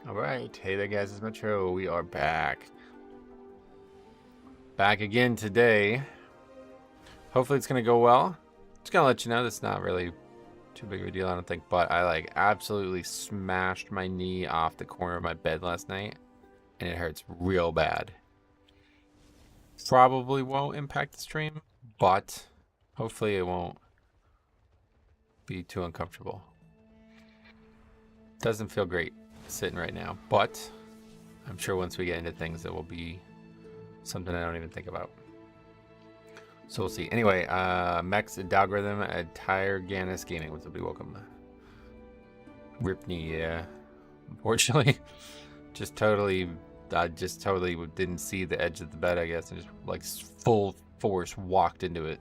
Alright, hey there guys, it's Metro. We are back. Back again today. Hopefully it's going to go well. Just going to let you know that's not really too big of a deal, I don't think. But I absolutely smashed my knee off the corner of my bed last night. And it hurts real bad. Probably won't impact the stream, but hopefully it won't be too uncomfortable. Doesn't feel great sitting right now, but I'm sure once we get into things it will be something I don't even think about. So we'll see. Anyway, Mex Dalgorithm at Tire Gannis Gaming. What's up, be welcome. Rip knee, yeah. Unfortunately, I just totally didn't see the edge of the bed, I guess, and just like full force walked into it.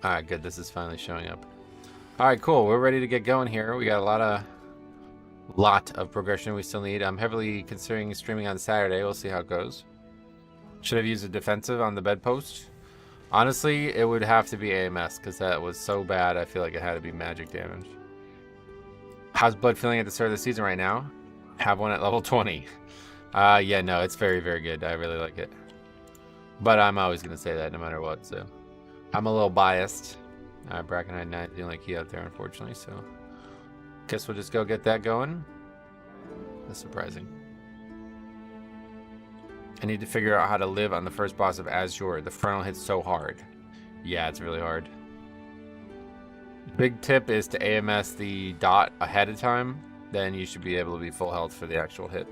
Alright, good, this is finally showing up. Alright, cool, we're ready to get going here. We got a lot of progression we still need. I'm heavily considering streaming on Saturday. We'll see how it goes. Should have used a defensive on the bedpost. Honestly, it would have to be AMS because that was so bad. I feel like it had to be magic damage. How's Blood feeling at the start of the season right now? Have one at level 20. Yeah, no, it's very, very good. I really like it. But I'm always going to say that no matter what, so. I'm a little biased. Brackenhide 9 is the only key out there, unfortunately, so. Guess we'll just go get that going. That's surprising. I need to figure out how to live on the first boss of Azure. The frontal hits so hard. Yeah, it's really hard. Big tip is to AMS the dot ahead of time. Then you should be able to be full health for the actual hit.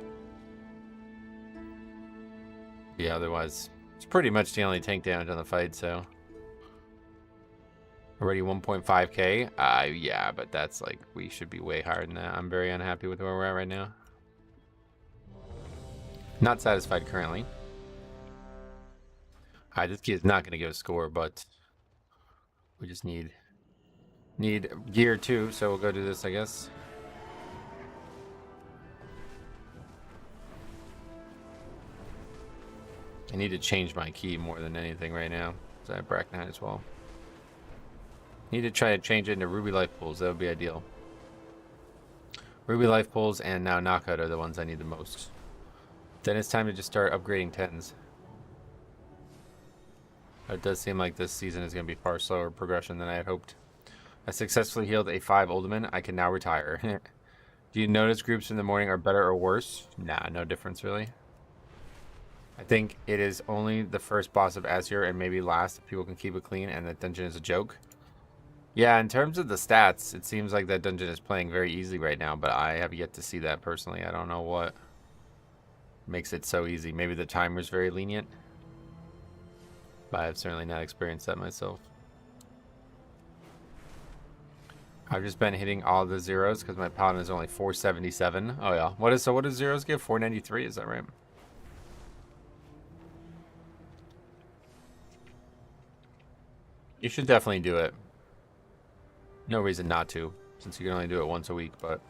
Yeah, otherwise, it's pretty much the only tank damage on the fight, so. Already 1.5k? Yeah, but that's like, we should be way higher than that. I'm very unhappy with where we're at right now. Not satisfied currently. Alright, this key is not going to give a score, but we just need gear too, so we'll go do this, I guess. I need to change my key more than anything right now, so I have Brackenhide as well. Need to try to change it into Ruby Life Pools. That would be ideal. Ruby Life Pools and now Knockout are the ones I need the most. Then it's time to just start upgrading 10s. It does seem like this season is going to be far slower progression than I had hoped. I successfully healed a 5 Ultimate. I can now retire. Do you notice groups in the morning are better or worse? Nah, no difference really. I think it is only the first boss of Azure and maybe last if people can keep it clean and that dungeon is a joke. Yeah, in terms of the stats, it seems like that dungeon is playing very easily right now, but I have yet to see that personally. I don't know what makes it so easy. Maybe the timer's very lenient, but I've certainly not experienced that myself. I've just been hitting all the zeros because my paladin is only 477. Oh yeah, what does zeros give? 493, is that right? You should definitely do it. No reason not to, since you can only do it once a week, but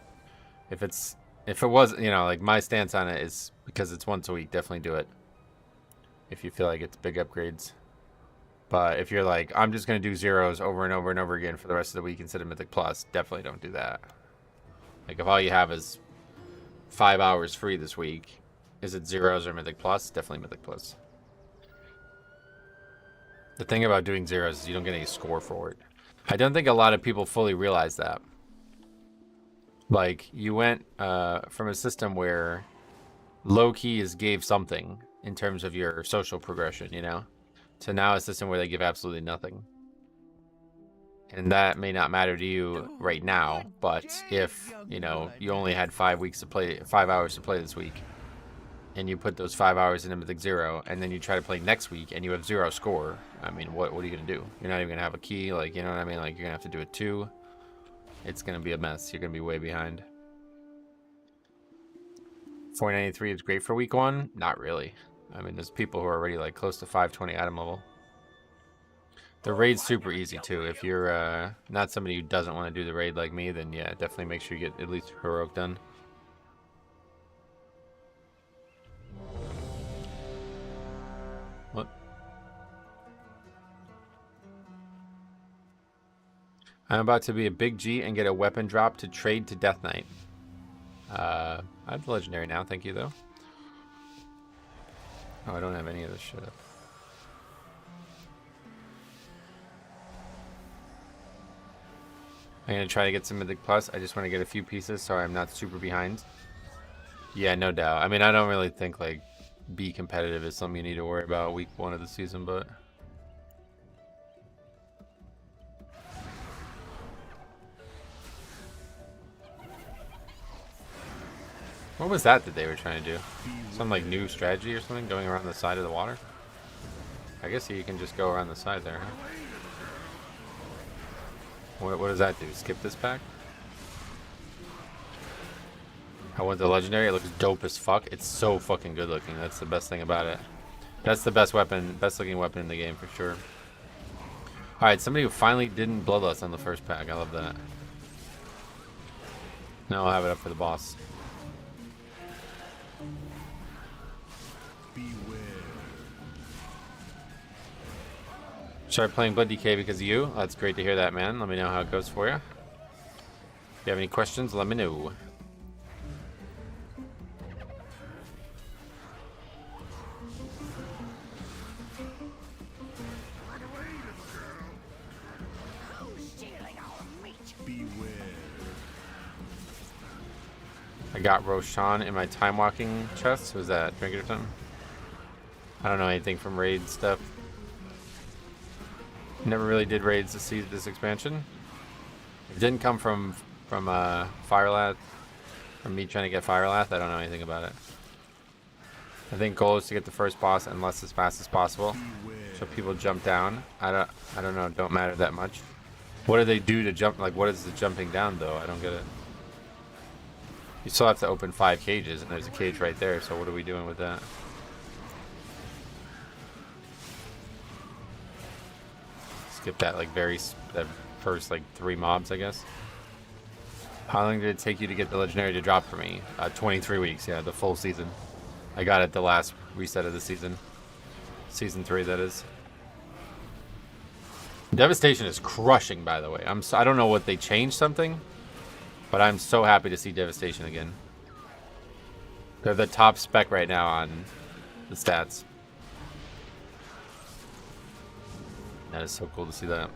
if it was, you know, like my stance on it is because it's once a week, definitely do it. If you feel like it's big upgrades. But if you're like, I'm just going to do zeros over and over and over again for the rest of the week instead of Mythic Plus, definitely don't do that. Like if all you have is 5 hours free this week, is it zeros or Mythic Plus? Definitely Mythic Plus. The thing about doing zeros is you don't get any score for it. I don't think a lot of people fully realize that. Like, you went from a system where low key is gave something in terms of your social progression, you know, to now a system where they give absolutely nothing. And that may not matter to you right now, but if, you know, you only had 5 weeks to play, 5 hours to play this week, and you put those 5 hours into Mythic 0, and then you try to play next week and you have 0 score, I mean, what are you gonna do? You're not even gonna have a key, like, you know what I mean? Like, you're gonna have to do it too. It's gonna be a mess. You're gonna be way behind. 493 is great for week 1? Not really. I mean, there's people who are already like close to 520 item level. The raid's super easy too. If you're not somebody who doesn't want to do the raid like me, then yeah, definitely make sure you get at least heroic done. What? I'm about to be a big G and get a weapon drop to trade to Death Knight. I have the legendary now, thank you though. Oh, I don't have any of this shit up. I'm gonna try to get some Mythic Plus. I just want to get a few pieces so I'm not super behind. Yeah, no doubt. I mean, I don't really think like be competitive is something you need to worry about week 1 of the season, but what was that they were trying to do? Some like new strategy or something, going around the side of the water? I guess you can just go around the side there, huh? What does that do? Skip this pack? I want the legendary. It looks dope as fuck. It's so fucking good looking. That's the best thing about it. That's the best weapon, best looking weapon in the game for sure. Alright, somebody who finally didn't bloodlust on the first pack. I love that. Now I'll have it up for the boss. Started playing Blood DK because of you. That's great to hear that, man. Let me know how it goes for you. If you have any questions, let me know. I got Roshan in my time walking chest. Was that drinking or something? I don't know anything from raid stuff. Never really did raids to see this expansion. It didn't come from Firelath, from me trying to get Firelath. I don't know anything about it. I think goal is to get the first boss unless as fast as possible, so people jump down. I don't know. Don't matter that much. What do they do to jump? Like, what is the jumping down though? I don't get it. You still have to open 5 cages, and there's a cage right there. So what are we doing with that? Skip that like that first like 3 mobs, I guess. How long did it take you to get the legendary to drop for me? 23 weeks, yeah, the full season. I got it the last reset of the season. Season 3, that is. Devastation is crushing, by the way. I don't know what they changed something, but I'm so happy to see Devastation again. They're the top spec right now on the stats. That is so cool to see that.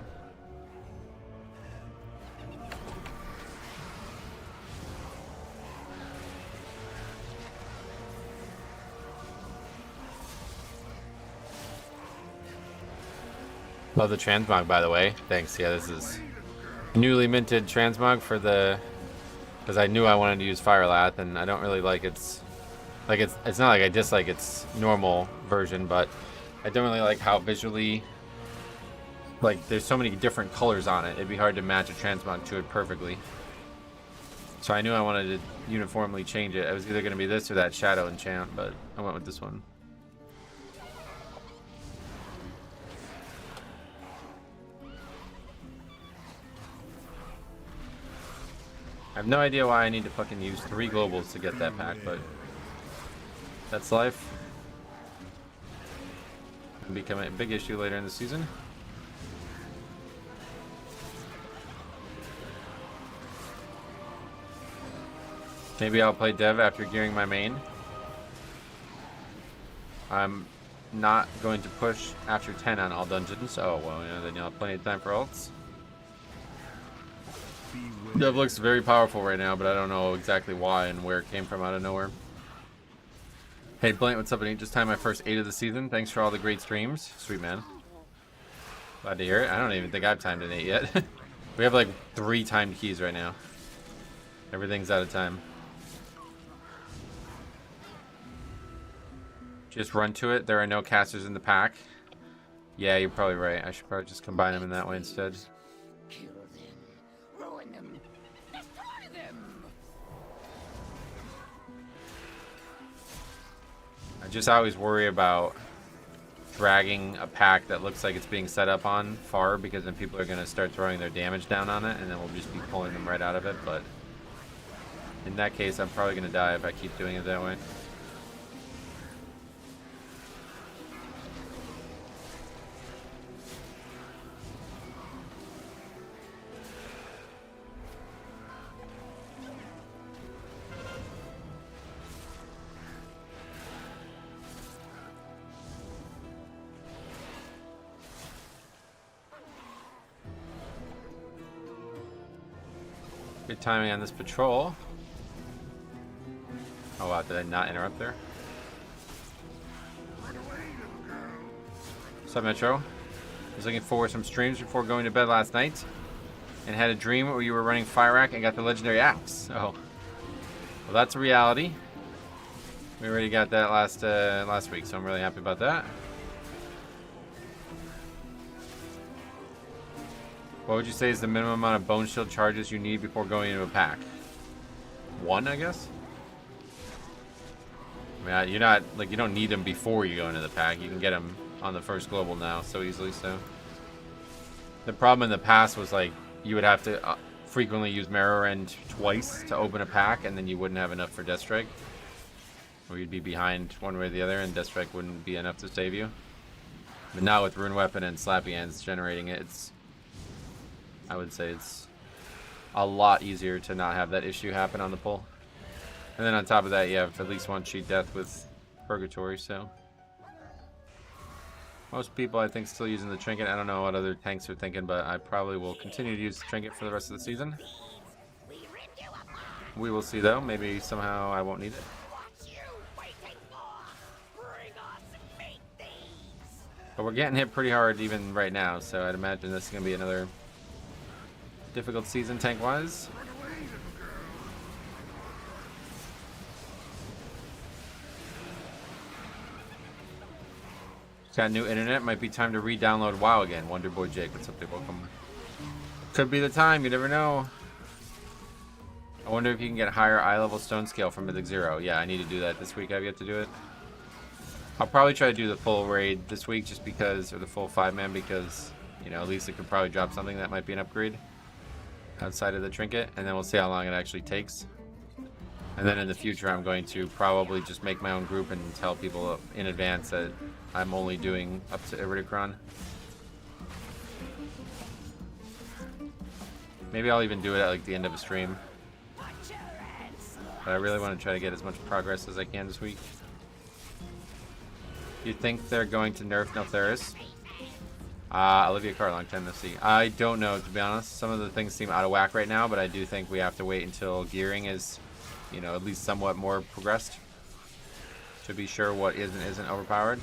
Love the transmog, by the way. Thanks. Yeah, this is newly minted transmog for the, because I knew I wanted to use Firelath, and I don't really like it's not like I dislike its normal version, but I don't really like how visually, like, there's so many different colors on it. It'd be hard to match a transmog to it perfectly. So I knew I wanted to uniformly change it. It was either going to be this or that shadow enchant, but I went with this one. I have no idea why I need to fucking use 3 globals to get that pack, but that's life. It'll become a big issue later in the season. Maybe I'll play Dev after gearing my main. I'm not going to push after 10 on all dungeons. Oh, well, yeah, then you'll have plenty of time for ults. Dev looks very powerful right now, but I don't know exactly why and where it came from out of nowhere. Hey, Blant, what's up? I just timed my first 8 of the season. Thanks for all the great streams. Sweet, man. Glad to hear it. I don't even think I've timed an 8 yet. We have like 3 timed keys right now. Everything's out of time. Just run to it. There are no casters in the pack. Yeah, you're probably right. I should probably just combine them in that way instead. Kill them. Ruin them. Destroy them. I just always worry about dragging a pack that looks like it's being set up on far, because then people are going to start throwing their damage down on it, and then we'll just be pulling them right out of it. But in that case, I'm probably going to die if I keep doing it that way. Good timing on this patrol. Oh wow, did I not interrupt there? What's up, Metro? I was looking forward to some streams before going to bed last night and had a dream where you were running Fire Rack and got the legendary axe. Oh. Well, that's a reality. We already got that last week, so I'm really happy about that. What would you say is the minimum amount of bone shield charges you need before going into a pack? 1, I guess? I mean, you're not, like, you don't need them before you go into the pack. You can get them on the first global now so easily, so. The problem in the past was, like, you would have to frequently use Marrow Rend twice to open a pack, and then you wouldn't have enough for Death Strike. Or you'd be behind one way or the other, and Death Strike wouldn't be enough to save you. But now with Rune Weapon and Slappy Hands generating it, I would say it's a lot easier to not have that issue happen on the pull. And then on top of that, you have at least one cheat death with Purgatory, so. Most people, I think, still using the Trinket. I don't know what other tanks are thinking, but I probably will continue to use the Trinket for the rest of the season. We will see, though. Maybe somehow I won't need it. But we're getting hit pretty hard even right now, so I'd imagine this is going to be another difficult season tank-wise. Got new internet. Might be time to re-download WoW again. Wonderboy Jake, what's up, people? Welcome. Could be the time. You never know. I wonder if you can get higher eye level stone scale from Mythic 0. Yeah, I need to do that this week. I've yet to do it. I'll probably try to do the full raid this week just because, or the full 5-man because, you know, at least it could probably drop something that might be an upgrade outside of the trinket, and then we'll see how long it actually takes. And then in the future, I'm going to probably just make my own group and tell people in advance that I'm only doing up to Mythic Run. Maybe I'll even do it at like the end of a stream. But I really want to try to get as much progress as I can this week. You think they're going to nerf Neltharis? Olivia Carr, long time no see. I don't know, to be honest. Some of the things seem out of whack right now, but I do think we have to wait until gearing is, you know, at least somewhat more progressed to be sure what is and isn't overpowered.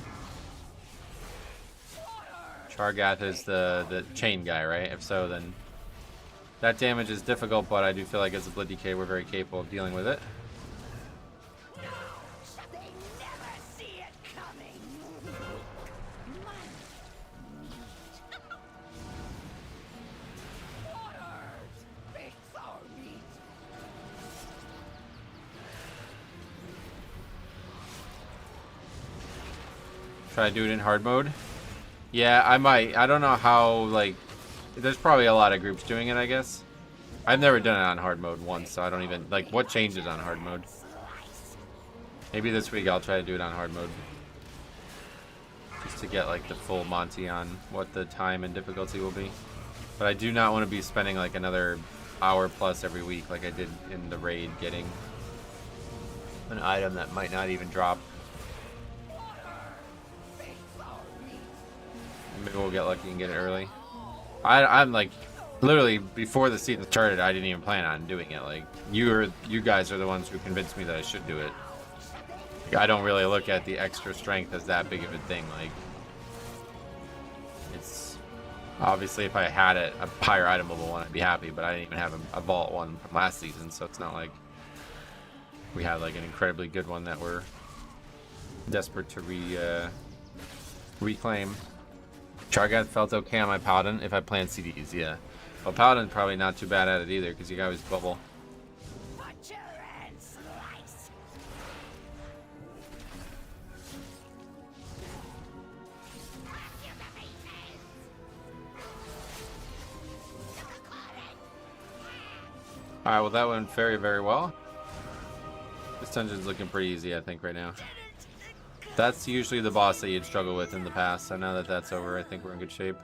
Chargath is the chain guy, right? If so, then that damage is difficult, but I do feel like as a Blood DK, we're very capable of dealing with it. Try to do it in hard mode. Yeah, I might. I don't know how, like, there's probably a lot of groups doing it, I guess. I've never done it on hard mode once, so I don't even, like, what changes on hard mode? Maybe this week I'll try to do it on hard mode. Just to get, like, the full Monty on what the time and difficulty will be. But I do not want to be spending, like, another hour plus every week like I did in the raid getting an item that might not even drop. Maybe we'll get lucky and get it early. I'm like, literally before the season started, I didn't even plan on doing it. Like, you guys are the ones who convinced me that I should do it. Like, I don't really look at the extra strength as that big of a thing. Like, it's obviously if I had a higher item level one, I'd be happy. But I didn't even have a vault one from last season, so it's not like we had like an incredibly good one that we're desperate to reclaim. Chargath felt okay on my Paladin if I plan CDs, yeah. Well, Paladin's probably not too bad at it either because you can always bubble. Alright, well that went very, very well. This dungeon's looking pretty easy, I think, right now. That's usually the boss that you'd struggle with in the past, so now that that's over, I think we're in good shape.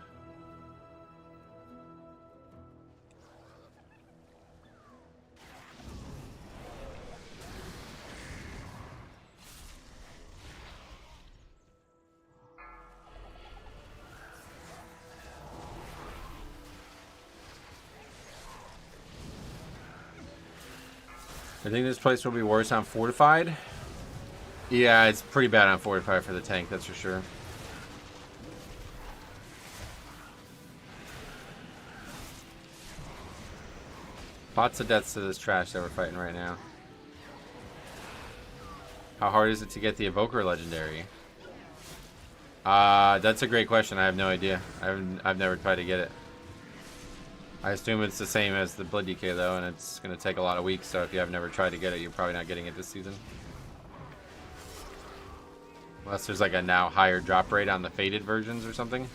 I think this place will be worse on fortified. Yeah, it's pretty bad on fortified for the tank, that's for sure. Lots of deaths to this trash that we're fighting right now. How hard is it to get the Evoker Legendary? That's a great question. I have no idea. I've never tried to get it. I assume it's the same as the Blood Decay though, and it's going to take a lot of weeks, so if you have never tried to get it, you're probably not getting it this season. Unless there's like a now higher drop rate on the faded versions or something.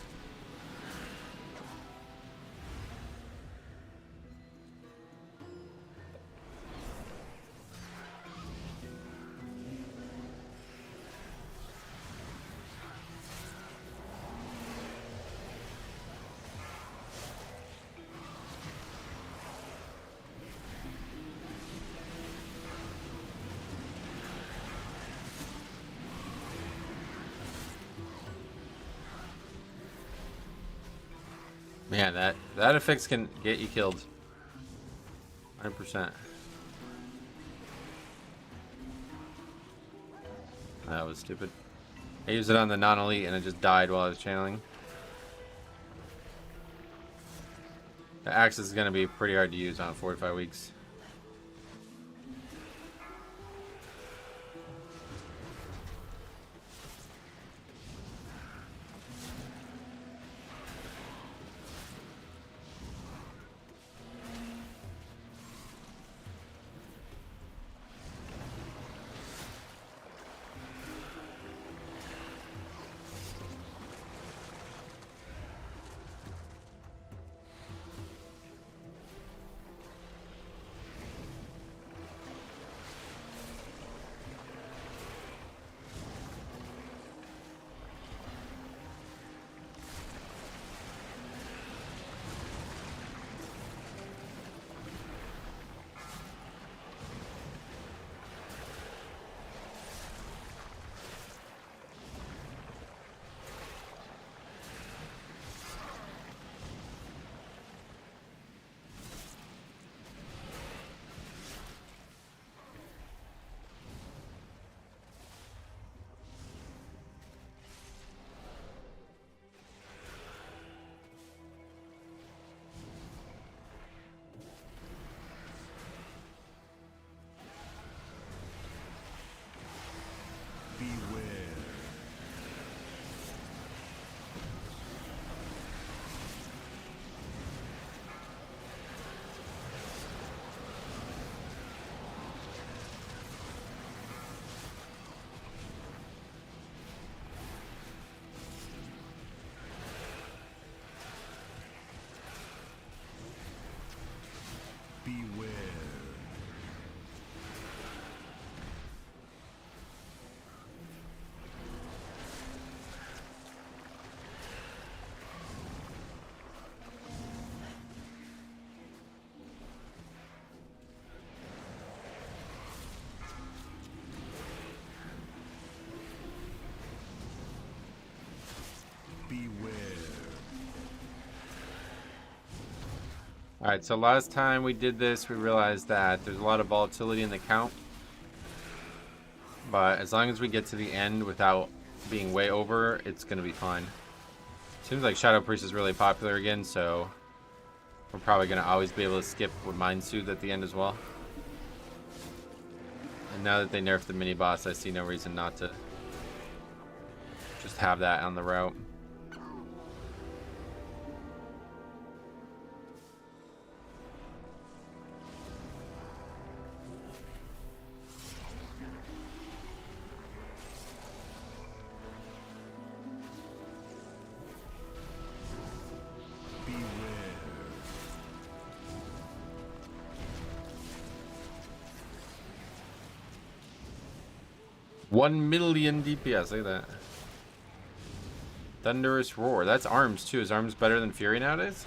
Man, that affix can get you killed. 100%. That was stupid. I used it on the non-elite and it just died while I was channeling. The axe is going to be pretty hard to use on 4 to 5 weeks. Beware. 'Alright, so last time we did this, we realized that there's a lot of volatility in the count. But as long as we get to the end without being way over, it's going to be fine. Seems like Shadow Priest is really popular again, so we're probably going to always be able to skip with Mind Soothe at the end as well. And now that they nerfed the mini-boss, I see no reason not to just have that on the route. Beware. 1,000,000 DPS, look at that. Thunderous Roar. That's Arms too. Is Arms better than Fury nowadays?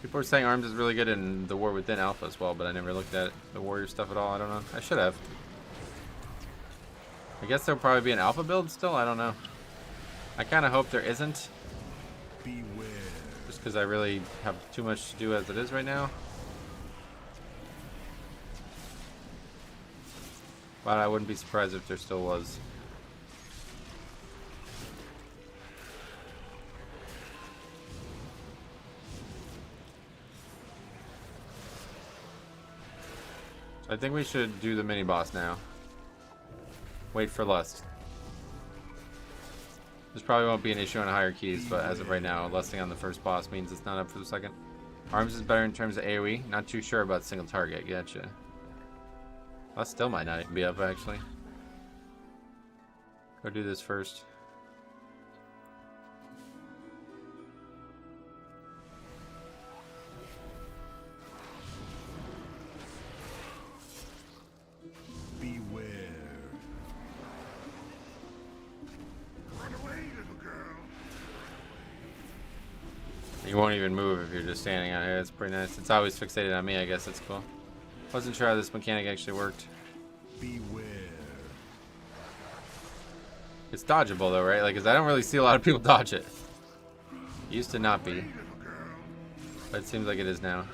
People are saying Arms is really good in the War Within Alpha as well, but I never looked at the Warrior stuff at all. I don't know. I should have. I guess there'll probably be an Alpha build still. I don't know. I kind of hope there isn't. Beware. Just because I really have too much to do as it is right now. But I wouldn't be surprised if there still was. I think we should do the mini boss now. Wait for Lust. This probably won't be an issue on higher keys, but as of right now, lusting on the first boss means it's not up for the second. Arms is better in terms of AoE. Not too sure about single target. Gotcha. Lust still might not even be up, actually. Go do this first. You won't even move if you're just standing out here. It's pretty nice. It's always fixated on me, I guess. That's cool. Wasn't sure how this mechanic actually worked. Beware. It's dodgeable though, right? Like, 'cause I don't really see a lot of people dodge it. Used to not be. But it seems like it is now.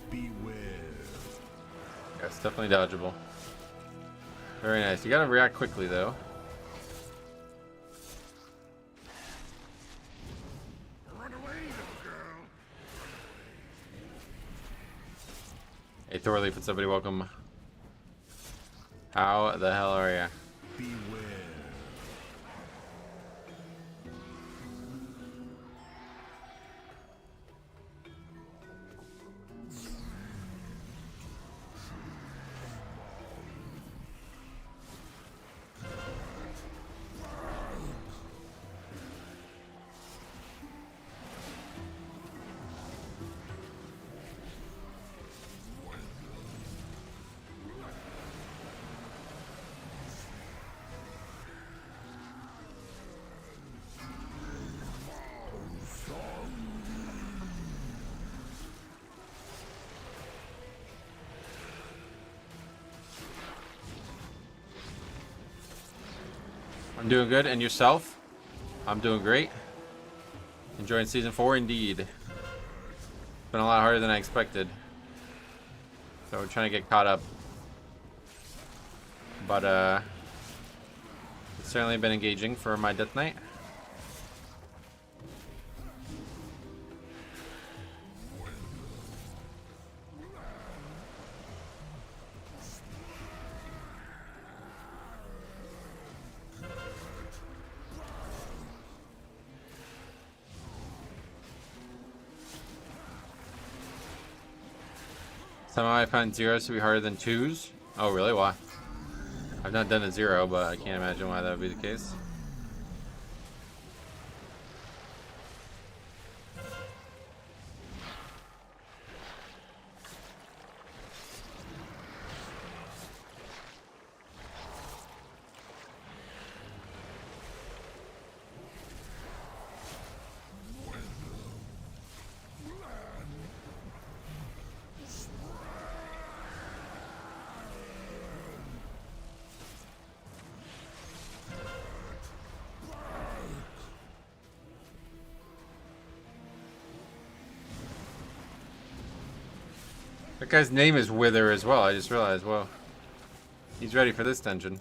Beware. Yeah, it's definitely dodgeable. Very nice. You gotta react quickly though. Run away, little girl. Hey Thorleaf, what's up, buddy? Welcome. How the hell are ya? Beware. I'm doing good, and yourself? I'm doing great. Enjoying season 4 indeed. Been a lot harder than I expected. So we're trying to get caught up. But it's certainly been engaging for my Death Knight. Somehow I find zeros to be harder than twos. Oh, really? Why? I've not done a 0, but I can't imagine why that would be the case. That guy's name is Wither as well. I just realized. Whoa. He's ready for this dungeon.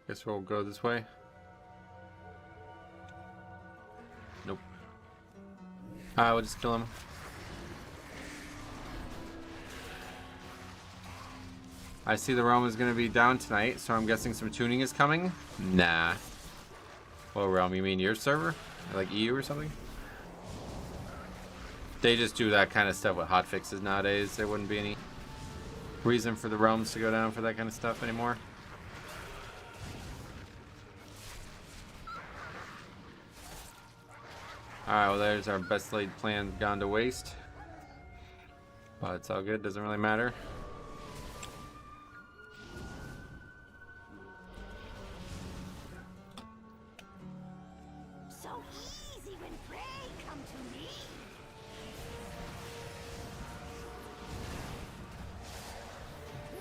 Guess we'll go this way. Nope. We'll just kill him. I see the realm is going to be down tonight, so I'm guessing some tuning is coming. Nah. What realm? You mean your server? Like EU or something? They just do that kind of stuff with hotfixes nowadays. There wouldn't be any reason for the realms to go down for that kind of stuff anymore. Alright, well there's our best laid plan gone to waste. But it's all good, doesn't really matter. So easy when prey come to me.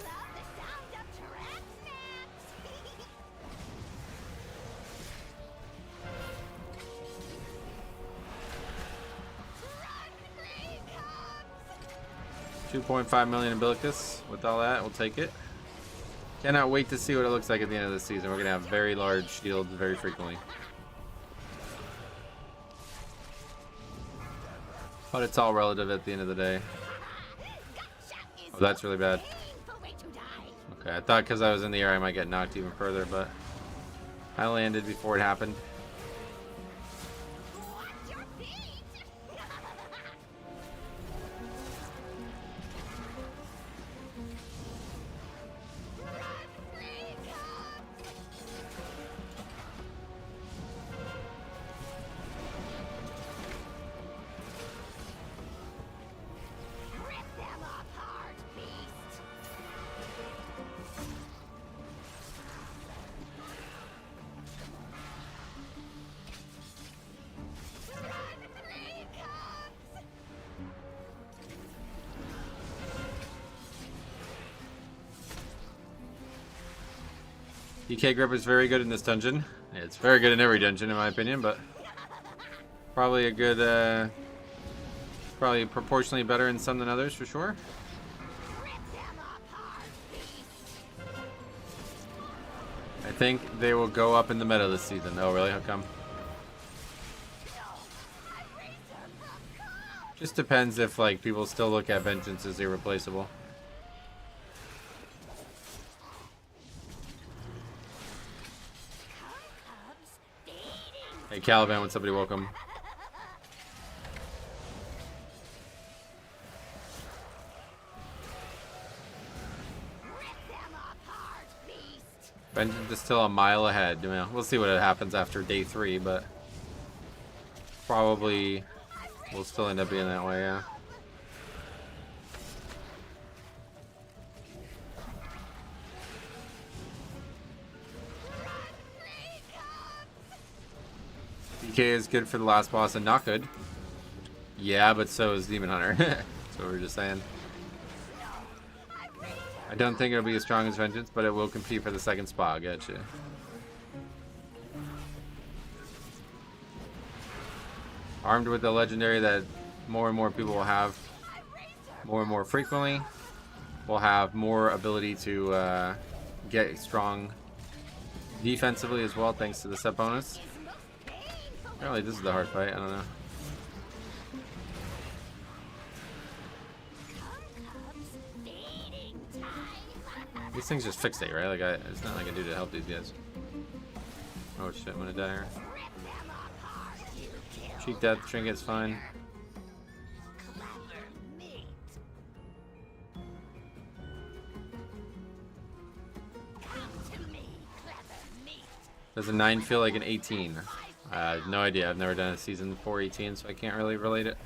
Love the sound of trap snaps. 2.5 million umbilicus. With all that, we'll take it. Cannot wait to see what it looks like at the end of the season. We're going to have very large shields very frequently. But it's all relative at the end of the day. Oh, that's really bad. Okay, I thought because I was in the air I might get knocked even further, but I landed before it happened. DK grip is very good in this dungeon. It's very good in every dungeon in my opinion, but probably a good, probably proportionally better in some than others for sure. I think they will go up in the meta this season. Oh really? How come? Just depends if like people still look at Vengeance as irreplaceable. Hey Caliban, when somebody woke him. Vengeance is still a mile ahead. We'll see what happens after day 3, but probably we'll still end up being that way, yeah. DK is good for the last boss and not good. Yeah, but so is Demon Hunter. That's what we were just saying. I don't think it'll be as strong as Vengeance, but it will compete for the second spot. Gotcha. Armed with the legendary that more and more people will have more and more frequently, will have more ability to get strong defensively as well, thanks to the set bonus. Apparently this is the hard fight, I don't know. These things just fixate, right? Like it's not like I do to help these guys. Oh shit, I'm gonna die here. Cheek death, trinket's fine. Does a 9 feel like an 18? No idea. I've never done a season 4 18, so I can't really relate it.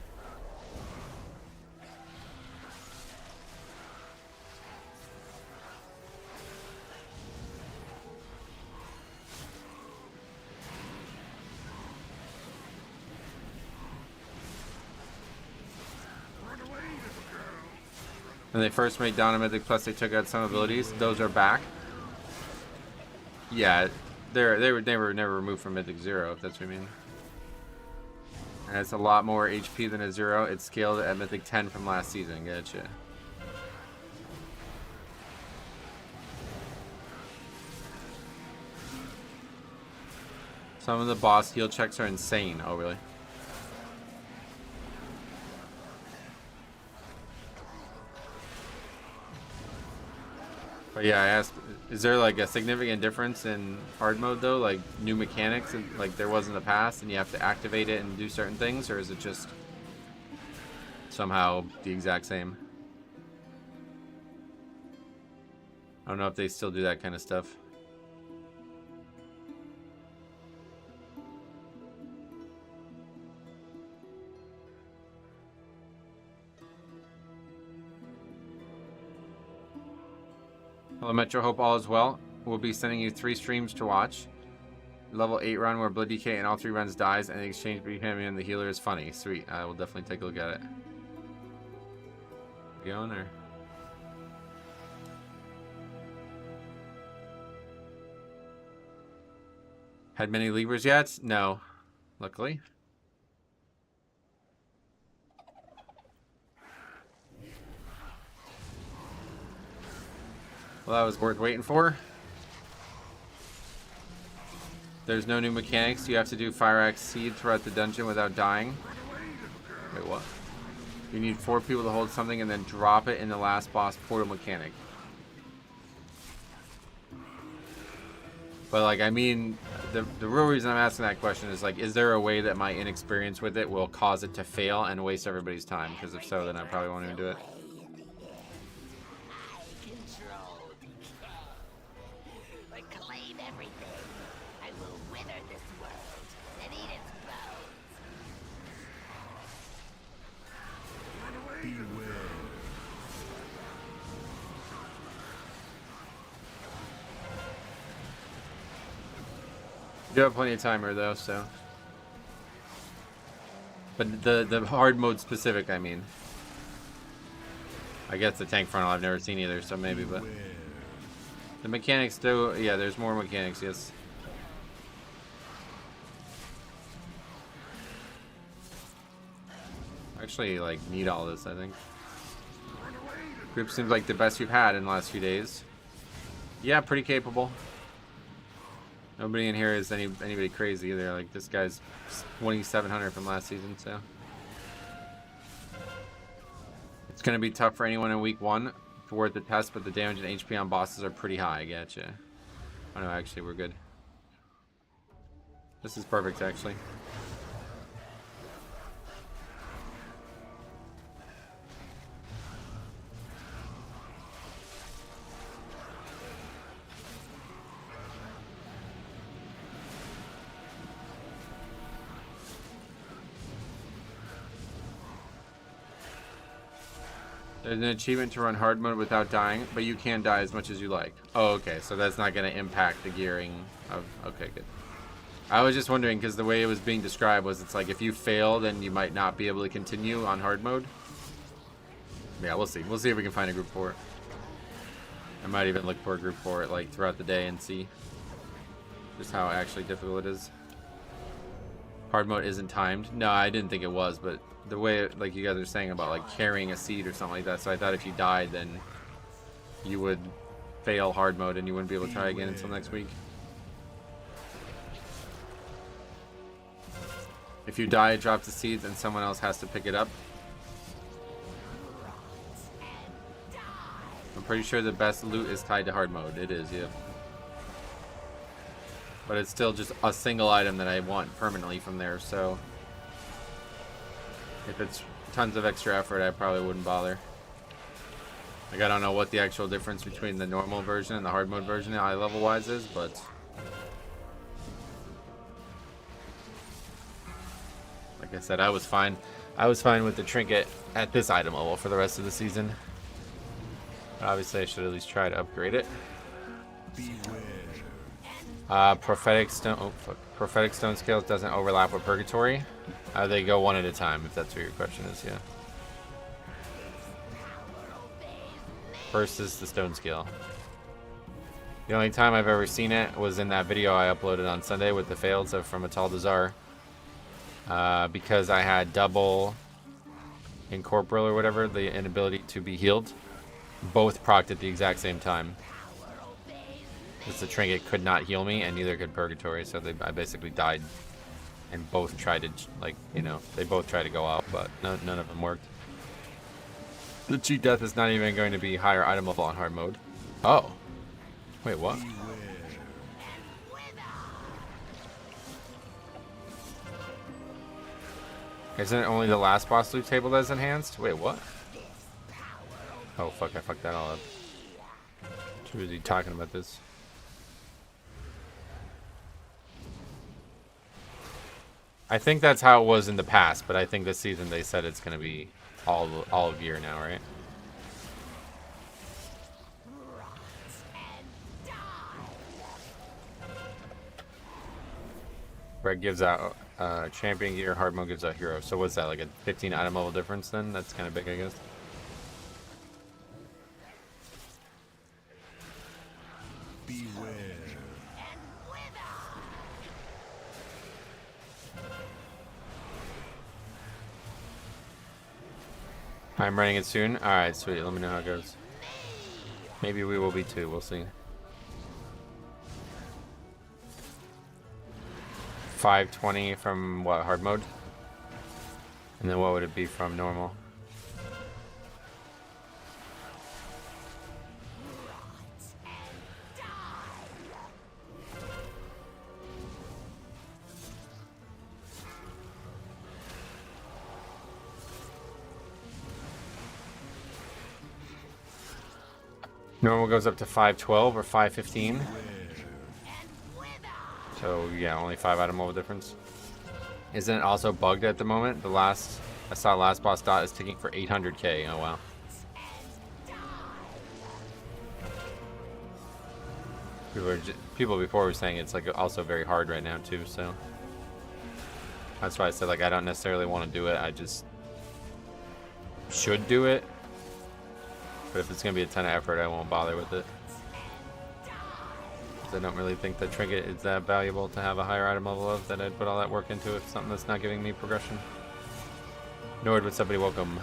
When they first made Dawn a Mythic Plus, they took out some abilities. Those are back. Yeah, they were never removed from Mythic 0, if that's what you mean. And it's a lot more HP than a 0. It's scaled at Mythic 10 from last season. Gotcha. Some of the boss heal checks are insane. Oh, really? But yeah, I asked, is there like a significant difference in hard mode though? Like new mechanics, and like there was in the past, and you have to activate it and do certain things, or is it just somehow the exact same? I don't know if they still do that kind of stuff. Hello Metro, hope all is well. We'll be sending you 3 streams to watch. Level 8 run where Blood DK in all 3 runs dies, and the exchange between him and the healer is funny. Sweet, I will definitely take a look at it. Going or? Had many levers yet? No, luckily. Well, that was worth waiting for. There's no new mechanics. You have to do Fire Axe Seed throughout the dungeon without dying. Wait, what? You need 4 people to hold something and then drop it in the last boss portal mechanic. But like, I mean, the real reason I'm asking that question is like, is there a way that my inexperience with it will cause it to fail and waste everybody's time? Because if so, then I probably won't even do it. You do have plenty of timer though, so. But the hard mode specific, I mean. I guess the tank frontal I've never seen either, so maybe, but. The mechanics do, yeah, there's more mechanics, yes. Actually, like, need all this, I think. Group seems like the best you've had in the last few days. Yeah, pretty capable. Nobody in here is anybody crazy either. Like, this guy's 2,700 from last season, so. It's going to be tough for anyone in week 1 to worth the test, but the damage and HP on bosses are pretty high. I getcha. Oh no, actually, we're good. This is perfect, actually. There's an achievement to run hard mode without dying, but you can die as much as you like. Oh, okay, so that's not going to impact the gearing of... Okay, good. I was just wondering, because the way it was being described was it's like if you fail, then you might not be able to continue on hard mode. Yeah, we'll see. We'll see if we can find a group for it. I might even look for a group for it like throughout the day and see just how actually difficult it is. Hard mode isn't timed. No, I didn't think it was, but the way, like you guys are saying about like carrying a seed or something like that, so I thought if you died, then you would fail hard mode and you wouldn't be able to try again until next week. If you die, it drops the seeds and someone else has to pick it up. I'm pretty sure the best loot is tied to hard mode. It is, yeah. But it's still just a single item that I want permanently from there, so if it's tons of extra effort, I probably wouldn't bother. Like, I don't know what the actual difference between the normal version and the hard mode version eye level wise is, but like I said, I was fine with the trinket at this item level for the rest of the season. But obviously I should at least try to upgrade it. Prophetic stone scales doesn't overlap with purgatory. They go one at a time, if that's what your question is, yeah. First is the stone scale. The only time I've ever seen it was in that video I uploaded on Sunday with the fails from Atal Dazar. Because I had double incorporeal or whatever, the inability to be healed. Both procced at the exact same time. Because the trinket could not heal me, and neither could purgatory, so I basically died. And both tried to, like, you know, they both tried to go out, but none of them worked. The cheat death is not even going to be higher item level on hard mode. Oh. Wait, what? Isn't it only the last boss loot table that's enhanced? Wait, what? Oh, fuck, I fucked that all up. Too busy talking about this. I think that's how it was in the past, but I think this season they said it's going to be all of year now, right? Greg gives out champion gear, hard mode gives out hero. So what's that, like a 15 item level difference then? That's kind of big, I guess. Beware. I'm running it soon. Alright, sweet. Let me know how it goes. Maybe we will be too. We'll see. 520 from what, hard mode? And then what would it be from normal? Normal goes up to 512 or 515. So yeah, only 5 item level difference. Isn't it also bugged at the moment? I saw last boss dot is ticking for 800k. Oh wow. People before were saying it's like also very hard right now too. So that's why I said like I don't necessarily want to do it. I just should do it. But if it's gonna be a ton of effort, I won't bother with it. I don't really think the trinket is that valuable to have a higher item level of that I'd put all that work into if something that's not giving me progression. Nord with somebody welcome.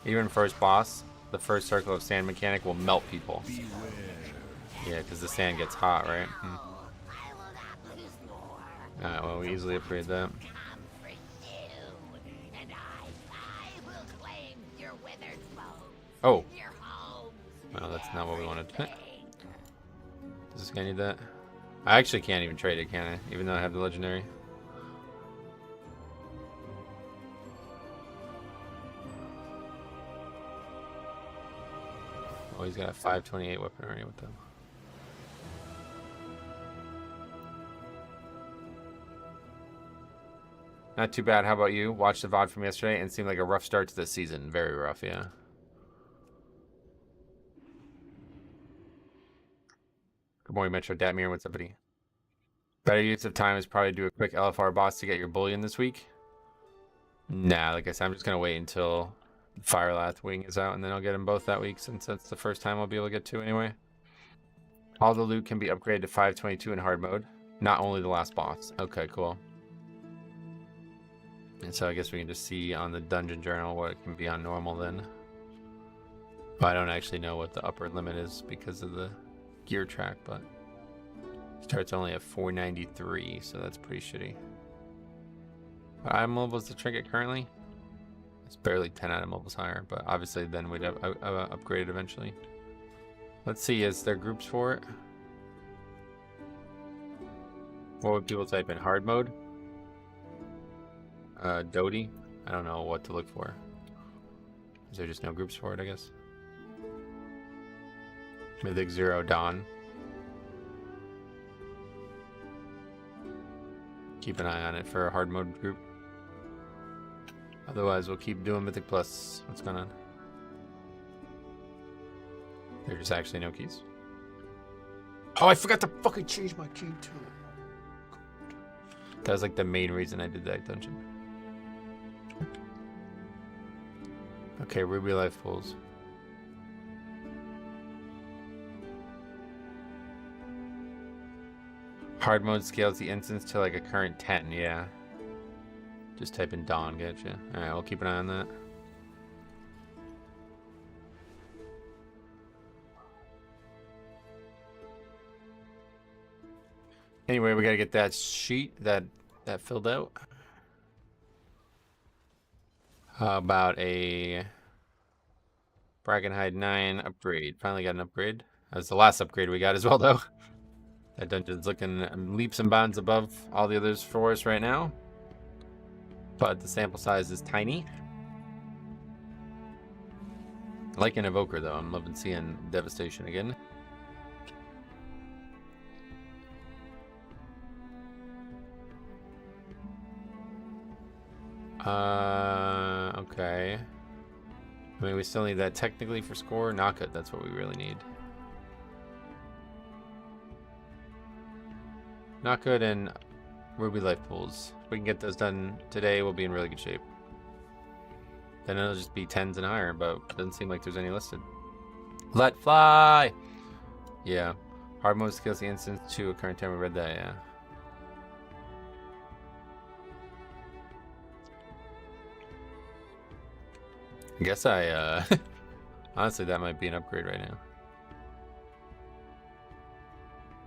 Even first boss, the first circle of sand mechanic will melt people. Yeah, because the sand gets hot, right? Alright, well we easily upgrade that. Oh. Well, that's not what we wanted. Does this guy need that? I actually can't even trade it, can I? Even though I have the legendary. Oh, he's got a 528 weapon already with them. Not too bad. How about you? Watched the VOD from yesterday and seemed like a rough start to the season. Very rough, yeah. Good morning, Metro Datmir. What's up, buddy? Better use of time is probably do a quick LFR boss to get your bullion this week. Nah, like I said, I'm just going to wait until Firelath Wing is out, and then I'll get them both that week, since that's the first time I'll be able to get 2 anyway. All the loot can be upgraded to 522 in hard mode. Not only the last boss. Okay, cool. And so I guess we can just see on the dungeon journal what it can be on normal then. But I don't actually know what the upper limit is because of the gear track, but starts only at 493, so that's pretty shitty. What item level is the trinket currently? It's barely 10 item levels higher, but obviously then we'd have upgraded eventually. Let's see, is there groups for it? What would people type in? Hard mode? Dodie? I don't know what to look for. Is there just no groups for it, I guess? Mythic Zero Dawn. Keep an eye on it for a hard mode group. Otherwise, we'll keep doing Mythic Plus. What's going on? There's just actually no keys. Oh, I forgot to fucking change my key too. That was like the main reason I did that dungeon. Okay, Ruby Life Pools. Hard mode scales the instance to like a current 10, yeah. Just type in Dawn, getcha. Alright, we'll keep an eye on that. Anyway, we gotta get that sheet that filled out. How about a Brackenhide 9 upgrade? Finally got an upgrade. That was the last upgrade we got as well, though. That dungeon's looking leaps and bounds above all the others for us right now. But the sample size is tiny. I like an Evoker, though. I'm loving seeing Devastation again. Okay. I mean, we still need that technically for score. Not good. That's what we really need. Not good and Ruby Life Pools. If we can get those done today, we'll be in really good shape. Then it'll just be 10s and higher, but it doesn't seem like there's any listed. Let fly! Yeah. Hard mode skills the instance to a current time we read that, yeah. I guess honestly, that might be an upgrade right now.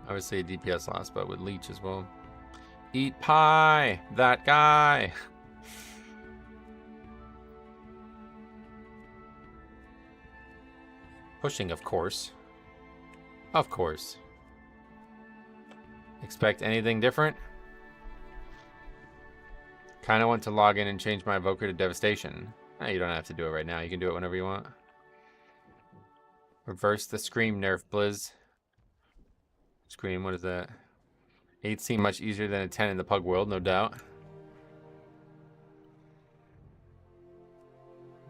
I would say DPS loss, but with Leech as well. Eat pie! That guy! Pushing, of course. Of course. Expect anything different? Kinda want to log in and change my Evoker to Devastation. No, you don't have to do it right now. You can do it whenever you want. Reverse the Scream nerf, Blizz. Scream, what is that? 8 seem much easier than a 10 in the Pug world, no doubt.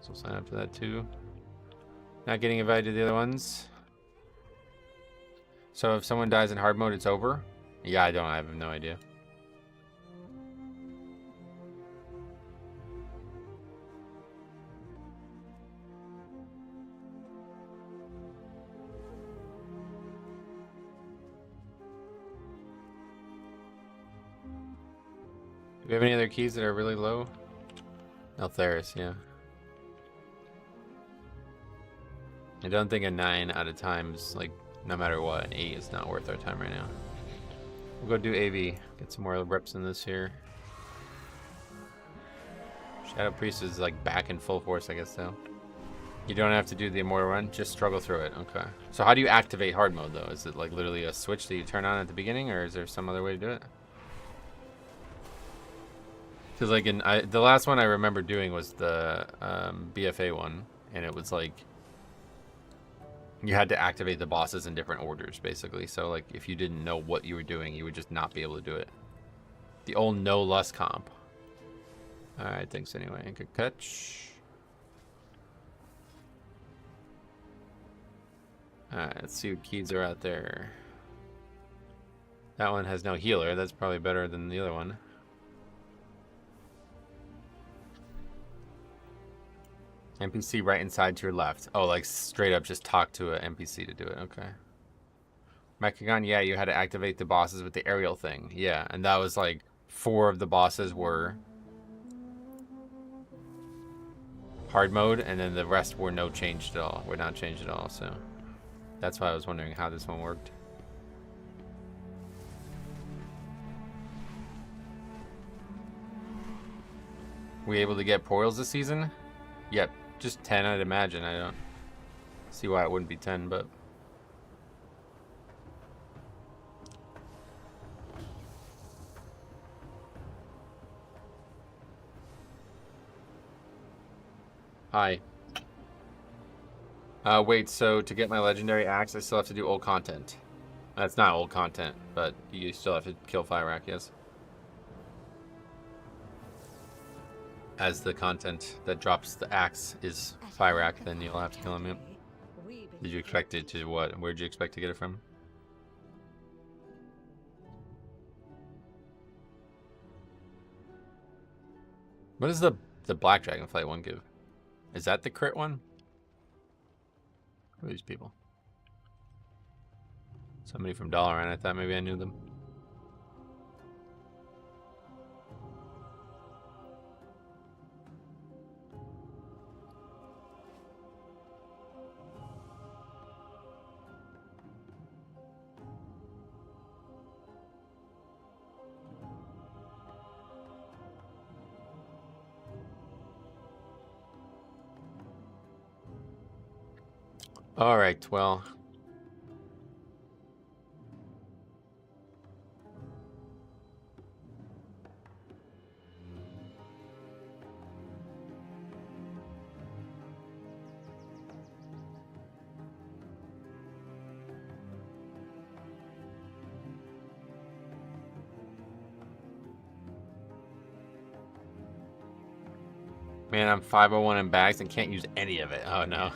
So we'll sign up for that too. Not getting invited to the other ones. So if someone dies in hard mode, it's over? Yeah, I have no idea. Do we have any other keys that are really low? Altheris, yeah. I don't think a 9 out of times, like, no matter what, an 8 is not worth our time right now. We'll go do AV. Get some more reps in this here. Shadow Priest is, like, back in full force, I guess, though. You don't have to do the Immortal Run, just struggle through it. Okay. So how do you activate hard mode, though? Is it, like, literally a switch that you turn on at the beginning, or is there some other way to do it? Because, like, the last one I remember doing was the BFA one, and it was, like, you had to activate the bosses in different orders, basically. So, like, if you didn't know what you were doing, you would just not be able to do it. The old no lust comp. Alright, thanks anyway. Good catch. Alright, let's see what keys are out there. That one has no healer. That's probably better than the other one. NPC right inside to your left. Oh, like straight up just talk to an NPC to do it. Okay. Mechagon, yeah, you had to activate the bosses with the aerial thing. Yeah, and that was like 4 of the bosses were hard mode, and then the rest were no changed at all. Were not changed at all, so that's why I was wondering how this one worked. We able to get Poils this season? Yep, just 10, I'd imagine. I don't see why it wouldn't be 10, but... Hi. Wait, so to get my legendary axe, I still have to do old content. That's not old content, but you still have to kill Fyrak, yes? As the content that drops the axe is Fyrak, then you'll have to kill him. Yep. Did you expect it to what? Where'd you expect to get it from? What does the Black Dragonflight one give? Is that the crit one? Who are these people? Somebody from Dalaran. I thought maybe I knew them. All right, well. Man, I'm 501 in bags and can't use any of it. Oh no.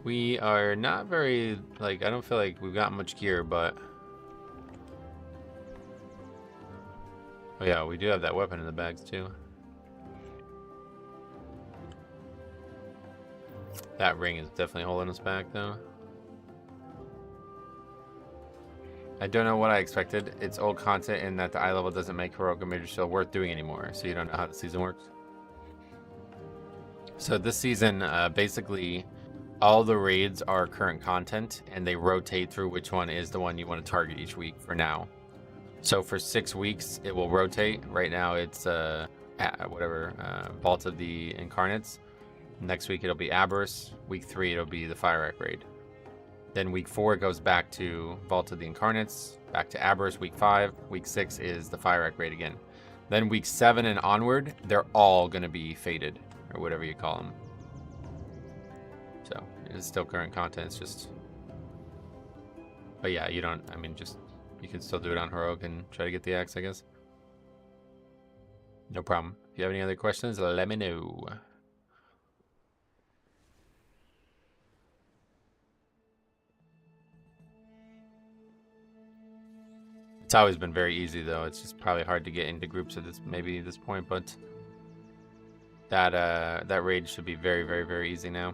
We are not very, like, I don't feel like we've got much gear, but... Oh yeah, we do have that weapon in the bags too. That ring is definitely holding us back though. I don't know what I expected. It's old content in that the eye level doesn't make heroic or major skill worth doing anymore, so you don't know how the season works. So this season, basically, all the raids are current content, and they rotate through which one is the one you want to target each week for now. So for 6 weeks, it will rotate. Right now, it's Vault of the Incarnates. Next week, it'll be Aberrus. Week 3, it'll be the Fire Rack raid. Then week 4 it goes back to Vault of the Incarnates, back to Aberrus. Week 5, week 6 is the Fire Rack raid again. Then week 7 and onward, they're all gonna be faded, or whatever you call them. So it's still current content. It's just, but yeah, you don't. I mean, just you can still do it on heroic and try to get the axe, I guess. No problem. If you have any other questions, let me know. It's always been very easy though. It's just probably hard to get into groups at this point, but that raid should be very, very, very easy now.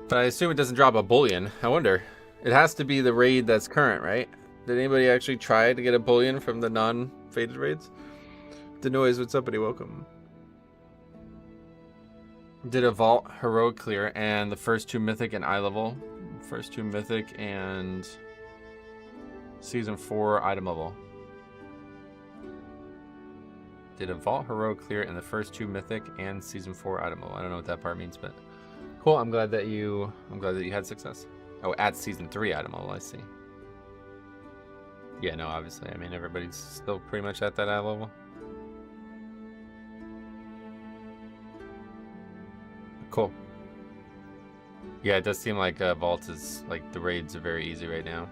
But I assume it doesn't drop a bullion. I wonder. It has to be the raid that's current, right? Did anybody actually try to get a bullion from the non-faded raids? Denoise, what's up, buddy? Welcome. Did a vault heroic clear and the first 2 mythic and eye level. First 2 mythic and season 4 item level. Did a vault heroic clear and the first 2 mythic and season 4 item level. I don't know what that part means, but cool. I'm glad that you had success. Oh, at season 3 item level, I see. Yeah, no, obviously. I mean, everybody's still pretty much at that eye level. Cool. Yeah, it does seem like Vault is, like, the raids are very easy right now.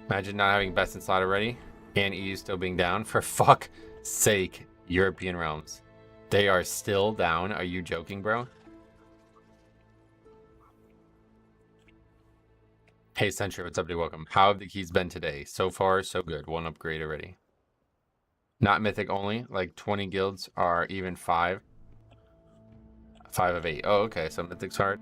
Imagine not having best in slot already and EU still being down. For fuck's sake, European realms. They are still down. Are you joking, bro? Hey, Sentry, what's up, dude? Welcome. How have the keys been today? So far, so good. 1 upgrade already. Not mythic only. Like 20 guilds are even 5. 5 of 8. Oh, okay. So mythic's hard.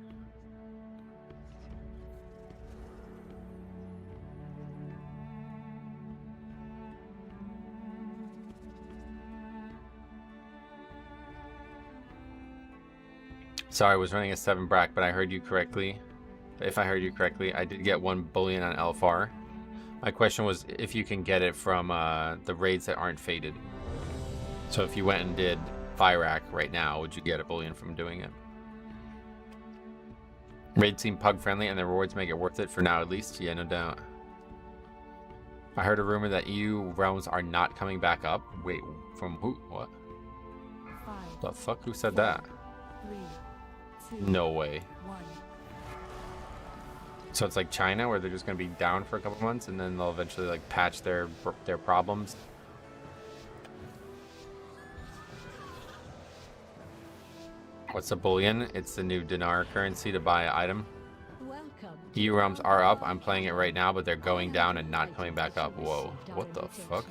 Sorry, I was running a 7 brack, but I heard you correctly. If I heard you correctly, I did get 1 bullion on LFR. My question was if you can get it from the raids that aren't faded. So if you went and did Fire Rack right now, would you get a bullion from doing it? Raid seem pug friendly and the rewards make it worth it for now at least. Yeah, no doubt. I heard a rumor that EU realms are not coming back up. Wait, from who? What? 5, The fuck? Who said that? 3, 2, No way. 1. So it's like China, where they're just going to be down for a couple months, and then they'll eventually like patch their problems. What's a bullion? It's the new dinar currency to buy an item. Welcome. EU realms are up. I'm playing it right now, but they're going down and not coming back up. Whoa, what the fuck?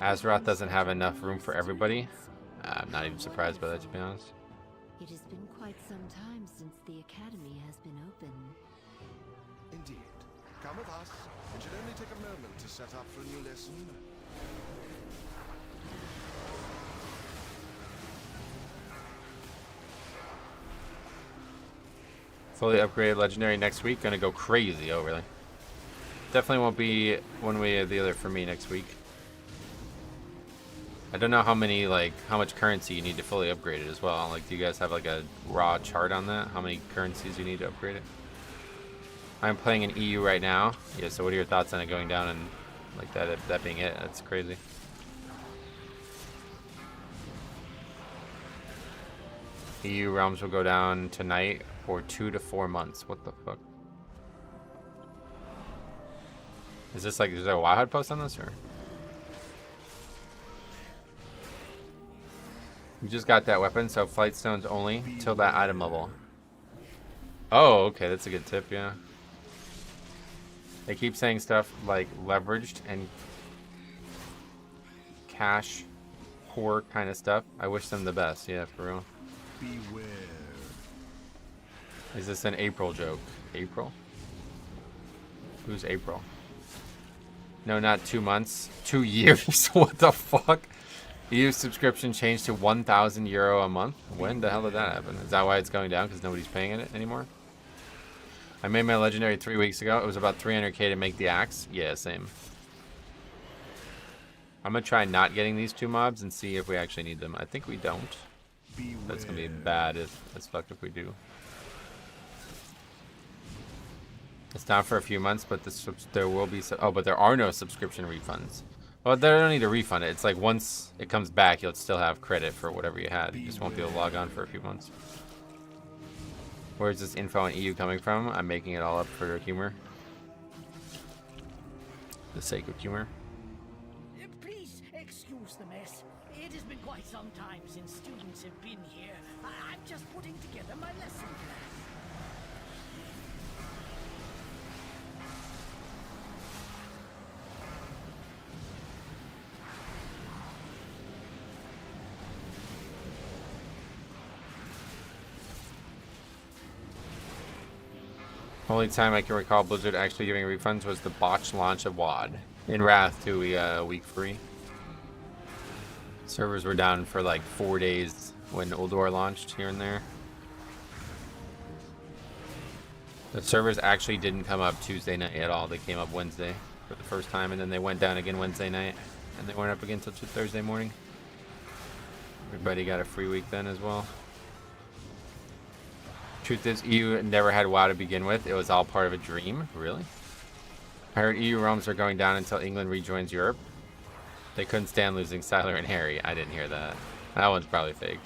Azeroth doesn't have enough room for everybody. I'm not even surprised by that, to be honest. It has been quite some time since the academy has been open. Indeed. Come with us. It should only take a moment to set up for a new lesson. Fully upgraded legendary next week. Gonna go crazy. Oh, really? Definitely won't be one way or the other for me next week. I don't know how much currency you need to fully upgrade it as well. Like, do you guys have like a raw chart on that? How many currencies you need to upgrade it? I'm playing in EU right now. Yeah, so what are your thoughts on it going down and like that being it? That's crazy. EU realms will go down tonight for 2 to 4 months. What the fuck? Is there a Wildhud post on this or? You just got that weapon, so flight stones only till that item level. Oh, okay, that's a good tip, yeah. They keep saying stuff like leveraged and cash poor kind of stuff. I wish them the best, yeah, for real. Beware. Is this an April joke? April? Who's April? No, not 2 months. 2 years? What the fuck? EU subscription changed to 1,000 euro a month? When the hell did that happen? Is that why it's going down? Because nobody's paying it anymore? I made my legendary 3 weeks ago. It was about 300k to make the axe. Yeah, same. I'm going to try not getting these 2 mobs and see if we actually need them. I think we don't. Beware. That's going to be bad as fuck if we do. It's down for a few months, but there will be... but there are no subscription refunds. Well, they don't need to refund it. It's like once it comes back, you'll still have credit for whatever you had. You just won't be able to log on for a few months. Where's this info on EU coming from? I'm making it all up for humor. The sake of humor. Please excuse the mess. It has been quite some time since students have been here. I'm just putting together my lesson plan. Only time I can recall Blizzard actually giving refunds was the botched launch of WoD. In Wrath 2, week free. Servers were down for like 4 days when Uldor launched here and there. The servers actually didn't come up Tuesday night at all. They came up Wednesday for the first time, and then they went down again Wednesday night, and they weren't up again until Thursday morning. Everybody got a free week then as well. Truth is, EU never had WoW to begin with. It was all part of a dream. Really? I heard EU realms are going down until England rejoins Europe. They couldn't stand losing Siler and Harry. I didn't hear that. That one's probably fake.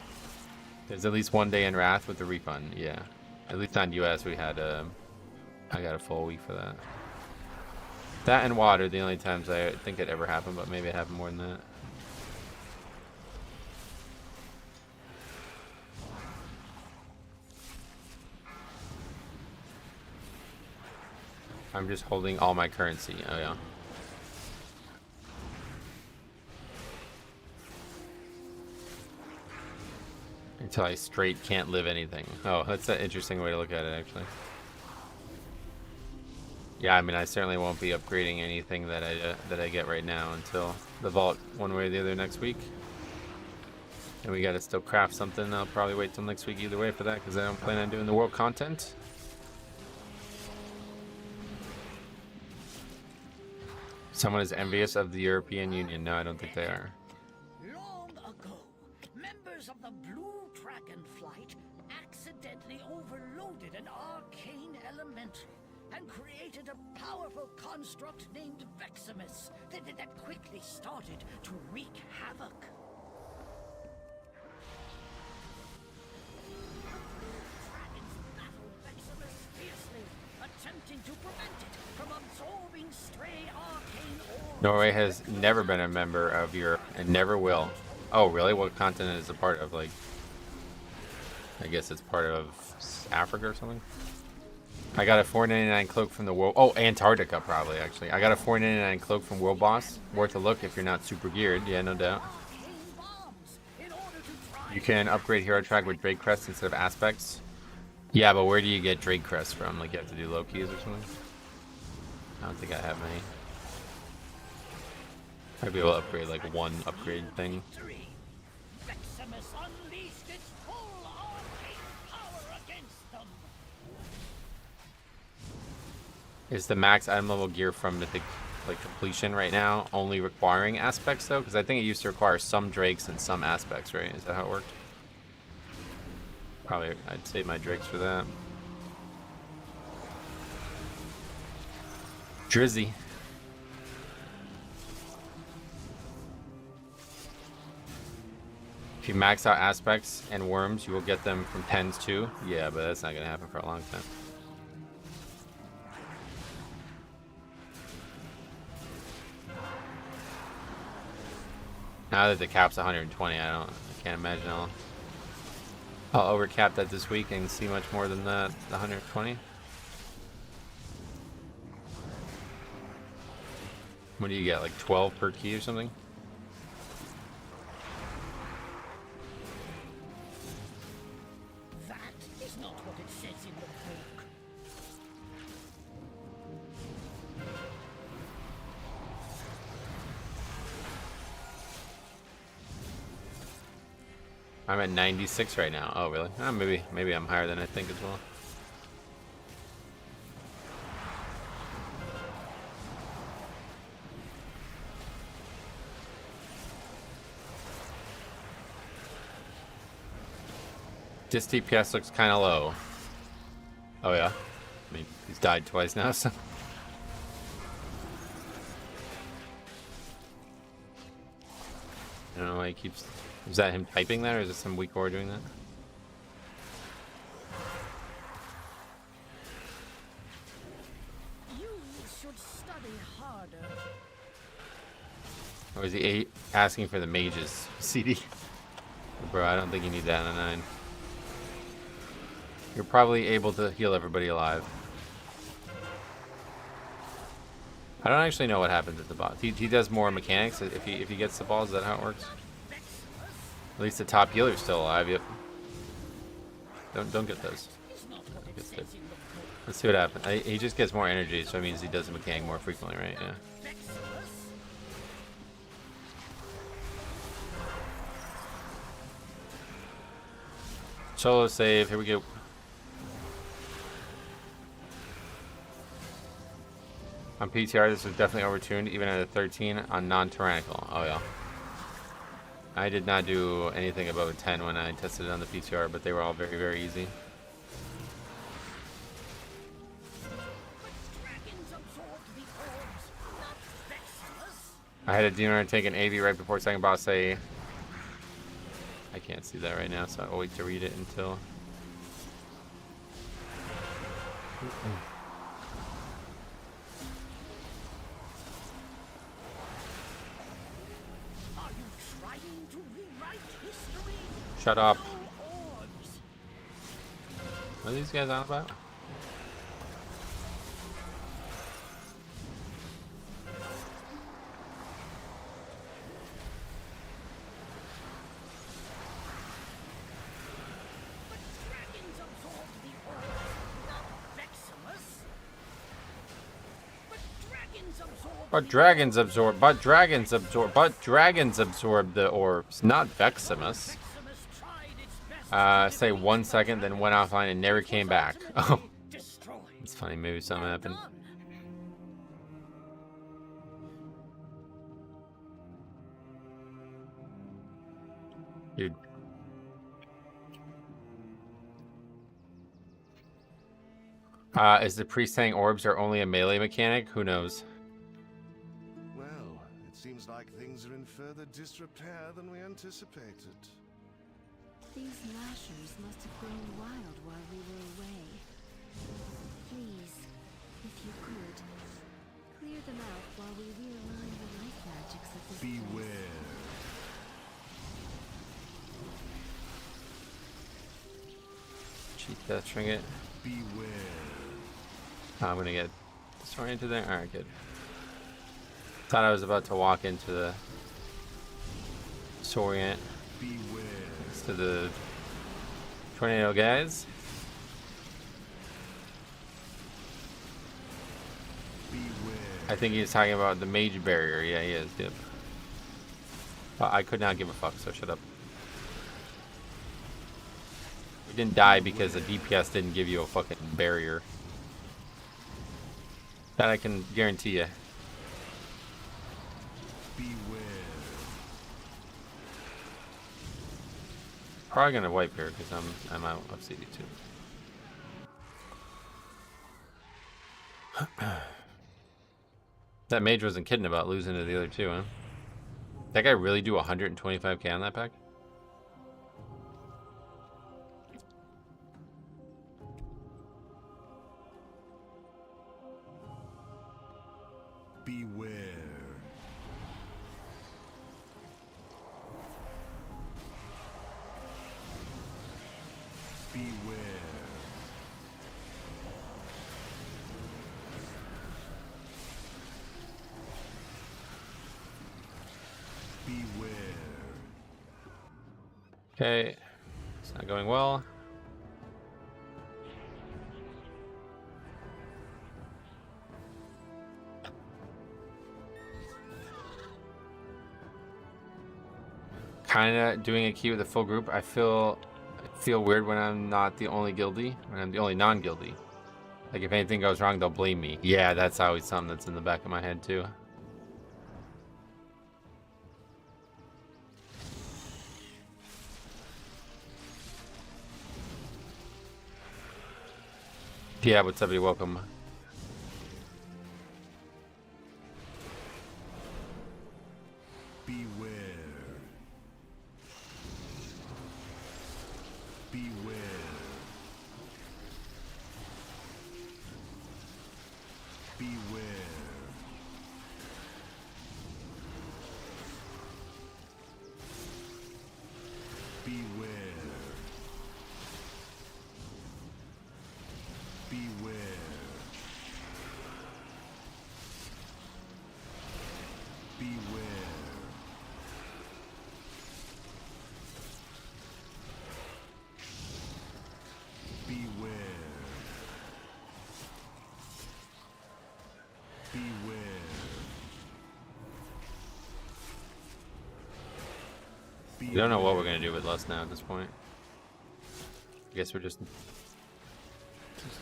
There's at least 1 day in Wrath with the refund. Yeah. At least on US we had I got a full week for that. That and WoD are the only times I think it ever happened, but maybe it happened more than that. I'm just holding all my currency. Oh, yeah. Until I straight can't live anything. Oh, that's an interesting way to look at it, actually. Yeah, I mean, I certainly won't be upgrading anything that I get right now until the vault one way or the other next week. And we gotta still craft something. I'll probably wait till next week either way for that, because I don't plan on doing the world content. Someone is envious of the European Union. No, I don't think they are. Long ago, members of the Blue Dragonflight accidentally overloaded an arcane elemental and created a powerful construct named Veximus that quickly started to wreak havoc. Dragons battled Veximus fiercely, attempting to prevent it from absorbing stray arcane ores. Norway has never been a member of Europe and never will. Oh, really? What continent is it part of? Like, I guess it's part of Africa or something? I got a $4.99 cloak from the world. Oh, Antarctica, probably, actually. I got a $4.99 cloak from World Boss. Worth a look if you're not super geared. Yeah, no doubt. You can upgrade Hero Track with Drake Crest instead of Aspects. Yeah, but where do you get Drake Crest from? Like, you have to do low keys or something? I don't think I have many. I'd be able to upgrade like one upgrade thing. Victory! Veximus unleashed its full arcane power against them. Is the max item level gear from Mythic like completion right now only requiring aspects though? Because I think it used to require some drakes and some aspects, right? Is that how it worked? Probably I'd save my drakes for that. Drizzy. If you max out aspects and worms, you will get them from 10s too. Yeah, but that's not gonna happen for a long time. Now that the cap's 120, I can't imagine I'll overcap that this week and see much more than that, the 120. What do you get, like 12 per key or something? That is not what it says in the book. I'm at 96 right now. Oh, really? Oh, maybe I'm higher than I think as well. Dis DPS looks kind of low. Oh yeah, I mean he's died twice now, so. I don't know why he keeps. Is that him typing that, or is it some weak core doing that? You should study harder. Or is he asking for the mages CD? Bro, I don't think you need that on a 9. You're probably able to heal everybody alive. I don't actually know what happens at the boss. He does more mechanics if he gets the balls. Is that how it works? At least the top healer's still alive. Yep. Don't get those. Let's see what happens. He just gets more energy, so it means he does the mechanic more frequently, right? Yeah. Solo save. Here we go. On PTR, this was definitely overtuned, even at a 13 on non-tyrannical. Oh yeah. I did not do anything above a 10 when I tested it on the PTR, but they were all very, very easy. I had a demon take an AV right before second boss say... I can't see that right now, so I'll wait to read it until... Shut up. What are these guys on about? But dragons absorb the orbs, not Veximus. Say 1 second, then went offline and never came back. Oh, it's funny. Maybe something happened. Dude. Is the priest saying orbs are only a melee mechanic? Who knows? Well, it seems like things are in further disrepair than we anticipated. These lashers must have grown wild while we were away. Please, if you could, clear them out while we realign the life magics of this place. Beware. Cheat that trinket. Beware. I'm gonna get disoriented there. Alright, good. Thought I was about to walk into the disorient. Beware. To the tornado guys. Beware. I think he's talking about the mage barrier. Yeah, he is. Yep. But I could not give a fuck, so shut up. We didn't die because the DPS didn't give you a fucking barrier. That I can guarantee you. Beware. Probably gonna wipe here because I'm out of CD2. That mage wasn't kidding about losing to the other two, huh? That guy really do 125k on that pack? Beware. Beware. Beware. Okay, it's not going well. Kinda doing a key with a full group. I feel weird when I'm not the only guilty, when I'm the only non-guilty. Like if anything goes wrong, they'll blame me. Yeah, that's always something that's in the back of my head too. Yeah, what's up, buddy? Welcome. Beware. Beware. Beware. Beware. Beware. Beware. Beware. Beware. We don't know what we're gonna do with Lust now at this point. I guess we're just...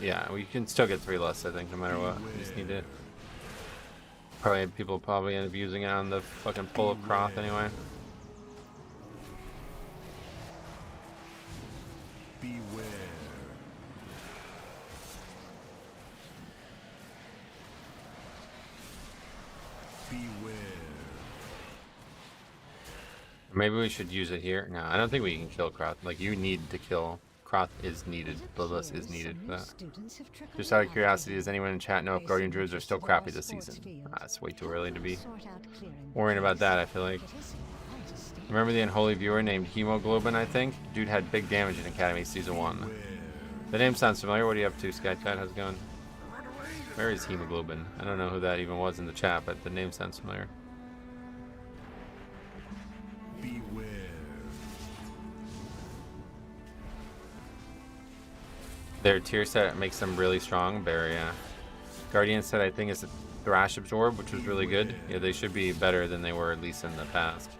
Yeah, we can still get 3 Lusts, I think, no matter what. We just need to... People probably end up using it on the fucking pull of Croth anyway. Beware. Beware. Maybe we should use it here. No, I don't think we can kill Croth. Like, you need to kill... Croth is needed. Bloodlust is needed for that. Just out of curiosity, does anyone in chat know if Guardian Druids are still crappy this season? It's way too early to be worrying about that, I feel like. Remember the unholy viewer named Hemoglobin, I think? Dude had big damage in Academy Season 1. The name sounds familiar. What are you up to, Skychat? How's it going? Where is Hemoglobin? I don't know who that even was in the chat, but the name sounds familiar. Beware. Their tier set makes them really strong. Bear, yeah. Guardian set, I think, is a Thrash Absorb, which was really good. Yeah, they should be better than they were, at least in the past.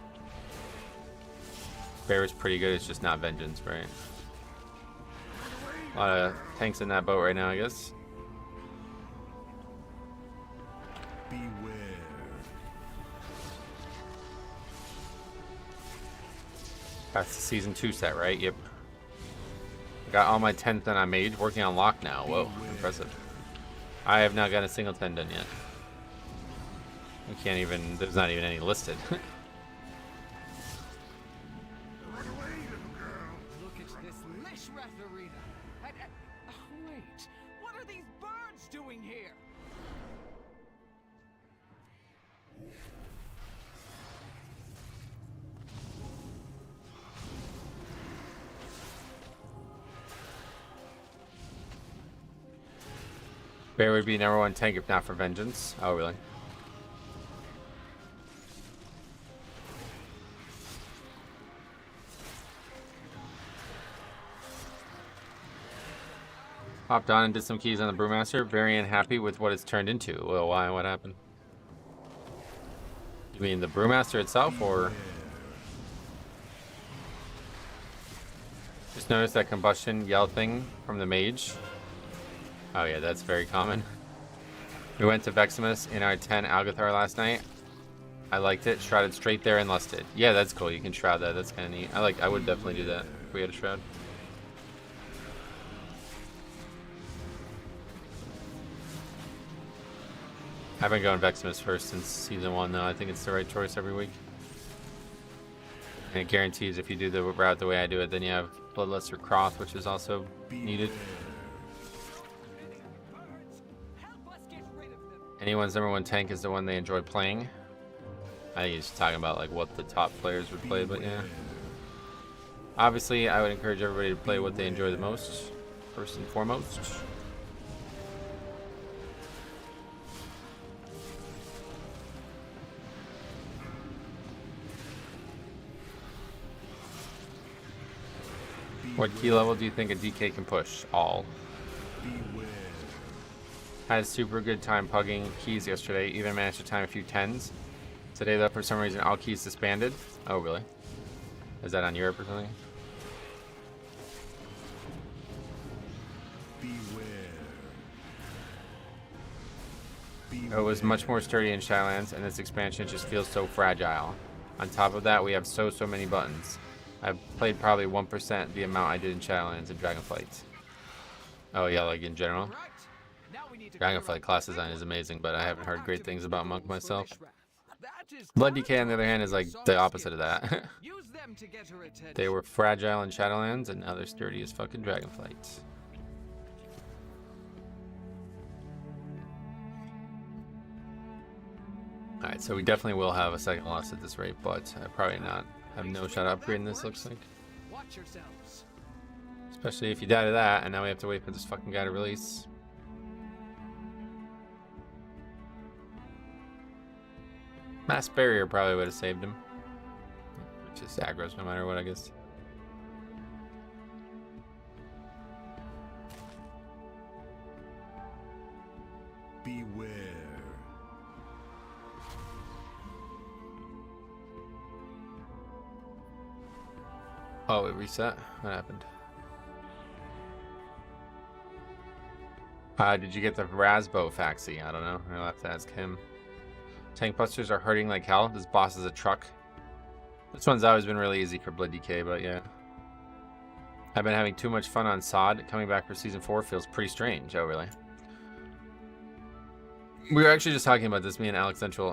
Bear is pretty good, it's just not Vengeance, right? A lot of tanks in that boat right now, I guess. Beware. That's the Season 2 set, right? Yep. Got all my 10th and I made. Working on lock now. Whoa, impressive. I have not got a single 10 done yet. We can't even, there's not even any listed. Look at this Lishrath arena. Wait, what are these birds doing here? Bear would be #1 tank if not for Vengeance. Oh, really? Hopped on and did some keys on the Brewmaster. Very unhappy with what it's turned into. Well, why? What happened? You mean the brewmaster itself, or just notice that combustion yell thing from the mage? Oh yeah, that's very common. We went to Veximus in our 10 Algathar last night. I liked it. Shrouded straight there and lusted. Yeah, that's cool. You can shroud that. That's kind of neat. I would definitely do that if we had a shroud. I've been going Veximus first since season 1 though. I think it's the right choice every week. And it guarantees if you do the route the way I do it, then you have Bloodlust or Croth, which is also needed. Anyone's #1 tank is the one they enjoy playing. I think he's talking about like what the top players would play, but yeah. Obviously, I would encourage everybody to play what they enjoy the most, first and foremost. What key level do you think a DK can push? All. Had a super good time pugging keys yesterday, even managed to time a few 10s. Today though, for some reason, all keys disbanded. Oh really? Is that on Europe or something? It was much more sturdy in Shylands, and this expansion just feels so fragile. On top of that, we have so many buttons. I've played probably 1% the amount I did in Shadowlands and Dragonflight. Oh yeah, like in general. Dragonflight class design is amazing, but I haven't heard great things about Monk myself. Blood DK on the other hand is like the opposite of that. They were fragile in Shadowlands, and now they're sturdy as fucking Dragonflight. Alright, so we definitely will have a second loss at this rate, but probably not. Have no shot at upgrading this, looks like. Especially if you die to that, and now we have to wait for this fucking guy to release. Mass Barrier probably would have saved him. Just aggro's no matter what, I guess. Beware. Oh, it reset? What happened? Did you get the Rasbo Faxi? I don't know. I'll have to ask him. Tank busters are hurting like hell. This boss is a truck. This one's always been really easy for Blood DK, but yeah. I've been having too much fun on Sod. Coming back for season 4 feels pretty strange. Oh, really? We were actually just talking about this, me and Alex Central.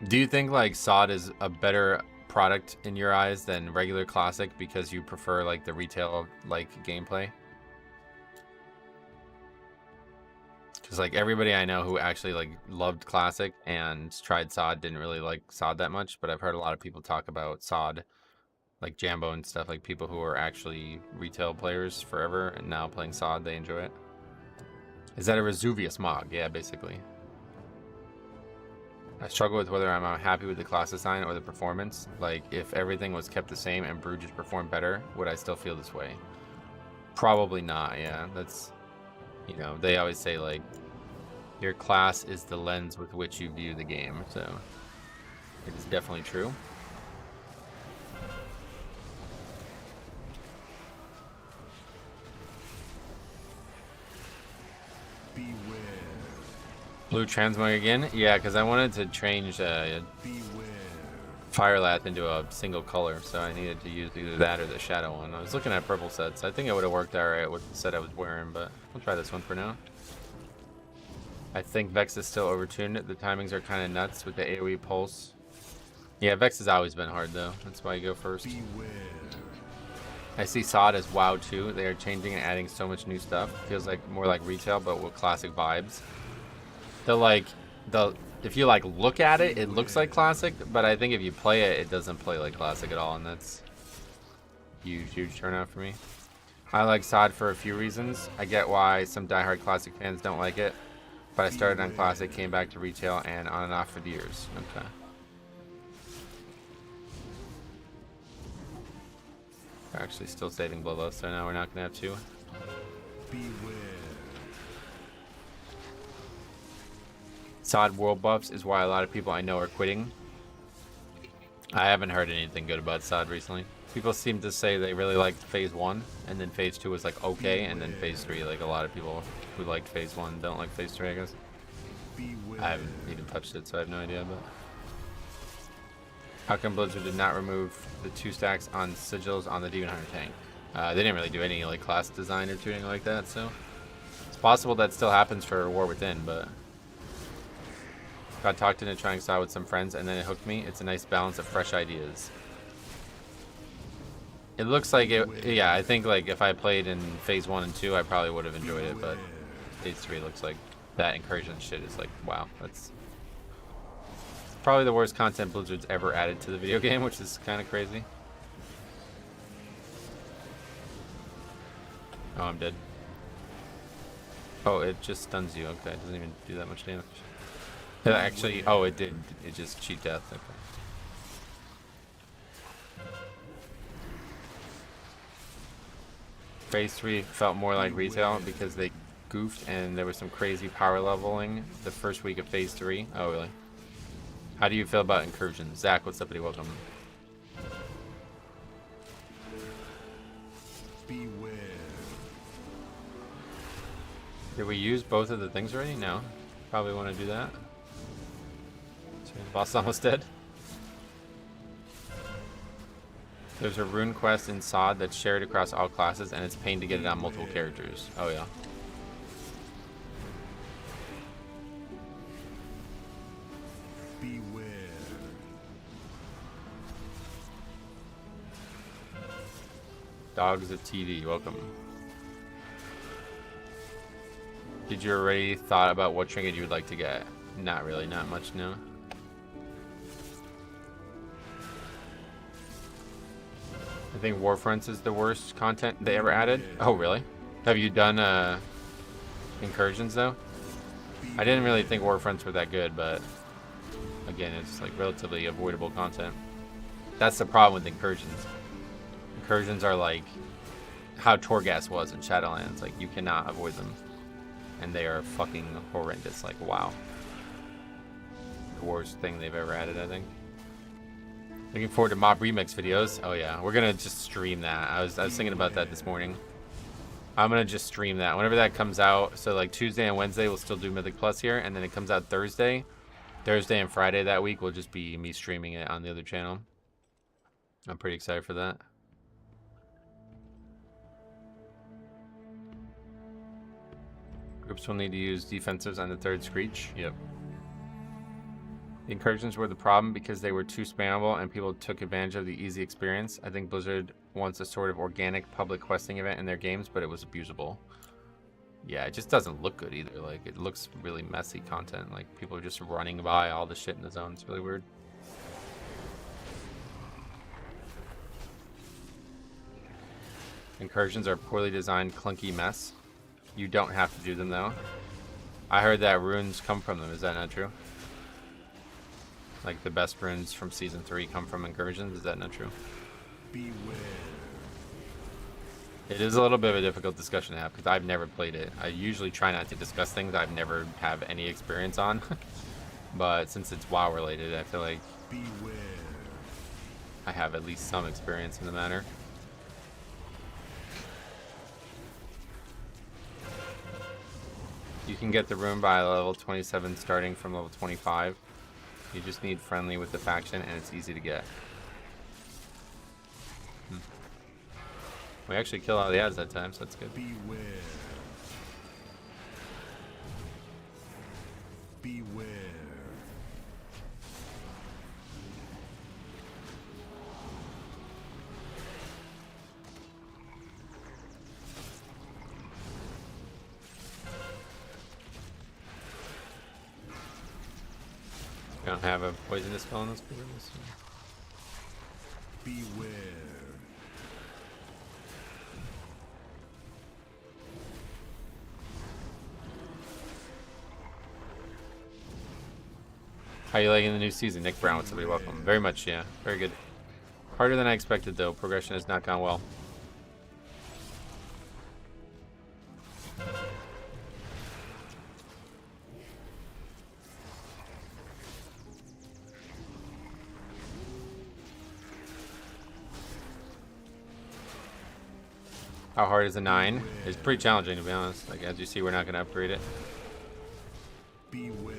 Do you think like Sod is a better product in your eyes than regular Classic because you prefer like the retail like gameplay? Because like everybody I know who actually like loved Classic and tried Sod didn't really like Sod that much, but I've heard a lot of people talk about Sod, like Jambo and stuff, like people who are actually retail players forever and now playing Sod, they enjoy it. Is that a Vesuvius mod? Yeah, basically. I struggle with whether I'm happy with the class design or the performance. Like, if everything was kept the same and Brew just performed better, would I still feel this way? Probably not, yeah. That's, you know, they always say, like, your class is the lens with which you view the game, so it is definitely true. Blue transmog again? Yeah, because I wanted to change Firelath into a single color, so I needed to use either that or the shadow one. I was looking at purple sets. I think it would have worked alright with the set I was wearing, but I'll try this one for now. I think Vex is still overtuned. The timings are kind of nuts with the AoE pulse. Yeah, Vex has always been hard though. That's why you go first. I see Sod as WoW too. They are changing and adding so much new stuff. Feels like more like retail, but with classic vibes. If you like look at it, it looks like classic, but I think if you play it, it doesn't play like classic at all, and that's huge turnout for me. I like Sod for a few reasons. I get why some diehard classic fans don't like it, but I started on classic, came back to retail, and on and off for years. Okay. We're actually still saving Bloodlust, so now we're not gonna have to. SOD world buffs is why a lot of people I know are quitting. I haven't heard anything good about SOD recently. People seem to say they really liked Phase 1, and then Phase 2 was like okay, and then Phase 3, like a lot of people who liked Phase 1 don't like Phase 3, I guess. I haven't even touched it, so I have no idea, but... How come Blizzard did not remove the 2 stacks on sigils on the Demon Hunter tank? They didn't really do any like class design or tuning like that, so... It's possible that still happens for War Within, but... Got talked into trying SOD with some friends, and then it hooked me. It's a nice balance of fresh ideas. It looks like it... Yeah, I think like if I played in Phase 1 and 2, I probably would have enjoyed it, but... Phase 3 looks like that incursion shit is like, wow, that's... Probably the worst content Blizzard's ever added to the video game, which is kind of crazy. Oh, I'm dead. Oh, it just stuns you. Okay, it doesn't even do that much damage. Actually, oh, it did. It just cheat death. Okay. Phase 3 felt more like retail because they goofed and there was some crazy power leveling the first week of Phase 3. Oh, really? How do you feel about incursions? Zach, what's up, buddy? Welcome. Beware. Did we use both of the things already? No. Probably want to do that. So the boss is almost dead. There's a rune quest in SOD that's shared across all classes, and it's a pain to get it on multiple characters. Oh, yeah. Beware. Dogs of TV, welcome. Did you already thought about what trinket you would like to get? Not really, not much, no. I think Warfronts is the worst content they ever added. Oh, really? Have you done incursions, though? I didn't really think Warfronts were that good, but again, it's like relatively avoidable content. That's the problem with incursions. Incursions are like how Torghast was in Shadowlands. Like, you cannot avoid them. And they are fucking horrendous. Like, wow. The worst thing they've ever added, I think. Looking forward to mob remix videos. Oh yeah, we're gonna just stream that. I was thinking about that this morning. I'm gonna just stream that whenever that comes out. So like Tuesday and Wednesday we'll still do Mythic Plus here, and then it comes out Thursday. Thursday and Friday that week will just be me streaming it on the other channel. I'm pretty excited for that. Groups will need to use defensives on the 3rd Screech. Yep. The incursions were the problem because they were too spammable and people took advantage of the easy experience. I think Blizzard wants a sort of organic public questing event in their games, but it was abusable. Yeah, it just doesn't look good either. Like, it looks really messy content. Like, people are just running by all the shit in the zone. It's really weird. Incursions are poorly designed, clunky mess. You don't have to do them, though. I heard that runes come from them. Is that not true? Like, the best runes from Season 3 come from incursions. Is that not true? Beware. It is a little bit of a difficult discussion to have because I've never played it. I usually try not to discuss things I've never have any experience on. But since it's WoW related, I feel like Beware. I have at least some experience in the matter. You can get the rune by level 27 starting from level 25. You just need friendly with the faction and it's easy to get. We actually killed all the ads that time, so that's good. Beware. Beware. We don't have a poisonous spell on this people. Beware. How you liking the new season? Nick Brown, what's up? Welcome. Very much, yeah. Very good. Harder than I expected, though. Progression has not gone well. How hard is a 9? It's pretty challenging, to be honest. Like, as you see, we're not going to upgrade it. Beware.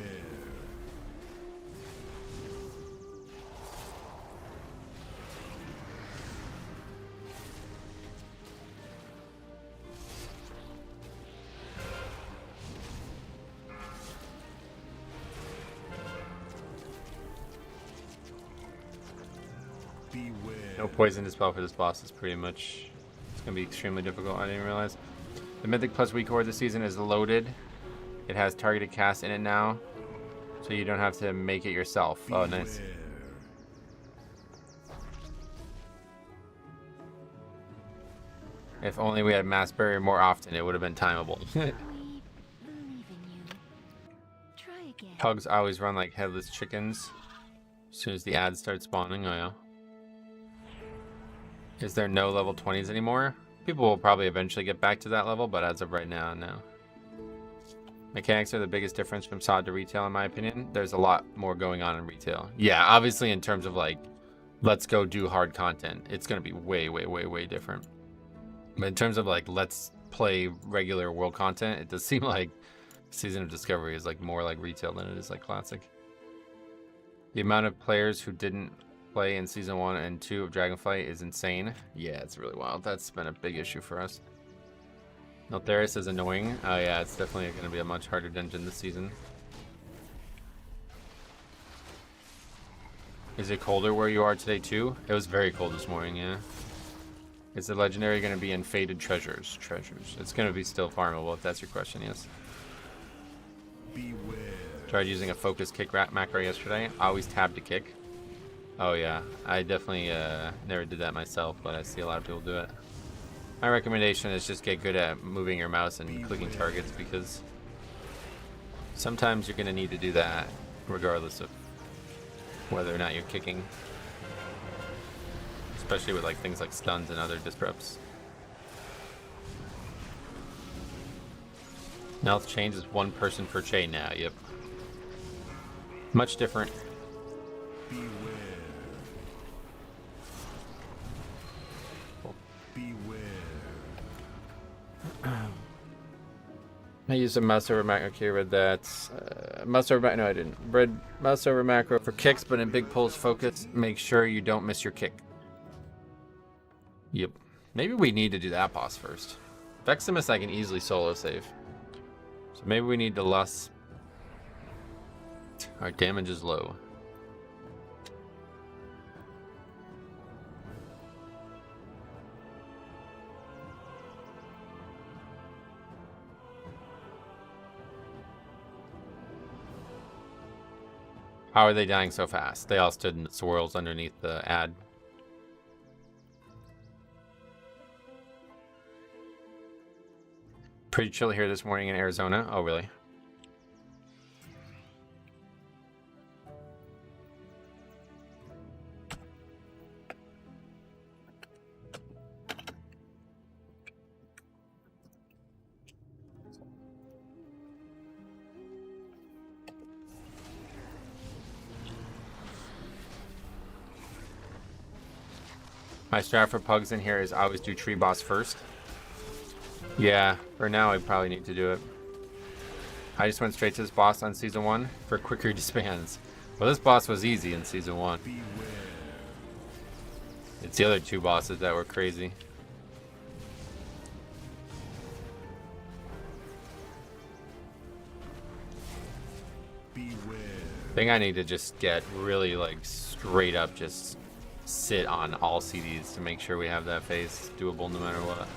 Beware. No poison dispel for this boss is pretty much... It's going to be extremely difficult. I didn't realize. The Mythic Plus weak core this season is loaded. It has targeted cast in it now. So you don't have to make it yourself. Oh, nice. Beware. If only we had Mass Barrier more often, it would have been timeable. We believe in you. Try again. Pugs always run like headless chickens. As soon as the ads start spawning, oh yeah. Is there no level 20s anymore? People will probably eventually get back to that level, but as of right now, no. Mechanics are the biggest difference from SOD to retail, in my opinion. There's a lot more going on in retail. Yeah, obviously in terms of like, let's go do hard content, it's going to be way, way, way, way different. But in terms of like, let's play regular world content, it does seem like Season of Discovery is like more like retail than it is like classic. The amount of players who didn't play in Season 1 and 2 of Dragonflight is insane. Yeah, it's really wild. That's been a big issue for us. Niltheris is annoying. Oh yeah, it's definitely going to be a much harder dungeon this season. Is it colder where you are today too? It was very cold this morning, yeah. Is the legendary going to be in Faded Treasures? Treasures. It's going to be still farmable if that's your question, yes. Beware. Tried using a focus kick macro yesterday. Always tab to kick. Oh yeah, I definitely never did that myself, but I see a lot of people do it. My recommendation is just get good at moving your mouse and clicking targets, because sometimes you're going to need to do that regardless of whether or not you're kicking. Especially with like things like stuns and other disrupts. Health change is 1 person per chain now, yep. Much different. Beware. Beware. I used a mouse over macro. Okay, read that. Mouse over macro. No, I didn't. Read mouse over macro for kicks, but in big pulls focus, make sure you don't miss your kick. Yep. Maybe we need to do that boss first. Veximus I can easily solo save. So maybe we need to less. Our damage is low. How are they dying so fast? They all stood in the swirls underneath the ad. Pretty chilly here this morning in Arizona. Oh, really? My strat for pugs in here is always do tree boss first. Yeah, for now I probably need to do it. I just went straight to this boss on Season 1 for quicker disbands. Well, this boss was easy in Season 1. Beware. It's the other 2 bosses that were crazy. Beware. I think I need to just get really like straight up just sit on all CDs to make sure we have that phase doable no matter what.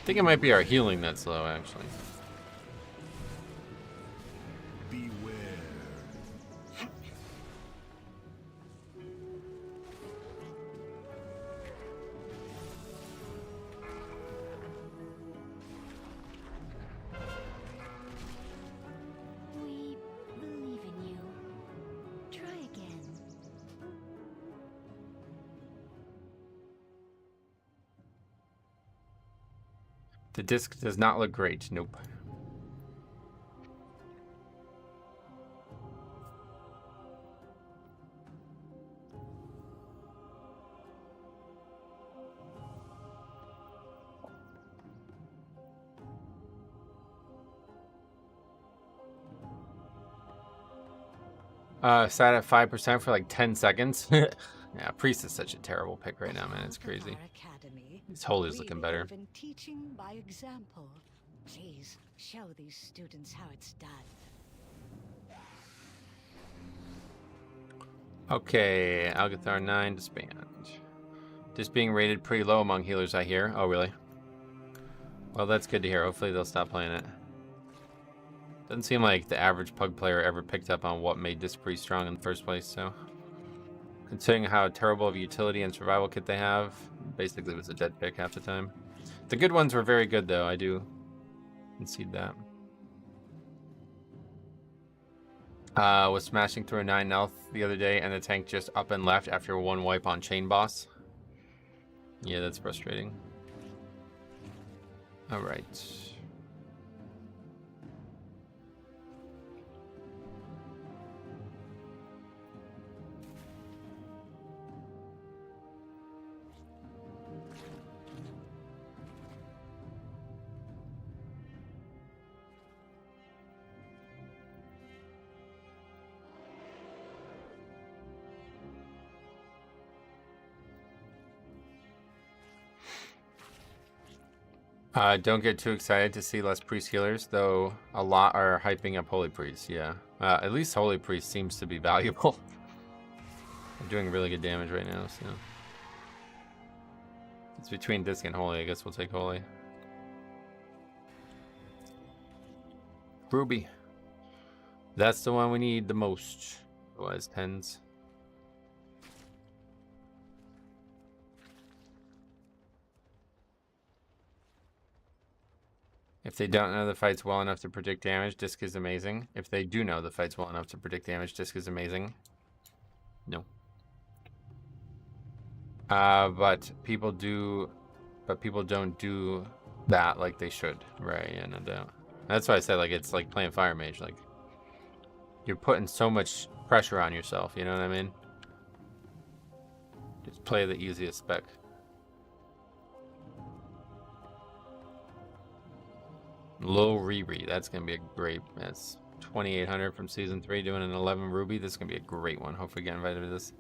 I think it might be our healing that's low, actually. Beware. We believe in you. Try again. The disc does not look great. Nope. Sat at 5% for like 10 seconds. Yeah, Priest is such a terrible pick right now, man. It's crazy. His Holy's looking better. In teaching by example. Please show these students how it's done. Okay, Algathar 9 disband. Just being rated pretty low among healers, I hear. Oh, really? Well, that's good to hear. Hopefully they'll stop playing it. Doesn't seem like the average Pug player ever picked up on what made this pretty strong in the first place, so... Considering how terrible of utility and survival kit they have, basically it was a dead pick half the time. The good ones were very good, though. I do concede that. Was smashing through a 9 health the other day, and the tank just up and left after one wipe on Chain Boss. Yeah, that's frustrating. Alright. Don't get too excited to see less priest healers, though a lot are hyping up Holy Priest, yeah. At least Holy Priest seems to be valuable. They're doing really good damage right now, so... It's between Disc and Holy, I guess we'll take Holy. Ruby. That's the one we need the most. Otherwise, 10s. If they don't know the fight's well enough to predict damage, Disc is amazing. If they do know the fight's well enough to predict damage, Disc is amazing. No. But people don't do that like they should. Right, yeah, no doubt. That's why I said, like, it's like playing Fire Mage. Like, you're putting so much pressure on yourself, you know what I mean? Just play the easiest spec. Low Riri, that's gonna be a great. That's 2,800 from season 3, doing an 11 Ruby. This is gonna be a great one. Hopefully, get invited to this.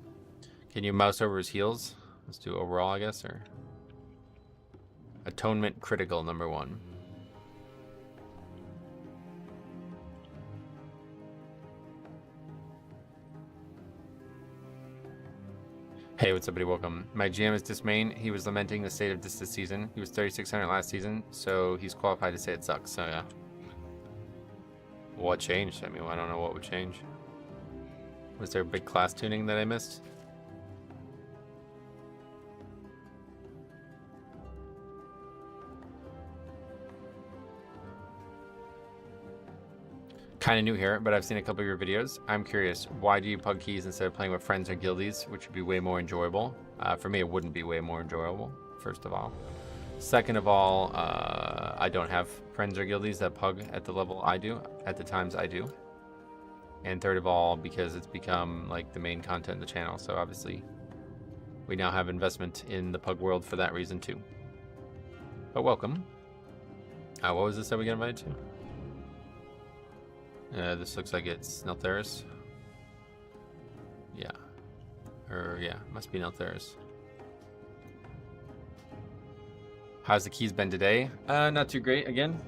Can you mouse over his heals? Let's do overall, I guess, or Atonement Critical number 1. Hey, what's up, buddy? Welcome. My GM is Dismain. He was lamenting the state of this season. He was 3,600 last season, so he's qualified to say it sucks. So yeah. What changed? I mean, I don't know what would change. Was there a big class tuning that I missed? Kind of new here, but I've seen a couple of your videos. I'm curious, why do you pug keys instead of playing with friends or guildies, which would be way more enjoyable? For me, it wouldn't be way more enjoyable, first of all. Second of all, I don't have friends or guildies that pug at the level I do, at the times I do. And third of all, because it's become like the main content of the channel, so obviously we now have investment in the pug world for that reason too. But welcome. What was this that we got invited to? This looks like it's Neltharis. Yeah. Or, yeah, must be Neltharis. How's the keys been today? Not too great, again.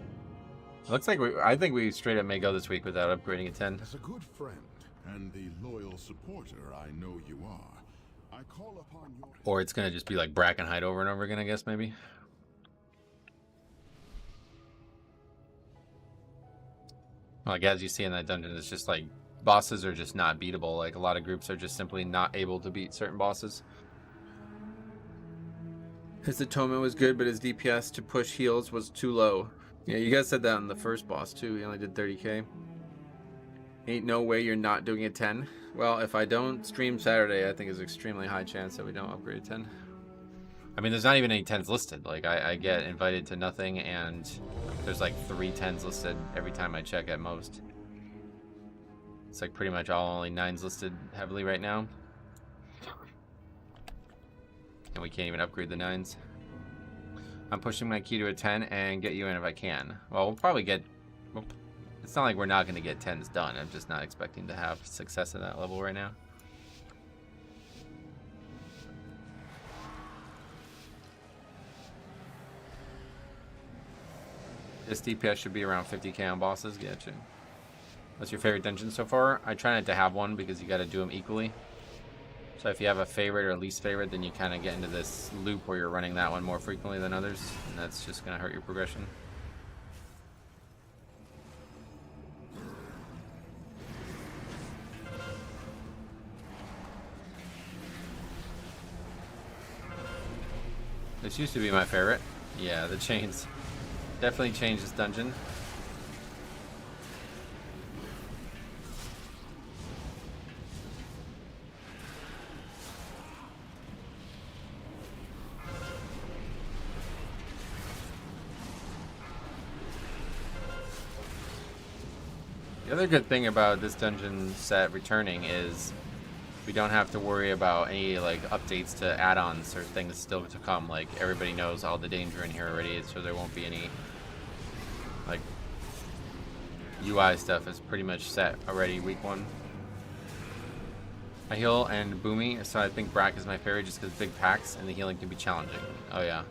Looks like I think we straight up may go this week without upgrading a 10. As a good friend and the loyal supporter I know you are, I call upon your... Or it's gonna just be like Brackenhide over and over again, I guess, maybe. Like, as you see in that dungeon, it's just like bosses are just not beatable. Like, a lot of groups are just simply not able to beat certain bosses. His atonement was good, but his DPS to push heals was too low. Yeah, you guys said that on the first boss too. He only did 30k. Ain't no way you're not doing a 10. Well, if I don't stream Saturday, I think there's extremely high chance that we don't upgrade a 10. I mean, there's not even any 10s listed. Like, I get invited to nothing, and there's like 3 10s listed every time I check at most. It's like pretty much all only 9s listed heavily right now. And we can't even upgrade the 9s. I'm pushing my key to a 10 and get you in if I can. Well, we'll probably get... It's not like we're not going to get 10s done. I'm just not expecting to have success at that level right now. This DPS should be around 50k on bosses. Gotcha. What's your favorite dungeon so far? I try not to have one because you got to do them equally. So if you have a favorite or least favorite, then you kind of get into this loop where you're running that one more frequently than others, and that's just going to hurt your progression. This used to be my favorite. Yeah, the chains definitely changed this dungeon. The other good thing about this dungeon set returning is we don't have to worry about any like updates to add-ons or things still to come. Like everybody knows all the danger in here already, so there won't be any like UI stuff is pretty much set already week 1. I heal and Boomy, so I think Brack is my favorite just because big packs and the healing can be challenging. Oh yeah.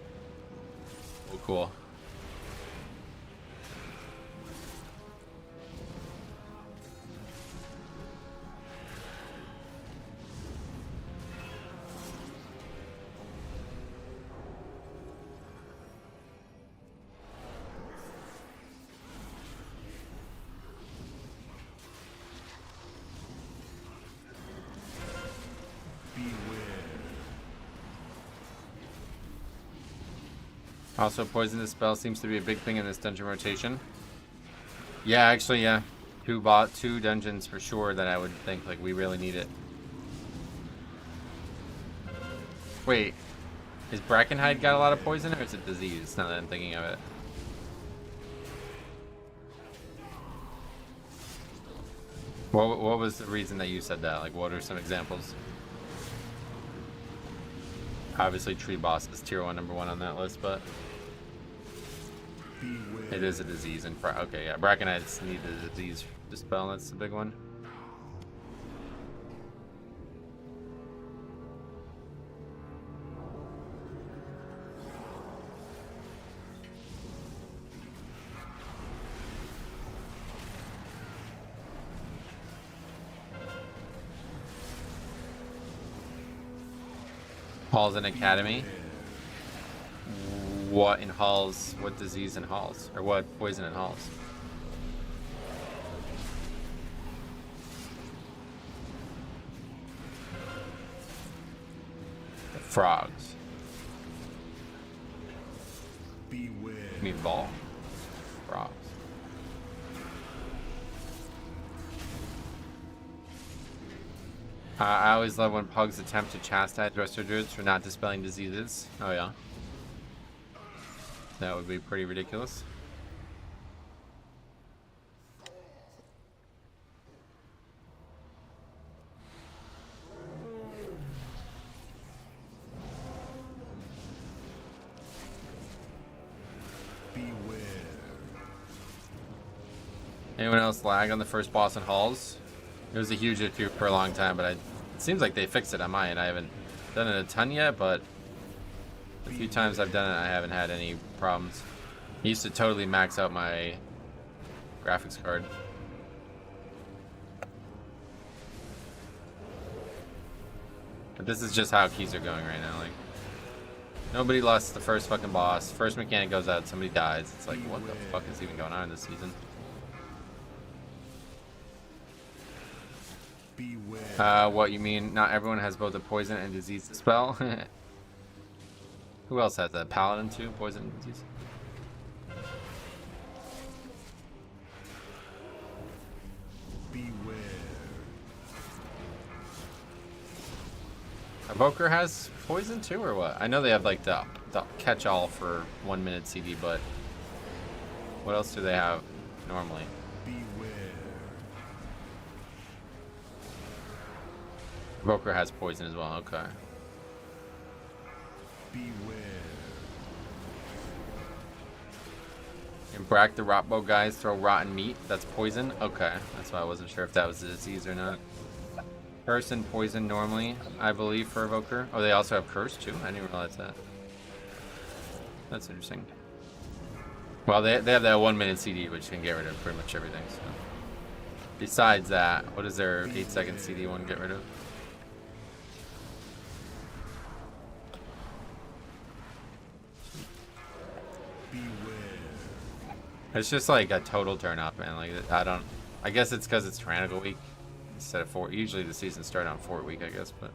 Well, cool. Also, poisonous spell seems to be a big thing in this dungeon rotation. Yeah, actually, yeah. Two dungeons for sure that I would think, like, we really need it. Wait. Is Brackenhide got a lot of poison, or is it disease, now that I'm thinking of it? What was the reason that you said that? Like, what are some examples? Obviously, Tree Boss is tier 1, number 1 on that list, but it is a disease. And okay, yeah, Brackenites need the disease dispel. That's the big one. Halls and Academy. What in Halls? What disease in Halls? Or what poison in Halls? The frogs. Beware. I mean ball. Frogs. I always love when pugs attempt to chastise resto druids for not dispelling diseases. Oh yeah. That would be pretty ridiculous. Beware. Anyone else lag on the first boss in Halls? It was a huge issue for a long time, but it seems like they fixed it on my end. I haven't done it a ton yet, but the few times I've done it, I haven't had any problems. I used to totally max out my graphics card. But this is just how keys are going right now. Like, nobody lost the first fucking boss. First mechanic goes out, somebody dies. It's like, what the fuck is even going on this season? Beware. What you mean? Not everyone has both a poison and disease spell. Who else has that? Paladin too? Poison and disease? Beware. Evoker has poison too, or what? I know they have like the catch-all for 1 minute CD, but what else do they have normally? Beware. Evoker has poison as well. Okay. Beware. In Brack, the Rotbo guys throw rotten meat. That's poison? Okay. That's why I wasn't sure if that was a disease or not. Curse and poison normally, I believe, for Evoker. Oh, they also have Curse too? I didn't realize that. That's interesting. Well, they have that 1 minute CD, which can get rid of pretty much everything. So. Besides that, what does their 8 second CD one get rid of? It's just like a total turn off, man. Like I guess it's because it's Tyrannical Week instead of 4. Usually the season started on 4 week, I guess, but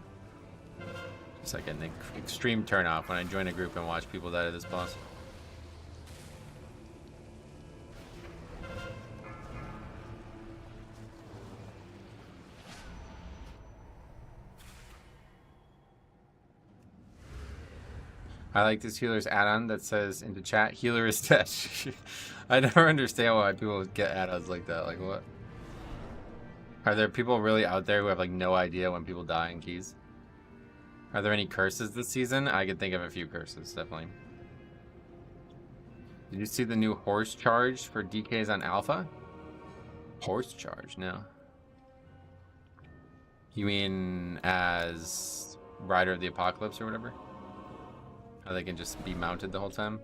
it's like an extreme turn off when I join a group and watch people die to this boss. I like this healer's add-on that says into chat, healer is dead. I never understand why people get add-ons like that. Like, what? Are there people really out there who have, like, no idea when people die in keys? Are there any curses this season? I can think of a few curses, definitely. Did you see the new horse charge for DKs on Alpha? Horse charge? No. You mean as Rider of the Apocalypse or whatever? How they can just be mounted the whole time?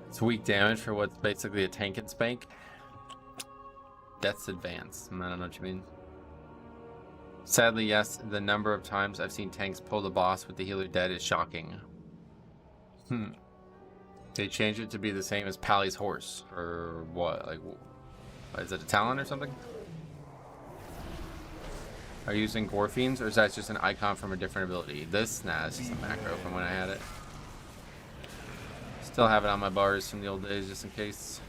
It's weak damage for what's basically a tank and spank. Death's advance. I don't know what you mean. Sadly, yes, the number of times I've seen tanks pull the boss with the healer dead is shocking. They changed it to be the same as Pally's horse. Or what? Like, is it a talent or something? Are you using Gore Fiends, or is that just an icon from a different ability? This? Nah, it's just a macro from when I had it. Still have it on my bars from the old days, just in case.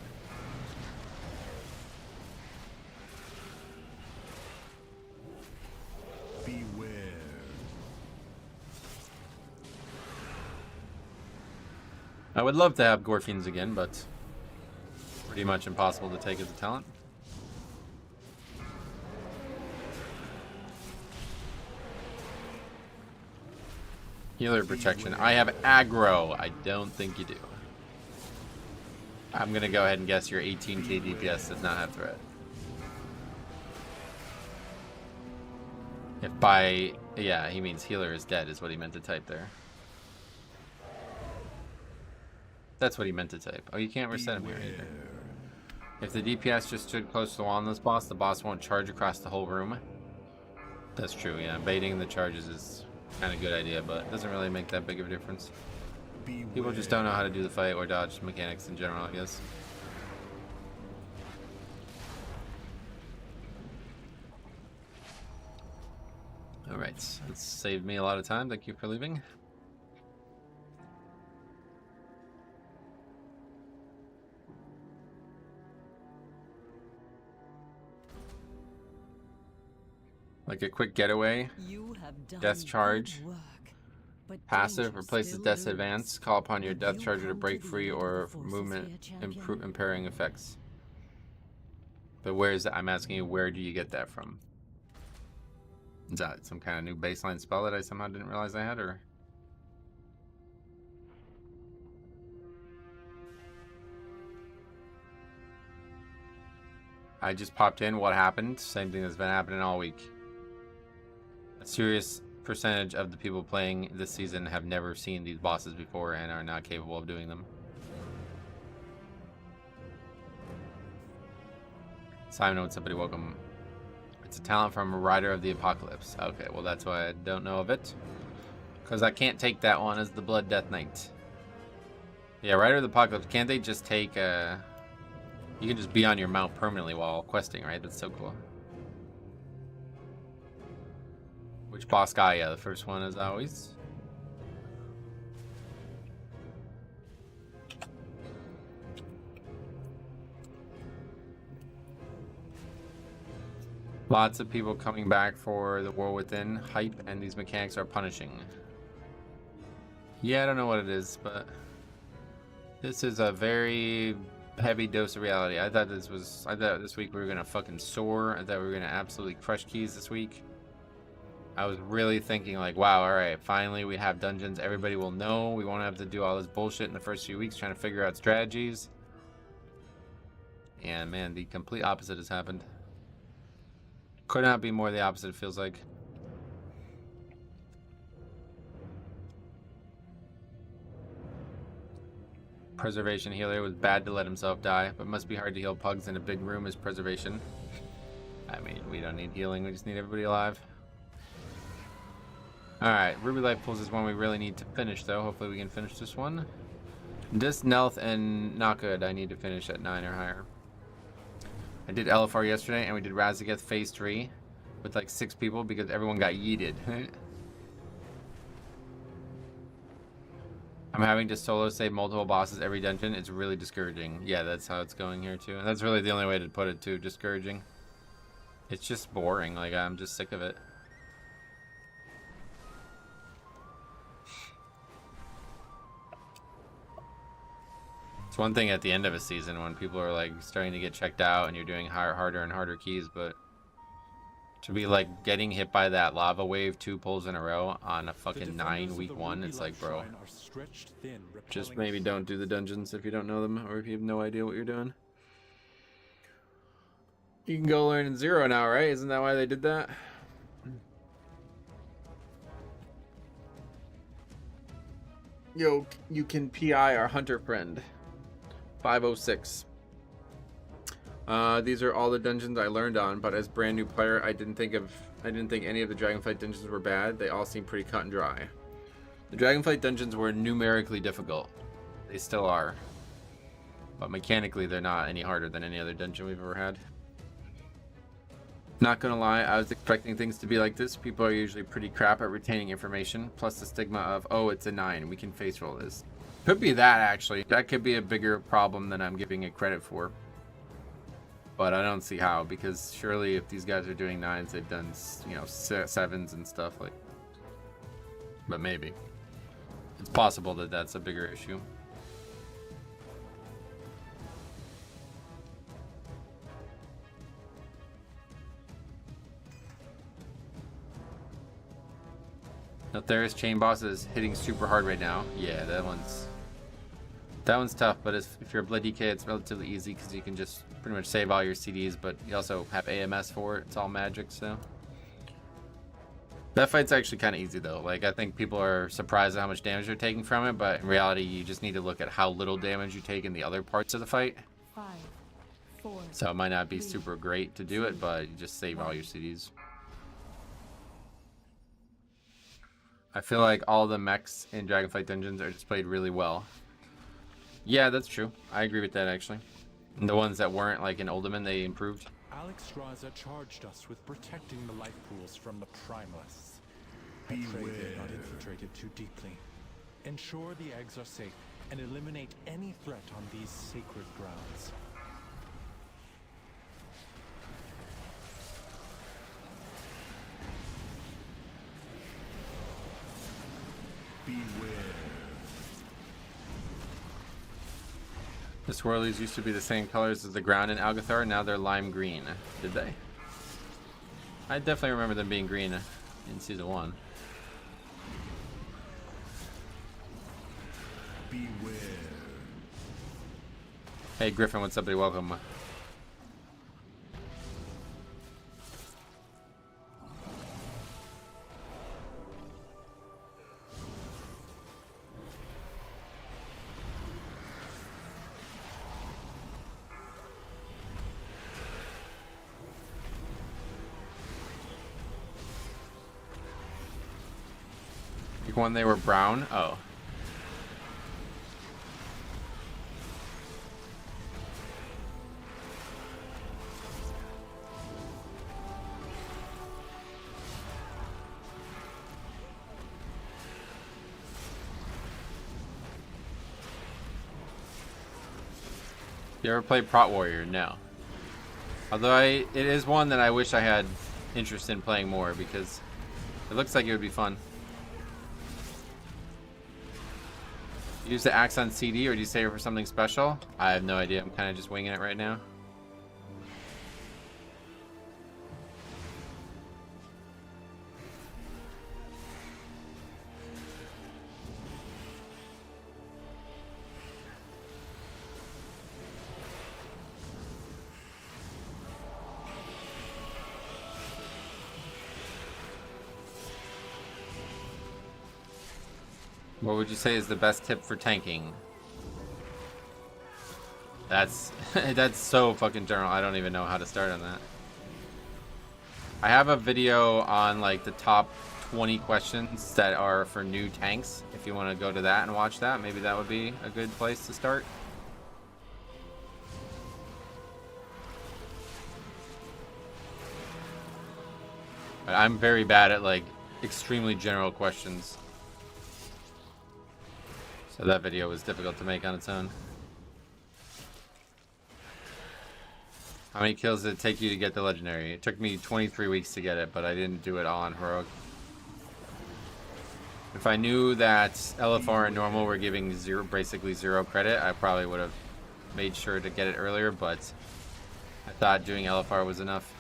Beware. I would love to have Gore Fiends again, but pretty much impossible to take as a talent. Healer protection. I have aggro. I don't think you do. I'm gonna go ahead and guess your 18k DPS does not have threat. If by... yeah, he means healer is dead is what he meant to type there. That's what he meant to type. Oh, you can't reset him here either. If the DPS just stood close to the wall on this boss, the boss won't charge across the whole room. That's true, yeah. Baiting the charges is kind of a good idea, but it doesn't really make that big of a difference. People just don't know how to do the fight or dodge mechanics in general, I guess. Alright, that's saved me a lot of time. Thank you for leaving. Like a quick getaway. Death charge. Passive replaces death's advance. Call upon your death charger to break free or movement impairing effects. But where is that? I'm asking you, where do you get that from? Is that some kind of new baseline spell that I somehow didn't realize I had, or? I just popped in. What happened? Same thing that's been happening all week. A serious percentage of the people playing this season have never seen these bosses before and are not capable of doing them. Simon, what's up, buddy? Welcome. It's a talent from Rider of the Apocalypse. Okay, well that's why I don't know of it. Because I can't take that one as the Blood Death Knight. Yeah, Rider of the Apocalypse, can't they just take you can just be on your mount permanently while questing, right? That's so cool. Which boss guy? Yeah, the first one as always. Lots of people coming back for the War Within hype, and these mechanics are punishing. Yeah, I don't know what it is, but this is a very heavy dose of reality. I thought this week we were gonna fucking soar. I thought we were gonna absolutely crush keys this week. I was really thinking like, wow, all right, finally we have dungeons. Everybody will know. We won't have to do all this bullshit in the first few weeks trying to figure out strategies. And man, the complete opposite has happened. Could not be more the opposite, it feels like. Preservation healer was bad to let himself die, but must be hard to heal pugs in a big room as preservation. I mean, we don't need healing, we just need everybody alive. Alright, Ruby Life Pools is one we really need to finish though. Hopefully we can finish this one. This Nelth and Nakud I need to finish at 9 or higher. I did LFR yesterday and we did Razageth phase 3 with like 6 people because everyone got yeeted. I'm having to solo save multiple bosses every dungeon. It's really discouraging. Yeah, that's how it's going here too. And that's really the only way to put it too, discouraging. It's just boring, like I'm just sick of it. It's one thing at the end of a season when people are like starting to get checked out and you're doing harder and harder keys, but to be like getting hit by that lava wave 2 pulls in a row on a fucking 9 week 1, it's like, bro, just maybe don't do the dungeons if you don't know them or if you have no idea what you're doing. You can go learn in 0 now, right? Isn't that why they did that? Yo, you can PI our hunter friend. 506. These are all the dungeons I learned on, but as brand new player, I didn't think any of the Dragonflight dungeons were bad. They all seem pretty cut and dry. The Dragonflight dungeons were numerically difficult. They still are. But mechanically, they're not any harder than any other dungeon we've ever had. Not gonna lie, I was expecting things to be like this. People are usually pretty crap at retaining information, plus the stigma of, oh, it's a 9, we can face roll this. Could be that, actually. That could be a bigger problem than I'm giving it credit for. But I don't see how, because surely if these guys are doing 9s, they've done, you know, 7s and stuff like. But maybe it's possible that that's a bigger issue. Notherius chain boss is hitting super hard right now. Yeah, that one's tough, but if you're a Blood DK, it's relatively easy because you can just pretty much save all your CDs, but you also have AMS for it. It's all magic, so. That fight's actually kind of easy, though. Like, I think people are surprised at how much damage they're taking from it, but in reality, you just need to look at how little damage you take in the other parts of the fight. 5, 4. So it might not be super great to do it, but you just save all your CDs. I feel like all the mechs in Dragonflight dungeons are displayed really well. Yeah, that's true. I agree with that, actually. And the ones that weren't, like in Uldaman, they improved. Alex Raza charged us with protecting the life pools from the Primalists. I pray they're not infiltrated too deeply. Ensure the eggs are safe and eliminate any threat on these sacred grounds. Beware. The swirlies used to be the same colors as the ground in Algathar, now they're lime green. Did they? I definitely remember them being green in Season 1. Beware. Hey Griffin, what's up, buddy? Welcome. When they were brown? Oh. You ever play Prot Warrior? No. Although it is one that I wish I had interest in playing more because it looks like it would be fun. Use the axe on CD, or do you save it for something special? I have no idea. I'm kind of just winging it right now. What would you say is the best tip for tanking? That's that's so fucking general. I don't even know how to start on that. I have a video on like the top 20 questions that are for new tanks. If you want to go to that and watch that, maybe that would be a good place to start. But I'm very bad at like extremely general questions. So that video was difficult to make on its own. How many kills did it take you to get the legendary? It took me 23 weeks to get it, but I didn't do it all on heroic. If I knew that LFR and normal were giving basically zero credit, I probably would have made sure to get it earlier, but I thought doing LFR was enough.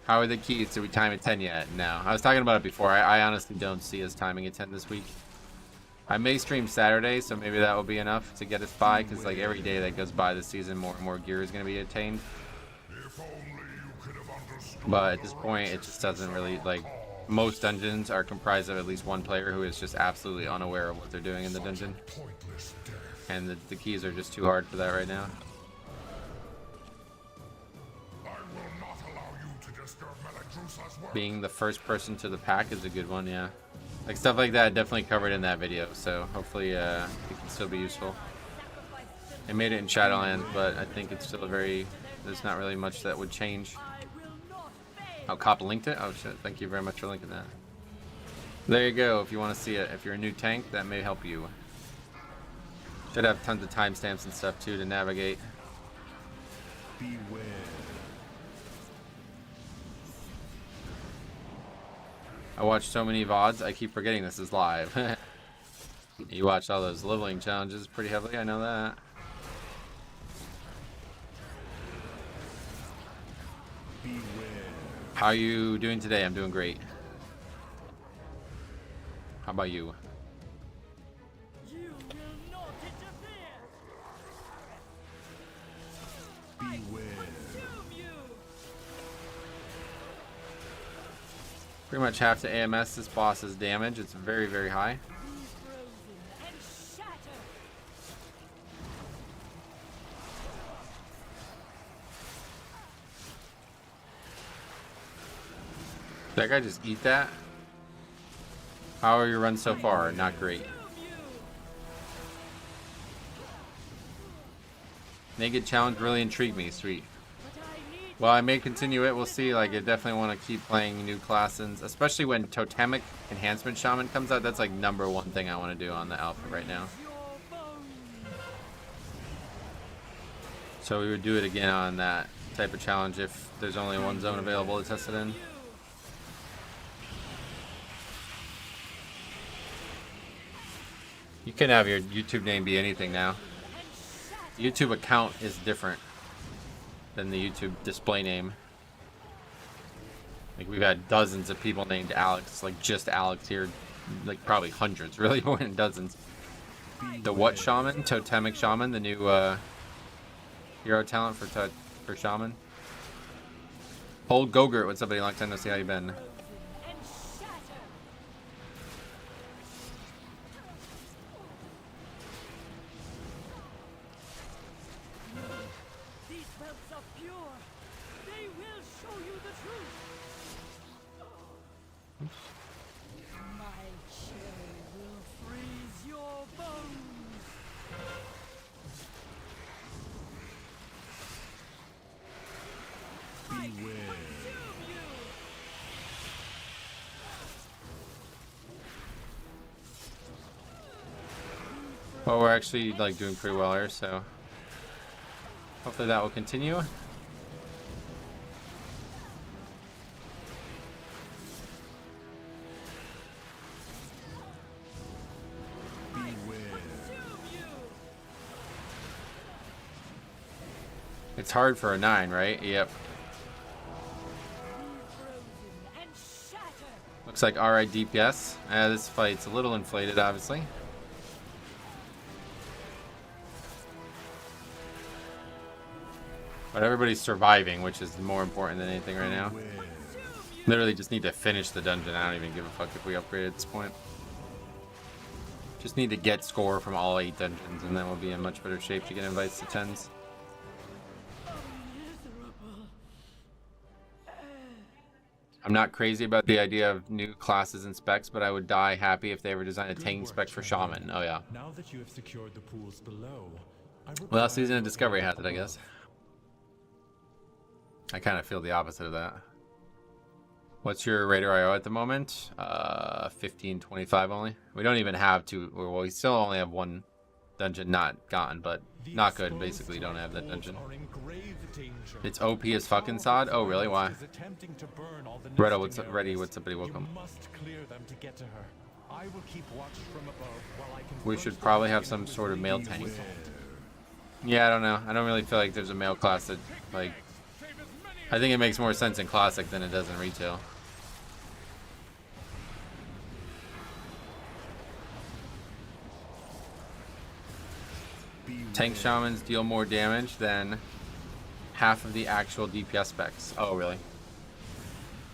How are the keys? Did we time at 10 yet? No. I was talking about it before. I honestly don't see us timing at 10 this week. I may stream Saturday, so maybe that will be enough to get us by, because like every day that goes by this season, more and more gear is going to be attained. But at this point, it just doesn't really, like, most dungeons are comprised of at least one player who is just absolutely unaware of what they're doing in the dungeon. And the keys are just too hard for that right now. Being the first person to the pack is a good one, yeah. Like stuff like that definitely covered in that video, so hopefully it can still be useful. I made it in Shadowland, but I think it's still there's not really much that would change. Oh, Cop linked it? Oh shit, thank you very much for linking that. There you go, if you want to see it. If you're a new tank, that may help you. Should have tons of timestamps and stuff too to navigate. Beware. I watch so many VODs, I keep forgetting this is live. You watched all those leveling challenges pretty heavily, I know that. Beware. How are you doing today? I'm doing great. How about you? You will not interfere. Beware. Doom you. Pretty much have to AMS this boss's damage. It's very, very high. Be frozen and shatter. Did that guy just eat that? How are your runs so far? Not great. Doom you. Naked challenge really intrigued me. Sweet. But I need Well, I may continue it. We'll see. Like, I definitely want to keep playing new classes, especially when Totemic Enhancement Shaman comes out. That's like #1 thing I want to do on the alpha right now. your bones. So we would do it again on that type of challenge if there's only one zone available to test it in. You can have your YouTube name be anything now. YouTube account is different than the YouTube display name. Like we've had dozens of people named Alex, like just Alex here, like probably hundreds, really more than dozens. The what shaman? Totemic shaman, the new hero talent for shaman. Old Gogurt, what's up, buddy? Long time no see. How you been? And shatter. These belts are pure. They will show you the truth. My cherry will freeze your bones. Beware. Doom you. Well, we're actually like doing pretty well here, so hopefully that will continue. Beware. It's hard for a 9, right? Yep. And shatter. Looks like RI DPS. This fight's a little inflated, obviously. But everybody's surviving, which is more important than anything right now. Beware. Literally just need to finish the dungeon. I don't even give a fuck if we upgrade at this point. Just need to get score from all 8 dungeons, and then we'll be in much better shape to get invites to 10s. I'm not crazy about the idea of new classes and specs, but I would die happy if they ever design a tanking spec for Shaman. Oh yeah. Now that you have secured the pools below, Well, season of Discovery has it, I guess. I kind of feel the opposite of that. What's your Raider IO at the moment? 1525 only. We don't even have two. Well, we still only have one dungeon not gotten, but not good. Basically, don't have that dungeon. It's OP as fucking sod. Oh, really? Why? Redo, what's up? Ready? What's up, buddy? Welcome. We should probably have some sort of male tank. Yeah, I don't know. I don't really feel like there's a male class that, like, I think it makes more sense in Classic than it does in Retail. Tank Shamans deal more damage than half of the actual DPS specs. Oh, really?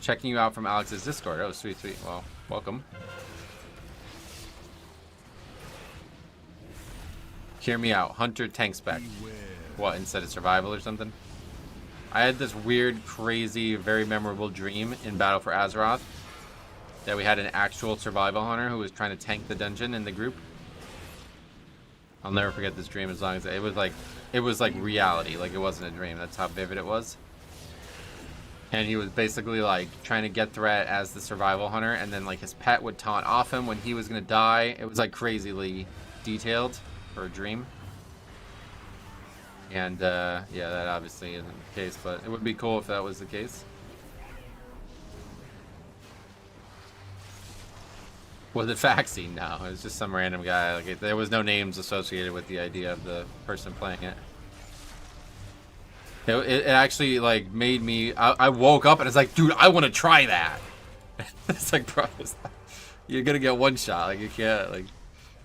Checking you out from Alex's Discord. Oh, sweet, sweet. Well, welcome. Hear me out. Hunter tank spec. What, instead of survival or something? I had this weird, crazy, very memorable dream in Battle for Azeroth that we had an actual survival hunter who was trying to tank the dungeon in the group. I'll never forget this dream as long as it was like reality. Like, it wasn't a dream. That's how vivid it was. And he was basically like trying to get threat as the survival hunter, and then like his pet would taunt off him when he was gonna die. It was like crazily detailed for a dream. And yeah, that obviously isn't the case, but it would be cool if that was the case. Was it Faxi? No, it was just some random guy. Like, there was no names associated with the idea of the person playing it. It actually like made me. I woke up and it's like, dude, I want to try that. It's like, bro, you're gonna get one shot. Like, you can't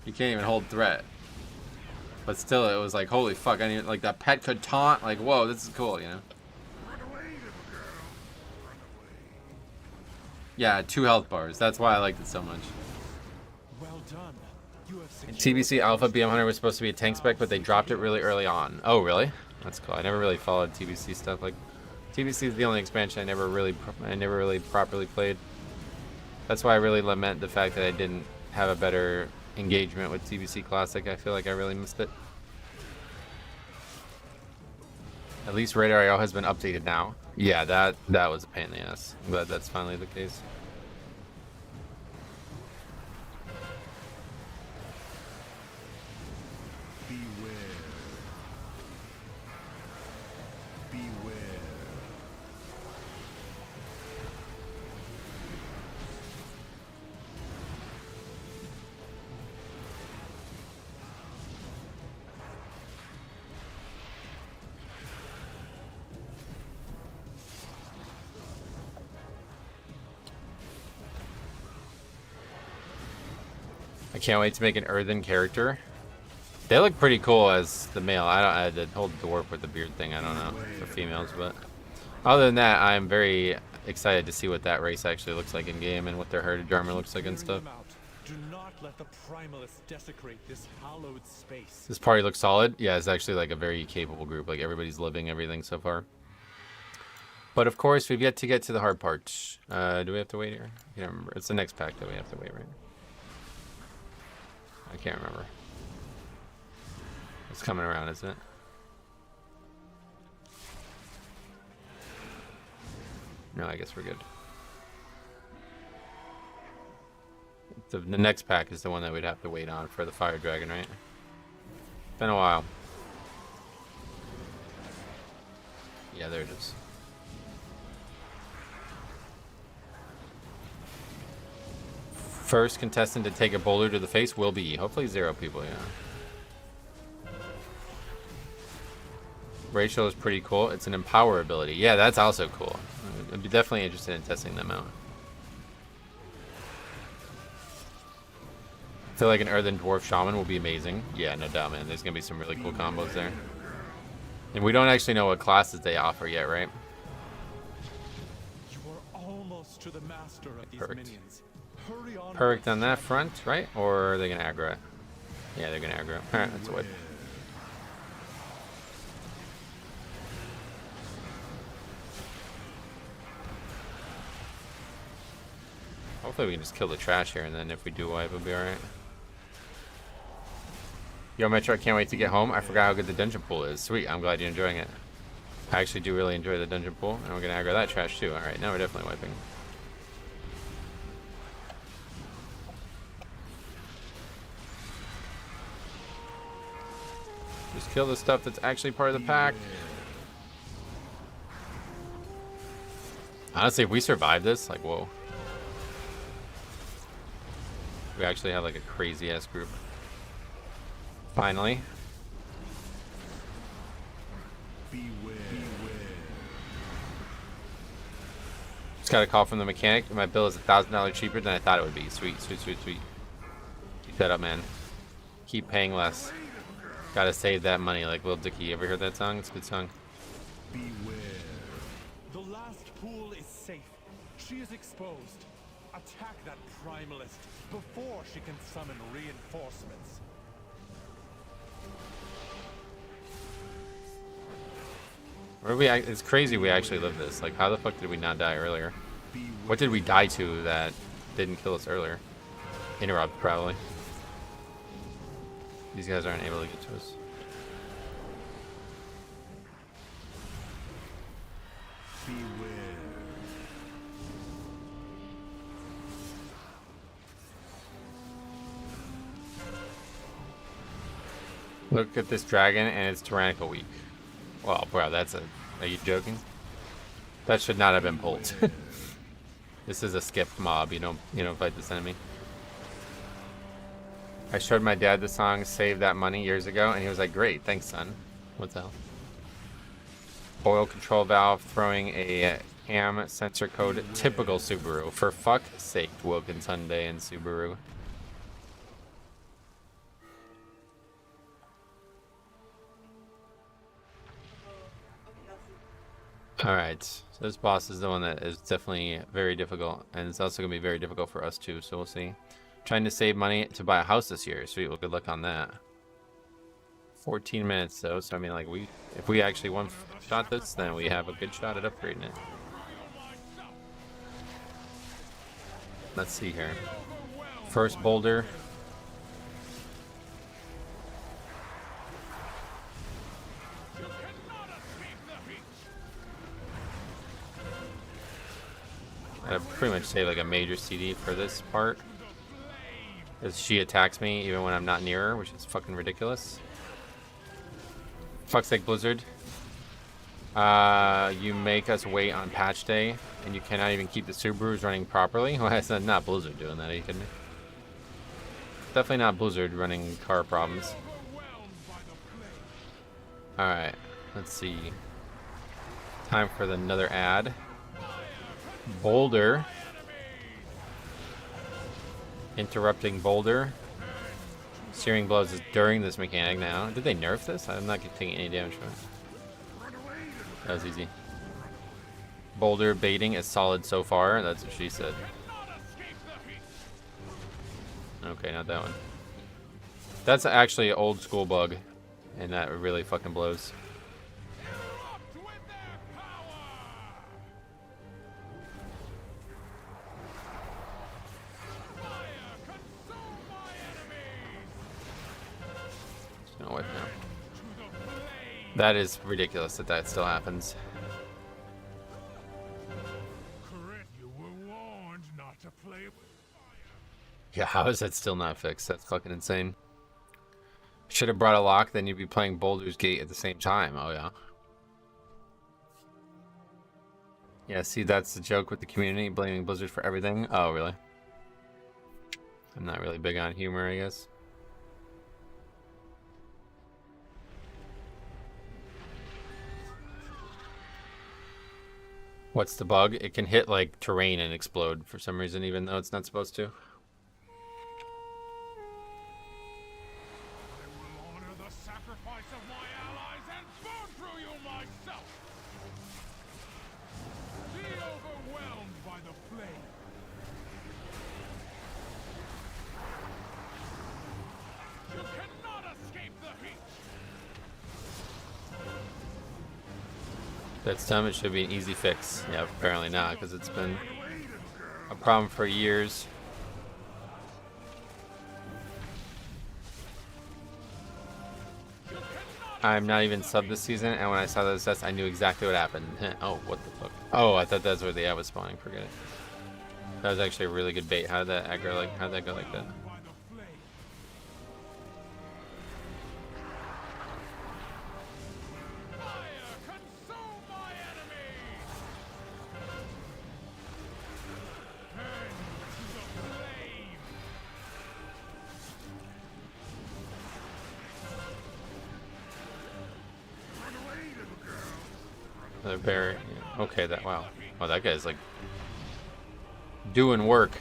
even hold threat. But still, it was like, holy fuck! I need, like, that pet could taunt. Like, whoa, this is cool, you know? Run away, little girl. Run away. Yeah, 2 health bars. That's why I liked it so much. Well done. You have In secured TBC Alpha, BM Hunter was supposed to be a tank spec, but they dropped it really early on. Oh, really? That's cool. I never really followed TBC stuff. Like, TBC is the only expansion I never really properly played. That's why I really lament the fact that I didn't have a better engagement with TBC Classic. I feel like I really missed it. At least Radar IO has been updated now. Yeah, that was a pain in the ass. I'm glad that's finally the case. Beware. Beware. I can't wait to make an earthen character. They look pretty cool as the male. I had to hold the dwarf with the beard thing. I don't know for females, but other than that, I'm very excited to see what that race actually looks like in game and what their heritage armor looks like and stuff. Do not let the primalists desecrate this hallowed space. This party looks solid. Yeah, it's actually like a very capable group. Like, everybody's living everything so far. But of course, we've yet to get to the hard part. Do we have to wait here? I can't remember. It's the next pack that we have to wait, right? I can't remember. It's coming around, isn't it? No, I guess we're good. The next pack is the one that we'd have to wait on for the Fire Dragon, right? Been a while. Yeah, there it is. First contestant to take a boulder to the face will be. Hopefully 0 people, yeah. Rachel is pretty cool. It's an empower ability. Yeah, that's also cool. I'd be definitely interested in testing them out. I feel like an Earthen Dwarf Shaman will be amazing. Yeah, no doubt, man. There's going to be some really cool combos there. And we don't actually know what classes they offer yet, right? You are almost to the master of these Perfect. minions. Hurry on. Perfect on that front, right? Or are they going to aggro it? Yeah, they're gonna aggro. Alright, that's a wipe. Hopefully we can just kill the trash here, and then if we do wipe, it'll be alright. Yo, Metro, I can't wait to get home. I forgot how good the dungeon pool is. Sweet, I'm glad you're enjoying it. I actually do really enjoy the dungeon pool, and we're gonna aggro that trash too. Alright, now we're definitely wiping. Just kill the stuff that's actually part of the pack. Honestly, if we survive this, like, whoa. We actually have like a crazy ass group. Finally. Just got a call from the mechanic. My bill is $1,000 cheaper than I thought it would be. Sweet, sweet, sweet, sweet. Keep that up, man. Keep paying less. Gotta save that money like Lil Dicky. Ever heard that song? It's a good song. Beware. The last pool is safe. She is exposed. Attack that primalist before she can summon reinforcements. It's crazy we actually lived this. Like, how the fuck did we not die earlier? What did we die to that didn't kill us earlier? Interrupt, probably. These guys aren't able to get to us. Look at this dragon, and it's tyrannical weak. Well, bro, that's a... Are you joking? That should not have been pulled. This is a skip mob. You don't fight this enemy. I showed my dad the song "Save That Money" years ago, and he was like, "Great, thanks, son." What the hell? Oil control valve throwing a ham sensor code. Typical Subaru. For fuck's sake, Wilkins Hyundai and Subaru. Alright, so this boss is the one that is definitely very difficult, and it's also going to be very difficult for us too, so we'll see. Trying to save money to buy a house this year. Sweet, well, good luck on that. 14 minutes though, so I mean, like, if we actually one-shot this, then we have a good shot at upgrading it. Let's see here. First boulder. I pretty much save like a major CD for this part, as she attacks me even when I'm not near her, which is fucking ridiculous. Fuck's sake, Blizzard. You make us wait on patch day, and you cannot even keep the Subarus running properly. Why is that not Blizzard doing that? Are you kidding me? Definitely not Blizzard running car problems. Alright, let's see. Time for another ad. Boulder. Interrupting boulder. Searing blows is during this mechanic now. Did they nerf this? I'm not taking any damage from it. That was easy. Boulder baiting is solid so far. That's what she said. Okay, not that one. That's actually an old school bug, and that really fucking blows. No way, no. That is ridiculous that that still happens. Yeah, how is that still not fixed? That's fucking insane. Should have brought a lock, then you'd be playing Baldur's Gate at the same time. Oh, yeah. Yeah, see, that's the joke with the community, blaming Blizzard for everything. Oh, really? I'm not really big on humor, I guess. What's the bug? It can hit, like, terrain and explode for some reason, even though it's not supposed to. You can That's time. It should be an easy fix. Yeah, apparently not, because it's been a problem for years. I'm not even subbed this season, and when I saw those sets, I knew exactly what happened. Oh, what the fuck? Oh, I thought that's where the ad was spawning. Forget it. That was actually a really good bait. How did that aggro like? How did that go like that? Another bear. Yeah. Okay, that wow. Oh, that guy's like doing work.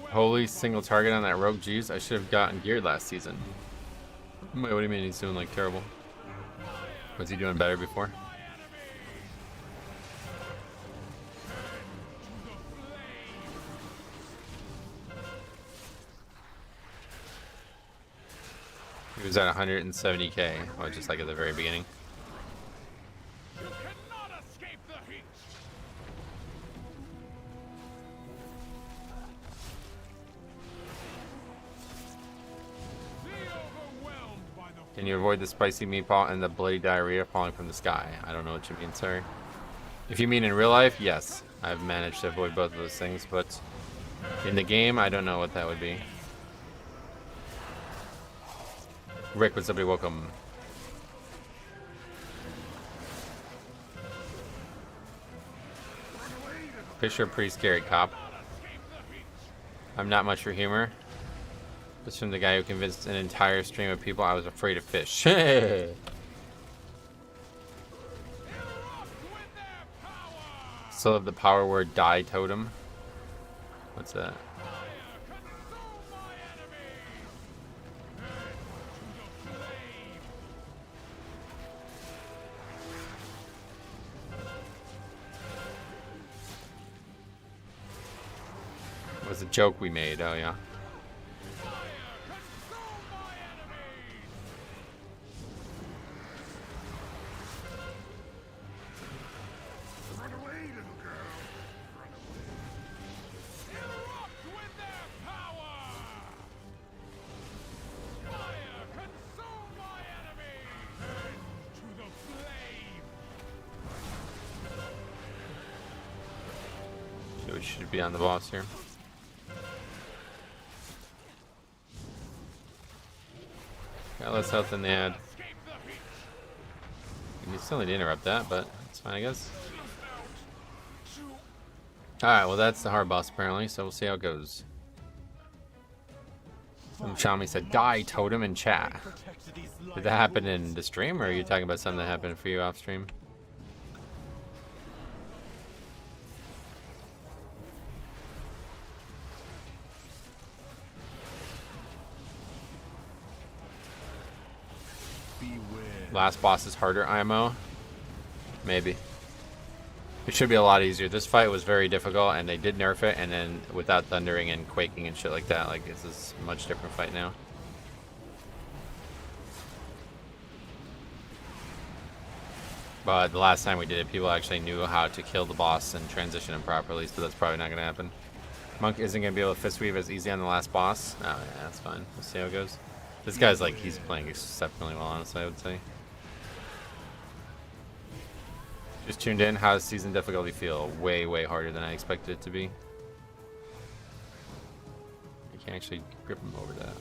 Holy single target on that rogue. Jeez, I should have gotten geared last season. Wait, what do you mean he's doing like terrible? Was he doing better before? He was at 170k, well, just like at the very beginning. Can you avoid the spicy meatball and the bloody diarrhea falling from the sky? I don't know what you mean, sorry. If you mean in real life, yes. I've managed to avoid both of those things, but in the game, I don't know what that would be. Rick, what's up, buddy? Welcome. Fish are pretty scary, cop. I'm not much for humor. This from the guy who convinced an entire stream of people I was afraid of fish. Still have the power word die totem. What's that? It was a joke we made. Oh yeah. We should be on the boss here. Got less health than the ad. You still need to interrupt that, but it's fine, I guess. Alright, well that's the hard boss apparently, so we'll see how it goes. Shami said, die totem in chat. Did that happen in the stream, or are you talking about something that happened for you off stream? Last boss is harder, IMO? Maybe. It should be a lot easier. This fight was very difficult, and they did nerf it, and then without thundering and quaking and shit like that, like, this is a much different fight now. But the last time we did it, people actually knew how to kill the boss and transition him properly, so that's probably not going to happen. Monk isn't going to be able to fist weave as easy on the last boss. Oh, yeah, that's fine. We'll see how it goes. This guy's like, he's playing exceptionally well, honestly, I would say. Just tuned in. How does season difficulty feel? Way, way harder than I expected it to be. I can't actually grip him over that.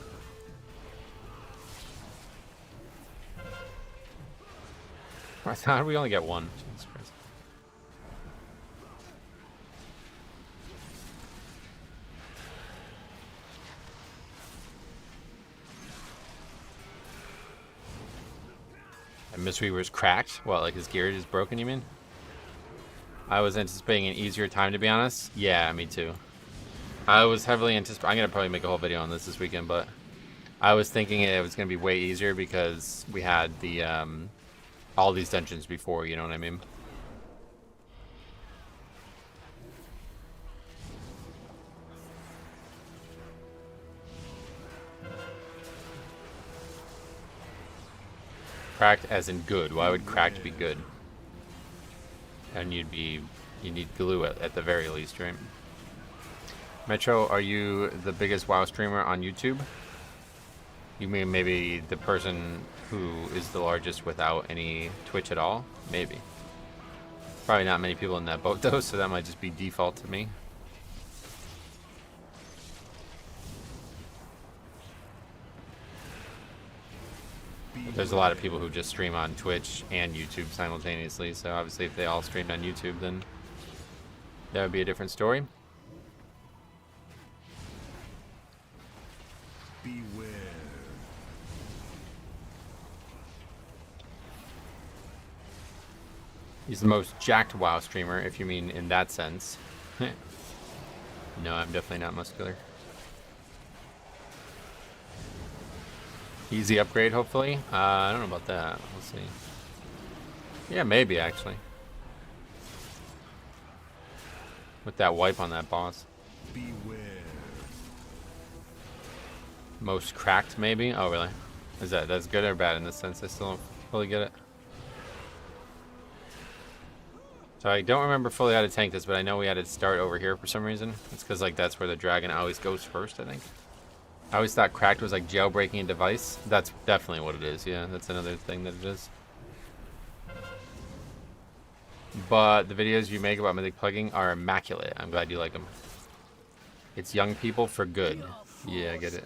I thought we only get one. Jesus Christ. And Mistweaver's cracked? What, like his gear is broken, you mean? I was anticipating an easier time, to be honest. Yeah, me too. I was heavily anticipating. I'm going to probably make a whole video on this weekend, but I was thinking it was going to be way easier because we had the all these dungeons before, you know what I mean? Cracked as in good. Why would cracked be good? And you need glue at the very least, right? Metro, are you the biggest WoW streamer on YouTube? You mean maybe the person who is the largest without any Twitch at all? Maybe. Probably not many people in that boat though, so that might just be default to me. But there's a lot of people who just stream on Twitch and YouTube simultaneously, so obviously if they all streamed on YouTube, then that would be a different story. Beware. He's the most jacked WoW streamer, if you mean in that sense. No, I'm definitely not muscular. Easy upgrade, hopefully. I don't know about that. We'll see. Yeah, maybe, actually. With that wipe on that boss. Beware. Most cracked, maybe? Oh, really? Is that's good or bad in this sense? I still don't fully get it. So I don't remember fully how to tank this, but I know we had to start over here for some reason. It's because like that's where the dragon always goes first, I think. I always thought cracked was like jailbreaking a device. That's definitely what it is, yeah. That's another thing that it is. But the videos you make about Mythic Pugging are immaculate. I'm glad you like them. It's young people for good. Yeah, I get it.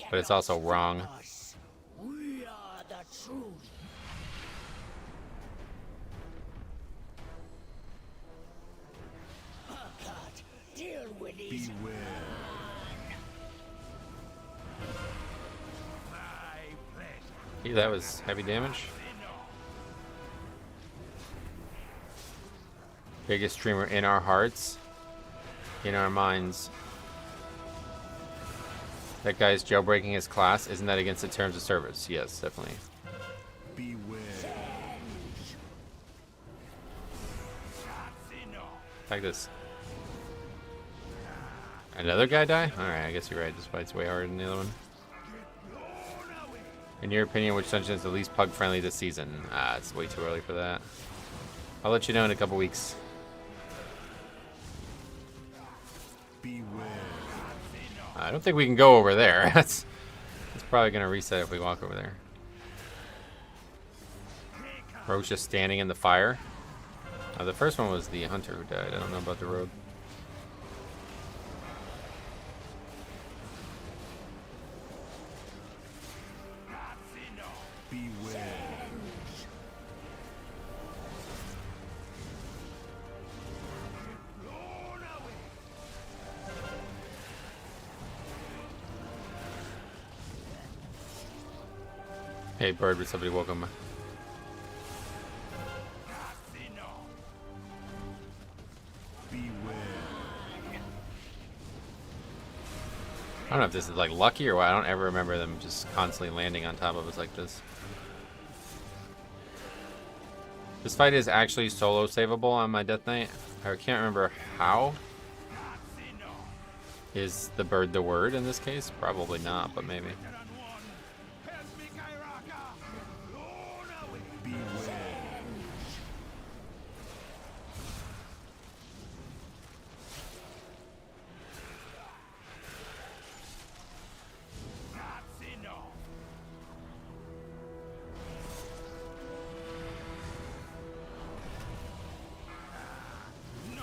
But it's also wrong. We are the truth. Deal with these. Beware. Yeah, that was heavy damage. Biggest streamer in our hearts. In our minds. That guy's jailbreaking his class. Isn't that against the terms of service? Yes, definitely. Beware. Like this. Another guy die? Alright, I guess you're right. This fight's way harder than the other one. In your opinion, which dungeon is the least pug friendly this season? It's way too early for that. I'll let you know in a couple weeks. Beware. I don't think we can go over there. That's probably gonna reset if we walk over there. Rogue's just standing in the fire. The first one was the hunter who died. I don't know about the rogue. Beware. Hey, bird, but somebody woke him. Beware. I don't know if this is like lucky or what. I don't ever remember them just constantly landing on top of us like this. This fight is actually solo savable on my Death Knight. I can't remember how. Is the bird the word in this case? Probably not, but maybe.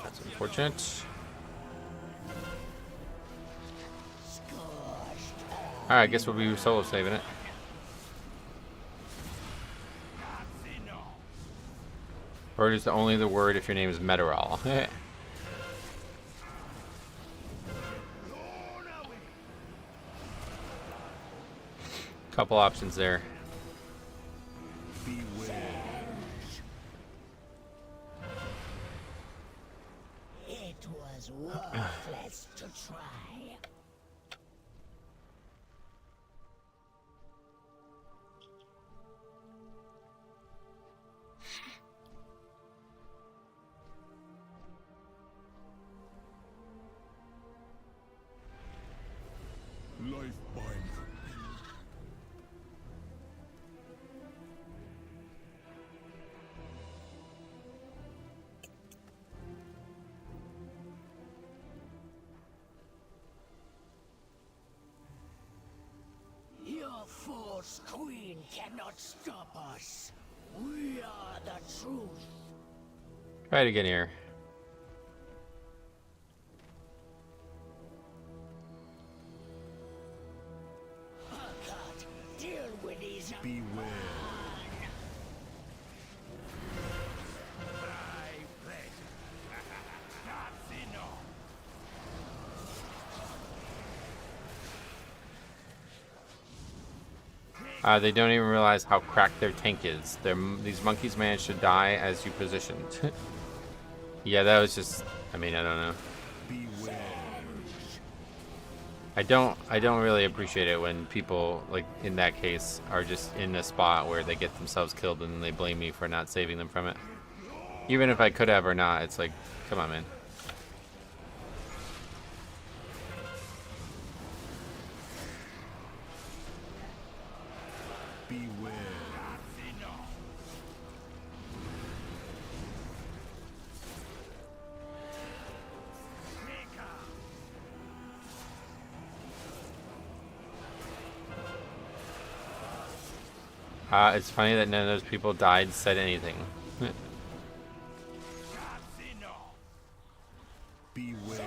That's unfortunate. Alright, I guess we'll be solo saving it. Bird is only the word if your name is Meteorol. Couple options there. Beware. It was worthless to try. Life binds Force Queen cannot stop us. We are the truth. Try it again here. Deal with these. Beware. They don't even realize how cracked their tank is. These monkeys managed to die as you positioned. Yeah, that was just... I mean, I don't know. Beware. I don't really appreciate it when people, like in that case, are just in a spot where they get themselves killed and then they blame me for not saving them from it. Even if I could have or not, it's like, come on, man. Beware. It's funny that none of those people died, said anything. Beware.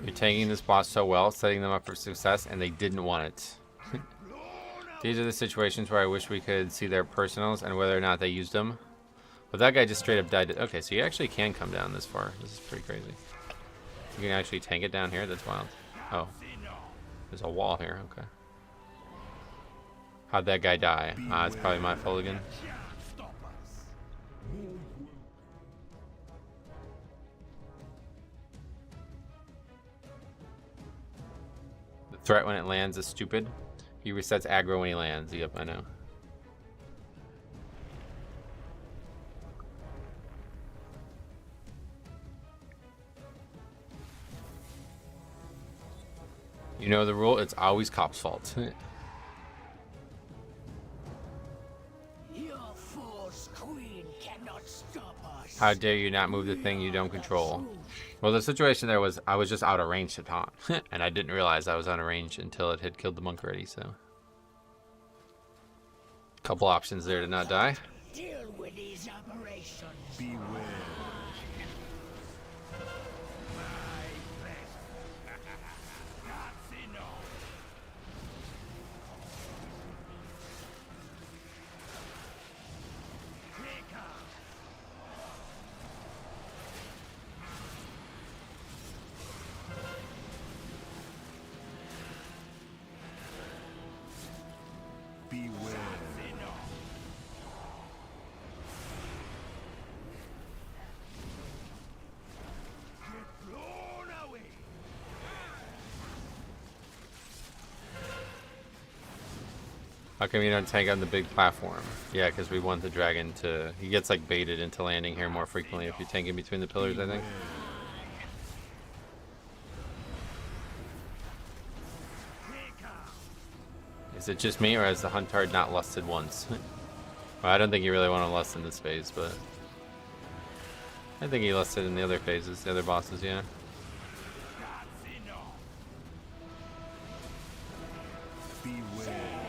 You're taking this boss so well, setting them up for success, and they didn't want it. These are the situations where I wish we could see their personals and whether or not they used them. But that guy just straight up died. Okay, so you actually can come down this far. This is pretty crazy. You can actually tank it down here? That's wild. Oh. There's a wall here. Okay. How'd that guy die? It's probably my fault again. The threat when it lands is stupid. He resets aggro when he lands. Yep, I know. You know the rule, it's always Cop's fault. Your Force Queen cannot stop us. How dare you not move the thing you don't control? Well, the situation there was I was just out of range to taunt. And I didn't realize I was out of range until it had killed the monk already, so. Couple options there to not die. Deal with these operations. Beware. Beware. How come you don't tank on the big platform? Yeah, because we want the dragon to... He gets like baited into landing here more frequently if you tank in between the pillars, I think. Is it just me, or has the Huntard not lusted once? Well, I don't think you really want to lust in this phase, but... I think he lusted in the other phases, the other bosses, yeah. Beware.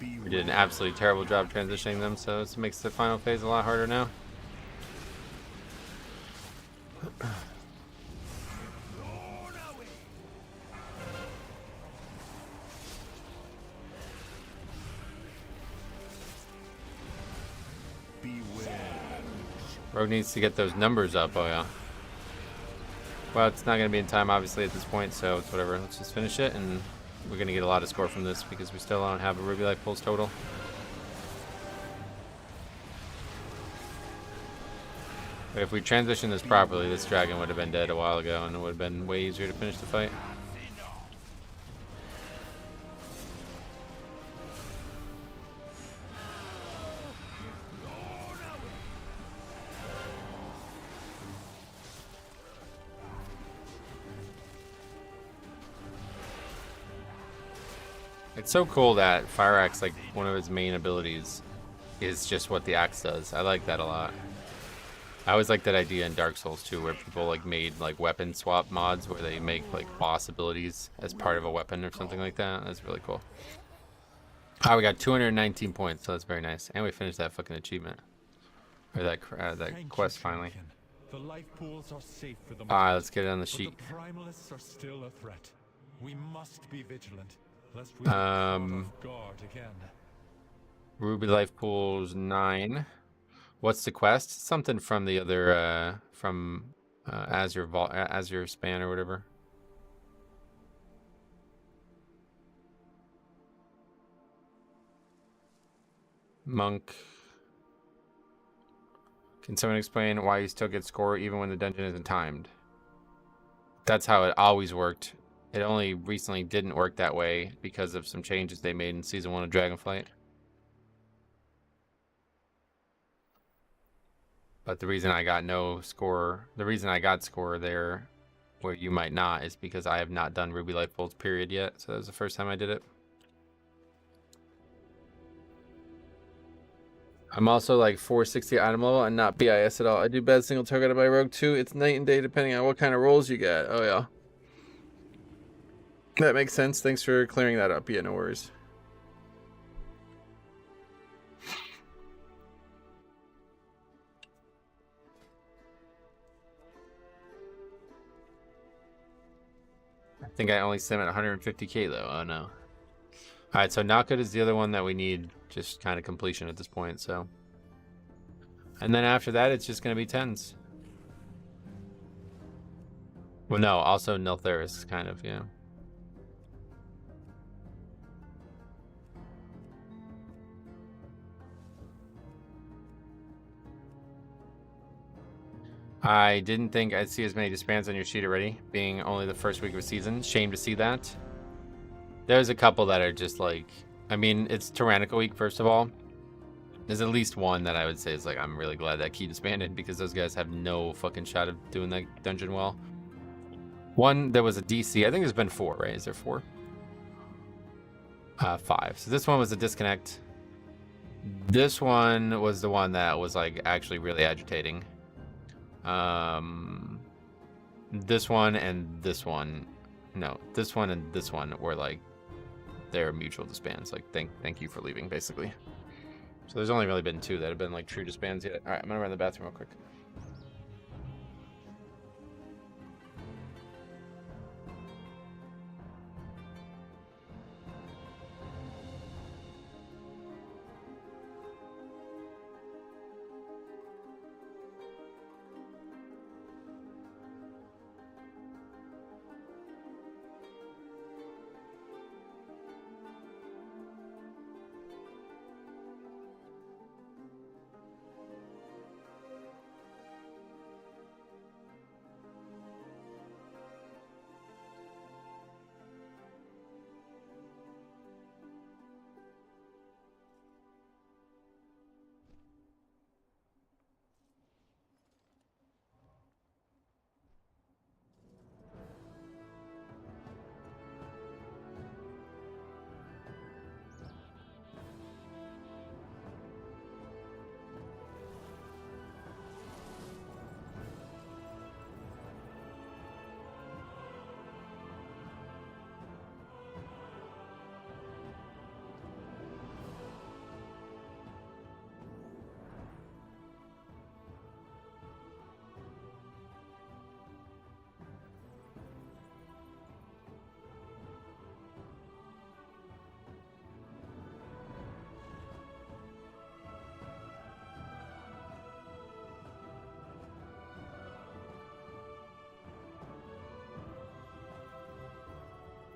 We did an absolutely terrible job transitioning them, so this makes the final phase a lot harder now. Beware. Rogue needs to get those numbers up, oh yeah. Well, it's not going to be in time, obviously, at this point, so it's whatever. Let's just finish it, and we're going to get a lot of score from this because we still don't have a Ruby Life pulls total. But if we transition this properly, this dragon would have been dead a while ago, and it would have been way easier to finish the fight. It's so cool that Fire Axe, like, one of his main abilities is just what the axe does. I like that a lot. I always like that idea in Dark Souls too, where people like made like weapon swap mods where they make like boss abilities as part of a weapon or something like that. That's really cool. Ah, we got 219 points, so that's very nice. And we finished that fucking achievement. Or that quest finally. The life pools are safe for the Alright, let's get it on the but sheet. the primalists are still a threat. We must be vigilant, lest we be caught off guard again. Ruby life pools 9. What's the quest? Something from the other Azure Span or whatever. Monk. Can someone explain why you still get score even when the dungeon isn't timed? That's how it always worked. It only recently didn't work that way because of some changes they made in Season 1 of Dragonflight. But the reason I got no score, the reason I got score there where you might not is because I have not done Ruby Life Pools period yet. So that was the first time I did it. I'm also like 460 item level and not BIS at all. I do bad single target on my rogue too. It's night and day depending on what kind of rolls you get. Oh yeah. That makes sense. Thanks for clearing that up. Yeah, no worries. I think I only sim at 150k though. Oh no. Alright, so not good is the other one that we need just kind of completion at this point, so. And then after that, it's just going to be 10s. Well, no, also Niltheris, kind of, yeah. I didn't think I'd see as many disbands on your sheet already, being only the first week of a season. Shame to see that. There's a couple that are just like, I mean, it's Tyrannical Week, first of all. There's at least one that I would say is like, I'm really glad that key disbanded because those guys have no fucking shot of doing that dungeon well. One, there was a DC. I think there's been 4, right? Is there 4? 5. So this one was a disconnect. This one was the one that was like actually really agitating. This one and this one. No, this one and this one were like, they're mutual disbands. Like, thank you for leaving, basically. So there's only really been 2 that have been like true disbands yet. All right, I'm gonna run the bathroom real quick.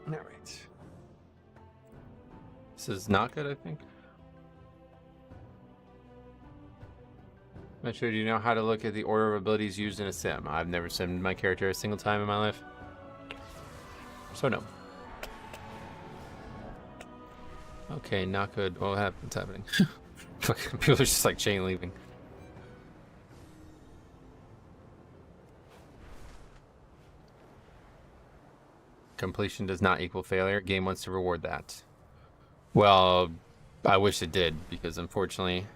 All right. This is not good, I think. Not sure. Do you know how to look at the order of abilities used in a sim? I've never simmed my character a single time in my life. So no. Okay, not good. What's happening? People are just like chain leaving. Completion does not equal failure. Game wants to reward that. Well, I wish it did, because unfortunately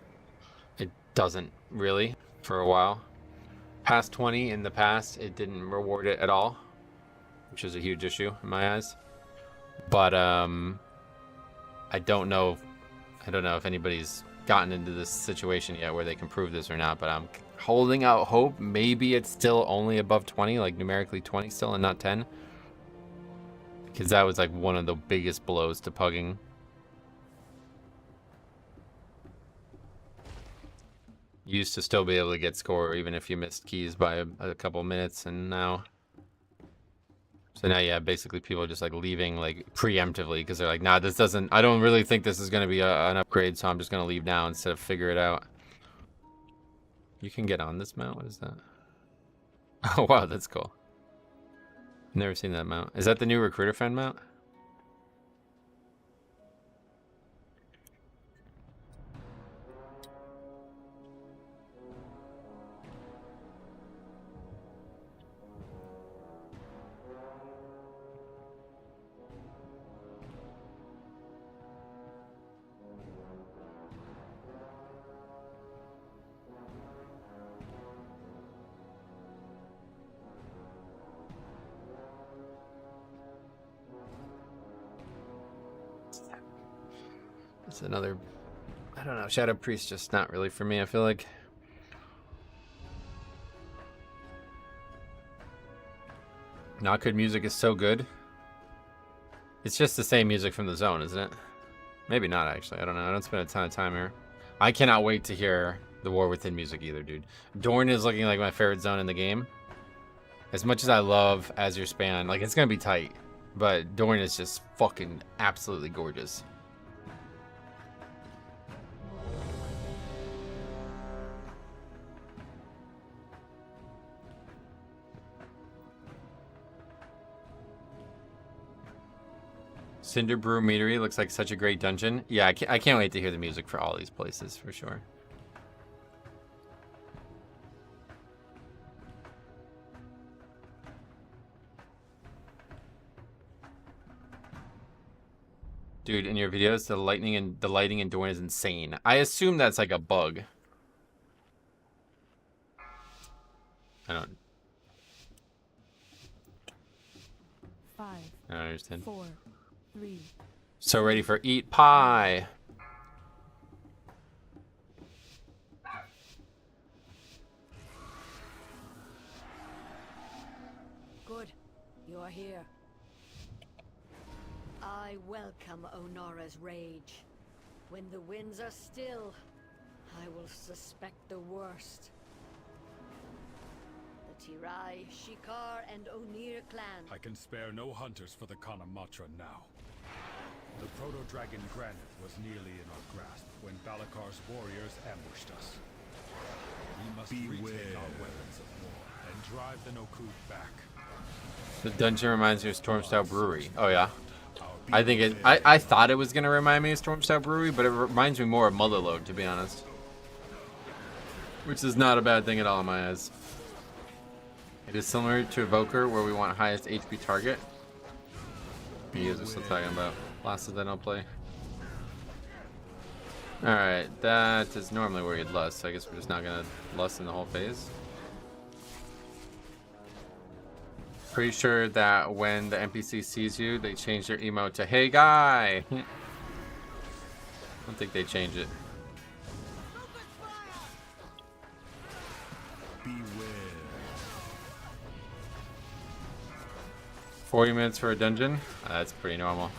it doesn't really for a while. Past 20 in the past, it didn't reward it at all, which is a huge issue in my eyes. But I don't know if anybody's gotten into this situation yet where they can prove this or not, but I'm holding out hope. Maybe it's still only above 20, like numerically 20 still, and not 10. Because that was like one of the biggest blows to pugging. You used to still be able to get score even if you missed keys by a couple minutes, and now... So now, yeah, basically people are just like leaving like preemptively because they're like, nah, this doesn't... I don't really think this is going to be an upgrade, so I'm just going to leave now instead of figure it out. You can get on this mount? What is that? Oh, wow, that's cool. Never seen that mount. Is that the new recruiter friend mount? It's another... I don't know. Shadow Priest just not really for me, I feel like. Not good music is so good. It's just the same music from the zone, isn't it? Maybe not, actually. I don't know. I don't spend a ton of time here. I cannot wait to hear the War Within music either, dude. Dorn is looking like my favorite zone in the game. As much as I love Azure Span, like, it's going to be tight. But Dorn is just fucking absolutely gorgeous. Cinder Brew Meadery looks like such a great dungeon. Yeah, I can't wait to hear the music for all these places, for sure. Dude, in your videos, the lighting in Dorn is insane. I assume that's like a bug. I don't 5, I don't understand. 4, 3. So ready for eat pie. Good. You're here. I welcome Onora's rage. When the winds are still, I will suspect the worst. The Tirai, Shikar, and Onir clans. I can spare no hunters for the Kanamatra now. The proto-dragon Granite was nearly in our grasp when Balakar's warriors ambushed us. We must retake our weapons of war and drive the Nokut back. The dungeon reminds me of Stormstout Brewery. Oh yeah. I think it. I thought it was gonna remind me of Stormstout Brewery, but it reminds me more of Motherlode, to be honest. Which is not a bad thing at all in my eyes. It is similar to Evoker, where we want highest HP target. You guys are still talking about classes that I don't play. Alright, that is normally where you'd lust, so I guess we're just not gonna lust in the whole phase. Pretty sure that when the NPC sees you, they change their emote to "Hey guy." I don't think they change it. Beware. 40 minutes for a dungeon? That's pretty normal.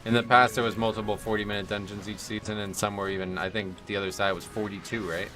In the past, there was multiple 40-minute dungeons each season, and some were even, I think the other side was 42, right?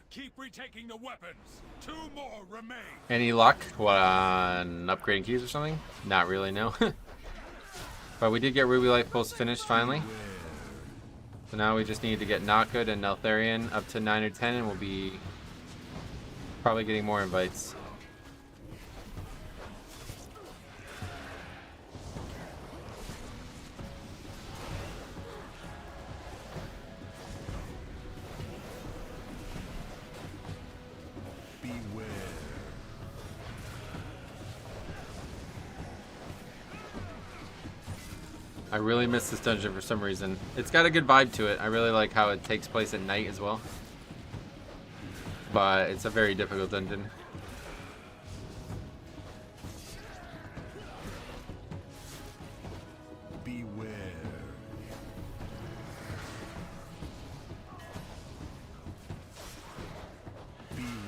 Keep retaking the weapons. 2 more remain. Any luck? What, on upgrading keys or something? Not really, no. But we did get Ruby Life Pulse finished finally. So now we just need to get Knockgood and Neltharion up to 9 or 10, and we'll be probably getting more invites. I really miss this dungeon for some reason. It's got a good vibe to it. I really like how it takes place at night as well. But it's a very difficult dungeon. Beware. Beware.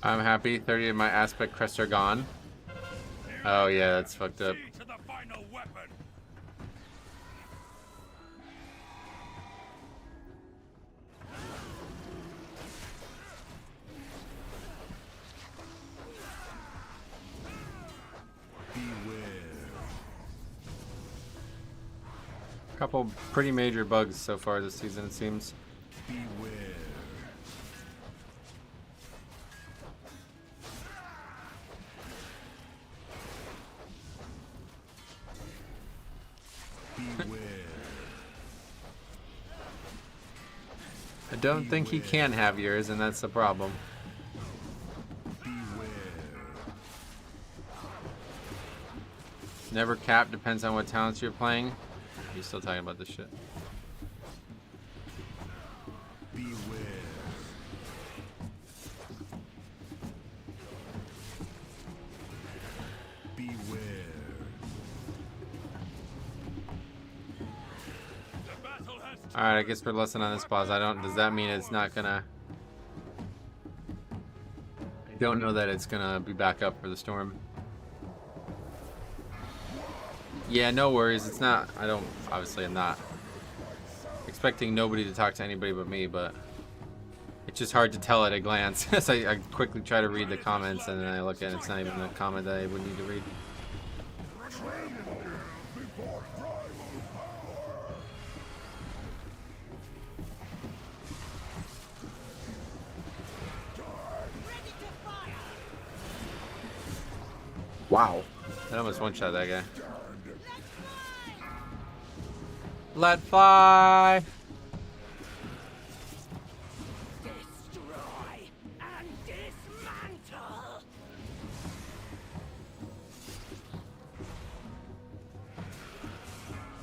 I'm happy. 30 of my aspect crests are gone. Oh yeah, that's fucked up. To the final weapon. Couple pretty major bugs so far this season, it seems. Beware. I don't think he can have yours, and that's the problem. Never cap, depends on what talents you're playing. Are you still talking about this shit? Alright, I guess we're lesson on this boss. Does that mean it's not gonna... I don't know that it's gonna be back up for the storm. Yeah, no worries. It's not, obviously I'm not expecting nobody to talk to anybody but me, but it's just hard to tell at a glance. So I quickly try to read the comments, and then I look at it, it's not even a comment that I would need to read. Wow. That almost one-shot that guy. Let fly! Destroy and dismantle.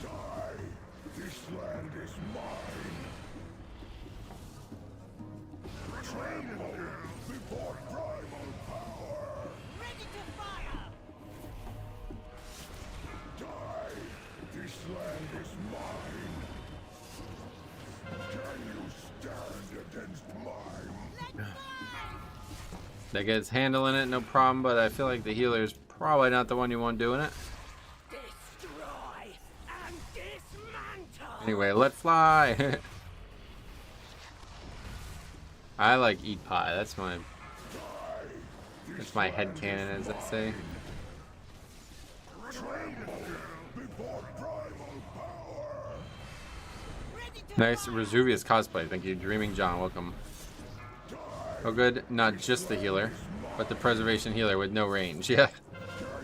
Die! This land is mine! Tremble before primal power! Ready to fire. Die! This land is mine! Can you stand against mine? That guy's handling it, no problem, but I feel like the healer's probably not the one you want doing it. Destroy and dismantle. Anyway, let fly! I like eat pie, that's my headcanon, as they say. Before primal power! Nice Resuvius cosplay, thank you. Dreaming John, welcome. Oh good, not just the healer, but the preservation healer with no range, yeah. Can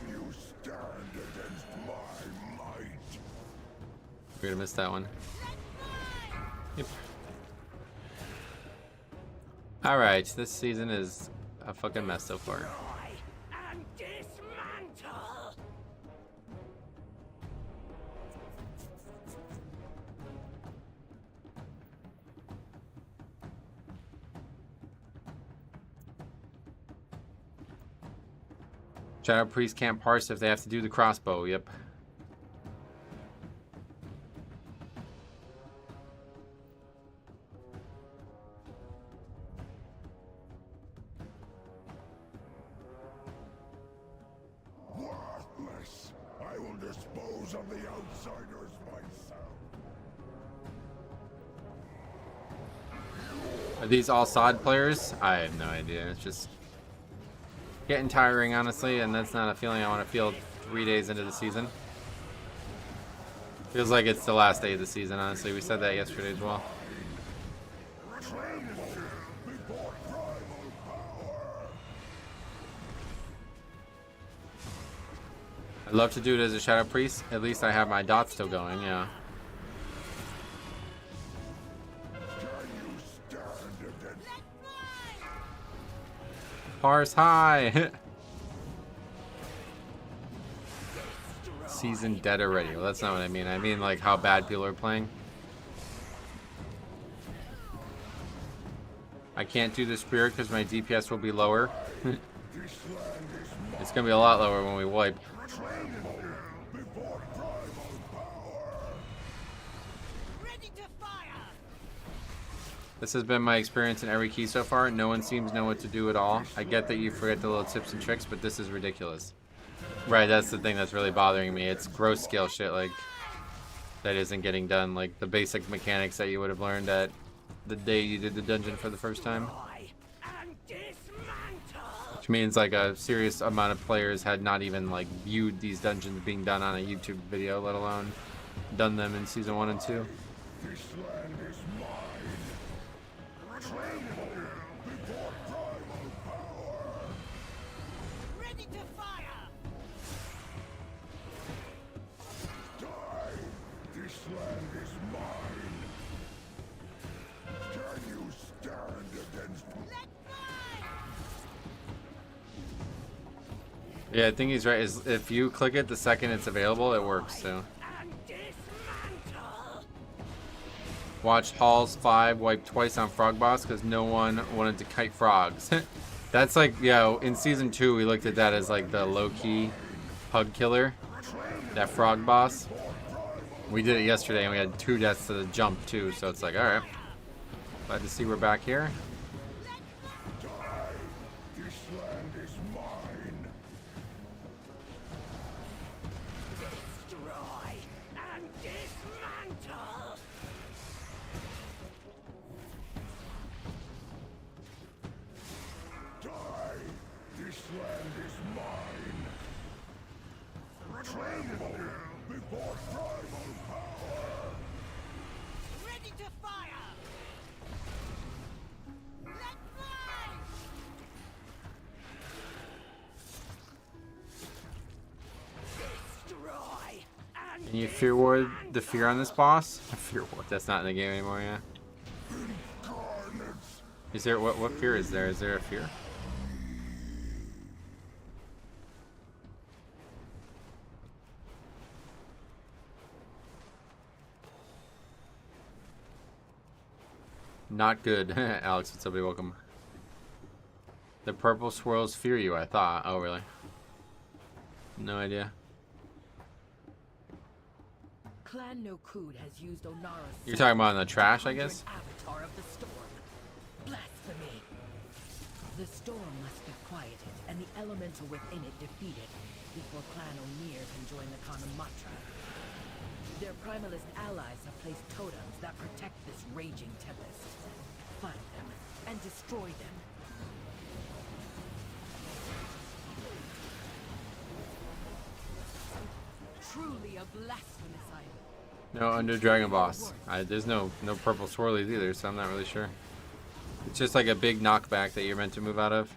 you stand against my might? We're gonna miss that one. Yep. Alright, this season is a fucking mess so far. And dismantle. Shadow Priest can't parse if they have to do the crossbow, yep. shadows of the outsiders myself. Are these all SOD players? I have no idea. It's just getting tiring, honestly, and that's not a feeling I want to feel 3 days into the season. Feels like it's the last day of the season, honestly. We said that yesterday as well. I'd love to do it as a Shadow Priest. At least I have my dots still going, yeah. Pars high! Season dead already. Well, that's not what I mean. I mean, like, how bad people are playing. I can't do the Spirit because my DPS will be lower. It's gonna be a lot lower when we wipe. This has been my experience in every key so far. No one seems to know what to do at all. I get that you forget the little tips and tricks, but this is ridiculous. Right, that's the thing that's really bothering me. It's gross scale shit, like, that isn't getting done. Like, the basic mechanics that you would have learned at the day you did the dungeon for the first time. Which means, like, a serious amount of players had not even, like, viewed these dungeons being done on a YouTube video, let alone done them in Season 1 and 2. This land is mine. Before primal power. Ready to fire! Die! This land is mine. Can you stand against me? Yeah, I think he's right. If you click it the second it's available, it works, so. Watched Halls 5 wipe twice on Frog Boss because no one wanted to kite frogs. That's like, yeah, in Season 2 we looked at that as like the low-key pug killer. That Frog Boss. We did it yesterday and we had 2 deaths to the jump too, so it's like, alright. Glad to see we're back here. This land is mine. Destroy and dismantle! Die! This land is mine. Tremble before primal power. Ready to fire! Let fly! Destroy and Can you fear ward the fear on this boss? Fear ward, that's not in the game anymore, yeah. Is there, what fear is there? Is there a fear? Not good. Alex, what's up? Welcome. The purple swirls fear you, I thought. Oh, really? No idea. Clan Nokud has used Onara's You're talking about in the trash, I guess? avatar of the storm. Blasphemy. The storm must be quieted and the elemental within it defeated before Clan O'Neill can join the Kanamatra. Their primalist allies have placed totems that protect this raging tempest. Find them and destroy them. Truly a blasphemous item. No under Dragon Boss. There's no purple swirlies either, so I'm not really sure. It's just like a big knockback that you're meant to move out of.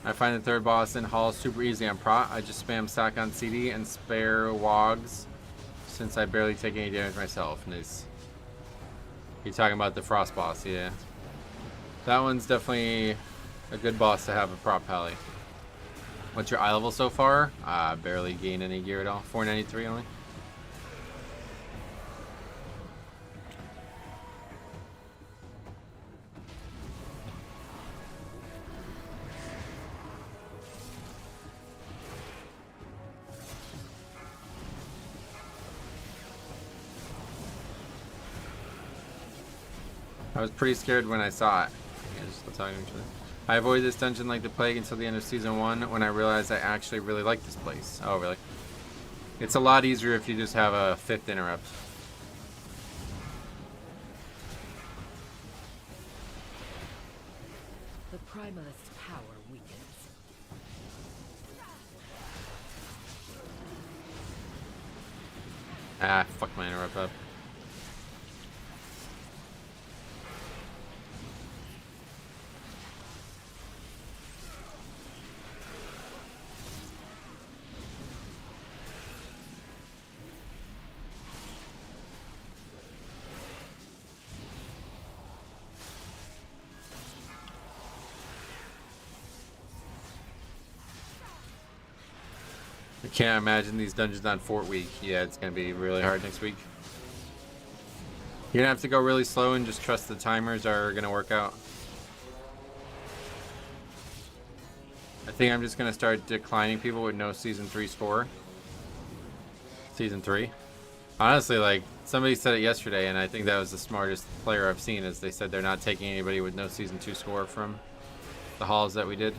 I find the third boss in Hall super easy on Prot. I just spam sack on CD and spare Wogs since I barely take any damage myself. Nice. You're talking about the Frost boss, yeah. That one's definitely a good boss to have a prop pally. What's your eye level so far? Barely gain any gear at all. 493 only. I was pretty scared when I saw it. Yeah, just still talking to each other. I avoided this dungeon like the plague until the end of season 1 when I realized I actually really like this place. Oh, really? It's a lot easier if you just have a 5th interrupt. The Primalist's power weakens. Ah, fuck my interrupt up. I can't imagine these dungeons on Fort Week. Yeah, it's gonna be really hard next week. You're gonna have to go really slow and just trust the timers are gonna work out. I think I'm just gonna start declining people with no season 3 score. Season 3. Honestly, like, somebody said it yesterday, and I think that was the smartest player I've seen, is they said they're not taking anybody with no season 2 score from the halls that we did.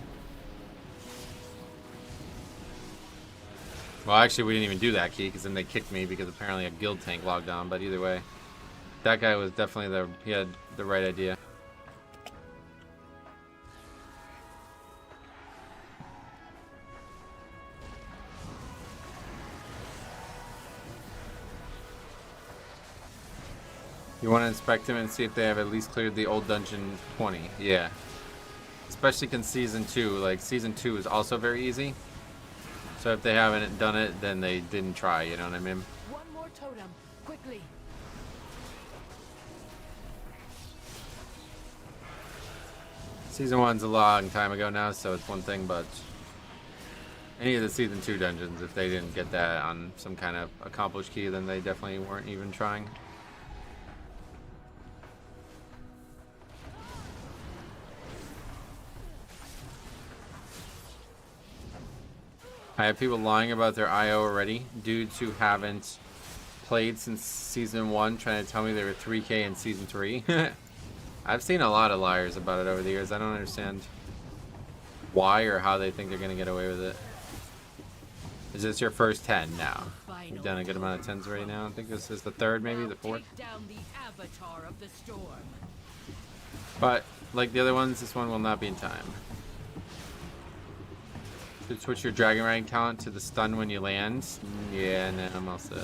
Well, actually, we didn't even do that, Key, because then they kicked me because apparently a guild tank logged on. But either way, that guy was definitely he had the right idea. You want to inspect them and see if they have at least cleared the old dungeon 20. Yeah. Especially in season 2. Like, season 2 is also very easy. So if they haven't done it, then they didn't try, you know what I mean? One more totem, quickly. Season 1's a long time ago now, so it's one thing, but any of the season 2 dungeons, if they didn't get that on some kind of accomplished key, then they definitely weren't even trying. I have people lying about their IO already. Dudes who haven't played since season 1 trying to tell me they were 3K in season 3. I've seen a lot of liars about it over the years. I don't understand why or how they think they're going to get away with it. Is this your first 10 now? You've done a good amount of 10s already now. I think this is the 3rd, maybe the 4th. Down the avatar of the storm. But like the other ones, this one will not be in time. To switch your dragon riding talent to the stun when you land. Yeah, no, I'm all set.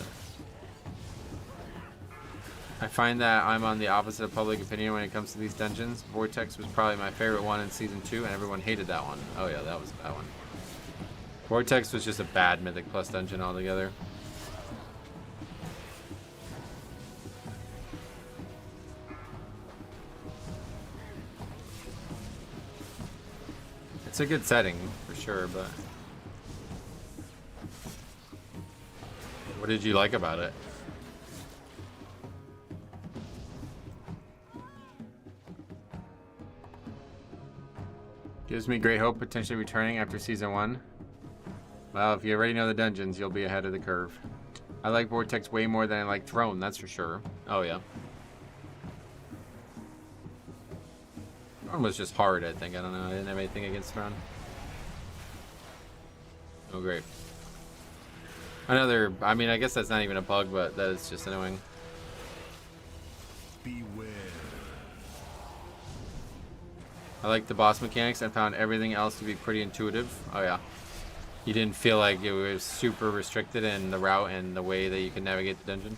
I find that I'm on the opposite of public opinion when it comes to these dungeons. Vortex was probably my favorite one in season 2, and everyone hated that one. Oh yeah, that was a bad one. Vortex was just a bad Mythic Plus dungeon altogether. It's a good setting, for sure, but... what did you like about it? Gives me great hope potentially returning after season 1. Well, if you already know the dungeons, you'll be ahead of the curve. I like Vortex way more than I like Throne, that's for sure. Oh, yeah. Throne was just hard, I think. I don't know. I didn't have anything against Throne. Oh, great. Another... I mean, I guess that's not even a bug, but that is just annoying. Beware. I like the boss mechanics. I found everything else to be pretty intuitive. Oh, yeah. You didn't feel like it was super restricted in the route and the way that you can navigate the dungeon.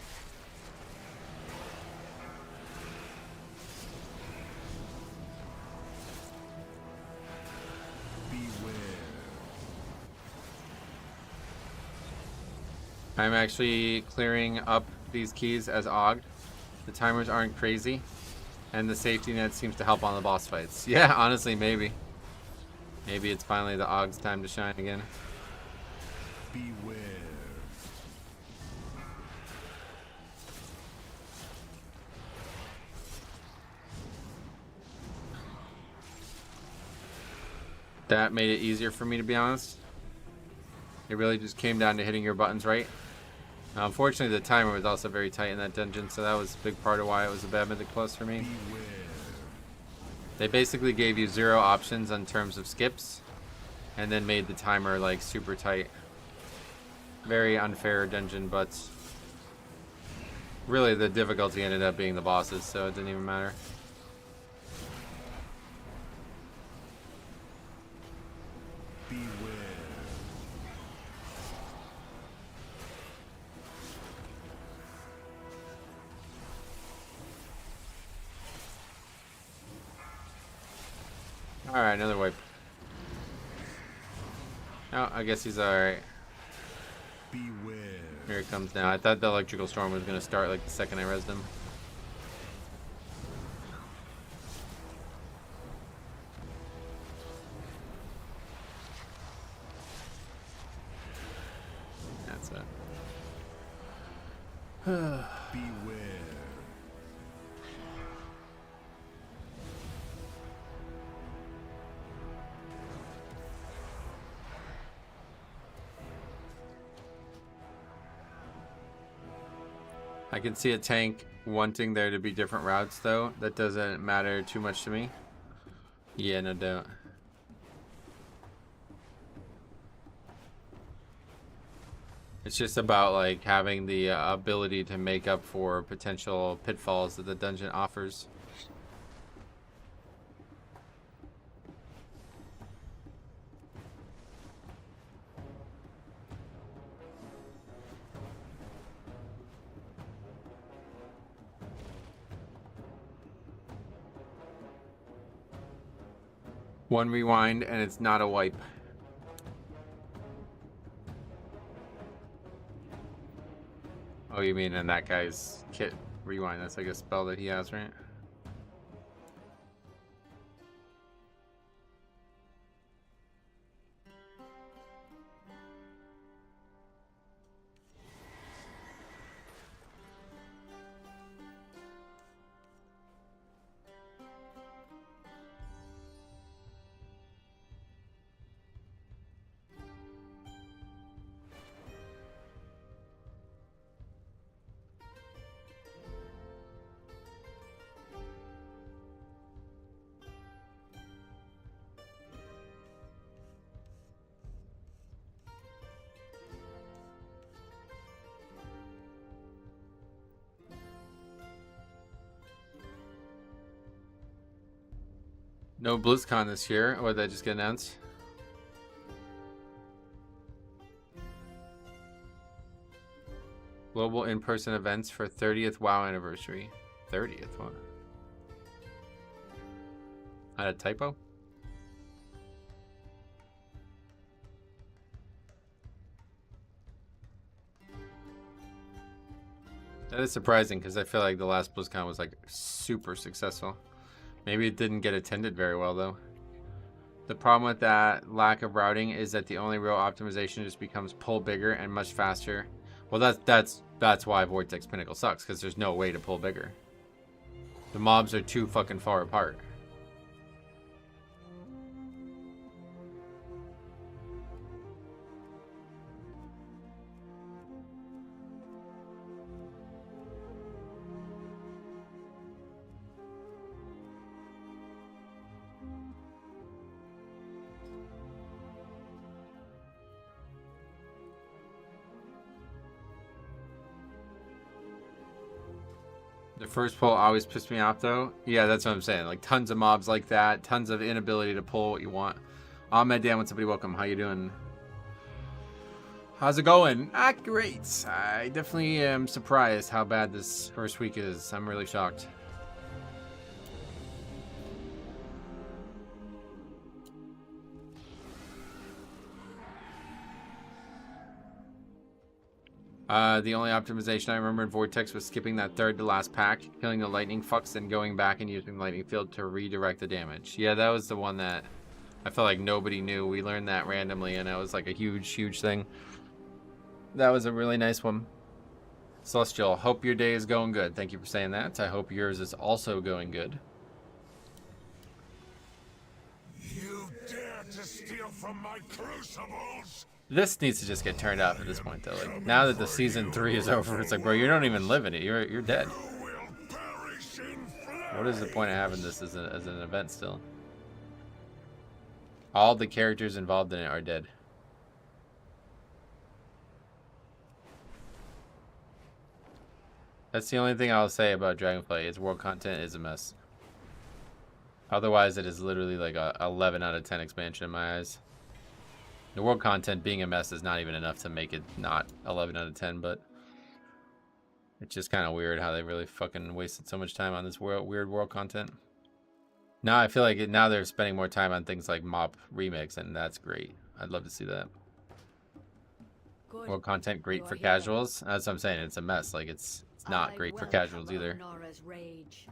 I'm actually clearing up these keys as Ogged. The timers aren't crazy, and the safety net seems to help on the boss fights. Yeah, honestly, maybe. Maybe it's finally the Ogg's time to shine again. Beware. That made it easier for me, to be honest. It really just came down to hitting your buttons right. Unfortunately, the timer was also very tight in that dungeon, so that was a big part of why it was a bad Mythic Plus for me. Beware. They basically gave you 0 options in terms of skips, and then made the timer like super tight. Very unfair dungeon, but really the difficulty ended up being the bosses, so it didn't even matter. Alright, another wipe. Oh, I guess he's alright. Beware. Here it comes now. I thought the electrical storm was going to start like the second I rezzed him. That's it. Beware. I can see a tank wanting there to be different routes, though. That doesn't matter too much to me. Yeah, no doubt. It's just about like having the ability to make up for potential pitfalls that the dungeon offers. One rewind and it's not a wipe. Oh, you mean in that guy's kit rewind? That's like a spell that he has, right? No BlizzCon this year, or did that just get announced? Global in-person events for 30th WoW anniversary. 30th one. I had a typo? That is surprising because I feel like the last BlizzCon was like super successful. Maybe it didn't get attended very well though. The problem with that lack of routing is that the only real optimization just becomes pull bigger and much faster. Well, that's why Vortex Pinnacle sucks, because there's no way to pull bigger. The mobs are too fucking far apart. The first pull always pissed me off though. Yeah, that's what I'm saying. Like tons of mobs like that, tons of inability to pull what you want. Ahmed Dan, what's up, buddy? Welcome. How you doing? How's it going? Ah, great. I definitely am surprised how bad this first week is. I'm really shocked. The only optimization I remember in Vortex was skipping that third to last pack, killing the lightning fucks, then going back and using lightning field to redirect the damage. Yeah, that was the one that I felt like nobody knew. We learned that randomly, and it was like a huge thing. That was a really nice one. Celestial, hope your day is going good. Thank you for saying that. I hope yours is also going good. You dare to steal from my crucibles? This needs to just get turned off at this point, though. Like now that the season 3 is over, it's like, bro, you don't even live in it. You're dead. What is the point of having this as an event still? All the characters involved in it are dead. That's the only thing I'll say about Dragonflight. Its world content is a mess. Otherwise, it is literally like a 11 out of 10 expansion in my eyes. The world content being a mess is not even enough to make it not 11 out of 10, but it's just kind of weird how they really fucking wasted so much time on this weird world content. Now I feel like now they're spending more time on things like Mop Remix, and that's great. I'd love to see that. Good. World content great You're for here. casuals. That's what I'm saying. It's a mess. Like it's not great for casuals either. Nara's rage.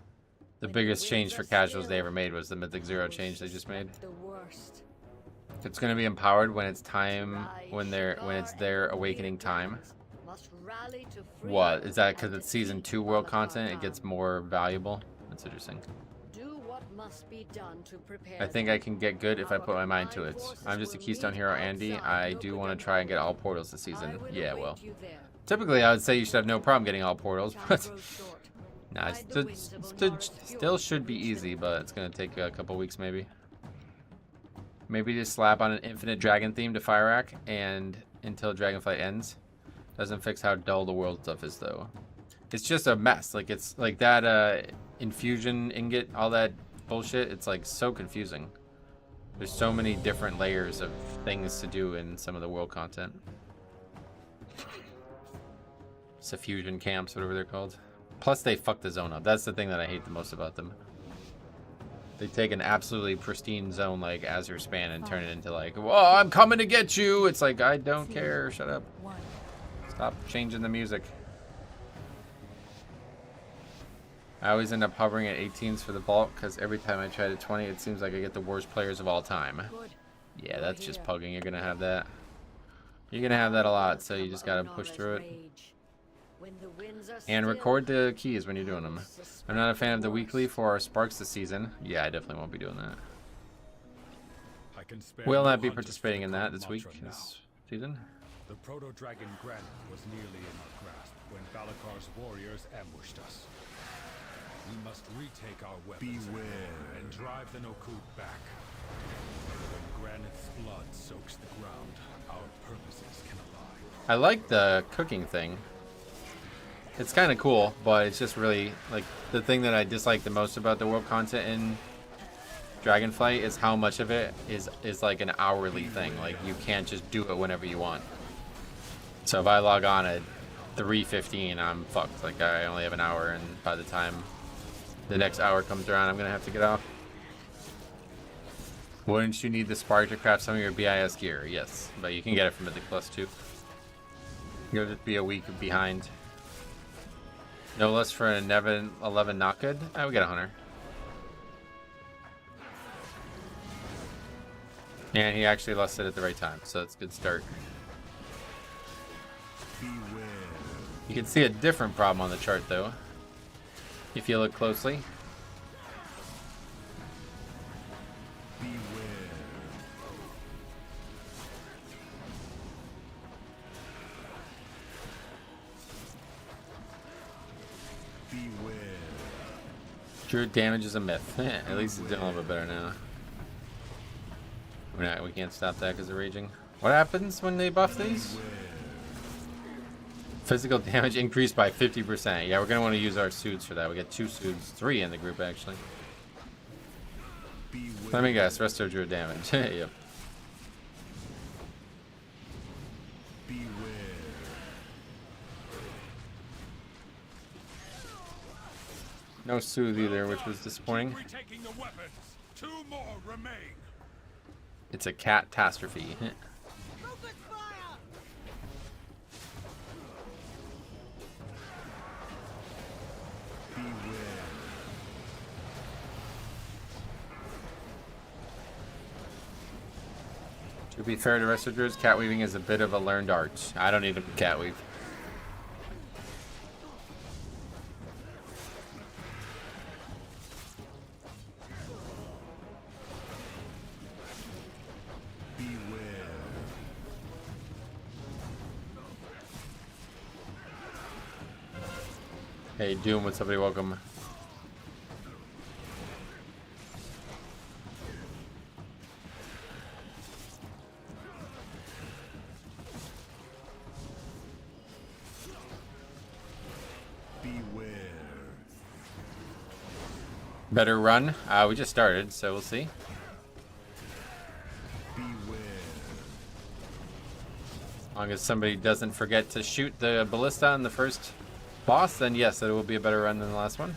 The When biggest winds change for are casuals they still, ever made was the Mythic Zero change they just made. the worst. It's going to be empowered when it's time, when it's their awakening time. Must rally to free What is that? Because and it's season defeat 2 world Malachar content, it Khan. gets more valuable. That's interesting. Do what must be done to prepare I think I can get good if I put my mind to it. I'm just a Keystone Hero, Andy. I do want to try and get all portals this season. Yeah, well, typically I would say you should have no problem getting all portals, but nah, it still should be easy, but it's gonna take a couple weeks maybe. Maybe just slap on an infinite dragon theme to Fire Rack and until Dragonflight ends. Doesn't fix how dull the world stuff is though. It's just a mess. Like it's like that infusion ingot, all that bullshit. It's like so confusing. There's so many different layers of things to do in some of the world content. Suffusion camps, whatever they're called. Plus they fuck the zone up. That's the thing that I hate the most about them. They take an absolutely pristine zone like Azure Span and turn it into like, whoa, I'm coming to get you. It's like, I don't care. Shut up. Stop changing the music. I always end up hovering at 18s for the bulk because every time I try to 20, it seems like I get the worst players of all time. Yeah, that's just pugging. You're going to have that. You're going to have that a lot, so you just got to push through it. And record the keys when you're doing them. I'm not a fan of the weekly for our Sparks this season. Yeah, I definitely won't be doing that. I can spare Will no not be hunters participating for in the that this week, Kanamatra now. this season. The proto-dragon Granite was nearly in our grasp when Balakar's warriors ambushed us. We must retake our weapons and drive the Nokut back. When Granite's blood soaks the ground, our purposes can align. I like the cooking thing. It's kind of cool, but it's just really, like, the thing that I dislike the most about the world content in Dragonflight is how much of it is like an hourly thing. Like, you can't just do it whenever you want. So if I log on at 3:15, I'm fucked. Like, I only have an hour, and by the time the next hour comes around, I'm gonna have to get off. Wouldn't you need the spark to craft some of your BIS gear? Yes, but you can get it from Mythic Plus too. You'll just be a week behind. No less for an 11 not good. I would get a hunter. And he actually lost it at the right time, so it's a good start. You can see a different problem on the chart though, if you look closely. Druid damage is a myth. At least it's doing a little bit better now. We can't stop that because of raging. What happens when they buff these? Physical damage increased by 50%. Yeah, we're going to want to use our suits for that. We got 2 suits, 3 in the group actually. Let me guess, resto druid damage. Yep. No soothe either, which was disappointing. Retaking the weapons. 2 more remain. It's a catastrophe. To be fair to resto druids, cat weaving is a bit of a learned art. I don't even cat weave. Hey Doom, what's up, buddy? Welcome. Better run. We just started, so we'll see. As long as somebody doesn't forget to shoot the ballista on the first boss, then yes, it will be a better run than the last one.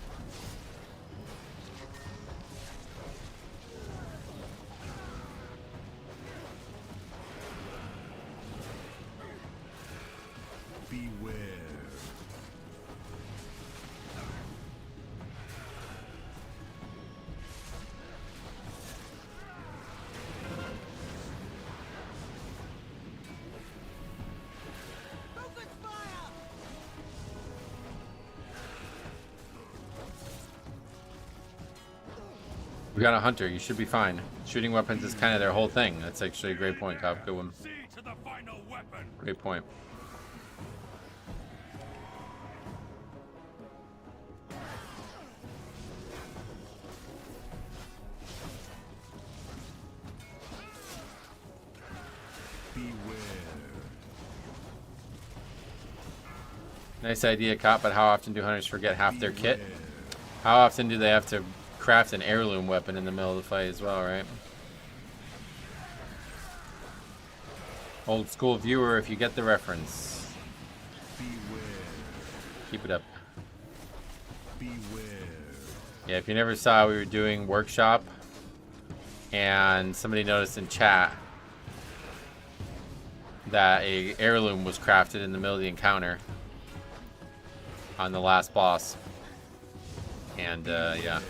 We got a hunter. You should be fine. Shooting weapons is kind of their whole thing. That's actually a great point, Top. Good one. Great point. Nice idea, Cop, but how often do hunters forget half their kit? How often do they have to craft an heirloom weapon in the middle of the fight as well, right? Old school viewer, if you get the reference. Keep it up. Yeah, if you never saw, we were doing workshop and somebody noticed in chat that a heirloom was crafted in the middle of the encounter on the last boss. And yeah.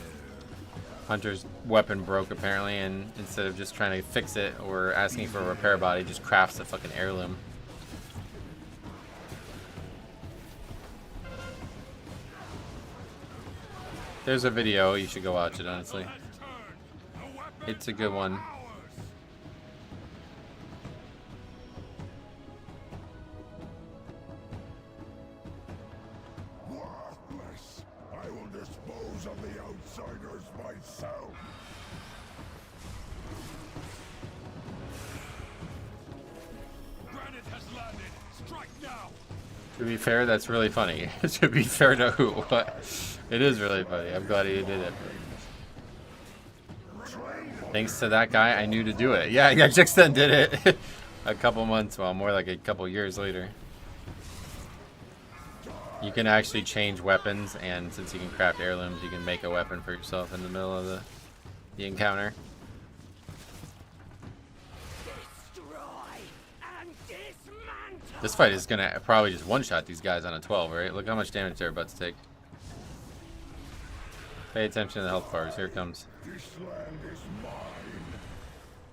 Hunter's weapon broke apparently, and instead of just trying to fix it or asking for a repair body, just crafts a fucking heirloom. There's a video, you should go watch it, honestly. It's a good one. Worthless! I will dispose of the outsiders myself! Granite has landed. Strike now. To be fair, that's really funny. To be fair to who? But it is really funny. I'm glad he did it. Thanks to that guy, I knew to do it. Yeah, Jixten did it a couple months, well, more like a couple years later. You can actually change weapons, and since you can craft heirlooms, you can make a weapon for yourself in the middle of the encounter. This fight is gonna probably just one-shot these guys on a 12, right? Look how much damage they're about to take. Pay attention to the health bars. Here it comes.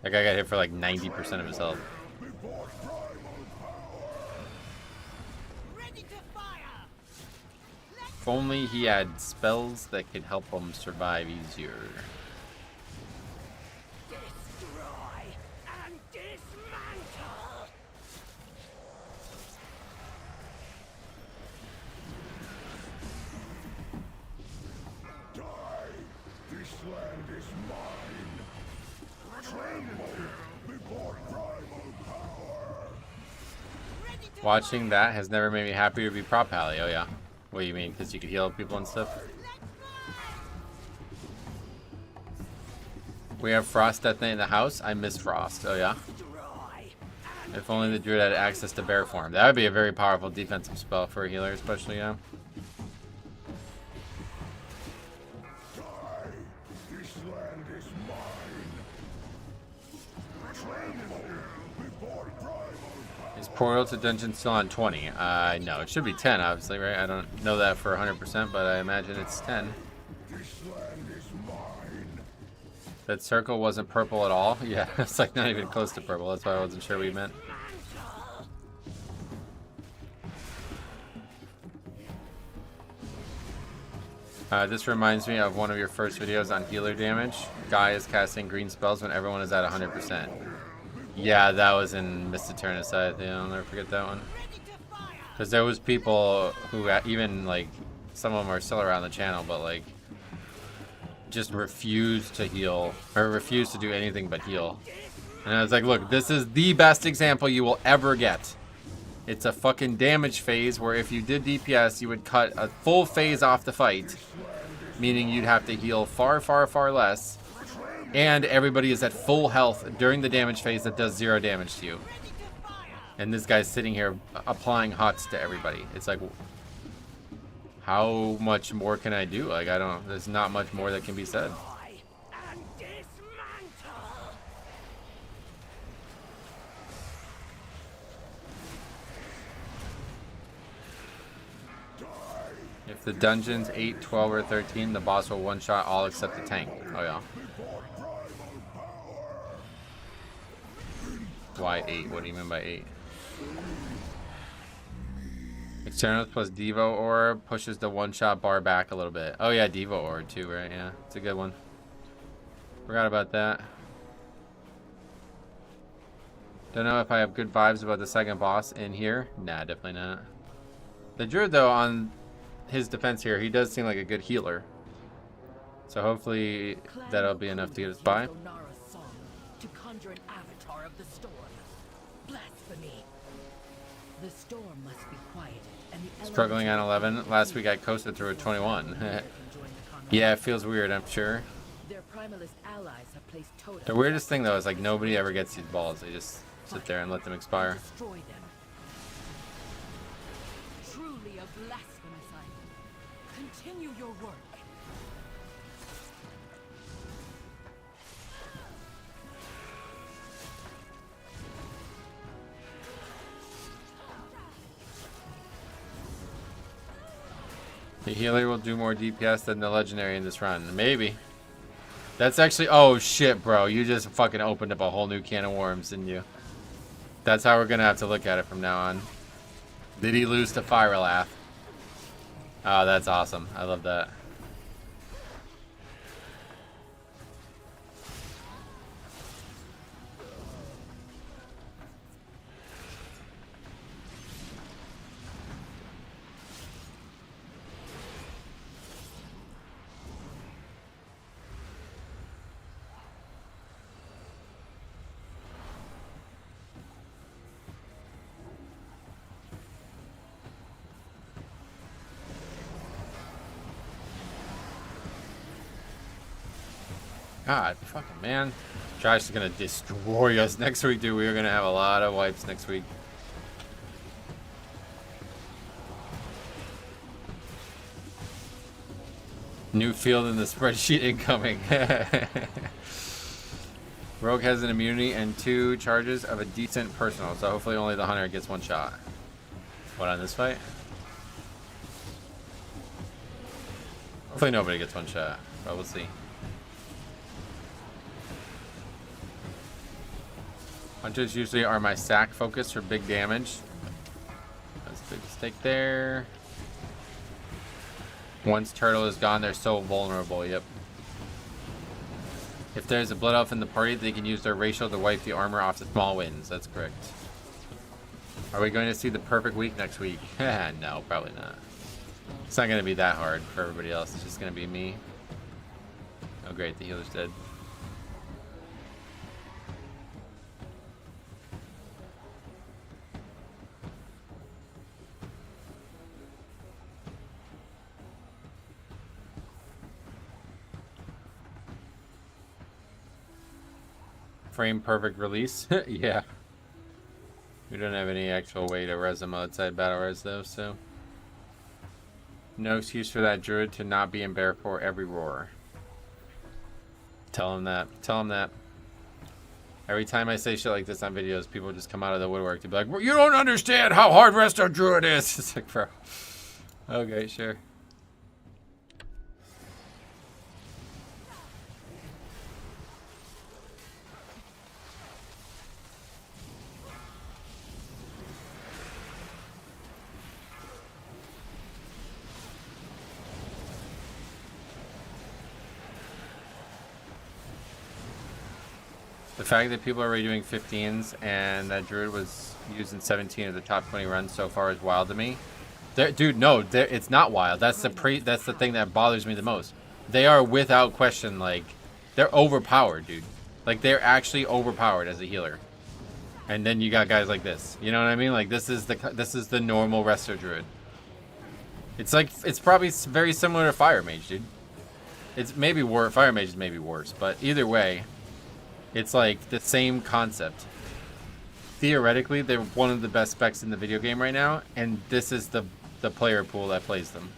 That guy got hit for like 90% of his health. If only he had spells that could help him survive easier. Watching that has never made me happier to be prop pally. Oh yeah. What do you mean? Because you could heal people and stuff? We have Frost Death Knight in the house. I miss Frost. Oh yeah? If only the druid had access to bear form. That would be a very powerful defensive spell for a healer, especially, yeah. Portal to dungeon still on 20? No, it should be 10, obviously, right? I don't know that for 100%, but I imagine it's 10. That circle wasn't purple at all? Yeah, it's like not even close to purple. That's why I wasn't sure what you meant. This reminds me of one of your first videos on healer damage. Guy is casting green spells when everyone is at 100%. Yeah, that was in Mr. Turnaside. I'll never forget that one. Because there was people who even, like, some of them are still around the channel, but, like, just refused to heal, or refused to do anything but heal. And I was like, look, this is the best example you will ever get. It's a fucking damage phase where if you did DPS, you would cut a full phase off the fight. meaning you'd have to heal far, far, far less. And everybody is at full health during the damage phase that does 0 damage to you. And this guy's sitting here applying hots to everybody. It's like, how much more can I do? Like, there's not much more that can be said. If the dungeon's 8, 12, or 13, the boss will one-shot all except the tank. Oh, yeah. Why 8? What do you mean by 8? Externals plus Devo Orb pushes the one-shot bar back a little bit. Oh, yeah, Devo Orb too, right? Yeah, it's a good one. Forgot about that. Don't know if I have good vibes about the second boss in here. Nah, definitely not. The Druid, though, on his defense here, he does seem like a good healer. So hopefully that'll be enough to get us by. To conjure an avatar of the storm. Blasphemy. The storm must be quieted, and the Struggling on 11. Last week I coasted through a 21. Yeah, it feels weird, I'm sure. Their primalist allies have placed totems. The weirdest thing though is like nobody ever gets these balls. They just sit there and let them expire. Destroy them. Truly a blasphemous item. Continue your work. The healer will do more DPS than the legendary in this run. Maybe. That's actually... Oh, shit, bro. You just fucking opened up a whole new can of worms, didn't you? That's how we're going to have to look at it from now on. Did he lose to Fire Laugh? Oh, that's awesome. I love that. God, fucking man. Josh is gonna destroy us next week, dude. We are gonna have a lot of wipes next week. New field in the spreadsheet incoming. Rogue has an immunity and 2 charges of a decent personal, so hopefully only the hunter gets 1 shot. What, on this fight? Hopefully nobody gets 1 shot, but we'll see. Hunters usually are my sack focus for big damage. That's a big mistake there. Once turtle is gone, they're so vulnerable. Yep. If there's a blood elf in the party, they can use their racial to wipe the armor off the small wins. That's correct. Are we going to see the perfect week next week? No, probably not. It's not going to be that hard for everybody else. It's just going to be me. Oh great, the healer's dead. Frame perfect release. Yeah. We don't have any actual way to res them outside battle res though, so. No excuse for that druid to not be in bear for every roar. Tell him that. Tell him that. Every time I say shit like this on videos, people just come out of the woodwork to be like, well, you don't understand how hard resto druid is. It's like, bro. Okay, sure. The fact that people are already doing 15s and that druid was used in 17 of the top 20 runs so far is wild to me. Dude, no, it's not wild. That's the thing that bothers me the most. They are without question, like, they're overpowered, dude. Like, they're actually overpowered as a healer. And then you got guys like this. You know what I mean? Like, this is the normal resto druid. It's like, it's probably very similar to Fire Mage, dude. It's maybe worse. Fire Mage is maybe worse, but either way, it's like the same concept. Theoretically, they're one of the best specs in the video game right now, and this is the player pool that plays them.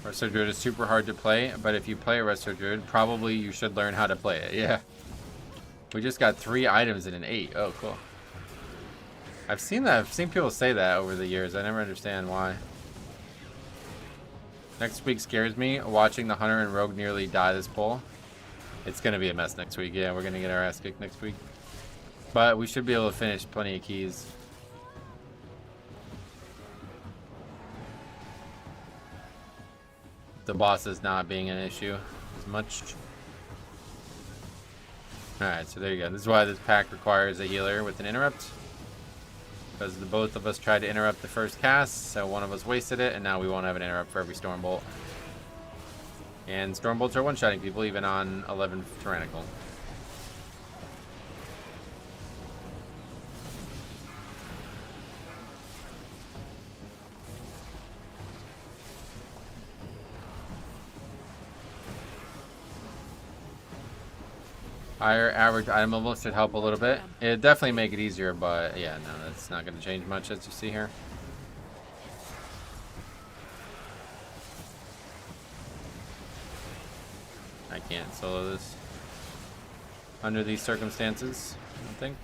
Resto Druid is super hard to play, but if you play a Resto Druid, probably you should learn how to play it. Yeah. We just got 3 items in an 8. Oh, cool. I've seen that. I've seen people say that over the years. I never understand why. Next week scares me. Watching the Hunter and Rogue nearly die this pull. It's going to be a mess next week. Yeah, we're going to get our ass kicked next week. But we should be able to finish plenty of keys. The bosses not being an issue as much. Alright, so there you go. This is why this pack requires a healer with an interrupt. Because the both of us tried to interrupt the first cast, so one of us wasted it, and now we won't have an interrupt for every Stormbolt. And Stormbolts are one-shotting people, even on 11 Tyrannical. Higher average item level should help a little bit. It'd definitely make it easier, but yeah, no, that's not going to change much, as you see here. I can't solo this under these circumstances, I don't think.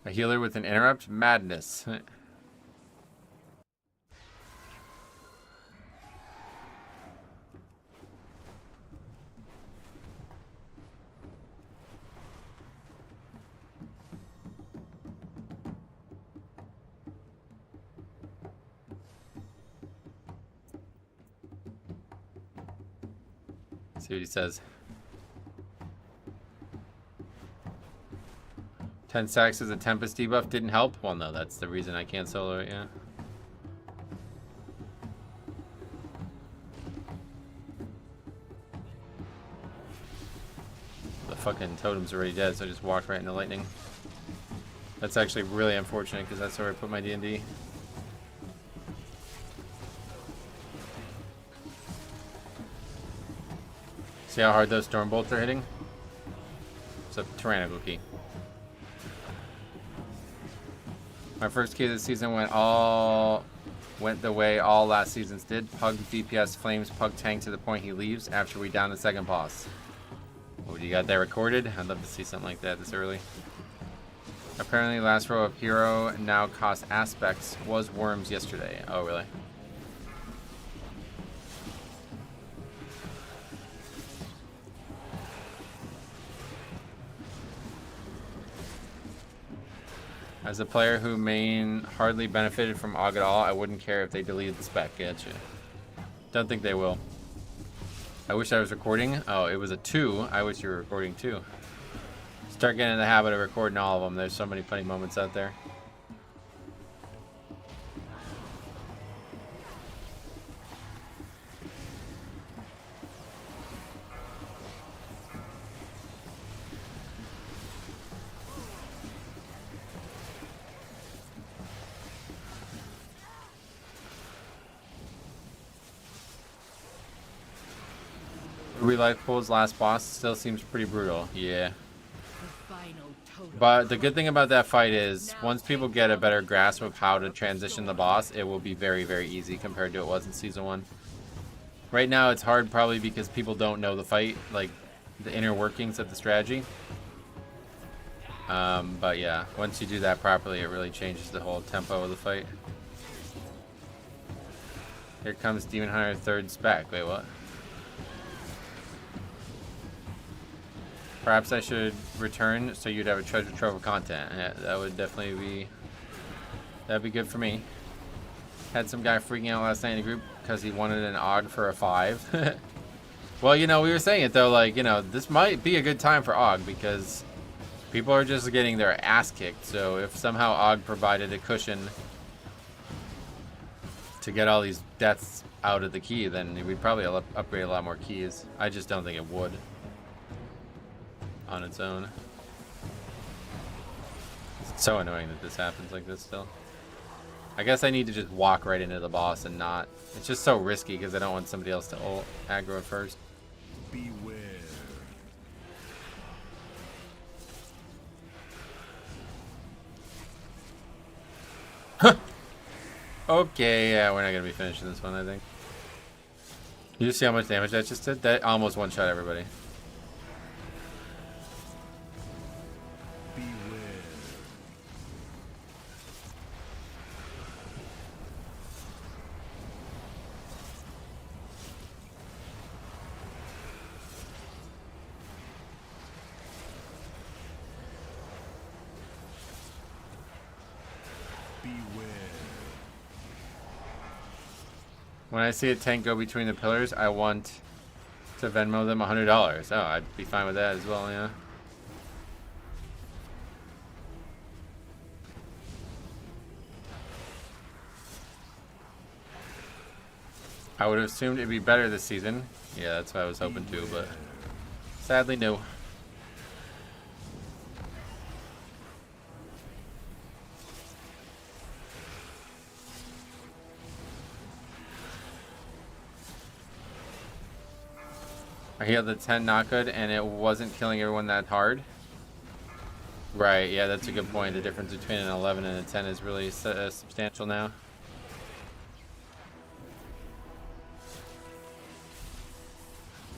A healer with an interrupt? Madness. See what he says. 10 stacks as a Tempest debuff didn't help? Well, no, that's the reason I can't solo it, yeah. The fucking totem's already dead, so I just walked right into lightning. That's actually really unfortunate, because that's where I put my D&D. See how hard those Stormbolts are hitting? It's a Tyrannical key. My first key of the season went the way all last seasons did. Pug DPS flames Pug tank to the point he leaves after we down the second boss. What, you got that recorded? I'd love to see something like that this early. Apparently last row of hero now cost aspects was worms yesterday. Oh really? As a player who hardly benefited from AUG at all, I wouldn't care if they deleted the spec. Gotcha. Don't think they will. I wish I was recording. Oh, it was a 2. I wish you were recording too. Start getting in the habit of recording all of them. There's so many funny moments out there. Ruby Life Pool's last boss still seems pretty brutal. Yeah. But the good thing about that fight is, once people get a better grasp of how to transition the boss, it will be very, very easy compared to it was in Season 1. Right now, it's hard probably because people don't know the fight, like the inner workings of the strategy. But yeah, once you do that properly, it really changes the whole tempo of the fight. Here comes Demon Hunter 3rd spec. Wait, what? Perhaps I should return so you'd have a treasure trove of content. Yeah, that would definitely be... That'd be good for me. Had some guy freaking out last night in the group because he wanted an AUG for a 5. Well, you know, we were saying it though, like, you know, this might be a good time for AUG because people are just getting their ass kicked. So if somehow AUG provided a cushion to get all these deaths out of the key, then we'd probably upgrade a lot more keys. I just don't think it would on its own. It's so annoying that this happens like this still. I guess I need to just walk right into the boss and not... It's just so risky because I don't want somebody else to aggro it first. Beware. Okay, yeah, we're not going to be finishing this one, I think. You see how much damage that just did? That almost one-shot everybody. Beware. Beware. When I see a tank go between the pillars, I want to Venmo them $100. Oh, I'd be fine with that as well, yeah. I would have assumed it'd be better this season. Yeah, that's what I was hoping to, but sadly, no. I healed the 10 not good, and it wasn't killing everyone that hard. Right, yeah, that's a good point. The difference between an 11 and a 10 is really substantial now.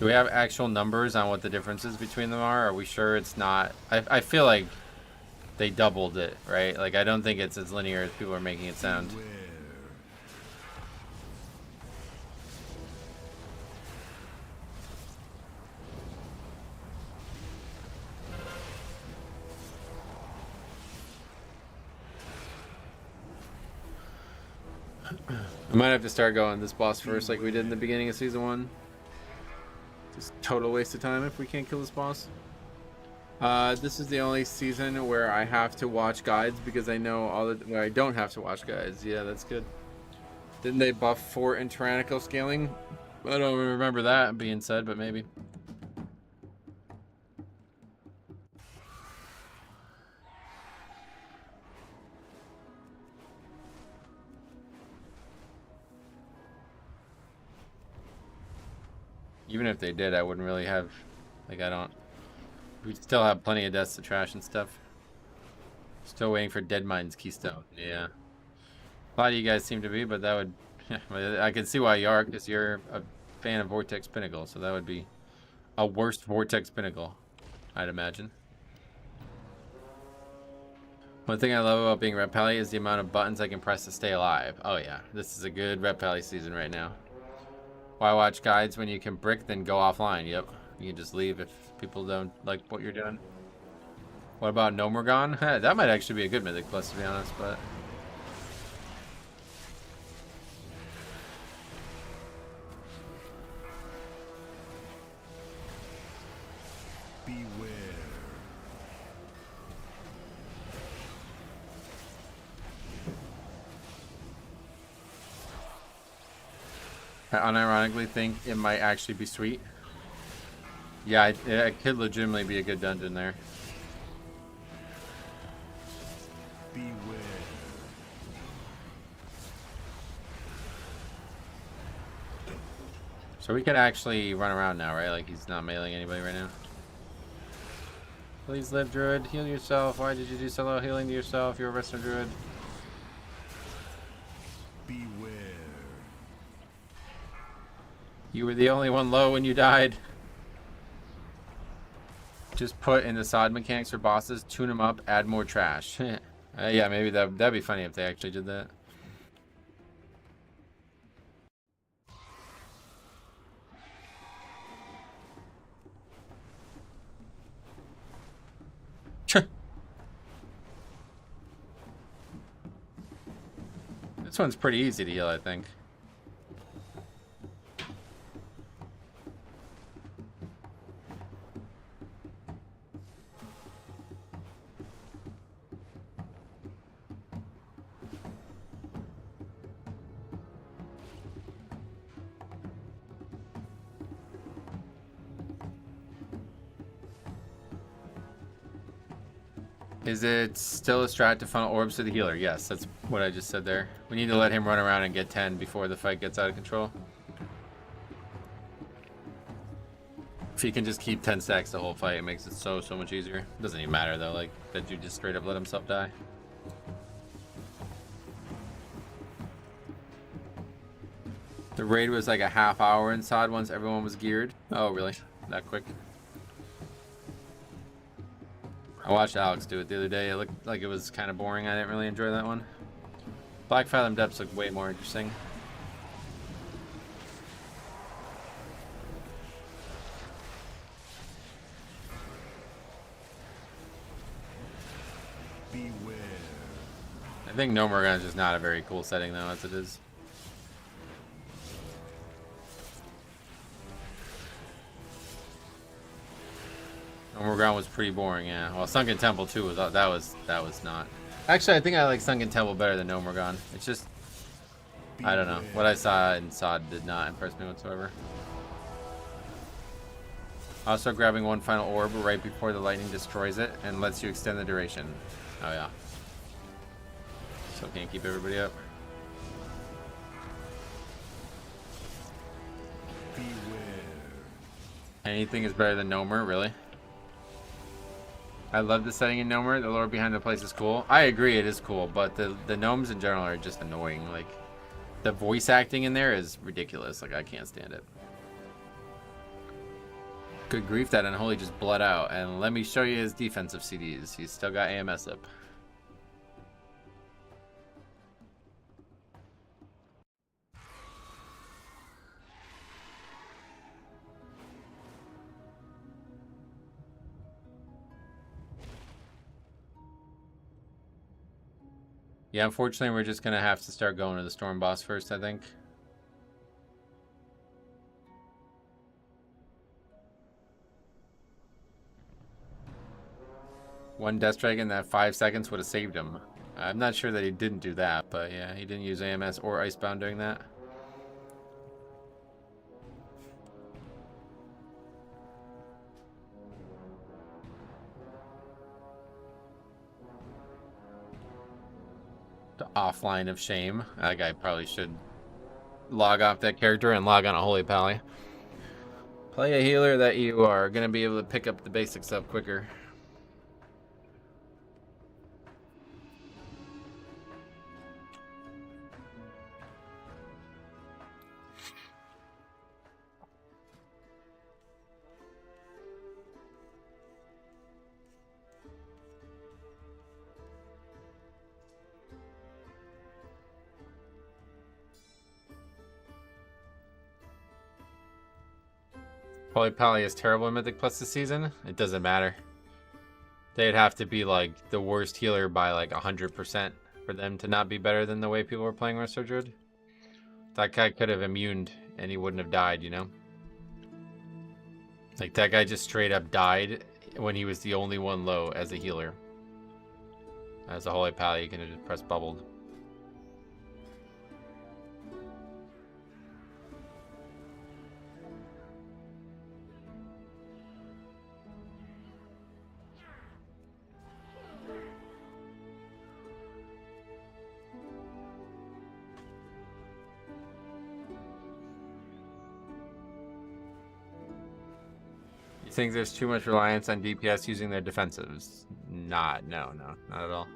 Do we have actual numbers on what the differences between them are? Are we sure it's not? I feel like they doubled it, right? Like, I don't think it's as linear as people are making it sound. I might have to start going this boss first like we did in the beginning of season 1. Just total waste of time if we can't kill this boss. This is the only season where I have to watch guides because I know all the where I don't have to watch guides. Yeah, that's good. Didn't they buff fort and tyrannical scaling? I don't remember that being said, but maybe. Even if they did, I wouldn't really have, like, I don't, we'd still have plenty of deaths to trash and stuff. Still waiting for Deadmine's Keystone, yeah. A lot of you guys seem to be, but that would, yeah, I can see why you are, because you're a fan of Vortex Pinnacle, so that would be a worst Vortex Pinnacle, I'd imagine. One thing I love about being Red Pally is the amount of buttons I can press to stay alive. Oh yeah, this is a good Red Pally season right now. Why watch guides when you can brick, then go offline? Yep. You can just leave if people don't like what you're doing. What about Nomergon? Hey, that might actually be a good Mythic Plus, to be honest, but... Beware. I unironically think it might actually be sweet. Yeah, it could legitimately be a good dungeon there. Beware. So we could actually run around now, right? Like he's not mailing anybody right now. Please live, Druid. Heal yourself. Why did you do solo healing to yourself? You're a wrestler, Druid. Beware. You were the only one low when you died. Just put in the side mechanics for bosses, tune them up, add more trash. Yeah, maybe that'd be funny if they actually did that. This one's pretty easy to heal, I think. Is it still a strat to funnel orbs to the healer? Yes, that's what I just said there. We need to let him run around and get 10 before the fight gets out of control. If he can just keep 10 stacks the whole fight, it makes it so much easier. Doesn't even matter though, like that dude just straight up let himself die. The raid was like a half hour inside once everyone was geared. Oh really? That quick? I watched Alex do it the other day. It looked like it was kind of boring. I didn't really enjoy that one. Black Fathom Depths look way more interesting. Beware. I think No More Gun is just not a very cool setting though, as it is. No More Gun was pretty boring, yeah. Well, Sunken Temple too was that was not. Actually, I think I like Sunken Temple better than No More Gun. It's just, I don't know. What I saw in SOD did not impress me whatsoever. Also, grabbing one final orb right before the lightning destroys it and lets you extend the duration. Oh yeah. So can't keep everybody up. Beware. Anything is better than Nomer, really? I love the setting in Nomer. The lore behind the place is cool. I agree, it is cool, but the gnomes in general are just annoying. Like, the voice acting in there is ridiculous. Like, I can't stand it. Good grief, that Unholy just bled out. And let me show you his defensive CDs. He's still got AMS up. Yeah, unfortunately, we're just going to have to start going to the Storm boss first, I think. One Death Strike in that 5 seconds would have saved him. I'm not sure that he didn't do that, but yeah, he didn't use AMS or Icebound doing that. The offline of shame. That guy probably should log off that character and log on a Holy Pally. Play a healer that you are going to be able to pick up the basics up quicker. Holy Pally is terrible in Mythic Plus this season. It doesn't matter. They'd have to be like the worst healer by like 100% for them to not be better than the way people were playing Resto Druid. That guy could have immuned and he wouldn't have died, you know? Like that guy just straight up died when he was the only one low as a healer. As a Holy Pally, you can just press bubbled. Think there's too much reliance on DPS using their defensives? No, not at all.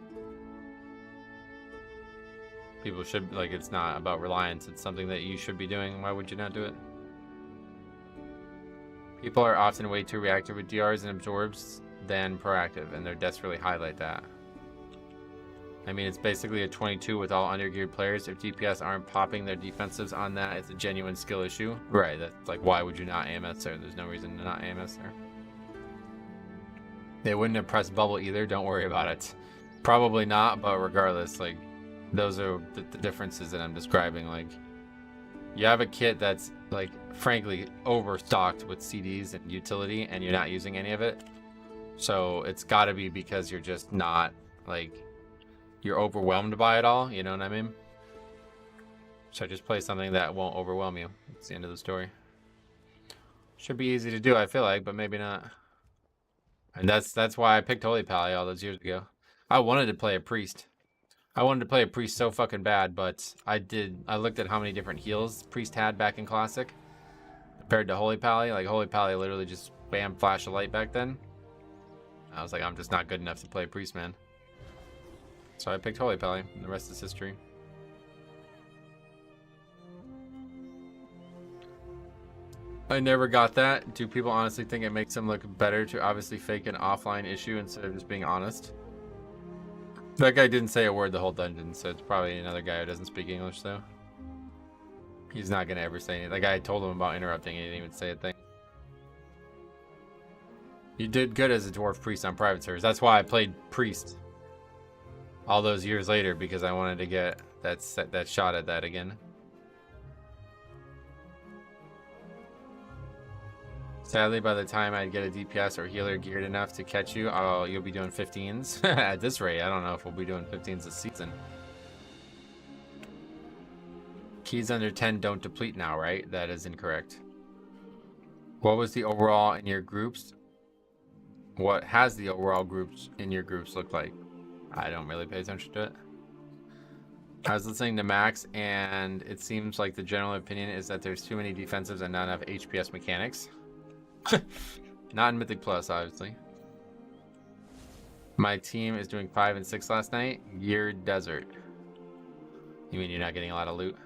People should, like, it's not about reliance, it's something that you should be doing. Why would you not do it? People are often way too reactive with DRs and absorbs than proactive, and their deaths really highlight that. I mean, it's basically a 22 with all undergeared players. If DPS aren't popping their defensives on that, it's a genuine skill issue. Right, that's like, why would you not AMS there? There's no reason to not AMS there. They wouldn't have pressed bubble either, don't worry about it. Probably not, but regardless, like, those are the differences that I'm describing. Like, you have a kit that's, like, frankly, overstocked with CDs and utility, and you're not using any of it. So it's gotta be because you're just not, like, you're overwhelmed by it all, you know what I mean? So just play something that won't overwhelm you. That's the end of the story. Should be easy to do, I feel like, but maybe not. And that's why I picked Holy Pally all those years ago. I wanted to play a priest. I wanted to play a priest so fucking bad, but I looked at how many different heals priest had back in Classic compared to Holy Pally. Like, Holy Pally literally just bam, flash of light back then. I was like, I'm just not good enough to play priest, man. So I picked Holy Pally, and the rest is history. I never got that. Do people honestly think it makes them look better to obviously fake an offline issue instead of just being honest? That guy didn't say a word the whole dungeon, so it's probably another guy who doesn't speak English, though. He's not gonna ever say anything. The guy told him about interrupting, he didn't even say a thing. You did good as a dwarf priest on private servers. That's why I played priest all those years later, because I wanted to get that shot at that again. Sadly, by the time I'd get a DPS or healer geared enough to catch you, oh, you'll be doing 15s. At this rate, I don't know if we'll be doing 15s this season. Keys under 10 don't deplete now, right? That is incorrect. What was the overall in your groups? What has the overall groups in your groups look like? I don't really pay attention to it. I was listening to Max, and it seems like the general opinion is that there's too many defensives and not enough HPS mechanics. Not in Mythic Plus, obviously. My team is doing 5 and 6 last night. Gear desert. You mean you're not getting a lot of loot?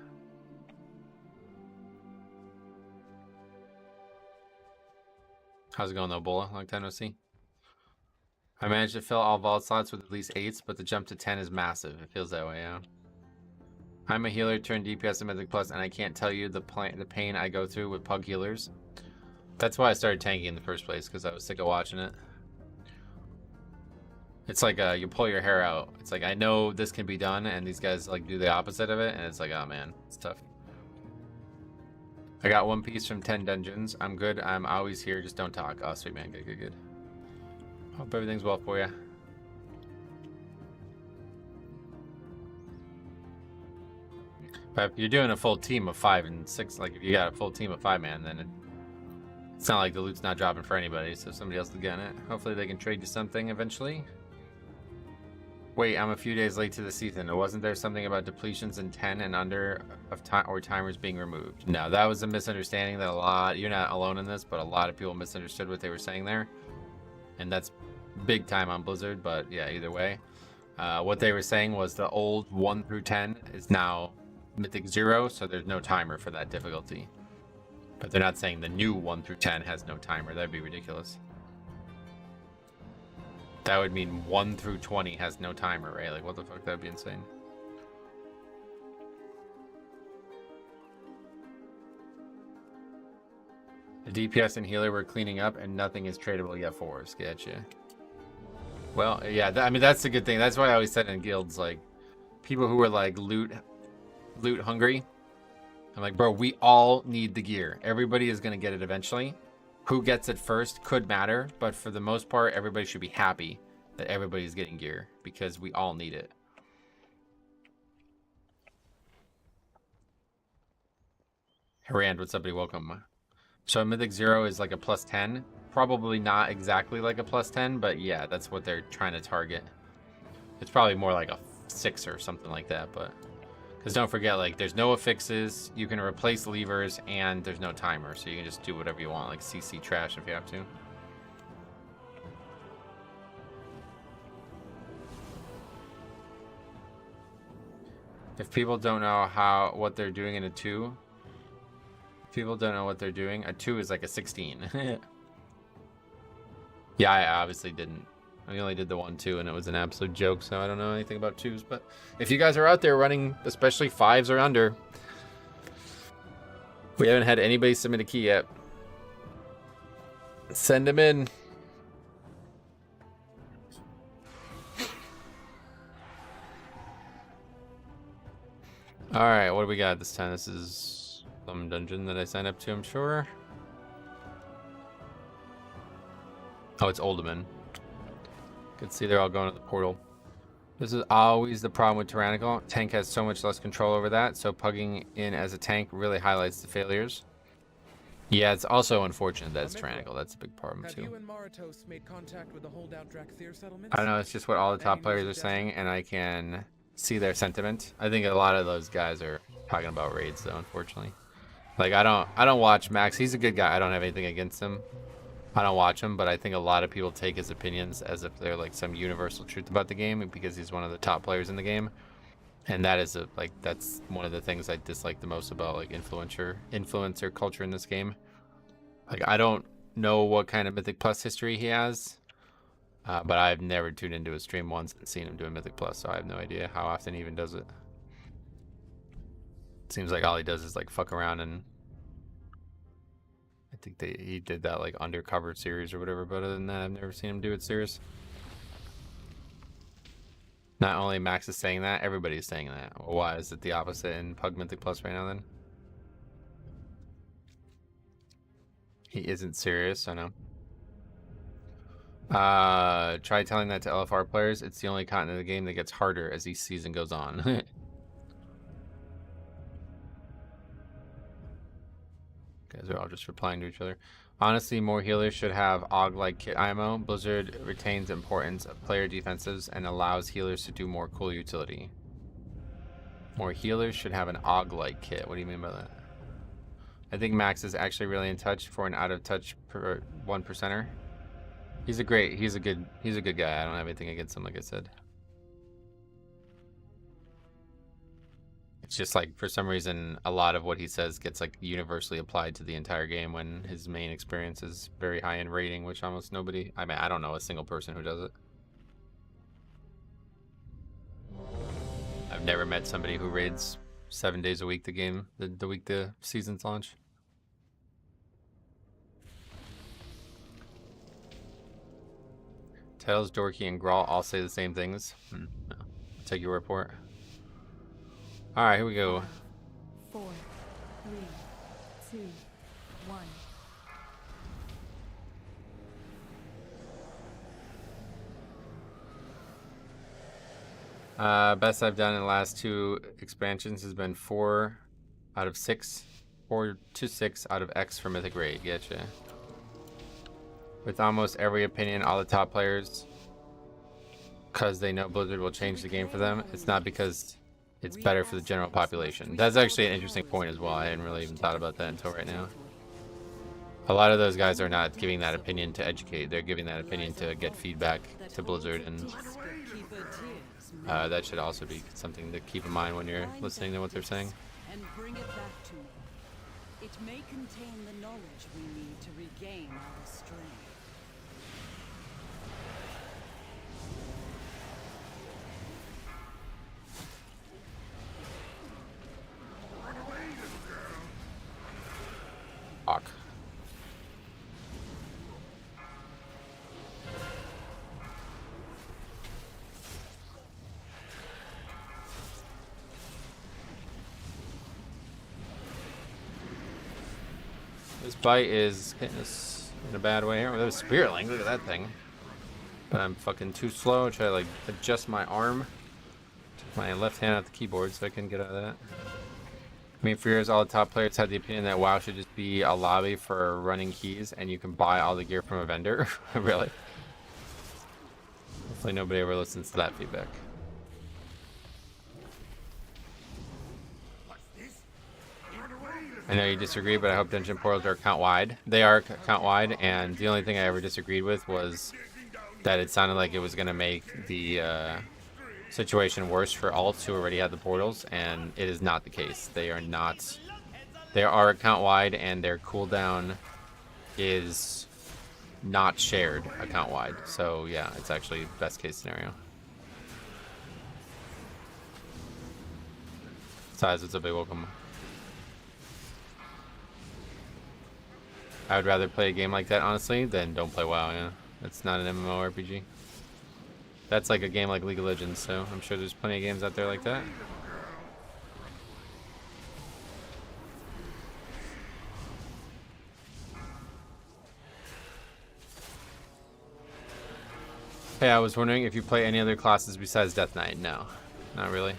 How's it going though, Bola? Long time no see. I managed to fill all vault slots with at least 8s, but the jump to 10 is massive. It feels that way, yeah. I'm a healer turned DPS in Mythic Plus, and I can't tell you the pain I go through with pug healers. That's why I started tanking in the first place, because I was sick of watching it. It's like you pull your hair out. It's like, I know this can be done, and these guys like do the opposite of it, and it's like, oh man, it's tough. I got 1 piece from 10 dungeons. I'm good. I'm always here. Just don't talk. Oh, sweet man. Good, good, good. Hope everything's well for you. But if you're doing a full team of 5 and 6, like if you got a full team of 5 man, then it's not like the loot's not dropping for anybody, so somebody else is getting it. Hopefully they can trade you something eventually. Wait, I'm a few days late to the season. Wasn't there something about depletions in 10 and under of time or timers being removed? No, that was a misunderstanding that you're not alone in this, but a lot of people misunderstood what they were saying there. And that's big time on Blizzard, but yeah, either way. What they were saying was the old 1 through 10 is now Mythic 0, so there's no timer for that difficulty. But they're not saying the new 1 through 10 has no timer. That'd be ridiculous. That would mean 1 through 20 has no timer, right? Like, what the fuck? That'd be insane. The DPS and healer were cleaning up, and nothing is tradable yet for us. Gotcha. Well, yeah, I mean, that's a good thing. That's why I always said in guilds, like, people who are, like, loot hungry, I'm like, bro, we all need the gear. Everybody is going to get it eventually. Who gets it first could matter, but for the most part, everybody should be happy that everybody's getting gear, because we all need it. Harand, what's up, buddy? Welcome. So Mythic 0 is like a +10. Probably not exactly like a +10, but yeah, that's what they're trying to target. It's probably more like a 6 or something like that, but... Because don't forget, like, there's no affixes, you can replace levers, and there's no timer, so you can just do whatever you want, like CC trash if you have to. If people don't know what they're doing in a 2, people don't know what they're doing. A 2 is like a 16. Yeah, I obviously didn't. I only did the 1, 2, and it was an absolute joke, so I don't know anything about 2s. But if you guys are out there running, especially 5s or under, we haven't had anybody submit a key yet. Send them in. All right, what do we got this time? This is some dungeon that I signed up to, I'm sure. Oh, it's Olderman. Can see they're all going to the portal. This is always the problem with Tyrannical. Tank has so much less control over that, so pugging in as a tank really highlights the failures. Yeah, it's also unfortunate that it's tyrannical. That's a big problem Have too. you and Maratos made contact with the holdout Drakthir settlements? I don't know, it's just what all the top Any new players are suggestions? saying, and I can see their sentiment. I think a lot of those guys are talking about raids though, unfortunately. Like I don't watch Max. He's a good guy. I don't have anything against him. I don't watch him, but I think a lot of people take his opinions as if they're like some universal truth about the game because he's one of the top players in the game. And that is that's one of the things I dislike the most about like influencer culture in this game. Like I don't know what kind of Mythic Plus history he has, but I've never tuned into a stream once and seen him do a Mythic Plus, so I have no idea how often he even does it. Seems like all he does is like fuck around, and I think he did that like undercover series or whatever, but other than that I've never seen him do it serious. Not only Max is saying that, everybody's saying that. Well, why is it the opposite in Pug Mythic Plus right now then? He isn't serious, I know. Try telling that to LFR players. It's the only content of the game that gets harder as each season goes on. Guys are all just replying to each other. Honestly, more healers should have AUG-like kit IMO. Blizzard retains the importance of player defensives and allows healers to do more cool utility. More healers should have an AUG-like kit. What do you mean by that? I think Max is actually really in touch for an out-of-touch 1%er. He's a good guy. I don't have anything against him, like I said. It's just like for some reason a lot of what he says gets like universally applied to the entire game when his main experience is very high in rating, which almost nobody, I mean, I don't know a single person who does it. I've never met somebody who raids 7 days a week the game, the week the seasons launch. Tails, Dorky, and Grawl all say the same things. No. I'll take your report. Alright, here we go. 4, 3, 2, 1. Best I've done in the last 2 expansions has been 4 out of 6. 4 to 6 out of X for Mythic Raid. Getcha. With almost every opinion, all the top players, because they know Blizzard will change the game for them. It's not because it's better for the general population. That's actually an interesting point as well. I hadn't really even thought about that until right now. A lot of those guys are not giving that opinion to educate. They're giving that opinion to get feedback to Blizzard, and that should also be something to keep in mind when you're listening to what they're saying. And bring it back to me. It may contain the knowledge we need to regain our strength. Fuck. This bite is hitting us in a bad way here. There's Spirit Link, look at that thing. But I'm fucking too slow. Try to like adjust my arm. Take my left hand off the keyboard so I can get out of that. I mean, for years, all the top players had the opinion that WoW should just be a lobby for running keys and you can buy all the gear from a vendor. Really? Hopefully nobody ever listens to that feedback. I know you disagree, but I hope dungeon portals are account-wide. They are account-wide, and the only thing I ever disagreed with was that it sounded like it was going to make the situation worse for alts who already had the portals, and it is not the case. They are not. They are account-wide, and their cooldown is not shared account-wide. So yeah, it's actually best case scenario. Size, what's up, big welcome. I would rather play a game like that, honestly, than don't play WoW, yeah. It's not an MMORPG. That's like a game like League of Legends, so I'm sure there's plenty of games out there like that. Hey, I was wondering if you play any other classes besides Death Knight. No, not really.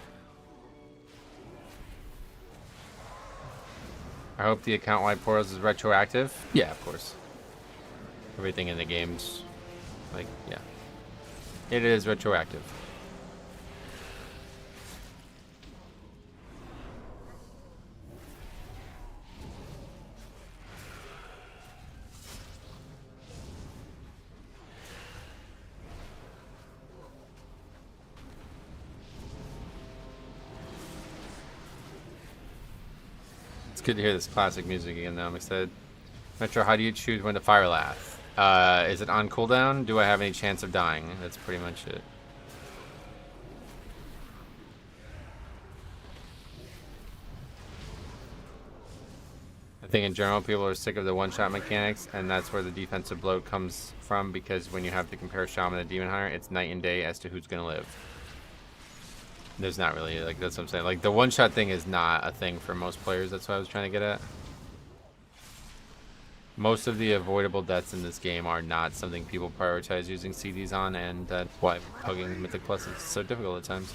I hope the account-wide portals is retroactive. Yeah, of course. Everything in the game's like, yeah. It is retroactive. It's good to hear this classic music again though, I'm excited. Metro, how do you choose when to fire laugh? Is it on cooldown? Do I have any chance of dying? That's pretty much it. I think in general people are sick of the one-shot mechanics, and that's where the defensive bloat comes from, because when you have to compare Shaman and Demon Hunter, it's night and day as to who's gonna live. There's not really, like, that's what I'm saying. Like, the one-shot thing is not a thing for most players. That's what I was trying to get at. Most of the avoidable deaths in this game are not something people prioritize using CDs on, and that's why pugging Mythic Plus is so difficult at times.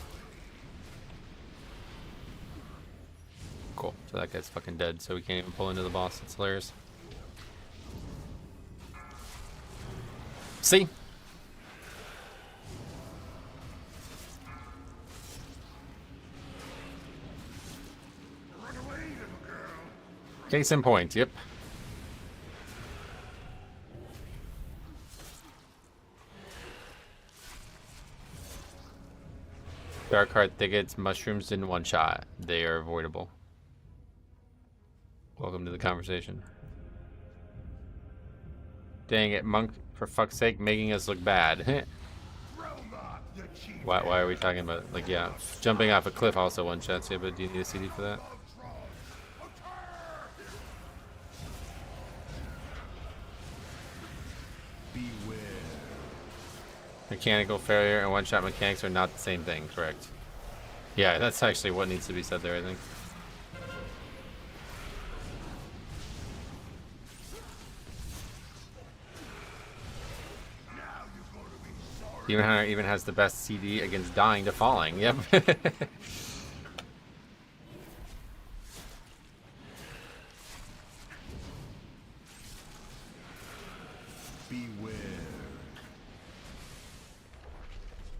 Cool. So that guy's fucking dead, so we can't even pull into the boss. It's hilarious. See? Case in point, yep. Dark Heart Thickets, mushrooms in one shot. They are avoidable. Welcome to the conversation. Dang it, Monk, for fuck's sake, making us look bad. why are we talking about, like, yeah, jumping off a cliff also one shots, yeah, but do you need a CD for that? Mechanical failure and one-shot mechanics are not the same thing, correct? Yeah, that's actually what needs to be said there, I think. Demon Hunter even has the best CD against dying to falling, yep.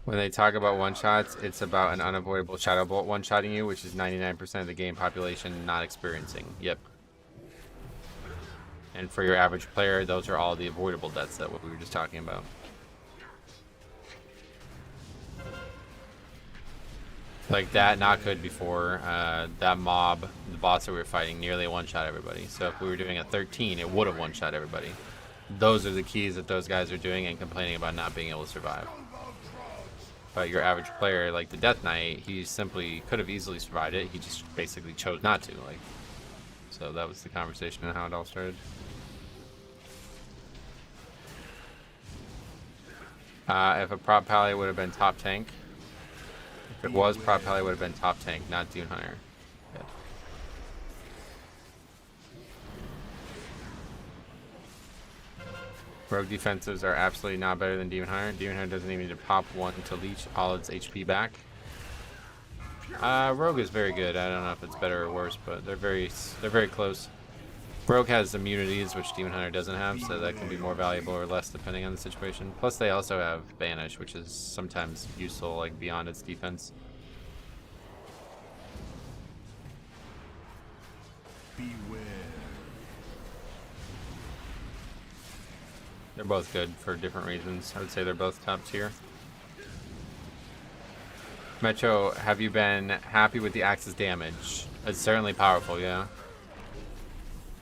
When they talk about one-shots, it's about an unavoidable Shadow Bolt one-shotting you, which is 99% of the game population not experiencing. Yep. And for your average player, those are all the avoidable deaths that we were just talking about. Like that, not good before. That mob, the boss that we were fighting, nearly one-shot everybody. So if we were doing a 13, it would have one-shot everybody. Those are the keys that those guys are doing and complaining about not being able to survive. But your average player, like the Death Knight, he simply could have easily survived it. He just basically chose not to. Like, so that was the conversation and how it all started. If a prop pally would have been top tank, if it was prop pally, would have been top tank, not Dune Hunter. Yep. Rogue defensives are absolutely not better than Demon Hunter. Demon Hunter doesn't even need to pop one to leech all its HP back. Rogue is very good. I don't know if it's better or worse, but they're very close. Rogue has immunities, which Demon Hunter doesn't have, so that can be more valuable or less depending on the situation. Plus, they also have Banish, which is sometimes useful, like beyond its defense. Beware. They're both good for different reasons. I would say they're both top tier. Metro, have you been happy with the Axe's damage? It's certainly powerful, yeah.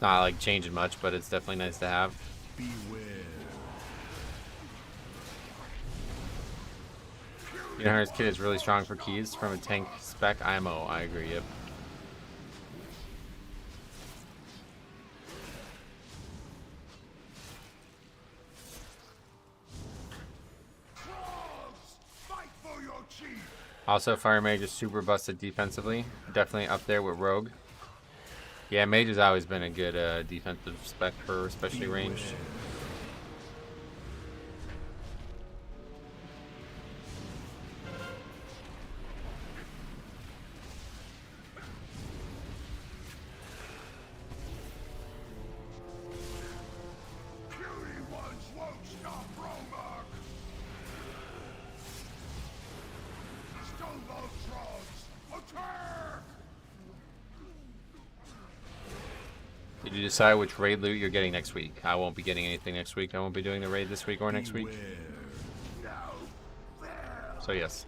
Not like changing much, but it's definitely nice to have. Beware. You know, his kit is really strong for keys from a tank spec IMO. I agree, yep. Also, Fire Mage is super busted defensively. Definitely up there with Rogue. Yeah, Mage has always been a good defensive spec for especially ranged. Did you decide which raid loot you're getting next week? I won't be getting anything next week. I won't be doing the raid this week or next week. So yes.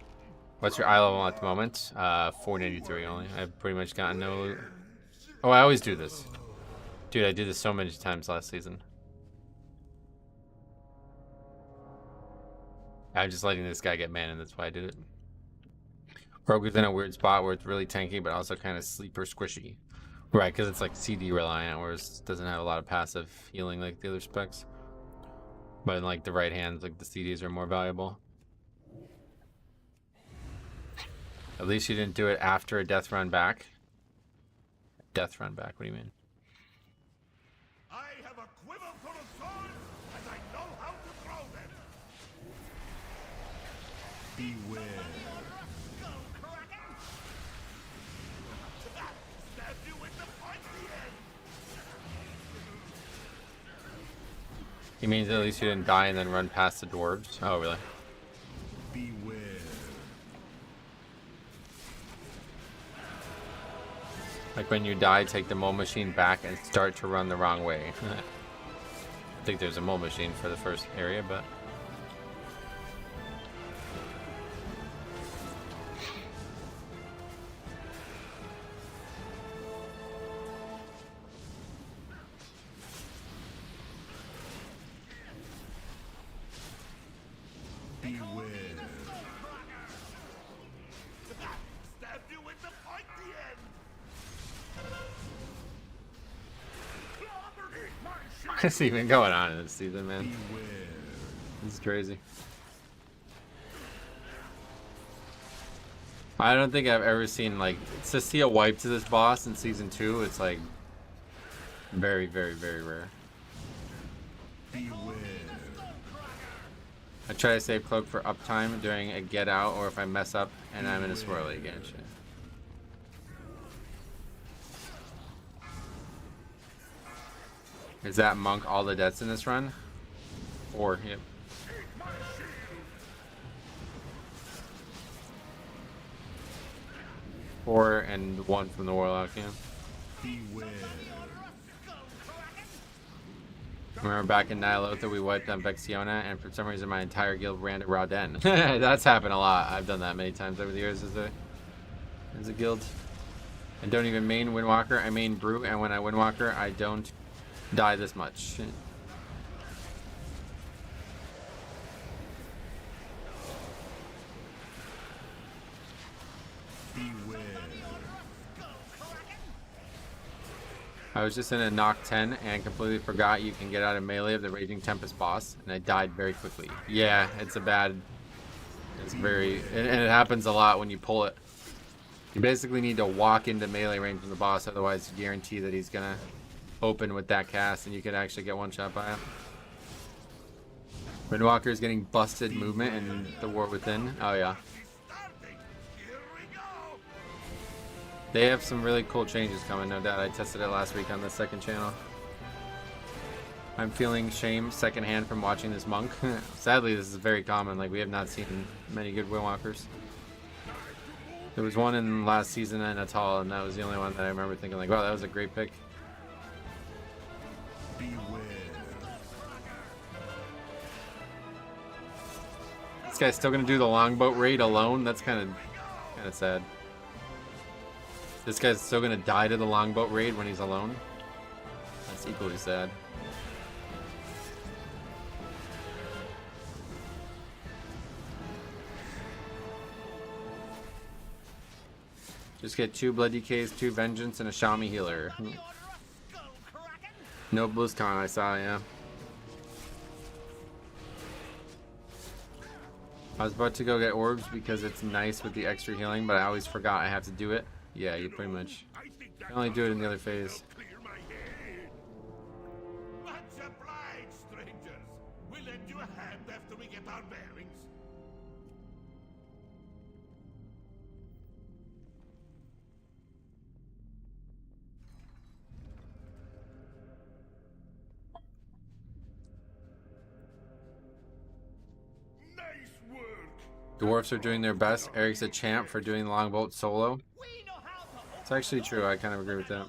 What's your eye level at the moment? 493 only. I've pretty much gotten no... Oh, I always do this. Dude, I did this so many times last season. I'm just letting this guy get mana, and that's why I did it. Rogue is in a weird spot where it's really tanky, but also kind of sleeper squishy. Right, because it's like CD reliant, whereas it doesn't have a lot of passive healing like the other specs. But in like the right hands, like the CDs are more valuable. At least you didn't do it after a death run back. Death run back, what do you mean? I have a quiver full of swords, and I know how to throw them. Beware. Stab you with the pointy end. He means at least you didn't die and then run past the dwarves. Oh, really? Beware. Like when you die, take the mole machine back and start to run the wrong way. I think there's a mole machine for the first area, but... Beware. Stab you with the pointy end. What's even going on in this season, man? Beware. This is crazy. I don't think I've ever seen, like, to see a wipe to this boss in season 2, it's like very, very, very rare. Beware. I try to save cloak for uptime during a get out or if I mess up and I'm in a swirly again. Shit. Is that monk all the deaths in this run? 4, yep. Four and 1 from the warlock, yeah. Beware. Remember back in Nyalotha we wiped on Vexiona and for some reason my entire guild ran to Rauden. That's happened a lot. I've done that many times over the years as a guild. I don't even main Windwalker, I main Brute, and when I Windwalker I don't die this much. Beware. I was just in a knock 10 and completely forgot you can get out of melee of the Raging Tempest boss, and I died very quickly. Yeah, it's very, and it happens a lot when you pull it. You basically need to walk into melee range from the boss, otherwise you guarantee that he's gonna open with that cast and you could actually get one shot by him. Windwalker is getting busted movement in the War Within. Oh yeah. They have some really cool changes coming, no doubt. I tested it last week on the second channel. I'm feeling shame secondhand from watching this monk. Sadly, this is very common. Like, we have not seen many good Windwalkers. There was one in last season in Natal, and that was the only one that I remember thinking, like, wow, that was a great pick. Beware. This guy's still gonna do the longboat raid alone? That's kind of sad. This guy's still gonna die to the longboat raid when he's alone? That's equally sad. Just get 2 Blood DKs, 2 Vengeance, and a Shami healer. No BlizzCon, I saw, yeah. I was about to go get orbs because it's nice with the extra healing, but I always forgot I have to do it. Yeah, you pretty much can only do it in the other phase. Much obliged, strangers. We'll lend you a hand after we get our bearings. Nice work. Dwarfs are doing their best. Eric's a champ for doing longboat solo. It's actually true. I kind of agree with that.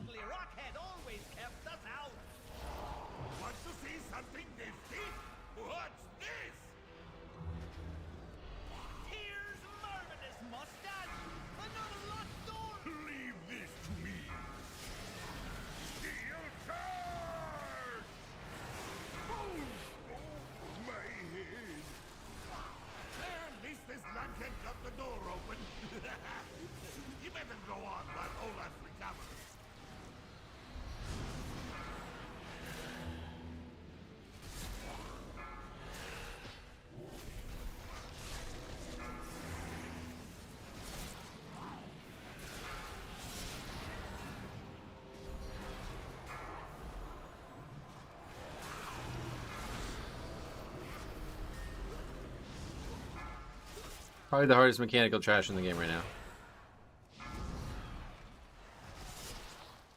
Probably the hardest mechanical trash in the game right now.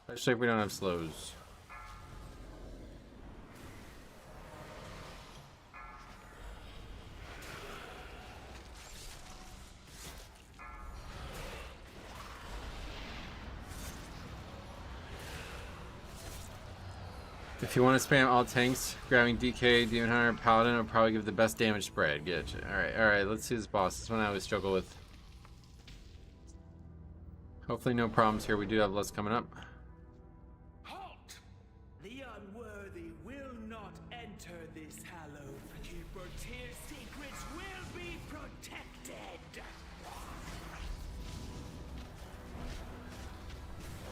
Especially if we don't have slows. If you want to spam all tanks, grabbing DK, Demon Hunter, Paladin will probably give the best damage spread. Get you. Alright, let's see this boss. This one I always struggle with. Hopefully no problems here. We do have less coming up. Halt! The unworthy will not enter this hallowed keeper. Tier secrets will be protected.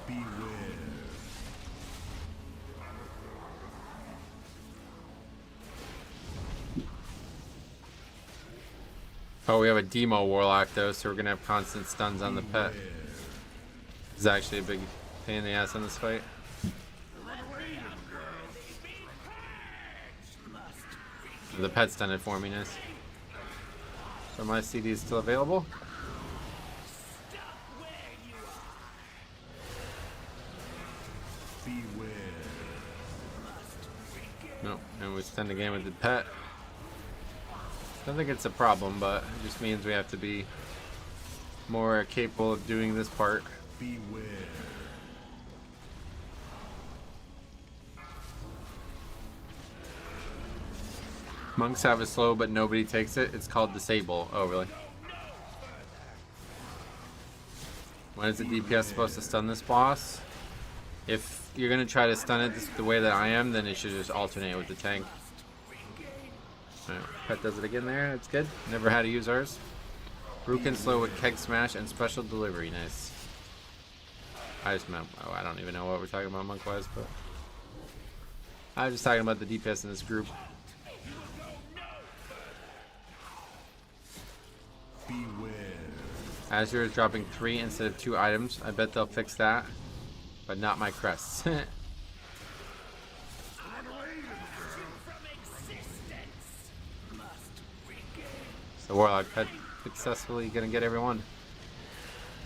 Beware. Oh, we have a demo warlock though, so we're gonna have constant stuns on the pet. This is actually a big pain in the ass in this fight. The pet's done it for me, nice. So my CD is still available. Beware. No, and we stun the game with the pet. I don't think it's a problem, but it just means we have to be more capable of doing this part. Beware. Monks have a slow, but nobody takes it. It's called disable. Oh, really? When is the DPS supposed to stun this boss? If you're going to try to stun it the way that I am, then it should just alternate with the tank. Right, pet does it again there. That's good. Never had to use ours. Brew can slow with keg smash and special delivery. Nice. I just meant, oh, I don't even know what we're talking about monk wise, but I was just talking about the DPS in this group. Beware. Azure is dropping 3 instead of 2 items. I bet they'll fix that, but not my crests. The Warlock pet successfully gonna get everyone.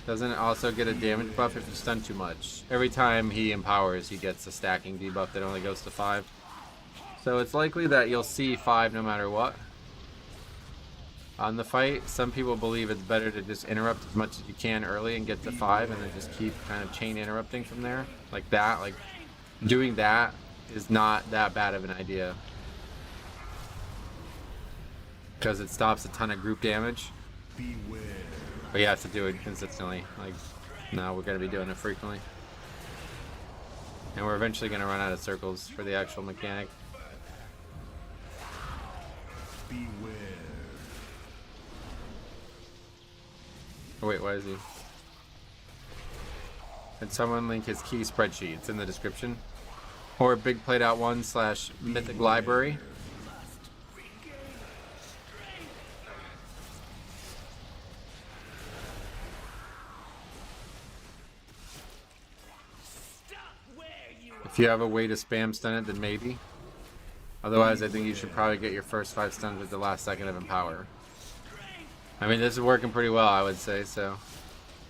Doesn't it also get a damage buff if you stun too much? Every time he empowers, he gets a stacking debuff that only goes to 5. So it's likely that you'll see 5 no matter what. On the fight, some people believe it's better to just interrupt as much as you can early and get to 5 and then just keep kind of chain interrupting from there. Like that, like doing that is not that bad of an idea. Because it stops a ton of group damage. Beware. But you have to do it consistently. Like, no, we're going to be doing it frequently. And we're eventually going to run out of circles for the actual mechanic. Beware. Oh, wait, why is he? Can someone link his key spreadsheet? It's in the description. Or Big Played Out 1/Mythic Library. If you have a way to spam stun it, then maybe. Otherwise, I think you should probably get your first 5 stuns at the last second of Empower. I mean, this is working pretty well, I would say, so...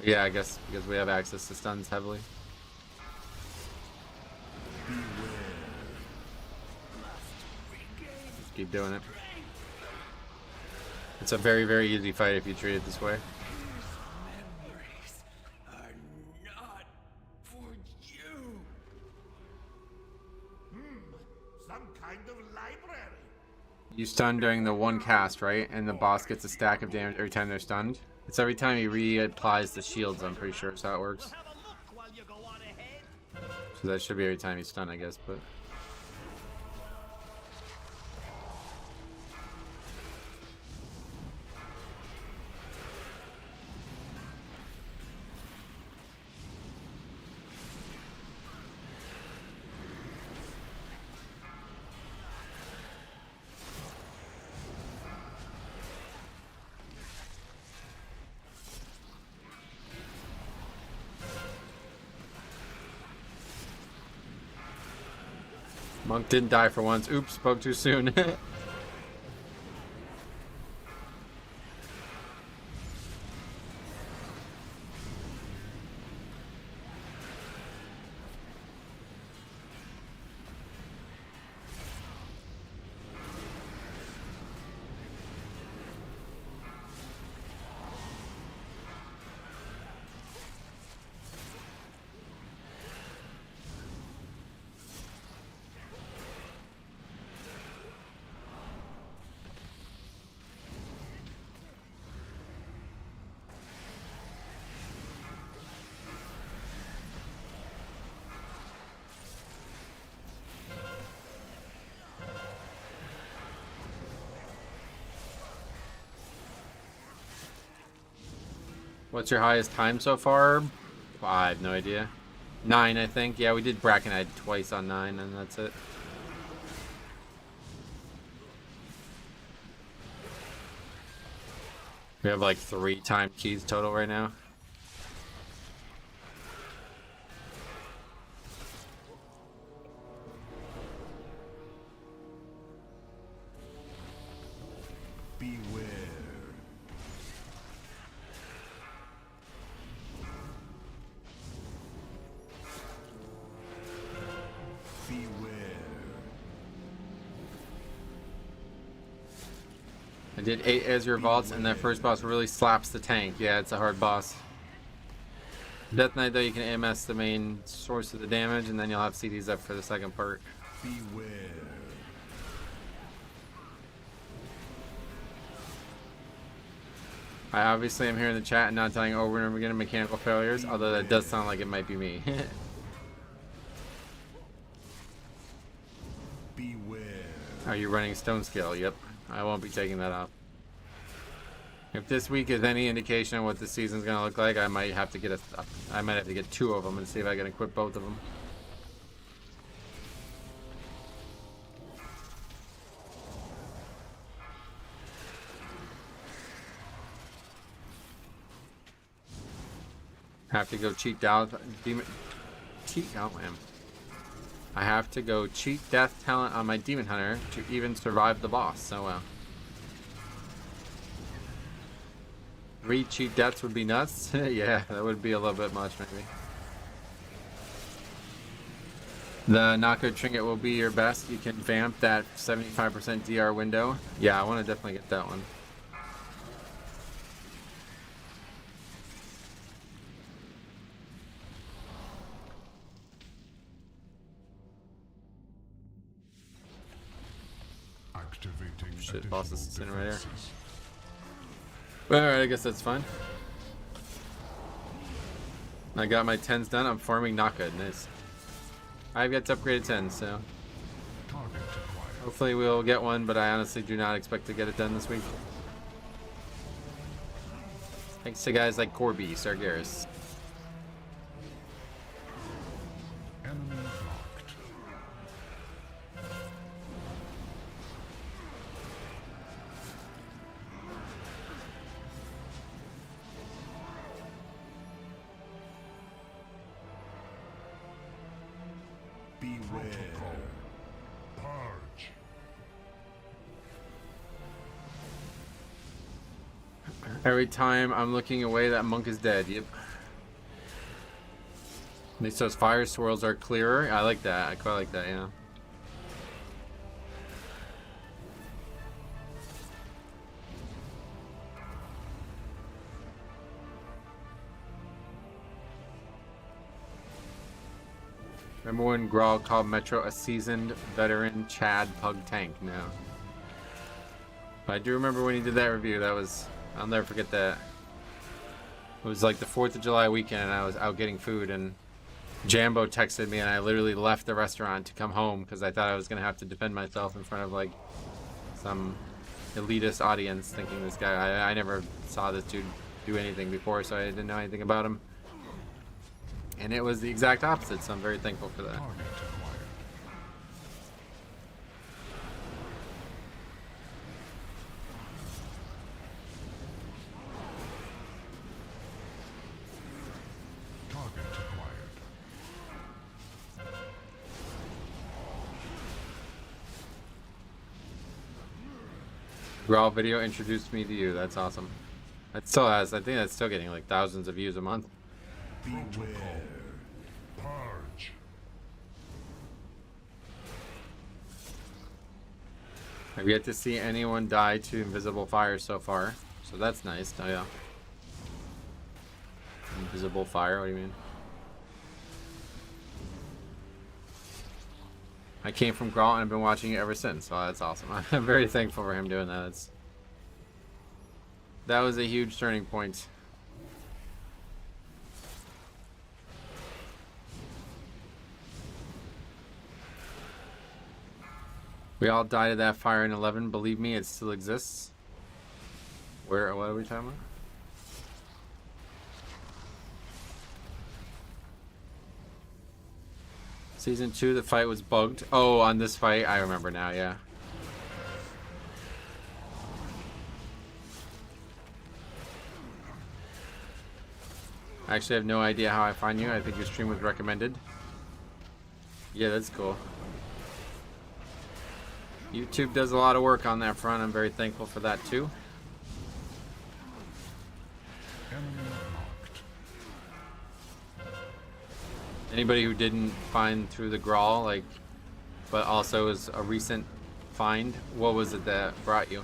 Yeah, I guess because we have access to stuns heavily. Just keep doing it. It's a very, very easy fight if you treat it this way. You stun during the 1 cast, right? And the boss gets a stack of damage every time they're stunned. It's every time he reapplies the shields, I'm pretty sure that's how it works. So that should be every time he's stunned, I guess, but... Monk didn't die for once. Oops, spoke too soon. What's your highest time so far? I have no idea. 9, I think. Yeah, we did Bracknide twice on 9, and that's it. We have like 3 time keys total right now. Beware. I did 8 Azure Vaults, and that first boss really slaps the tank. Yeah, it's a hard boss. Death Knight, though, you can AMS the main source of the damage, and then you'll have CDs up for the second part. Beware. I obviously am here in the chat and not telling over and over again mechanical failures, although that does sound like it might be me. Beware. Are you running Stone Scale? Yep. I won't be taking that off. If this week is any indication of what the season's gonna look like, I might have to get I might have to get 2 of them and see if I can equip both of them. Have to go cheat down demon. Cheat. Oh man. I have to go cheat death talent on my demon hunter to even survive the boss. So 3 cheat deaths would be nuts. Yeah, that would be a little bit much maybe. The knockout trinket will be your best. You can vamp that 75% DR window. Yeah, I want to definitely get that one. Activating Shit, boss is additional sitting right here. defenses. Alright, I guess that's fine. I got my 10s done. I'm farming knockout. Nice. I've got to upgrade a 10, so Target acquired. hopefully we'll get one, but I honestly do not expect to get it done this week. Thanks to guys like Corby, Sargeras. Enemy blocked. Beware. Purge. Every time I'm looking away, that monk is dead. Yep. At least those fire swirls are clearer. I like that. I quite like that, yeah. Remember when Grawl called Metro a seasoned veteran Chad Pug tank? No. But I do remember when he did that review. That was... I'll never forget that. It was like the 4th of July weekend, and I was out getting food, and Jambo texted me, and I literally left the restaurant to come home because I thought I was going to have to defend myself in front of, like, some elitist audience, thinking this guy... I never saw this dude do anything before, so I didn't know anything about him. And it was the exact opposite, so I'm very thankful for that. Target acquired. Target acquired. Grawl video introduced me to you. That's awesome. It still has. I think that's still getting like thousands of views a month. Beware. Purge. I've yet to see anyone die to invisible fire so far, so that's nice. Oh yeah. Invisible fire. What do you mean? I came from Grawl and I've been watching it ever since. So that's awesome. I'm very thankful for him doing that. That was a huge turning point. We all died of that fire in 11. Believe me, it still exists. Where? What are we talking about? Season 2, the fight was bugged. Oh, on this fight, I remember now, yeah. I actually have no idea how I find you. I think your stream was recommended. Yeah, that's cool. YouTube does a lot of work on that front. I'm very thankful for that too. Anybody who didn't find through the Grawl, like, but also is a recent find, what was it that brought you?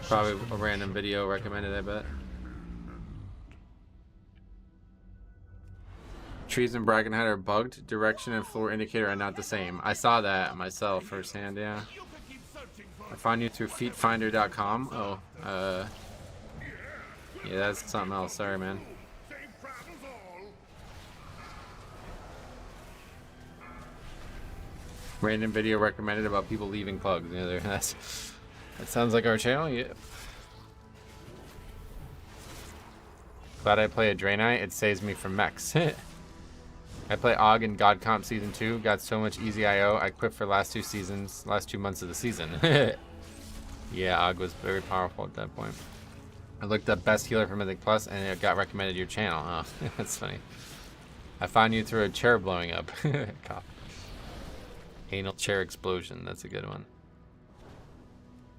Probably a random video recommended, I bet. Trees in Brackenhead are bugged. Direction and floor indicator are not the same. I saw that myself firsthand, yeah. I found you through feetfinder.com. Oh, yeah, that's something else. Sorry, man. Random video recommended about people leaving pugs. Yeah, that sounds like our channel. Yeah. Glad I play a Draenei. It saves me from mechs. I play Og in God Comp Season 2. Got so much easy IO. I quit for last 2 months of the season. Yeah, Og was very powerful at that point. I looked up best healer for Mythic Plus and it got recommended your channel. Oh, that's funny. I found you through a chair blowing up. Cop. Anal chair explosion. That's a good one.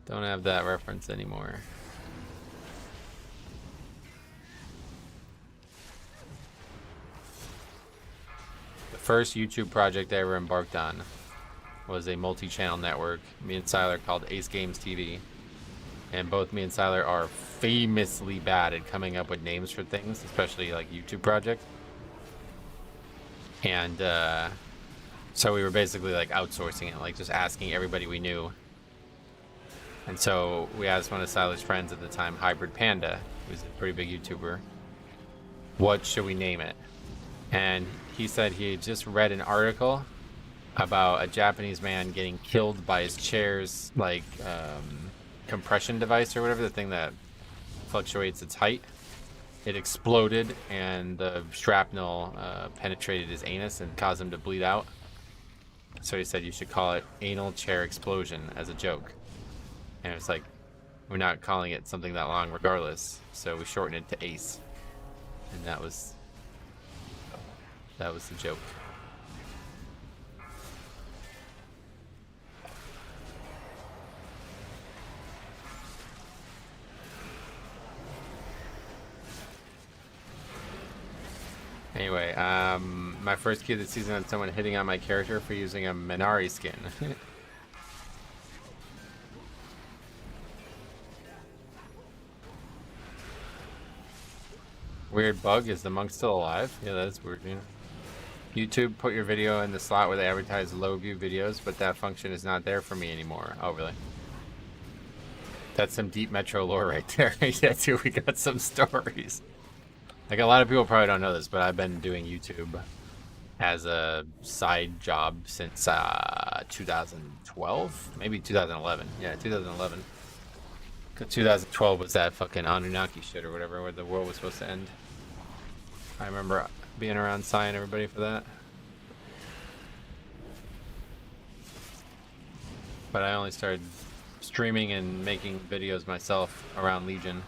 Don't have that reference anymore. The first YouTube project I ever embarked on was a multi-channel network me and Siler called Ace Games TV. And both me and Siler are famously bad at coming up with names for things, especially like YouTube projects. And so we were basically like outsourcing it, like just asking everybody we knew. And so we asked one of Siler's friends at the time, Hybrid Panda, who's a pretty big YouTuber, what should we name it? And he said he had just read an article about a Japanese man getting killed by his chair's like compression device or whatever, the thing that fluctuates its height. It exploded and the shrapnel penetrated his anus and caused him to bleed out. So he said you should call it Anal Chair Explosion as a joke. And it was like, we're not calling it something that long regardless. So we shortened it to Ace. And that was the joke. Anyway, my first key of the season had someone hitting on my character for using a Minari skin. Weird bug, is the monk still alive? Yeah, that's weird, yeah. YouTube put your video in the slot where they advertise low view videos, but that function is not there for me anymore. Oh, really? That's some deep Metro lore right there. Yeah, too, we got some stories. Like, a lot of people probably don't know this, but I've been doing YouTube as a side job since 2012? Maybe 2011. Yeah, 2011. 'Cause 2012 was that fucking Anunnaki shit or whatever, where the world was supposed to end. I remember being around Sai and everybody for that. But I only started streaming and making videos myself around Legion,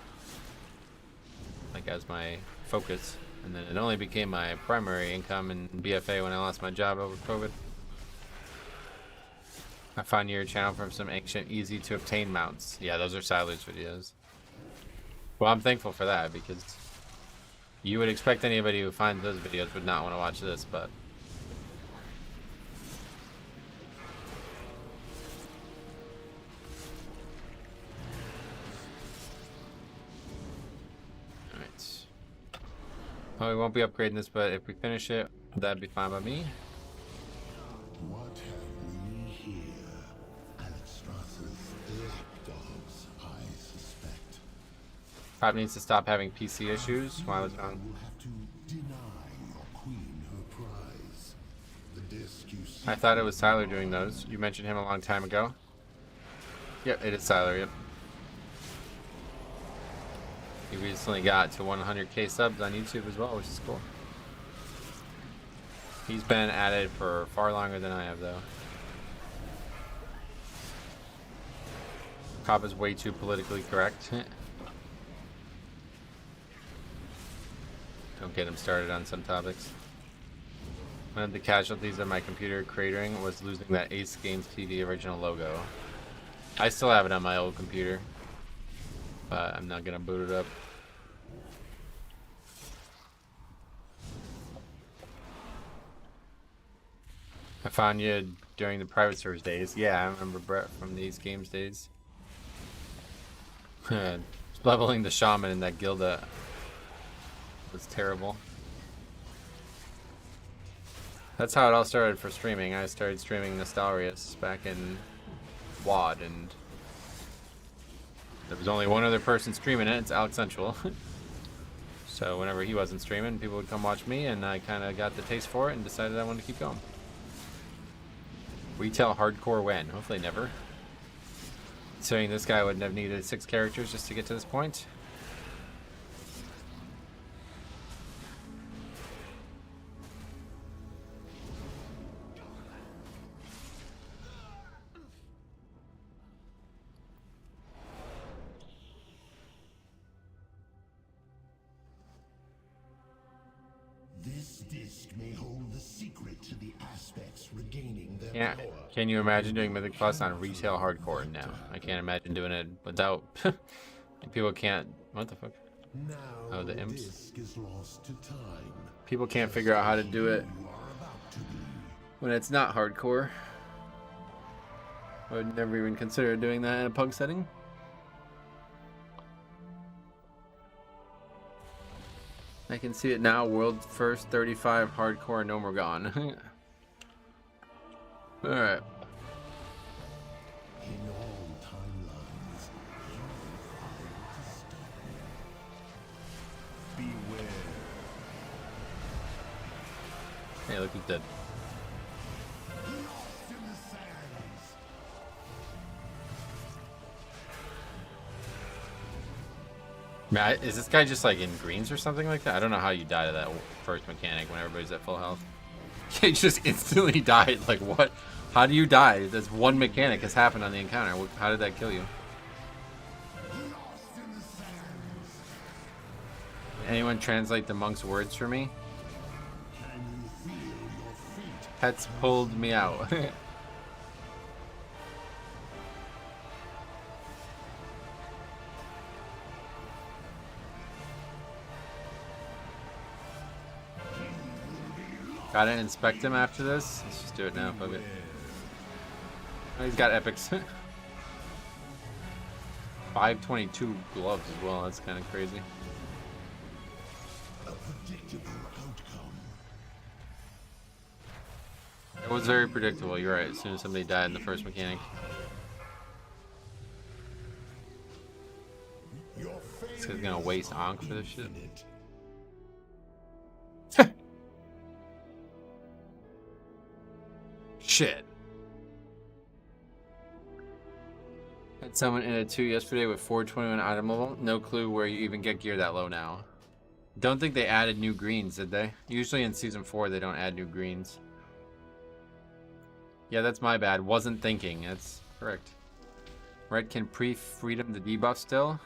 like as my focus, and then it only became my primary income in BFA when I lost my job over COVID. I found your channel from some ancient, easy to obtain mounts. Yeah, those are Siler's videos. Well, I'm thankful for that, because you would expect anybody who finds those videos would not want to watch this, but alright. Well, we won't be upgrading this, but if we finish it, that'd be fine by me. What have we here? Alexstrasza's lapdogs, I suspect. Pop needs to stop having PC issues. Why was wrong? You will have to deny your queen her prize. The disc you see. I thought it was Tyler doing those. You mentioned him a long time ago. Yep, it is Tyler, yep. He recently got to 100k subs on YouTube as well, which is cool. He's been at it for far longer than I have, though. Cop is way too politically correct. Don't get him started on some topics. One of the casualties of my computer cratering was losing that Ace Games TV original logo. I still have it on my old computer, but I'm not gonna boot it up. I found you during the private servers days. Yeah, I remember Brett from these games days. Leveling the shaman in that guild was terrible. That's how it all started for streaming. I started streaming Nostalrius back in WoD, and there was only one other person streaming it. It's Alex Sensual. So whenever he wasn't streaming, people would come watch me, and I kind of got the taste for it and decided I wanted to keep going. Retail hardcore when? Hopefully never. Considering this guy wouldn't have needed 6 characters just to get to this point. This disc may hold the secret to the aspects regaining their Yeah. power. Can you imagine doing Mythic Plus on retail hardcore? No. I can't imagine doing it without... People can't... What the fuck? Now Oh, the the imps. disc is lost to time. People can't figure out how to do it You are about to be. when it's not hardcore. I would never even consider doing that in a pug setting. I can see it now. World first 35 hardcore no more gone. Alright. In all timelines, you failed to stop me. Beware. Hey, look who's dead. Lost in the sands. Man, is this guy just like in greens or something like that? I don't know how you die to that first mechanic when everybody's at full health. He just instantly died. Like what? How do you die? That's one mechanic has happened on the encounter. How did that kill you? Lost in the sands. Anyone translate the monk's words for me? Can you feel your feet? Pets pulled me out. Gotta inspect him after this. Let's just do it now. Fuck it. Oh, he's got epics. 522 gloves as well. That's kind of crazy. A predictable outcome. It was very predictable. You're right. As soon as somebody died in the first mechanic. Your This guy's gonna waste Ankh for this shit. infinite. Shit. Had someone in a 2 yesterday with 421 item level. No clue where you even get gear that low now. Don't think they added new greens, did they? Usually in Season 4 they don't add new greens. Yeah, that's my bad. Wasn't thinking. That's correct. Red can pre-freedom the debuff still?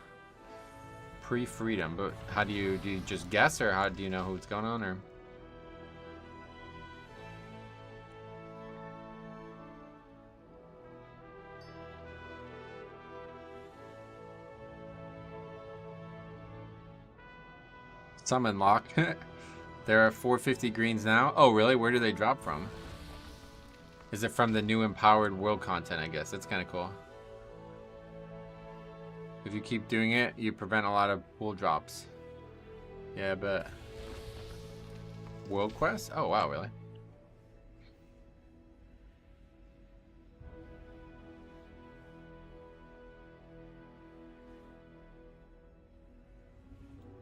Pre-freedom, but how do you just guess, or how do you know what's going on, or? Summon lock. There are 450 greens now. Oh, really? Where do they drop from? Is it from the new empowered world content, I guess? That's kind of cool. If you keep doing it, you prevent a lot of pool drops. Yeah, but... World quest? Oh, wow, really?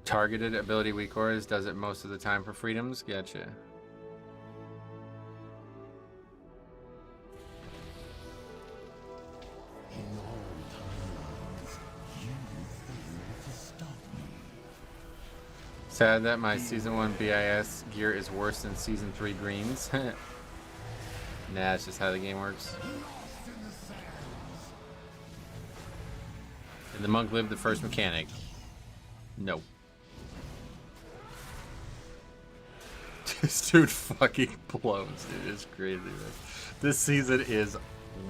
Targeted ability weak auras does it most of the time for freedoms. Gotcha. In all timelines, you failed to stop me. Sad that my Season 1 BIS gear is worse than Season 3 greens. Nah, it's just how the game works. Did the monk live the first mechanic? No. This dude fucking blows, dude. It's crazy, man. This season is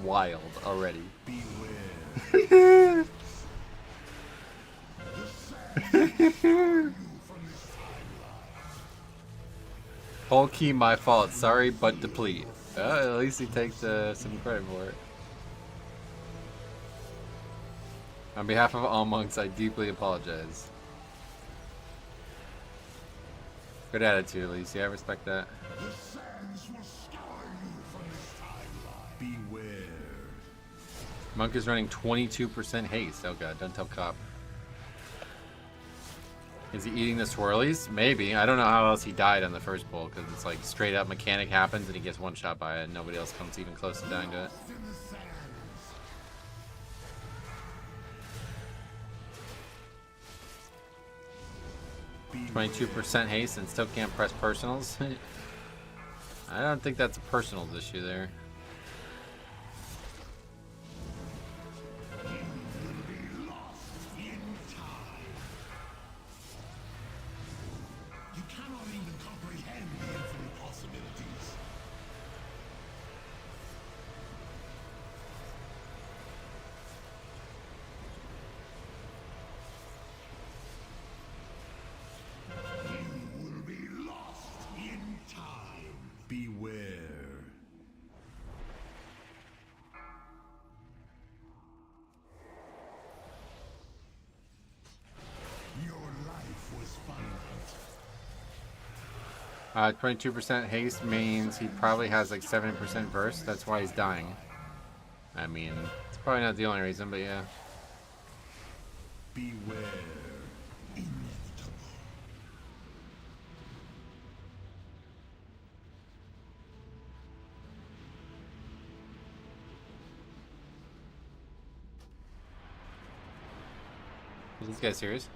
wild already. Beware. Whole key my fault. Sorry, but deplete. At least he takes some credit for it. On behalf of all monks, I deeply apologize. Good attitude, at least. Yeah, I respect that. The sands will scour you from this timeline. Beware. Monk is running 22% haste. Oh god, don't tell cop. Is he eating the swirlies? Maybe. I don't know how else he died on the first pull, because it's like straight up mechanic happens and he gets one shot by it and nobody else comes even close to dying to it. 22% haste and still can't press personals. I don't think that's a personals issue there. You cannot even comprehend the infinite possibilities. You will be lost in time. Beware. Your life was finite. 22% haste means he probably has like 70% burst. That's why he's dying. I mean, it's probably not the only reason, but yeah. Beware. Inevitable. Is this guy serious?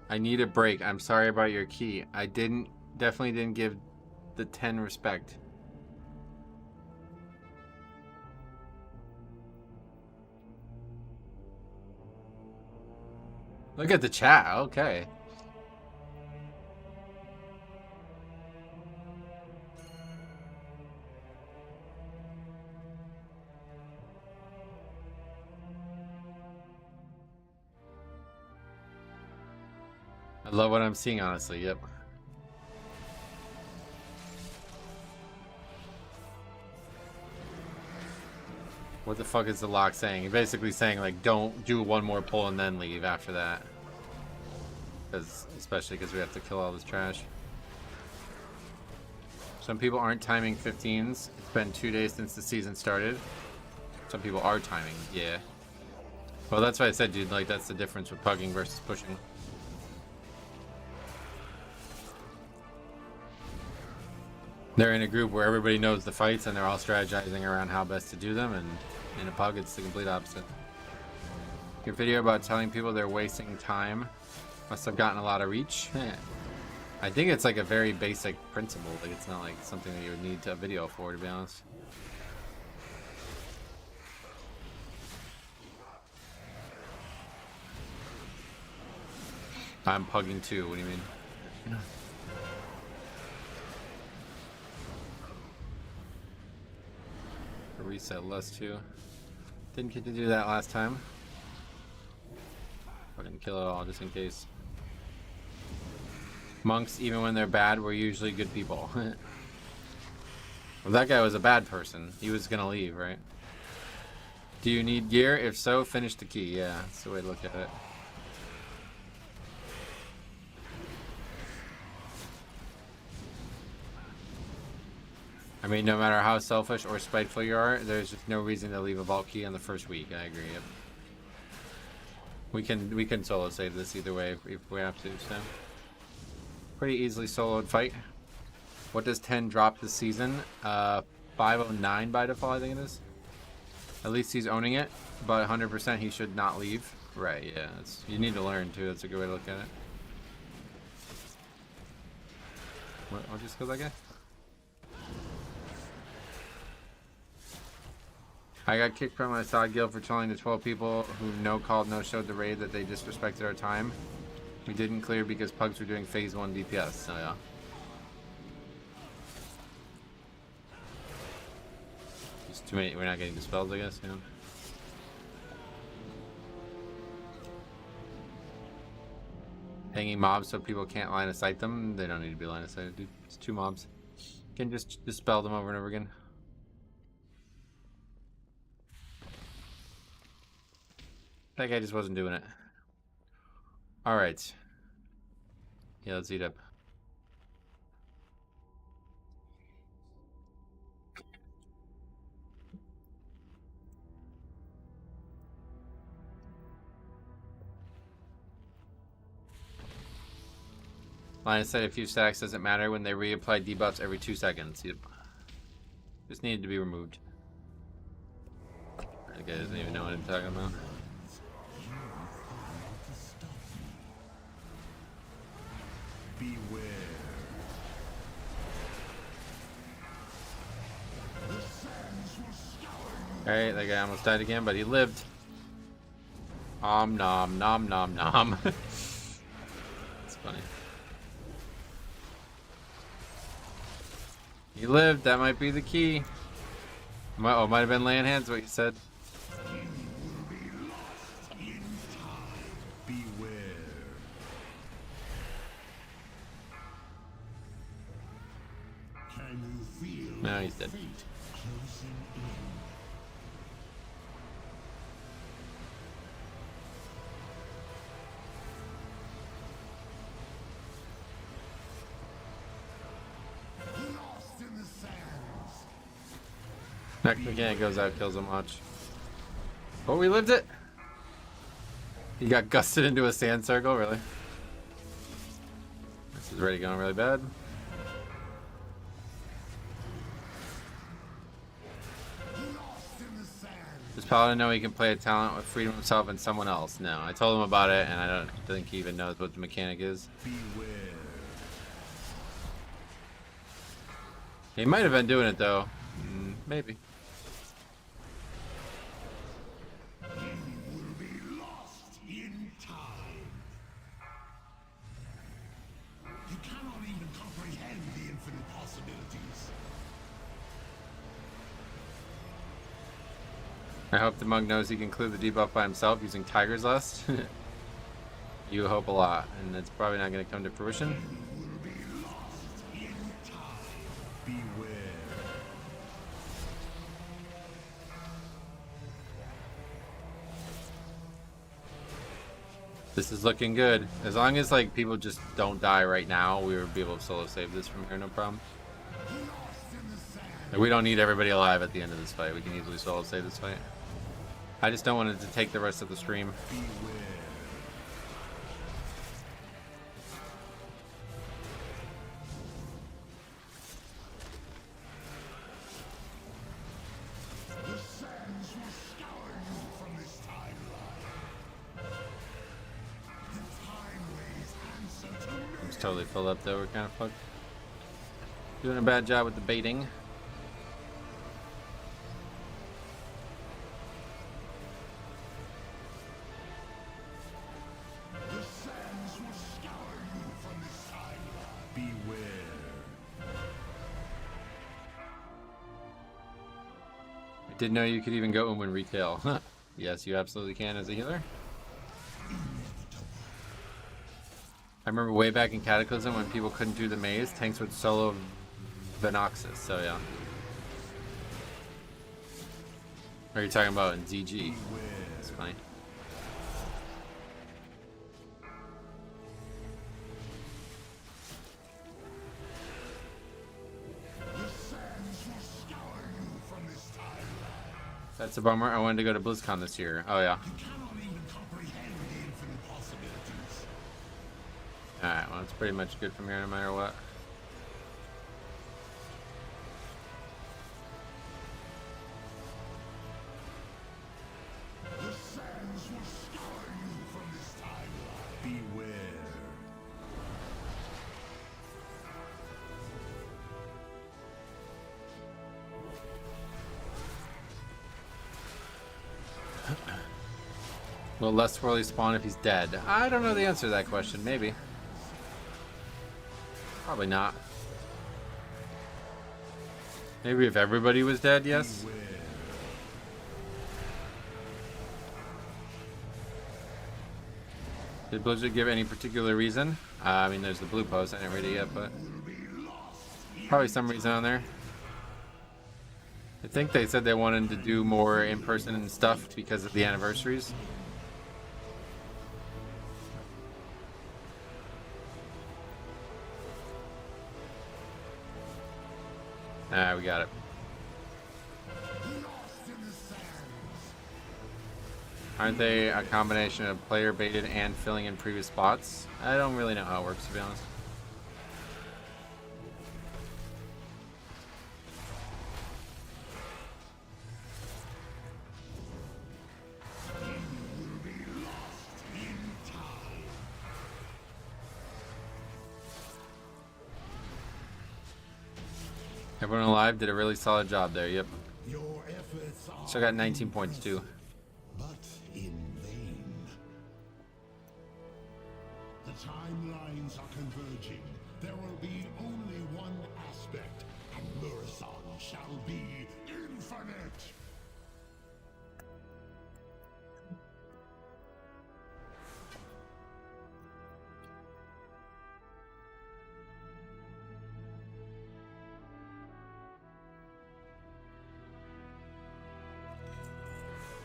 I need a break. I'm sorry about your key. I definitely didn't give the 10 respect. Look at the chat. Okay. I love what I'm seeing, honestly. Yep. What the fuck is the lock saying? He's basically saying, like, don't do one more pull and then leave after that. Especially because we have to kill all this trash. Some people aren't timing 15s. It's been 2 days since the season started. Some people are timing, yeah. Well, that's what I said, dude. Like, that's the difference with pugging versus pushing. They're in a group where everybody knows the fights and they're all strategizing around how best to do them, and in a pug it's the complete opposite. Your video about telling people they're wasting time must have gotten a lot of reach. I think it's like a very basic principle. Like, it's not like something that you would need a video for, to be honest. I'm pugging too. What do you mean? Reset less too. Didn't get to do that last time. Fucking kill it all just in case. Monks, even when they're bad, we're usually good people. Well, that guy was a bad person. He was gonna leave, right? Do you need gear? If so, finish the key. Yeah, that's the way to look at it. I mean, no matter how selfish or spiteful you are, there's just no reason to leave a vault key on the first week. I agree. Yep. We can solo save this either way if we have to. So pretty easily soloed fight. What does 10 drop this season? 509 by default, I think it is. At least he's owning it. but 100% he should not leave. Right, yeah. You need to learn, too. That's a good way to look at it. What, I'll just kill that guy? I got kicked from my side guild for telling the 12 people who no-called, no-showed the raid that they disrespected our time. We didn't clear because pugs were doing phase 1 DPS, so yeah. Just too many, we're not getting dispelled, I guess, yeah. Hanging mobs so people can't line of sight them. They don't need to be line of sighted, dude. It's 2 mobs. You can just dispel them over and over again. That guy just wasn't doing it. Alright. Yeah, let's eat up. Line of sight a few stacks doesn't matter when they reapply debuffs every 2 seconds. Yep. Just needed to be removed. That guy doesn't even know what I'm talking about. Beware. Alright, that guy almost died again, but he lived. Nom nom nom nom nom. It's funny. He lived, that might be the key. Oh, might have been land hands, what you said. No, he's dead. Next mechanic goes out, kills him, watch. Oh, we lived it! He got gusted into a sand circle, really? This is already going really bad. Does Paladin know he can play a talent with freedom himself and someone else? No, I told him about it, and I don't think he even knows what the mechanic is. Beware. He might have been doing it, though. Maybe. I hope the mug knows he can clear the debuff by himself using Tiger's Lust. You hope a lot, and it's probably not going to come to fruition. Beware. This is looking good. As long as like people just don't die right now, we will be able to solo save this from here, no problem. And we don't need everybody alive at the end of this fight. We can easily solo save this fight. I just don't want it to take the rest of the stream. It's totally filled up though, we're kind of fucked. Doing a bad job with the baiting. Didn't know you could even go Umbran retail. Yes, you absolutely can as a healer. I remember way back in Cataclysm when people couldn't do the maze, tanks would solo Venoxus, so yeah. What are you talking about in ZG? That's funny. That's a bummer. I wanted to go to BlizzCon this year. Oh yeah. Alright, well it's pretty much good from here no matter what. Will less swirly spawn if he's dead? I don't know the answer to that question. Maybe. Probably not. Maybe if everybody was dead, yes. Did Blizzard give any particular reason? I mean, there's the blue post. I didn't read it yet, but probably some reason on there. I think they said they wanted to do more in-person and stuff because of the anniversaries. We got it. Aren't they a combination of player baited and filling in previous spots? I don't really know how it works, to be honest. Everyone alive did a really solid job there. Yep. Your efforts are So I got 19 points too. but in vain. The timelines are converging. There will be only one aspect, and Murison shall be infinite.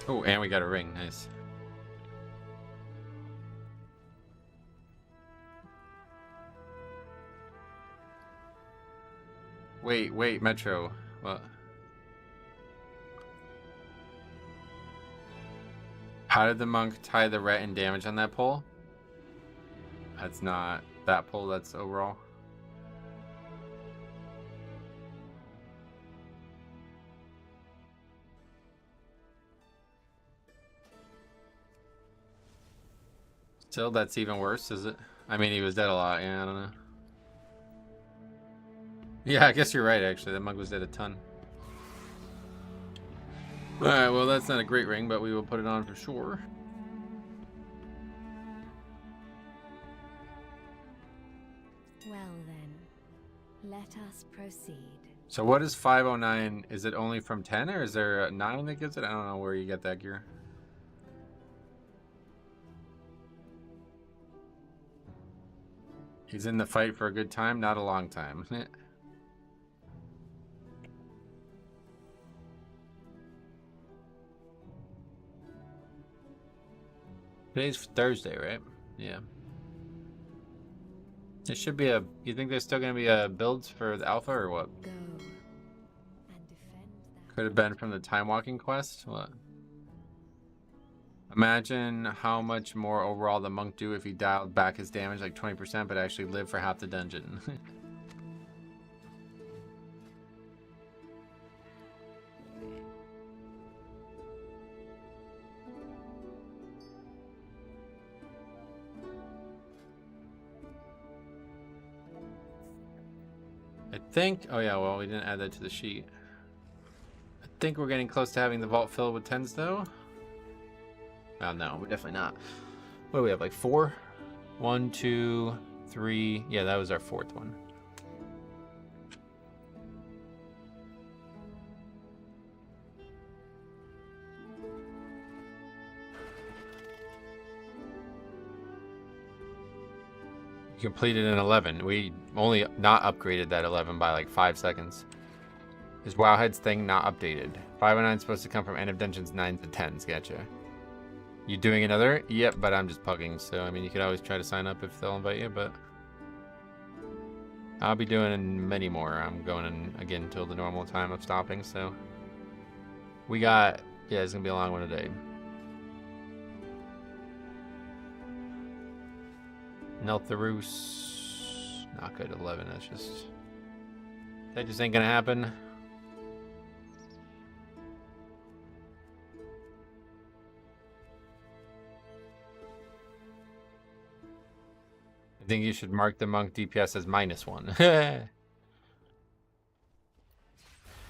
Oh, and we got a ring. Nice. Wait, Metro. What? How did the monk tie the ret and damage on that pole? That's not that pole, that's overall. Still, that's even worse, is it? I mean, he was dead a lot. Yeah, I don't know. Yeah, I guess you're right, actually. That monk was dead a ton. Alright, well, that's not a great ring, but we will put it on for sure. Well then, let us proceed. So what is 509? Is it only from 10, or is there a 9 that gives it? I don't know where you get that gear. He's in the fight for a good time, not a long time. Today's Thursday, right? Yeah. There should be a... You think there's still going to be a builds for the alpha, or what? Go and defend that. Could have been from the time walking quest? What? Imagine how much more overall the monk do if he dialed back his damage like 20%, but actually lived for half the dungeon. I think... Oh yeah, well, we didn't add that to the sheet. I think we're getting close to having the vault filled with 10s, though. Oh, no, we're definitely not. What do we have, like 4? 1, 2, 3. Yeah, that was our 4th one. You completed an 11. We only not upgraded that 11 by like 5 seconds. Is Wowhead's thing not updated? 509 is supposed to come from end of dungeons 9s and 10s. Gotcha. You doing another? Yep, but I'm just pugging, so I mean you could always try to sign up if they'll invite you, but I'll be doing many more. I'm going in again until the normal time of stopping, so we got... Yeah, it's gonna be a long one today. Neltharus, not good. 11. That's just... That just ain't gonna happen. I think you should mark the monk DPS as -1.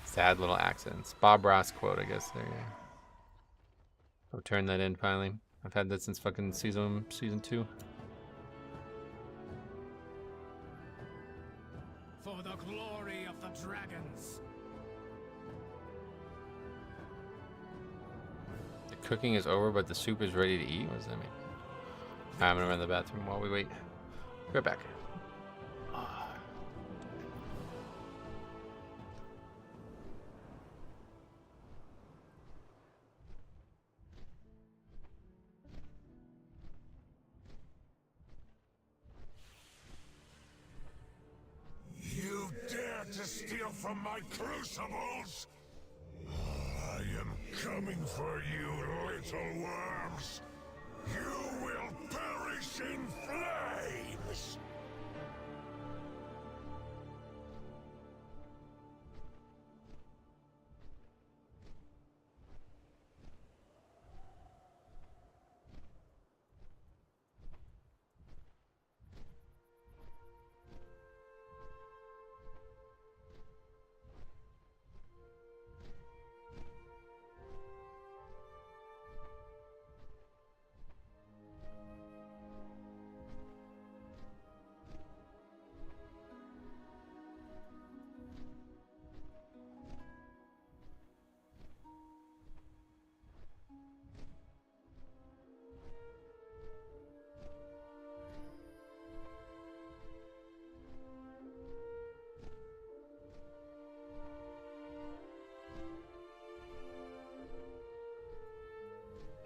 Sad little accents. Bob Ross quote, I guess. There you go. I'll turn that in finally. I've had that since fucking season 2. For the glory of the dragons. The cooking is over, but the soup is ready to eat. What does that mean? I'm gonna run to the bathroom while we wait. Be right back. You dare to steal from my crucibles? I am coming for you, little worms. You will perish in flames!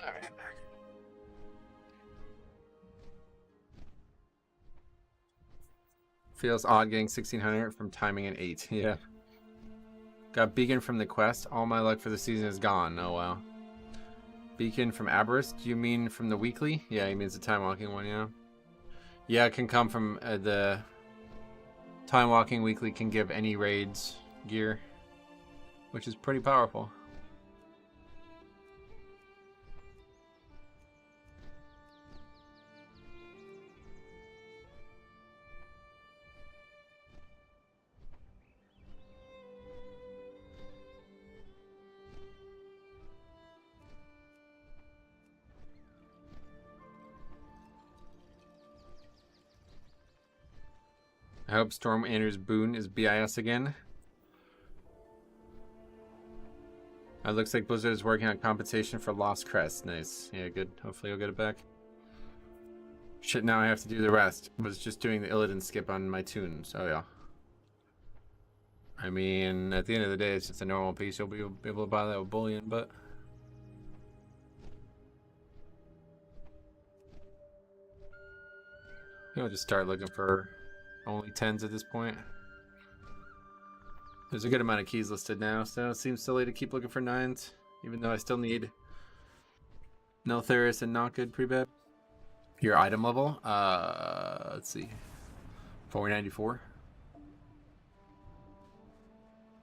Alright, I'm back. Feels odd getting 1600 from timing an 8. Yeah. Got beacon from the quest. All my luck for the season is gone. Oh wow. Beacon from Aberrus? Do you mean from the weekly? Yeah, he means the time walking one, yeah. Yeah, it can come from the time walking weekly can give any raids gear, which is pretty powerful. I hope Storm Anders Boone is BIS again. It looks like Blizzard is working on compensation for lost crest. Nice. Yeah, good. Hopefully you'll get it back. Shit, now I have to do the rest. I was just doing the Illidan skip on my tunes. Oh, yeah. I mean, at the end of the day, it's just a normal piece. You'll be able to buy that with bullion, but... I'll just start looking for only 10s at this point. There's a good amount of keys listed now, so it seems silly to keep looking for 9s, even though I still need Neltharis and not good pretty bad. Your item level? Let's see. 494.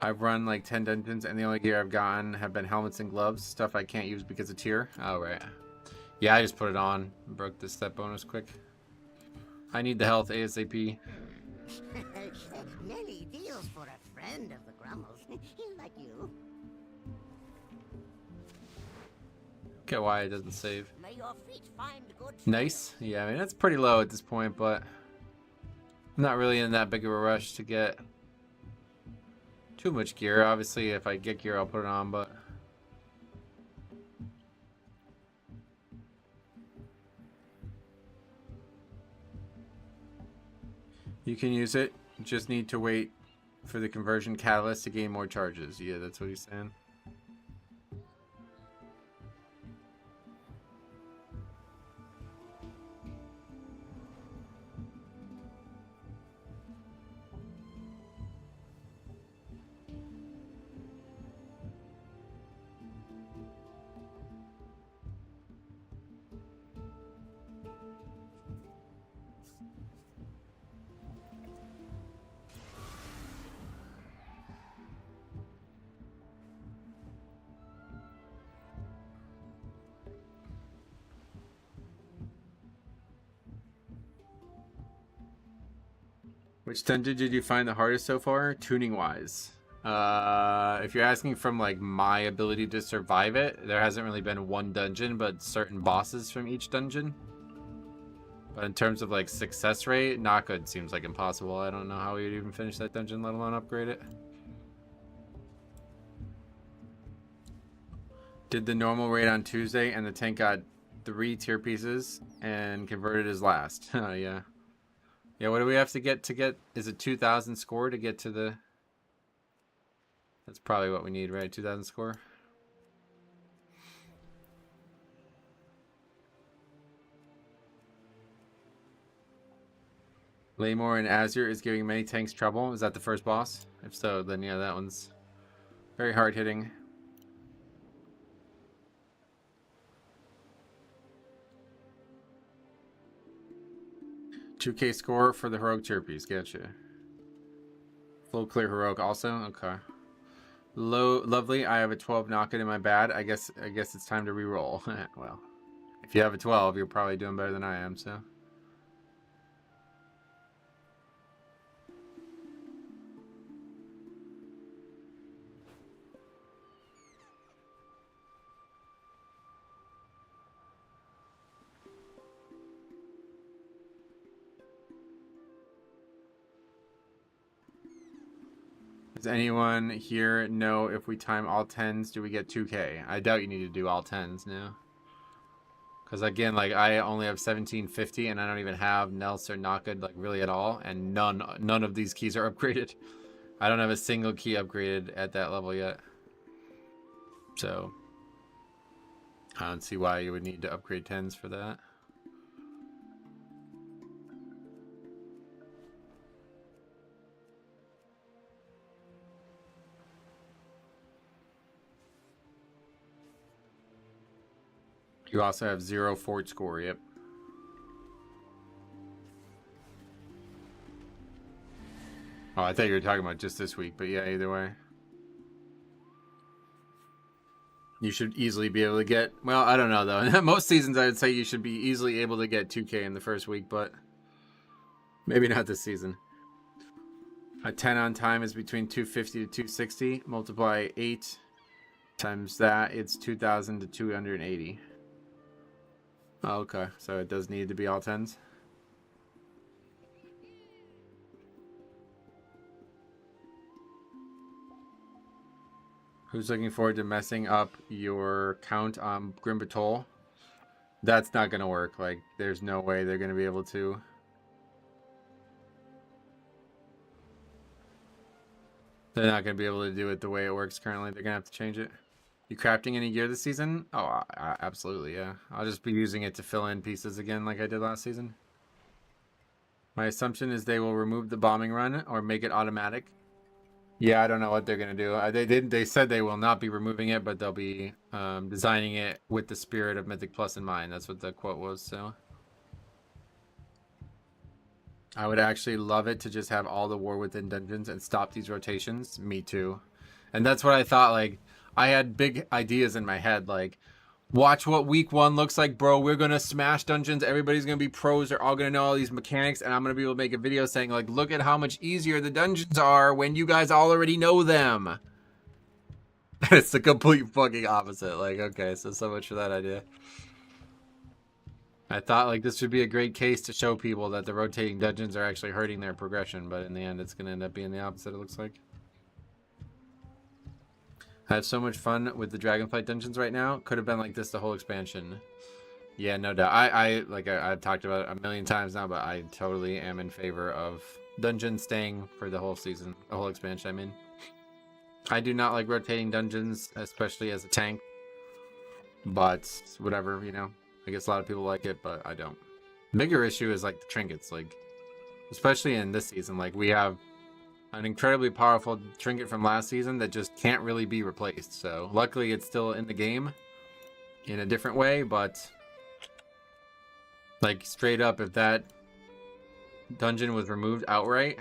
I've run like 10 dungeons, and the only gear I've gotten have been helmets and gloves, stuff I can't use because of tier. Oh, right. Yeah, I just put it on. Broke the step bonus quick. I need the health ASAP. Many deals for a friend of the Grummels. Like you. Get why it doesn't save. May your feet find good Nice. Yeah, I mean, that's pretty low at this point, but I'm not really in that big of a rush to get too much gear. Obviously, if I get gear, I'll put it on, but... You can use it. You just need to wait for the conversion catalyst to gain more charges. Yeah, that's what he's saying. Which dungeon did you find the hardest so far, tuning wise? If you're asking from like my ability to survive it, there hasn't really been one dungeon, but certain bosses from each dungeon. But in terms of like success rate, not good. Seems like impossible. I don't know how we would even finish that dungeon, let alone upgrade it. Did the normal raid on Tuesday, and the tank got 3 tier pieces and converted as last. Oh yeah. Yeah, what do we have to get? Is it 2,000 score to get to the... That's probably what we need, right? 2,000 score. Laymore and Azure is giving many tanks trouble. Is that the first boss? If so, then yeah, that one's very hard hitting. $2K score for the heroic tier piece. Gotcha. Full clear heroic also. Okay. Lovely. I have a 12 knockout in my bad. I guess it's time to re-roll. Well, if you have a 12, you're probably doing better than I am. So. Does anyone here know if we time all 10s, do we get 2K? I doubt you need to do all 10s now. Because again, like I only have 1750 and I don't even have Nels or Knockout like really at all. And none of these keys are upgraded. I don't have a single key upgraded at that level yet. So I don't see why you would need to upgrade 10s for that. You also have 0 fort score, yep. Oh, I thought you were talking about just this week, but yeah, either way. You should easily be able to get, well, I don't know though. Most seasons I would say you should be easily able to get 2K in the first week, but maybe not this season. A 10 on time is between 250 to 260. Multiply 8 times that, it's 2,000 to 280. Oh, okay, so it does need to be all 10s. Who's looking forward to messing up your count on Grim Patrol? That's not going to work. Like, there's no way they're going to be able to. They're not going to be able to do it the way it works currently. They're going to have to change it. You crafting any gear this season? Oh, absolutely, yeah. I'll just be using it to fill in pieces again like I did last season. My assumption is they will remove the bombing run or make it automatic. Yeah, I don't know what they're going to do. They said they will not be removing it, but they'll be designing it with the spirit of Mythic Plus in mind. That's what the quote was, so. I would actually love it to just have all the War Within dungeons and stop these rotations. Me too. And that's what I thought, like, I had big ideas in my head, like, watch what week 1 looks like, bro. We're going to smash dungeons. Everybody's going to be pros. They're all going to know all these mechanics. And I'm going to be able to make a video saying, like, look at how much easier the dungeons are when you guys already know them. It's the complete fucking opposite. Like, okay, so much for that idea. I thought, like, this would be a great case to show people that the rotating dungeons are actually hurting their progression. But in the end, it's going to end up being the opposite, it looks like. I have so much fun with the Dragonflight dungeons right now. Could have been like this the whole expansion. Yeah, no doubt. I've talked about it a million times now, but I totally am in favor of dungeons staying for the whole season, the whole expansion, I mean. I do not like rotating dungeons, especially as a tank. But whatever, you know. I guess a lot of people like it, but I don't. The bigger issue is like the trinkets, like, especially in this season, like we have an incredibly powerful trinket from last season that just can't really be replaced. So luckily it's still in the game in a different way, but like straight up, if that dungeon was removed outright,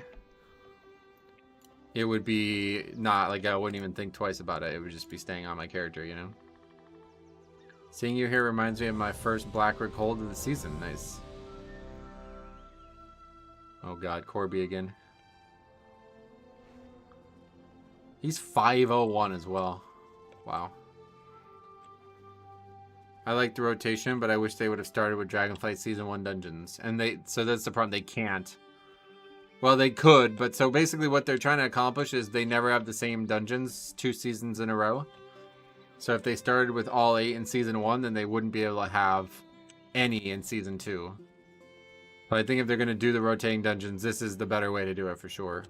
it would be not like, I wouldn't even think twice about it. It would just be staying on my character, you know? Seeing you here reminds me of my first Black Rig hold of the season. Nice. Oh god, Corby again. He's 501 as well. Wow. I like the rotation, but I wish they would have started with Dragonflight Season 1 dungeons. And so that's the problem, they can't. Well, they could, but so basically what they're trying to accomplish is they never have the same dungeons 2 seasons in a row. So if they started with all 8 in Season 1, then they wouldn't be able to have any in Season 2. But I think if they're going to do the rotating dungeons, this is the better way to do it for sure.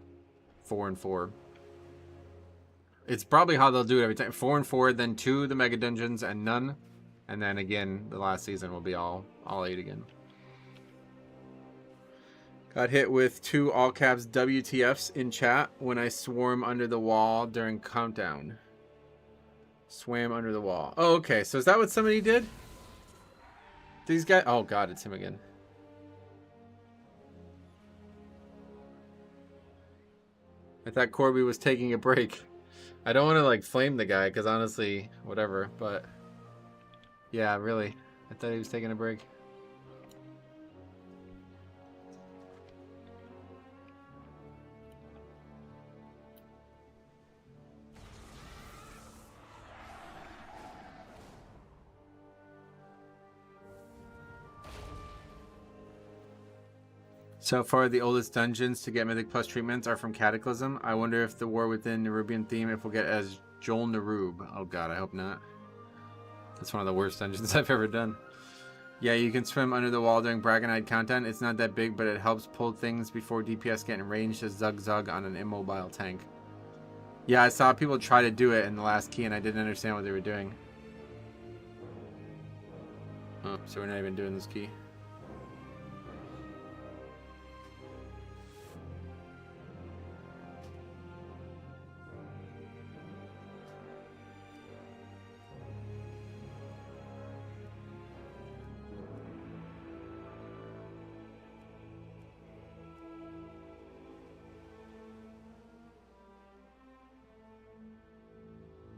4 and 4. It's probably how they'll do it every time. 4 and 4, then 2 the mega dungeons and none. And then again, the last season will be all 8 again. Got hit with 2 all caps WTFs in chat when I swarm under the wall during countdown. Swam under the wall. Oh, okay. So is that what somebody did? These guys. Oh god, it's him again. I thought Corby was taking a break. I don't want to like flame the guy because honestly, whatever. But yeah, really, I thought he was taking a break. So far, the oldest dungeons to get Mythic Plus treatments are from Cataclysm. I wonder if the War Within Nerubian theme, if we'll get as Joel Nerub. Oh god, I hope not. That's one of the worst dungeons I've ever done. Yeah, you can swim under the wall during Bragonite content. It's not that big, but it helps pull things before DPS get in range to Zug Zug on an immobile tank. Yeah, I saw people try to do it in the last key, and I didn't understand what they were doing. Oh, so we're not even doing this key.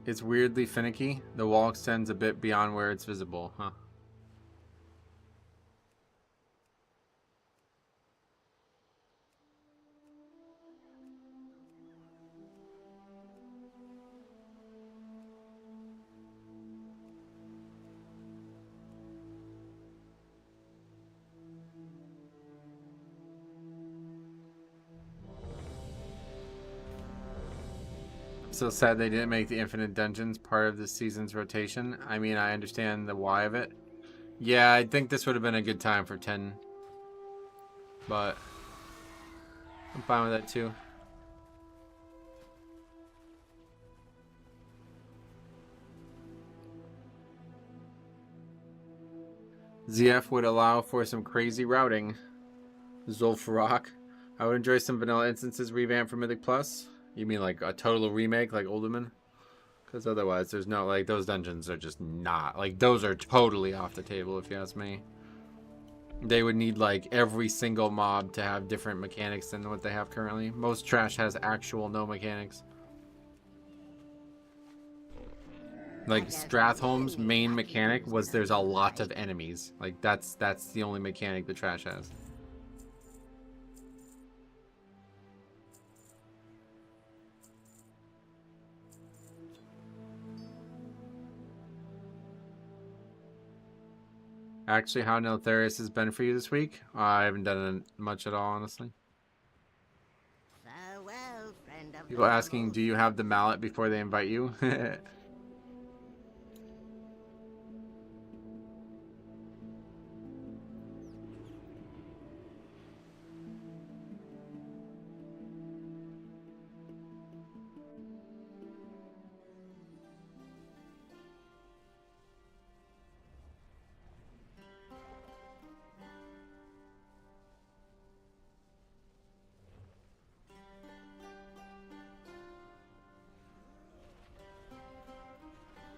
It's weirdly finicky. The wall extends a bit beyond where it's visible, huh? So sad they didn't make the infinite dungeons part of this season's rotation. I mean, I understand the why of it. Yeah, I think this would have been a good time for 10. But I'm fine with that too. ZF would allow for some crazy routing. Zul'Farrak. I would enjoy some vanilla instances revamped for Mythic Plus. You mean like a total remake like Uldaman? Because otherwise there's no, like, those dungeons are just not, like, those are totally off the table if you ask me. They would need like every single mob to have different mechanics than what they have currently. Most trash has actual no mechanics. Like Stratholme's main mechanic was there's a lot of enemies. Like that's the only mechanic the trash has. Actually, how Neltharius has been for you this week? I haven't done much at all, honestly. Farewell, friend of People asking, do you have the mallet before they invite you?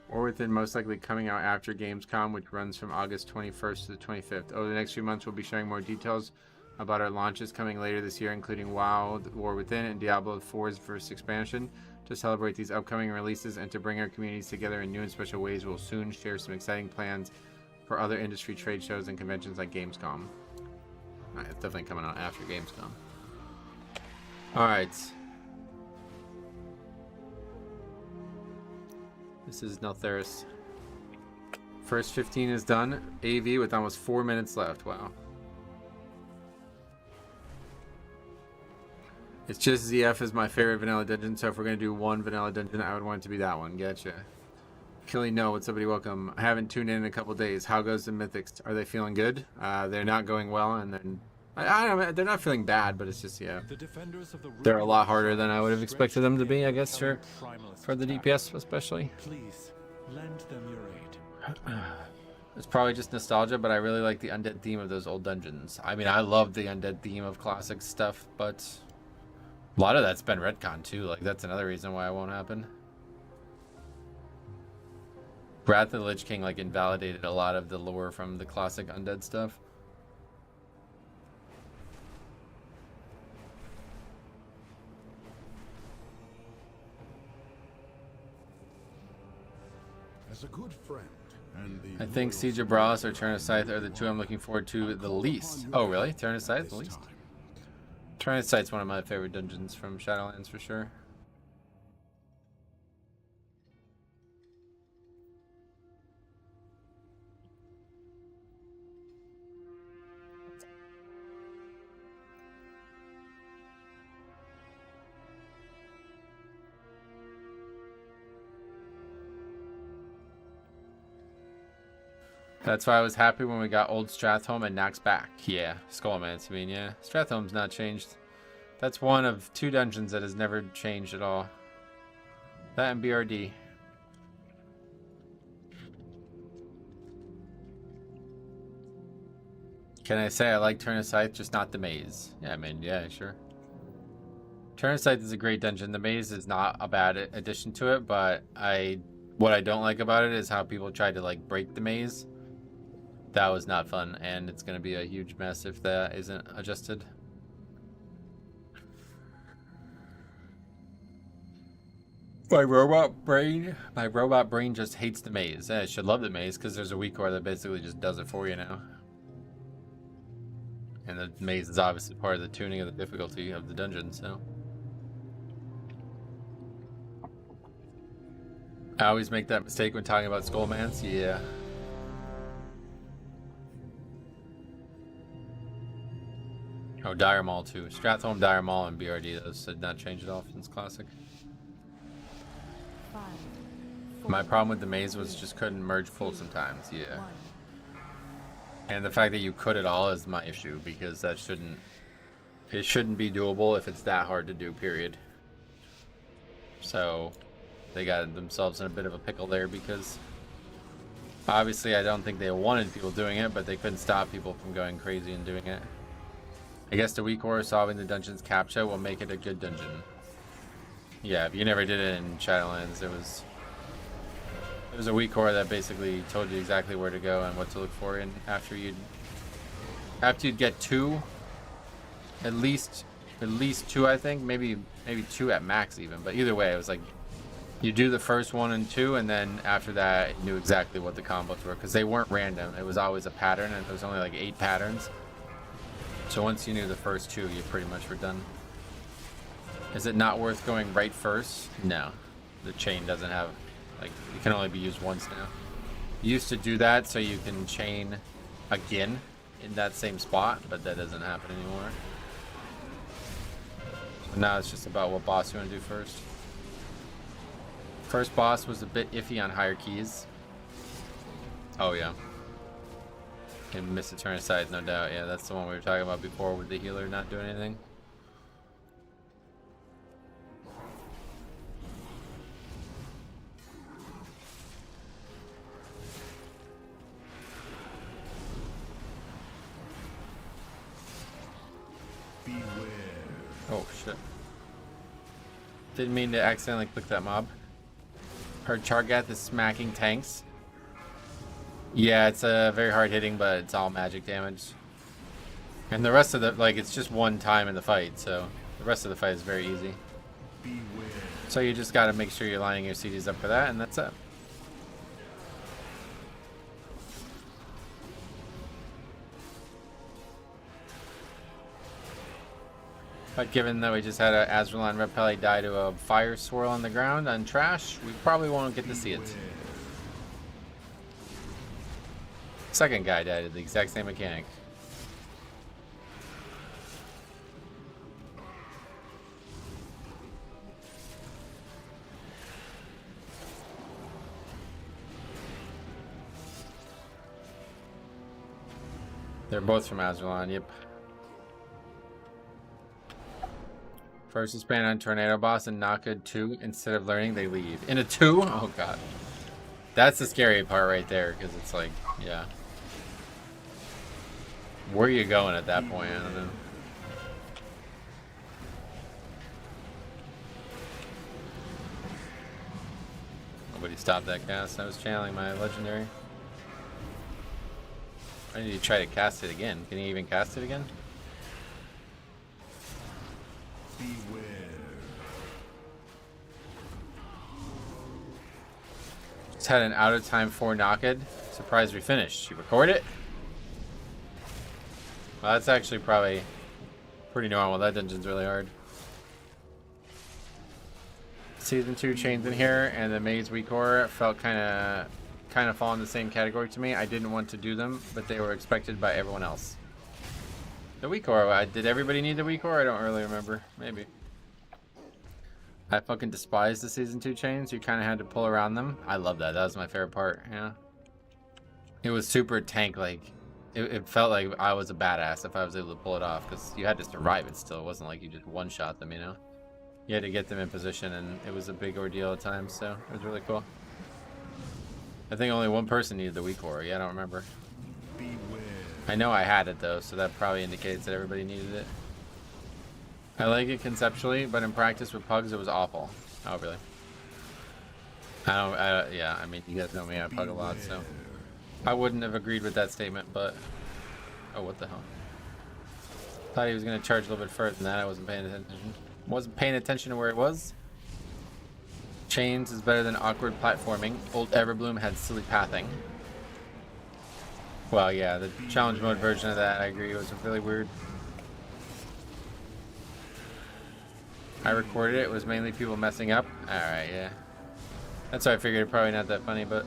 Or within, most likely coming out after Gamescom, which runs from August 21st to the 25th. Over the next few months, we'll be sharing more details about our launches coming later this year, including WoW, War Within, and Diablo 4's first expansion. To celebrate these upcoming releases and to bring our communities together in new and special ways, we'll soon share some exciting plans for other industry trade shows and conventions like Gamescom. Alright, it's definitely coming out after Gamescom. Alright. This is Neltharis. First 15 is done. AV with almost 4 minutes left. Wow. It's just ZF is my favorite vanilla dungeon, so if we're going to do one vanilla dungeon, I would want it to be that one. Gotcha. Killy, no, what's up, buddy? Welcome. I haven't tuned in a couple days. How goes the Mythics? Are they feeling good? They're not going well, and then I don't know, they're not feeling bad, but it's just, yeah. They're a lot harder than I would have expected them to be, I guess, for the DPS especially. Please, lend them your aid. It's probably just nostalgia, but I really like the undead theme of those old dungeons. I mean, I love the undead theme of classic stuff, but a lot of that's been retcon too. Like, that's another reason why it won't happen. Wrath of the Lich King, like, invalidated a lot of the lore from the classic undead stuff. As a good friend, and I think Siege of Brawlhalla or Turn of Scythe are the two I'm looking forward to the least. Oh, really? Turn of Scythe the least? Turn of Scythe's one of my favorite dungeons from Shadowlands for sure. That's why I was happy when we got Old Stratholme and Nax back. Yeah, Skullmance, I mean, yeah. Stratholme's not changed. That's one of 2 dungeons that has never changed at all. That and BRD. Can I say I like Turn of Scythe, just not the maze? Yeah, I mean, yeah, sure. Turn of Scythe is a great dungeon. The maze is not a bad addition to it, but what I don't like about it is how people tried to, like, break the maze. That was not fun, and it's going to be a huge mess if that isn't adjusted. My robot brain just hates the maze. I should love the maze because there's a weak core that basically just does it for you now. And the maze is obviously part of the tuning of the difficulty of the dungeon, so. I always make that mistake when talking about Skullmance, yeah. Oh, Dire Maul too. Stratholme, Dire Maul, and BRD. Those did not change at all since Classic. 5, 4, My problem with the maze was just couldn't merge full sometimes, yeah. 1. And the fact that you could at all is my issue, because it shouldn't be doable if it's that hard to do, period. So they got themselves in a bit of a pickle there, because obviously I don't think they wanted people doing it, but they couldn't stop people from going crazy and doing it. I guess the weak core solving the dungeon's captcha will make it a good dungeon. Yeah, if you never did it in Shadowlands, there was a weak core that basically told you exactly where to go and what to look for, and after you'd get 2, at least 2, I think, maybe 2 at max even, but either way it was like you do the first 1 and 2, and then after that you knew exactly what the combos were, because they weren't random. It was always a pattern, and there was only like 8 patterns. So once you knew the first 2, you pretty much were done. Is it not worth going right first? No. The chain doesn't have, like, it can only be used once now. You used to do that so you can chain again in that same spot, but that doesn't happen anymore. So now it's just about what boss you want to do first. First boss was a bit iffy on higher keys. Oh yeah. And miss a turn aside, no doubt. Yeah, that's the one we were talking about before with the healer not doing anything. beware. Oh shit. Didn't mean to accidentally click that mob. Heard Chargath is smacking tanks. Yeah, it's very hard hitting, but it's all magic damage. And the rest of the, like, it's just one time in the fight, so the rest of the fight is very easy. Beware. So you just gotta make sure you're lining your CDs up for that, and that's it. But given that we just had a Azralan Repelli die to a fire swirl on the ground on trash, we probably won't get to see it. Second guy died to the exact same mechanic. They're both from Azralan, yep. First to span on Tornado Boss and Naka 2, instead of learning, they leave. In a 2? Oh god. That's the scary part right there, because it's like, yeah. Where are you going at that point? I don't know. Nobody stopped that cast. I was channeling my legendary. I need to try to cast it again. Can you even cast it again? Beware. Just had an out of time 4 knocked. Surprised we finished. You record it? Well, that's actually probably pretty normal. That dungeon's really hard. Season 2 chains in here, and the Maze Weakor felt kind of fall in the same category to me. I didn't want to do them, but they were expected by everyone else. The Weakor, did everybody need the Weakor? I don't really remember. Maybe. I fucking despise the Season 2 chains. You kind of had to pull around them. I love that. That was my favorite part, yeah. It was super tank, like, it felt like I was a badass if I was able to pull it off, because you had to survive it still. It wasn't like you just one-shot them, you know? You had to get them in position, and it was a big ordeal at times, so it was really cool. I think only one person needed the Weakor. Yeah, I don't remember. Beware. I know I had it, though, so that probably indicates that everybody needed it. I like it conceptually, but in practice with pugs, it was awful. Oh, really? Yeah, I mean, you guys know me, I pug a lot, so I wouldn't have agreed with that statement, but... Oh, what the hell? Thought he was going to charge a little bit further than that. I wasn't paying attention. Wasn't paying attention to where it was. Chains is better than awkward platforming. Old Everbloom had silly pathing. Well, yeah, the challenge mode version of that, I agree, was really weird. I recorded it. It was mainly people messing up. Alright, yeah. That's why I figured probably not that funny, but...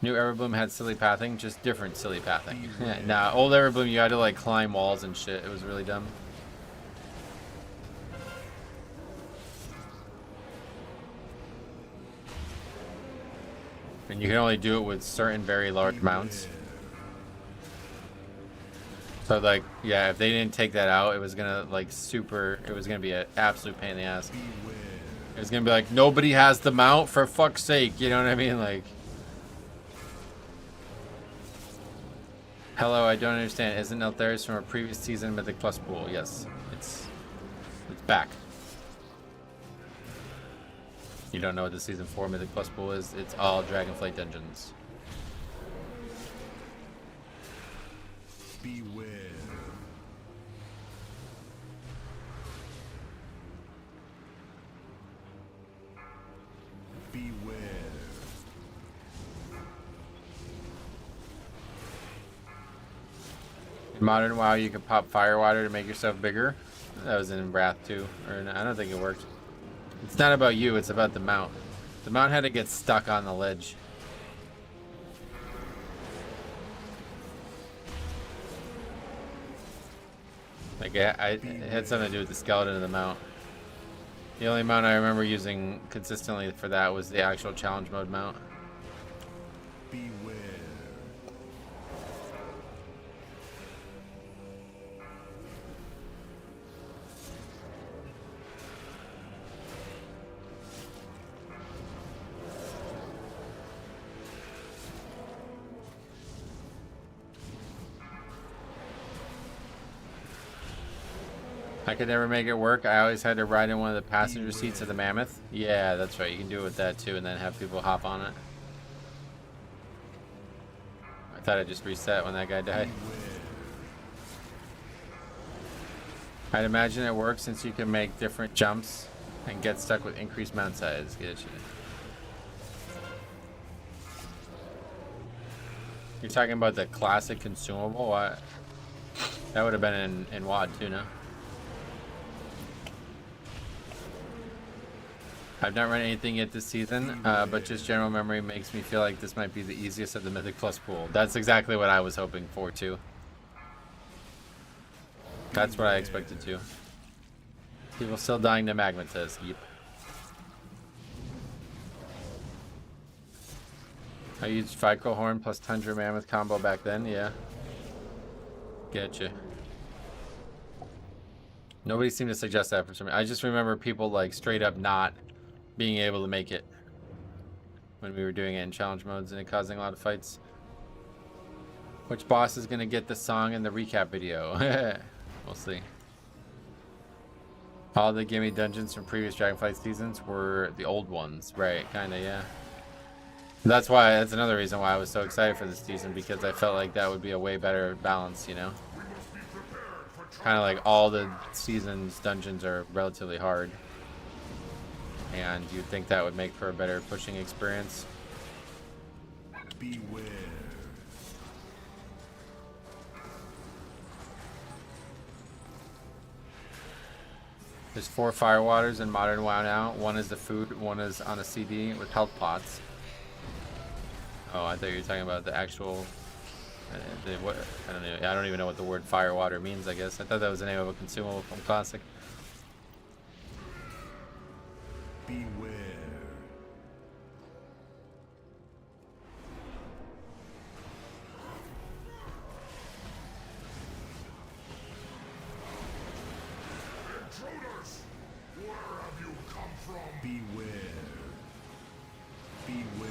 New Everbloom had silly pathing, just different silly pathing. Nah, old Everbloom, you had to like climb walls and shit. It was really dumb. And you can only do it with certain very large mounts. So like, yeah, if they didn't take that out, it was gonna like it was gonna be an absolute pain in the ass. It was gonna be like, nobody has the mount, for fuck's sake, you know what I mean? Like, hello, I don't understand. Isn't Eltharis from a previous season Mythic Plus pool? Yes, it's back. You don't know what the season 4 Mythic Plus pool is? It's all Dragonflight dungeons. Beware. Beware. In modern WoW, you could pop fire water to make yourself bigger. That was in Wrath too, or no, I don't think it worked. It's not about you, it's about the mount. The mount had to get stuck on the ledge. Like, it had something to do with the skeleton of the mount. The only mount I remember using consistently for that was the actual challenge mode mount. Beware. I could never make it work. I always had to ride in one of the passenger seats of the Mammoth. Yeah, that's right. You can do it with that too, and then have people hop on it. I thought it just reset when that guy died. I'd imagine it works since you can make different jumps and get stuck with increased mount size. Get you. You're talking about the classic consumable? What? That would have been in WoD too, no? I've not run anything yet this season, but just general memory makes me feel like this might be the easiest of the Mythic Plus pool. That's exactly what I was hoping for too. That's what I expected too. People still dying to magma test. Yep. I used Vicro Horn plus Tundra Mammoth combo back then, yeah. Getcha. Nobody seemed to suggest that for some reason. I just remember people like straight up not being able to make it when we were doing it in challenge modes and it causing a lot of fights. Which boss is gonna get the song in the recap video? We'll see. All the gimme dungeons from previous Dragonflight seasons were the old ones, right? Kinda, yeah. That's another reason why I was so excited for this season, because I felt like that would be a way better balance, you know? Kind of like all the seasons dungeons are relatively hard. And you'd think that would make for a better pushing experience. Beware. There's 4 Firewaters in Modern WoW now. One is the food, one is on a CD with health pots. Oh, I thought you were talking about the actual... what, I don't know. I don't even know what the word Firewater means, I guess. I thought that was the name of a consumable from Classic. Beware. Intruders! Where have you come from? Beware. Beware.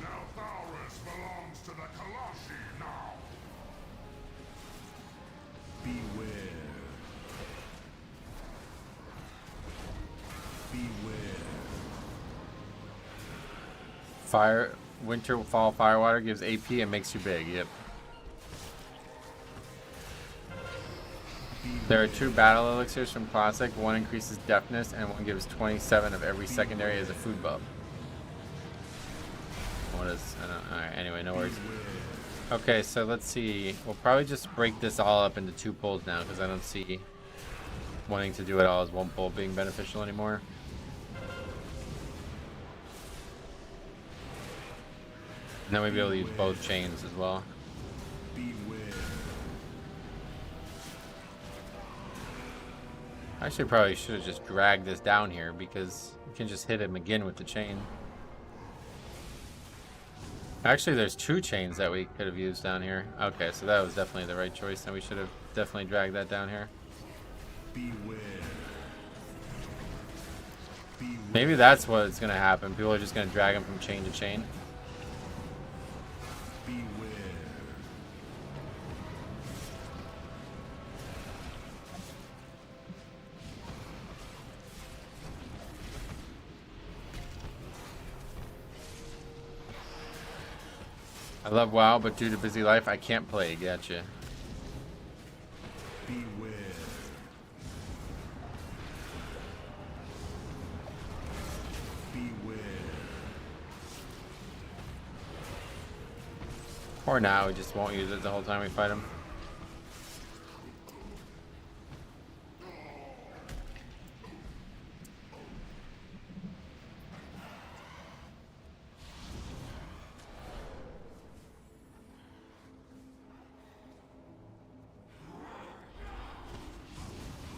Now Thaurus belongs to the Kalashi now. Beware. Beware. Winter Fall Firewater gives AP and makes you big. Yep. There are 2 battle elixirs from Classic. One increases deafness and one gives 27 of every secondary as a food buff. What is... I don't... Alright, anyway, no worries. Okay, so let's see. We'll probably just break this all up into 2 pulls now, because I don't see wanting to do it all as one pull being beneficial anymore. And then we'll be able to use both chains as well. Actually, probably should have just dragged this down here, because you can just hit him again with the chain. Actually, there's 2 chains that we could have used down here. Okay, so that was definitely the right choice, and we should have definitely dragged that down here. Beware. Maybe that's what's going to happen. People are just going to drag him from chain to chain. I love WoW, but due to busy life, I can't play. Gotcha. Beware. Beware. Or now, we just won't use it the whole time we fight him.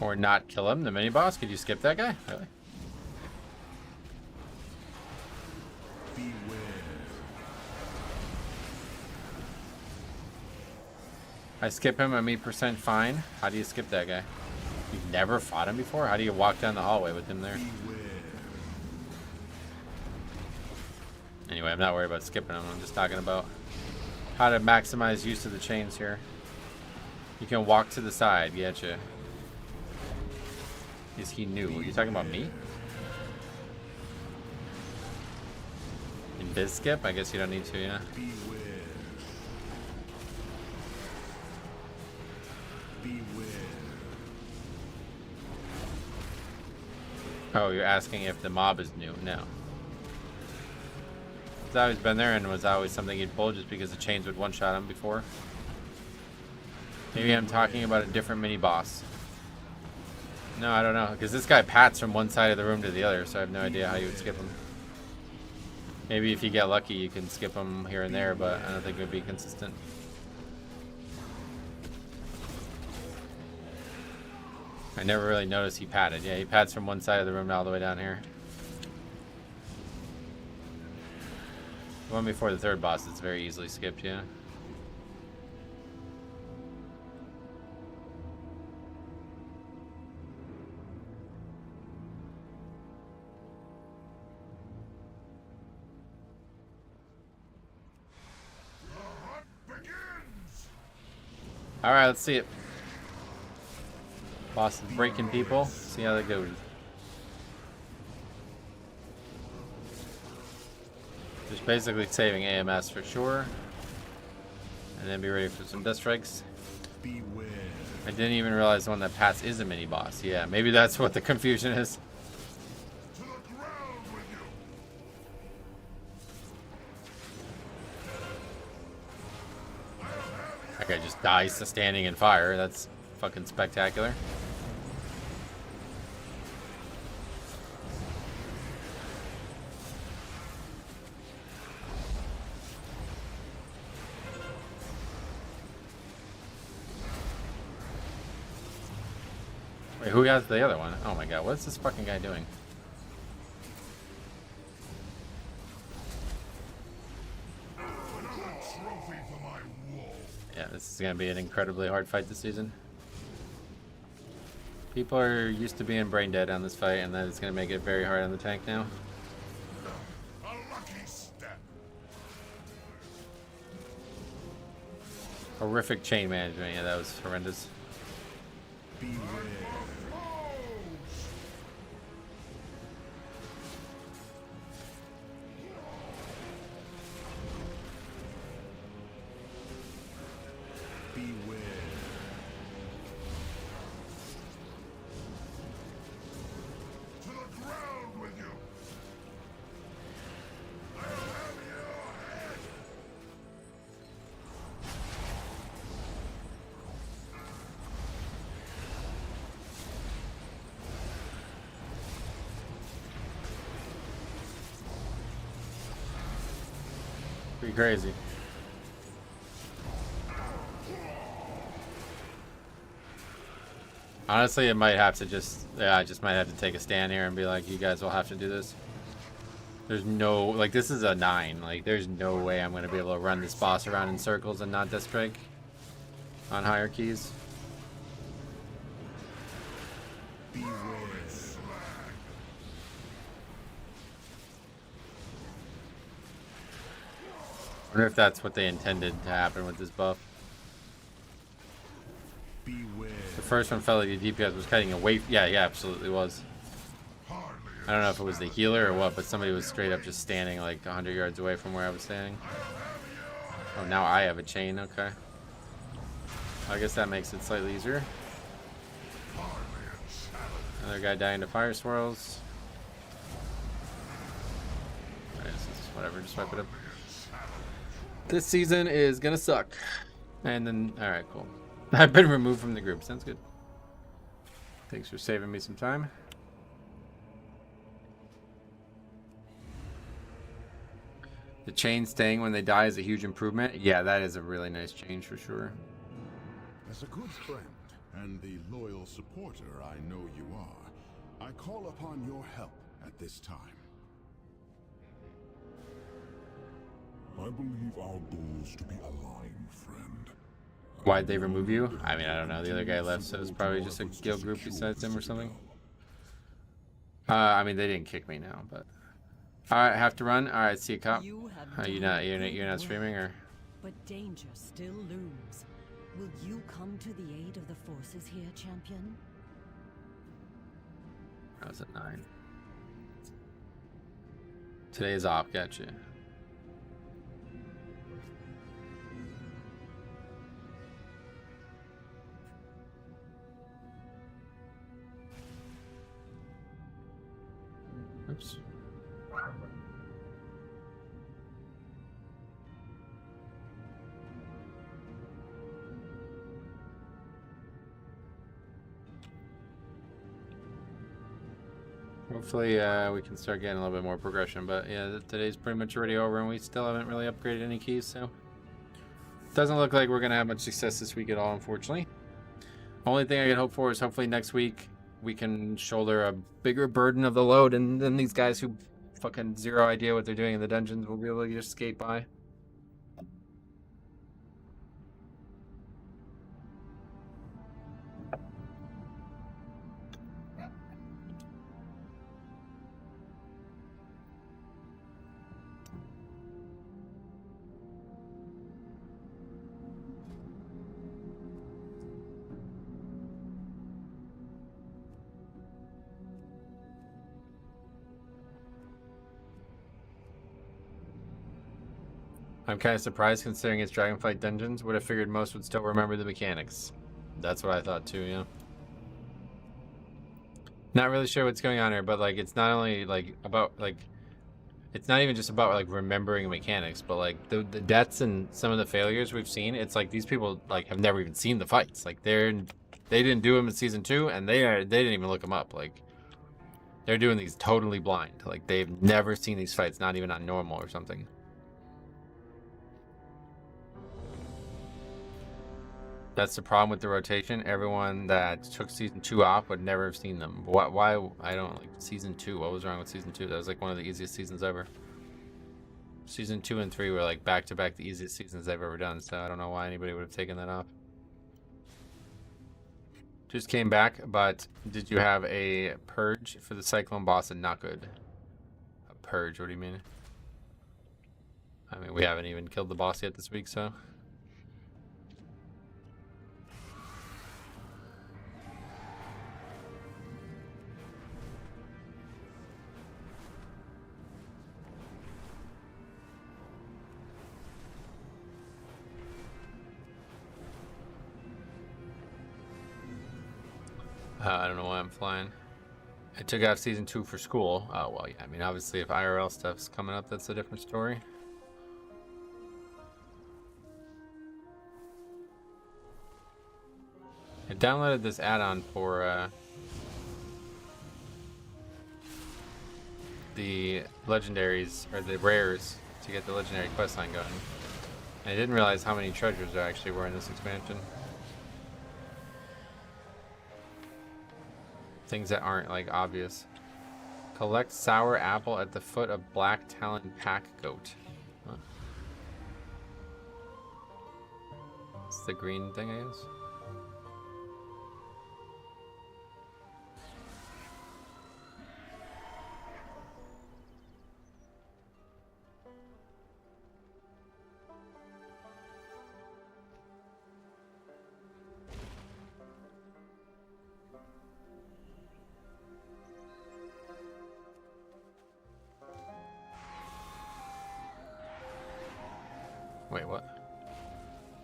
Or not kill him, the mini boss. Could you skip that guy? Really? Beware. I skip him, I'm 8% fine. How do you skip that guy? You've never fought him before? How do you walk down the hallway with him there? Beware. Anyway, I'm not worried about skipping him. I'm just talking about how to maximize use of the chains here. You can walk to the side. Getcha. Is he new? Are you talking about me? In biz skip? I guess you don't need to, yeah. Beware. Beware. Oh, you're asking if the mob is new? No. It's always been there and was always something he'd pull just because the chains would one-shot him before. Maybe I'm talking about a different mini-boss. No, I don't know, because this guy pats from one side of the room to the other, so I have no idea how you would skip him. Maybe if you get lucky, you can skip him here and there, but I don't think it would be consistent. I never really noticed he patted. Yeah, he pats from one side of the room all the way down here. The one before the third boss, it's very easily skipped, yeah. Alright, let's see it. Boss is breaking people. See how that goes. Just basically saving AMS for sure. And then be ready for some death strikes. Beware. I didn't even realize the one that pats is a mini boss. Yeah, maybe that's what the confusion is. To the ground with you. That guy just dies standing in fire. That's fucking spectacular. Wait, who has the other one? Oh my god, what's this fucking guy doing? Trophy for my wall. Yeah, this is gonna be an incredibly hard fight this season. People are used to being brain dead on this fight, and that is gonna make it very hard on the tank now. A lucky step. Horrific chain management. Yeah, that was horrendous. Beware. Beware. To the ground with you. I'll have your head. Pretty crazy. Honestly, it might have to just, yeah, I just might have to take a stand here and be like, you guys will have to do this. There's no, like, this is a 9. Like, there's no way I'm going to be able to run this boss around in circles and not death strike on higher keys. Beware. I wonder if that's what they intended to happen with this buff. Beware. The first one felt like the DPS was cutting away. Yeah, yeah, absolutely was. I don't know if it was the healer or what, but somebody was straight up just standing like 100 yards away from where I was standing. Oh, now I have a chain. Okay. I guess that makes it slightly easier. Another guy dying to fire swirls. Alright, this is whatever, just wipe it up. This season is gonna suck. And then, alright, cool. I've been removed from the group. Sounds good. Thanks for saving me some time. The chain staying when they die is a huge improvement. Yeah, that is a really nice change for sure. As a good friend and the loyal supporter I know you are, I call upon your help at this time. I believe our goals to be aligned, friend. Why'd they remove you? I mean, I don't know. The other guy left, so it's probably just a guild group besides him or something. I mean, they didn't kick me now, but. Alright, have to run. Alright, see you, cop. You're not streaming, or? But danger still looms. Will you come to the aid of the forces here, champion? I was at 9. Today's off, gotcha. Oops. Hopefully we can start getting a little bit more progression, but yeah, today's pretty much already over and we still haven't really upgraded any keys, so doesn't look like we're gonna have much success this week at all, unfortunately. Only thing I can hope for is hopefully next week we can shoulder a bigger burden of the load, and then these guys who fucking zero idea what they're doing in the dungeons will be able to just skate by. I'm kind of surprised considering it's Dragonflight Dungeons. Would have figured most would still remember the mechanics. That's what I thought too, yeah. Not really sure what's going on here, but like it's not only like about like it's not even just about like remembering mechanics, but like the deaths and some of the failures we've seen, it's like these people like have never even seen the fights. Like they didn't do them in season 2 and they didn't even look them up. Like they're doing these totally blind. Like they've never seen these fights, not even on normal or something. That's the problem with the rotation. Everyone that took season 2 off would never have seen them. Why? I don't like season 2. What was wrong with season 2? That was like one of the easiest seasons ever. Season 2 and 3 were like back to back the easiest seasons they've ever done. So I don't know why anybody would have taken that off. Just came back, but did you have a purge for the Cyclone boss? And not good. A purge? What do you mean? I mean, we haven't even killed the boss yet this week, so. I don't know why I'm flying. I took out season 2 for school. Oh, well, yeah. I mean, obviously, if IRL stuff's coming up, that's a different story. I downloaded this add-on for the legendaries, or the rares, to get the legendary questline going. And I didn't realize how many treasures there actually were in this expansion. Things that aren't like obvious. Collect sour apple at the foot of Black Talon Pack Goat. Huh. It's the green thing, I guess. Wait, what?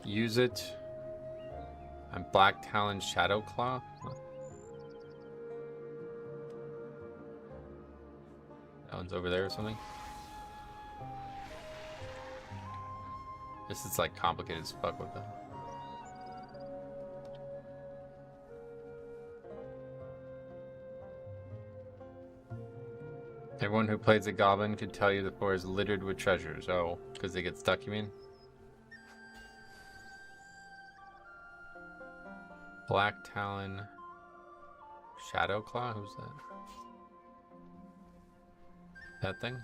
Use it. I'm Black Talon Shadow Claw? What? That one's over there or something? This is like complicated as fuck with that. Everyone who plays a goblin could tell you the floor is littered with treasures. Oh, because they get stuck, you mean? Black Talon Shadow Claw? Who's that? That thing?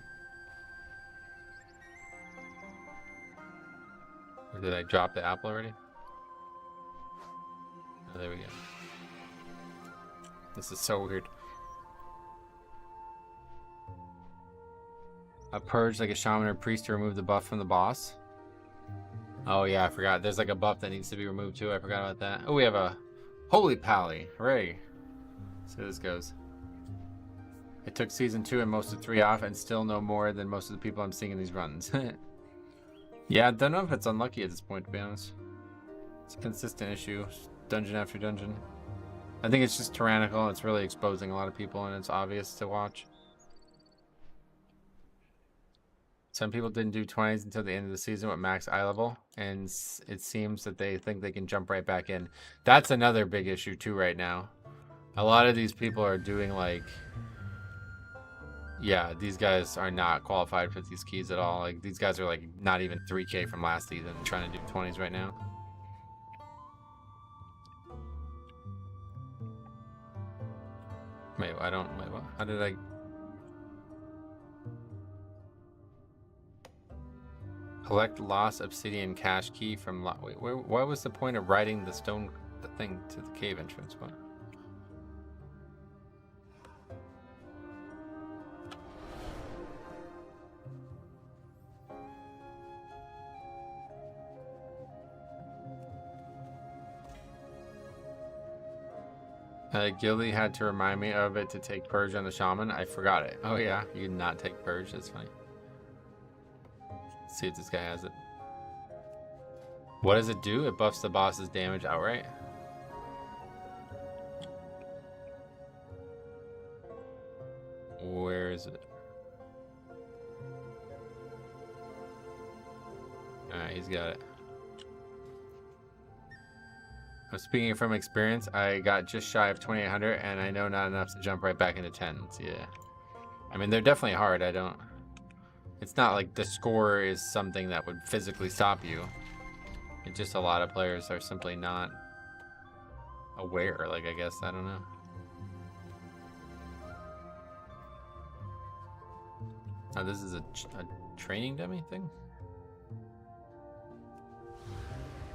Or did I drop the apple already? Oh, there we go. This is so weird. A purge like a shaman or priest to remove the buff from the boss. Oh yeah, I forgot. There's like a buff that needs to be removed too. I forgot about that. Oh, we have a Holy Pally. Hooray. See how this goes. I took season 2 and most of 3 off and still no more than most of the people I'm seeing in these runs. Yeah, I don't know if it's unlucky at this point, to be honest. It's a consistent issue, dungeon after dungeon. I think it's just tyrannical. It's really exposing a lot of people and it's obvious to watch. Some people didn't do 20s until the end of the season with max eye level, and it seems that they think they can jump right back in. That's another big issue too right now. A lot of these people are doing like Yeah, these guys are not qualified for these keys at all. Like, these guys are like not even 3K from last season, trying to do 20s right now. Wait, I don't. Wait, what? How did I? Collect lost obsidian cache key from. Wait, what was the point of riding the stone, the thing to the cave entrance? What? Gilly had to remind me of it to take Purge on the Shaman. I forgot it. Oh yeah, you did not take Purge. That's funny. Let's see if this guy has it. What does it do? It buffs the boss's damage outright. Where is it? Alright, he's got it. I'm speaking from experience. I got just shy of 2800 and I know not enough to jump right back into 10s. Yeah. I mean, they're definitely hard. It's not like the score is something that would physically stop you. It's just a lot of players are simply not aware. Like, I guess, I don't know. Oh, this is a training dummy thing?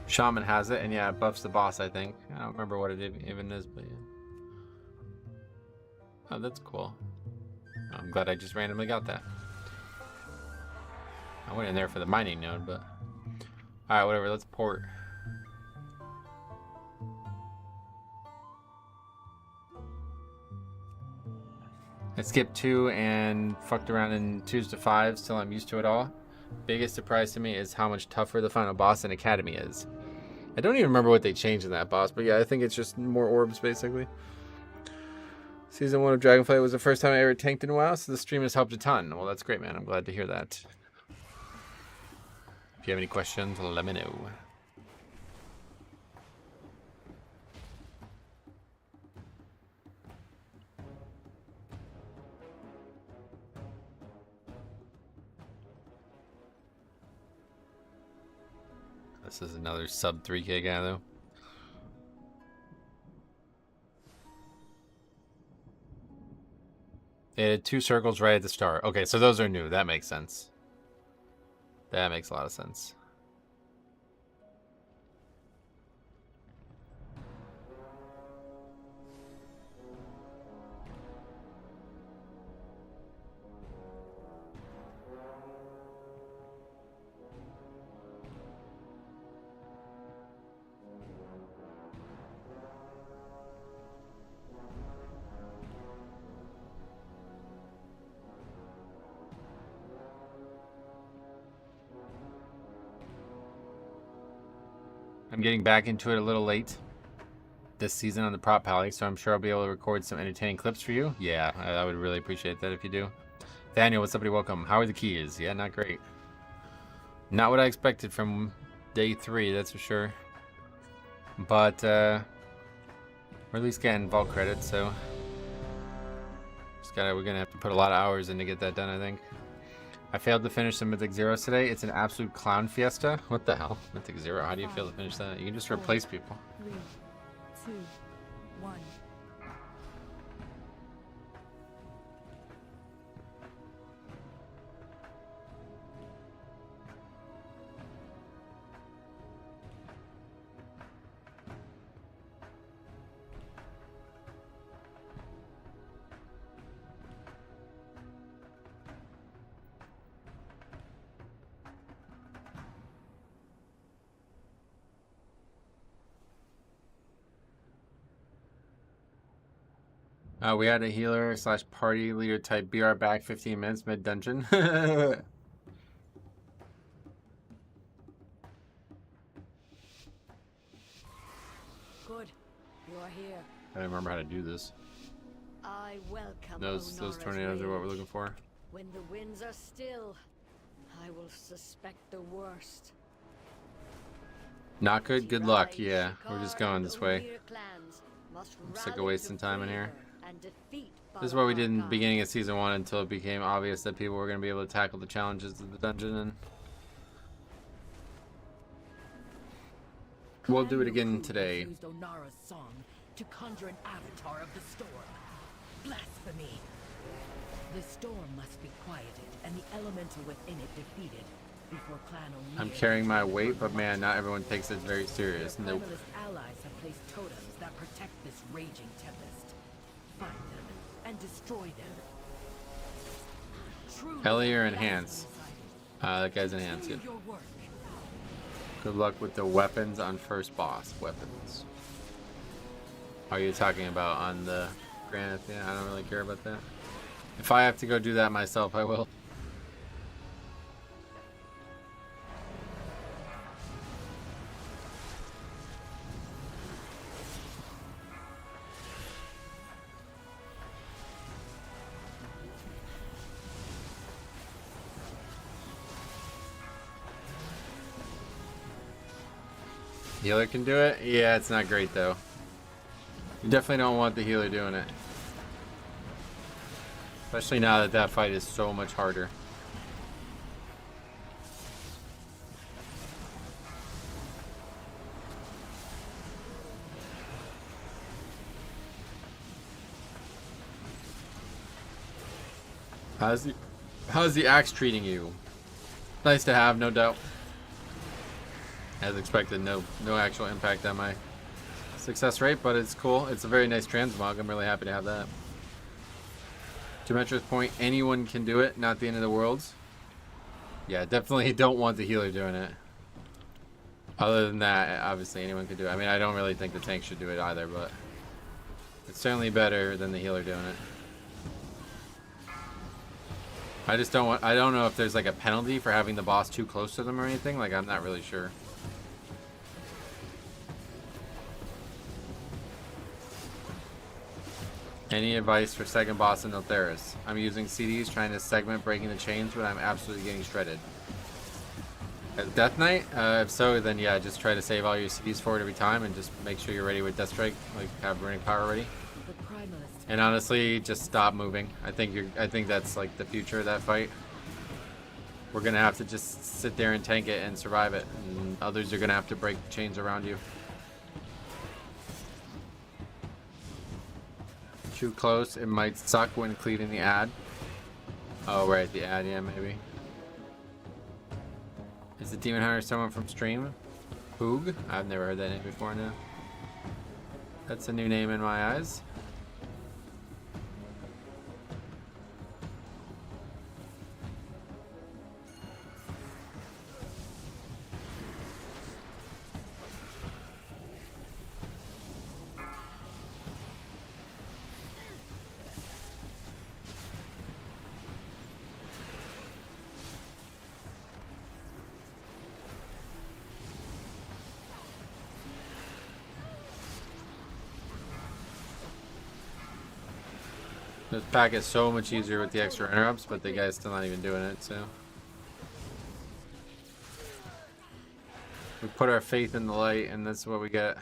Shaman has it, and yeah, it buffs the boss, I think. I don't remember what it even is, but yeah. Oh, that's cool. I'm glad I just randomly got that. I went in there for the mining node, but... Alright, whatever, let's port. I skipped 2 and fucked around in 2s to 5s till I'm used to it all. Biggest surprise to me is how much tougher the final boss in Academy is. I don't even remember what they changed in that boss, but yeah, I think it's just more orbs, basically. Season 1 of Dragonflight was the first time I ever tanked in a while, so the stream has helped a ton. Well, that's great, man. I'm glad to hear that. If you have any questions, let me know. This is another sub 3K guy, though. They had 2 circles right at the start. Okay, so those are new. That makes sense. That makes a lot of sense. I'm getting back into it a little late this season on the Prop Pally, so I'm sure I'll be able to record some entertaining clips for you. Yeah, I would really appreciate that if you do. Daniel, what's up, buddy? Welcome. How are the keys? Yeah, not great. Not what I expected from day 3, that's for sure. But we're at least getting vault credits, so we're gonna have to put a lot of hours in to get that done, I think. I failed to finish the Mythic Zeros today. It's an absolute clown fiesta. What the hell? Mythic Zero, how do you fail to finish that? You can just replace people. 3, 2, 1. We had a healer / party leader type BR back 15 minutes mid dungeon. Good. You are here. I don't remember how to do this. I welcome Those tornadoes are what we're looking for. When the winds are still, I will suspect the worst. Not good. Good luck. Yeah, we're just going this way. I'm sick of wasting time in here. And defeat This is what we did in the beginning of Season 1 until it became obvious that people were going to be able to tackle the challenges of the dungeon, and we'll do it again today. Used Onara's song to conjure an avatar of the storm. Blasphemy! The storm must be quieted and the elemental within it defeated before Clan O'Neill. I'm carrying my weight, but man, not everyone takes it very serious. The Nope. Primalist allies have placed totems that protect this raging tempest. Find them and destroy them. Truly Ellie or Enhance? That guy's Enhance, yeah. your work. Good luck with the weapons on first boss. Weapons. Are you talking about on the granite? Yeah, I don't really care about that. If I have to go do that myself, I will. Healer can do it? Yeah, it's not great though. You definitely don't want the healer doing it. Especially now that that fight is so much harder. How's the axe treating you? Nice to have, no doubt. As expected, no actual impact on my success rate, but it's cool. It's a very nice transmog. I'm really happy to have that. To Metro's point, anyone can do it, not the end of the world. Yeah, definitely don't want the healer doing it. Other than that, obviously anyone could do it. I mean, I don't really think the tank should do it either, but it's certainly better than the healer doing it. I just don't want, I don't know if there's like a penalty for having the boss too close to them or anything. Like, I'm not really sure. Any advice for second boss in Notheris? I'm using CDs trying to segment breaking the chains, but I'm absolutely getting shredded. Death Knight? If so, then yeah, just try to save all your CDs for it every time and just make sure you're ready with Death Strike, like have burning power ready. And honestly, just stop moving. I think that's like the future of that fight. We're gonna have to just sit there and tank it and survive it, and others are gonna have to break chains around you. Too close, it might suck when cleaving the ad. Oh, right, the ad, yeah, maybe. Is the Demon Hunter someone from stream? Poog? I've never heard that name before now. That's a new name in my eyes. This pack is so much easier with the extra interrupts, but the guy's still not even doing it, so. We put our faith in the light, and that's what we get.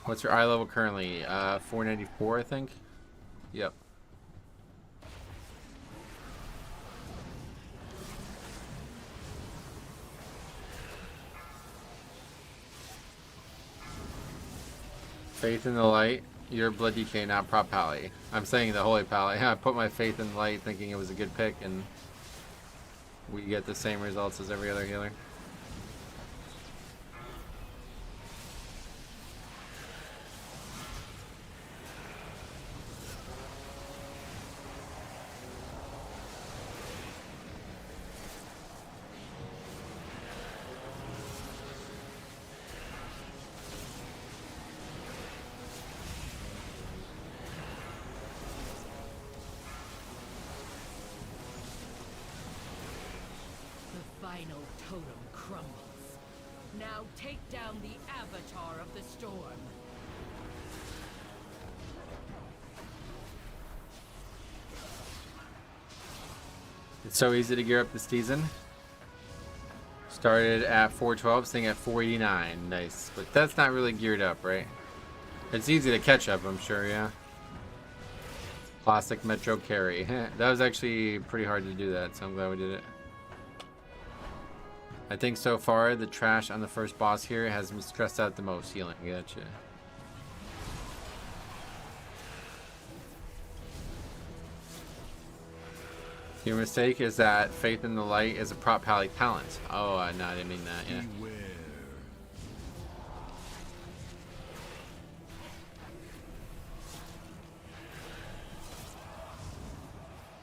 What's your eye level currently? 494, I think? Yep. Faith in the light. Your blood decay, not prop pally. I'm saying the holy pally. I put my faith in the light thinking it was a good pick, and we get the same results as every other healer. Final totem crumbles. Now take down the avatar of the storm. It's so easy to gear up this season. Started at 412, staying at 489. Nice. But that's not really geared up, right? It's easy to catch up, I'm sure, yeah. Classic Metro carry. That was actually pretty hard to do that, so I'm glad we did it. I think so far the trash on the first boss here has me stressed out the most. Healing, gotcha. Your mistake is that faith in the light is a prop pally talent. Oh, no, I didn't mean that. Yeah. Beware.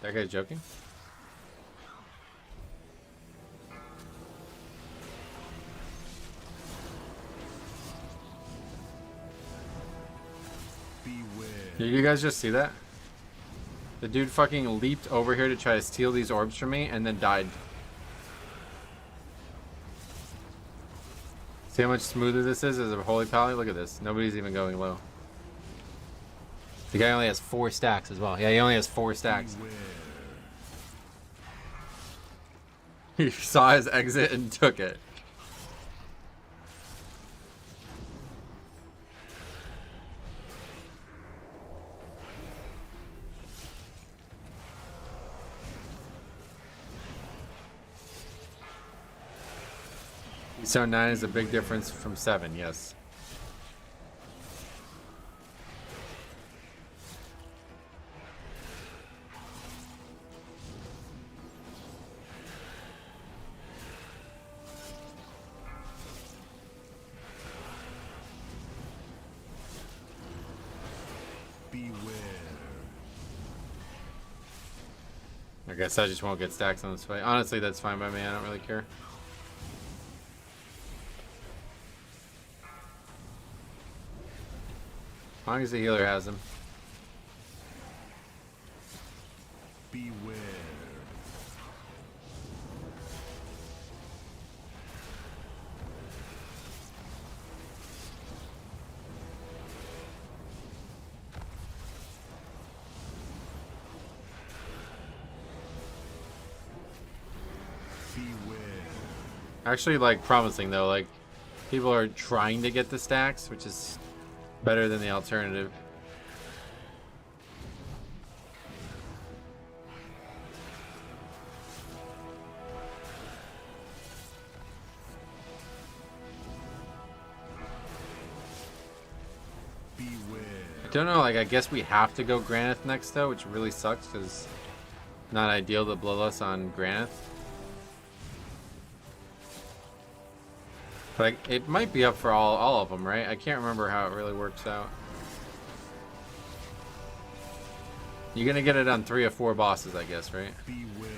That guy's joking. Beware. Did you guys just see that? The dude fucking leaped over here to try to steal these orbs from me and then died. See how much smoother this is as a holy pally? Look at this. Nobody's even going low. The guy only has 4 stacks as well. Yeah, he only has 4 stacks. Beware. He saw his exit and took it. So 9 is a big difference from 7, yes. Beware. I guess I just won't get stacks on this fight. Honestly, that's fine by me. I don't really care. As long as the healer has him. Beware. Beware. Actually, like, promising though. Like, people are trying to get the stacks, which is better than the alternative. Beware. I don't know, like, I guess we have to go Granith next though, which really sucks because not ideal to blow us on Granith. But it might be up for all of them, right? I can't remember how it really works out. You're gonna get it on 3 or 4 bosses, I guess, right? Beware.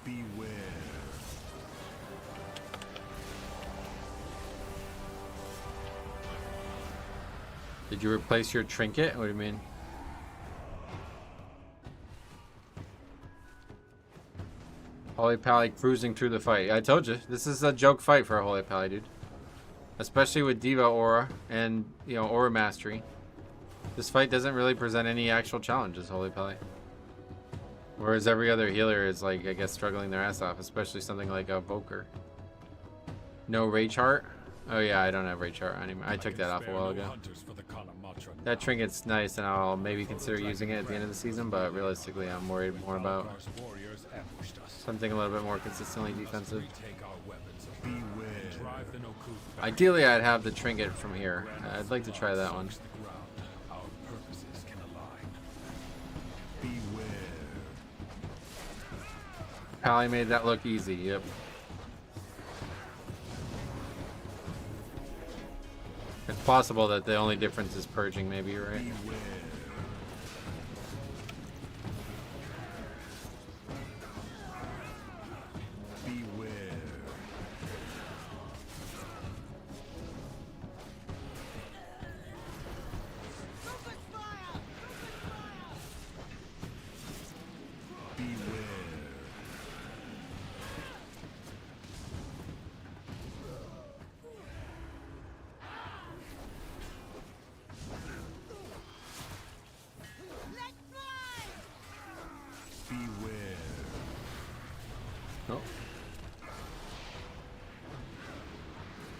Beware. Did you replace your trinket? What do you mean? Holy Pally cruising through the fight. I told you, this is a joke fight for a Holy Pally, dude. Especially with Diva Aura and, you know, Aura Mastery. This fight doesn't really present any actual challenges, Holy Pally. Whereas every other healer is, like, I guess, struggling their ass off, especially something like a Voker. No Rage Heart? Oh yeah, I don't have Rage Heart anymore. I took that off a while ago. That trinket's nice, and I'll maybe consider using it at the end of the season, but realistically, I'm worried more about something a little bit more consistently defensive. Ideally, I'd have the trinket from here. I'd like to try that one. Pally made that look easy, yep. It's possible that the only difference is purging, maybe, right?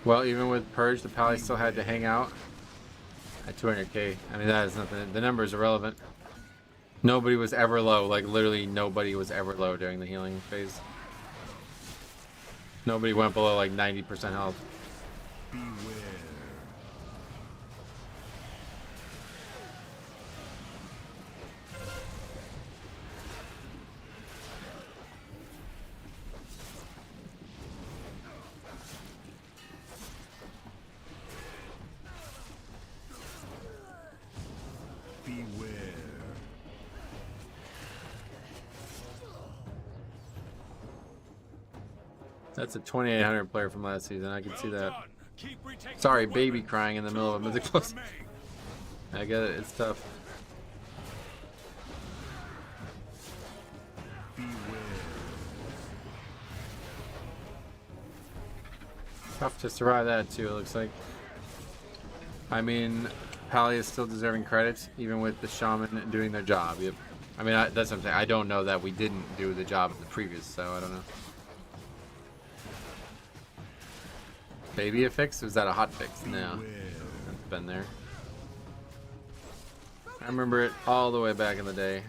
Well, even with Purge, the Pally still had to hang out at 200k. I mean, that is nothing. The number is irrelevant. Nobody was ever low. Like, literally nobody was ever low during the healing phase. Nobody went below like 90% health. That's a 2800 player from last season. I can see that. Sorry, baby crying in the middle of a Mythic Plus. I get it. It's tough. Tough to survive that too, it looks like. I mean, Pally is still deserving credit, even with the Shaman doing their job. Yep. I mean, that's what I'm saying. I don't know that we didn't do the job of the previous, so I don't know. Baby a fix? Was that a hot fix? No. It's been there. I remember it all the way back in the day.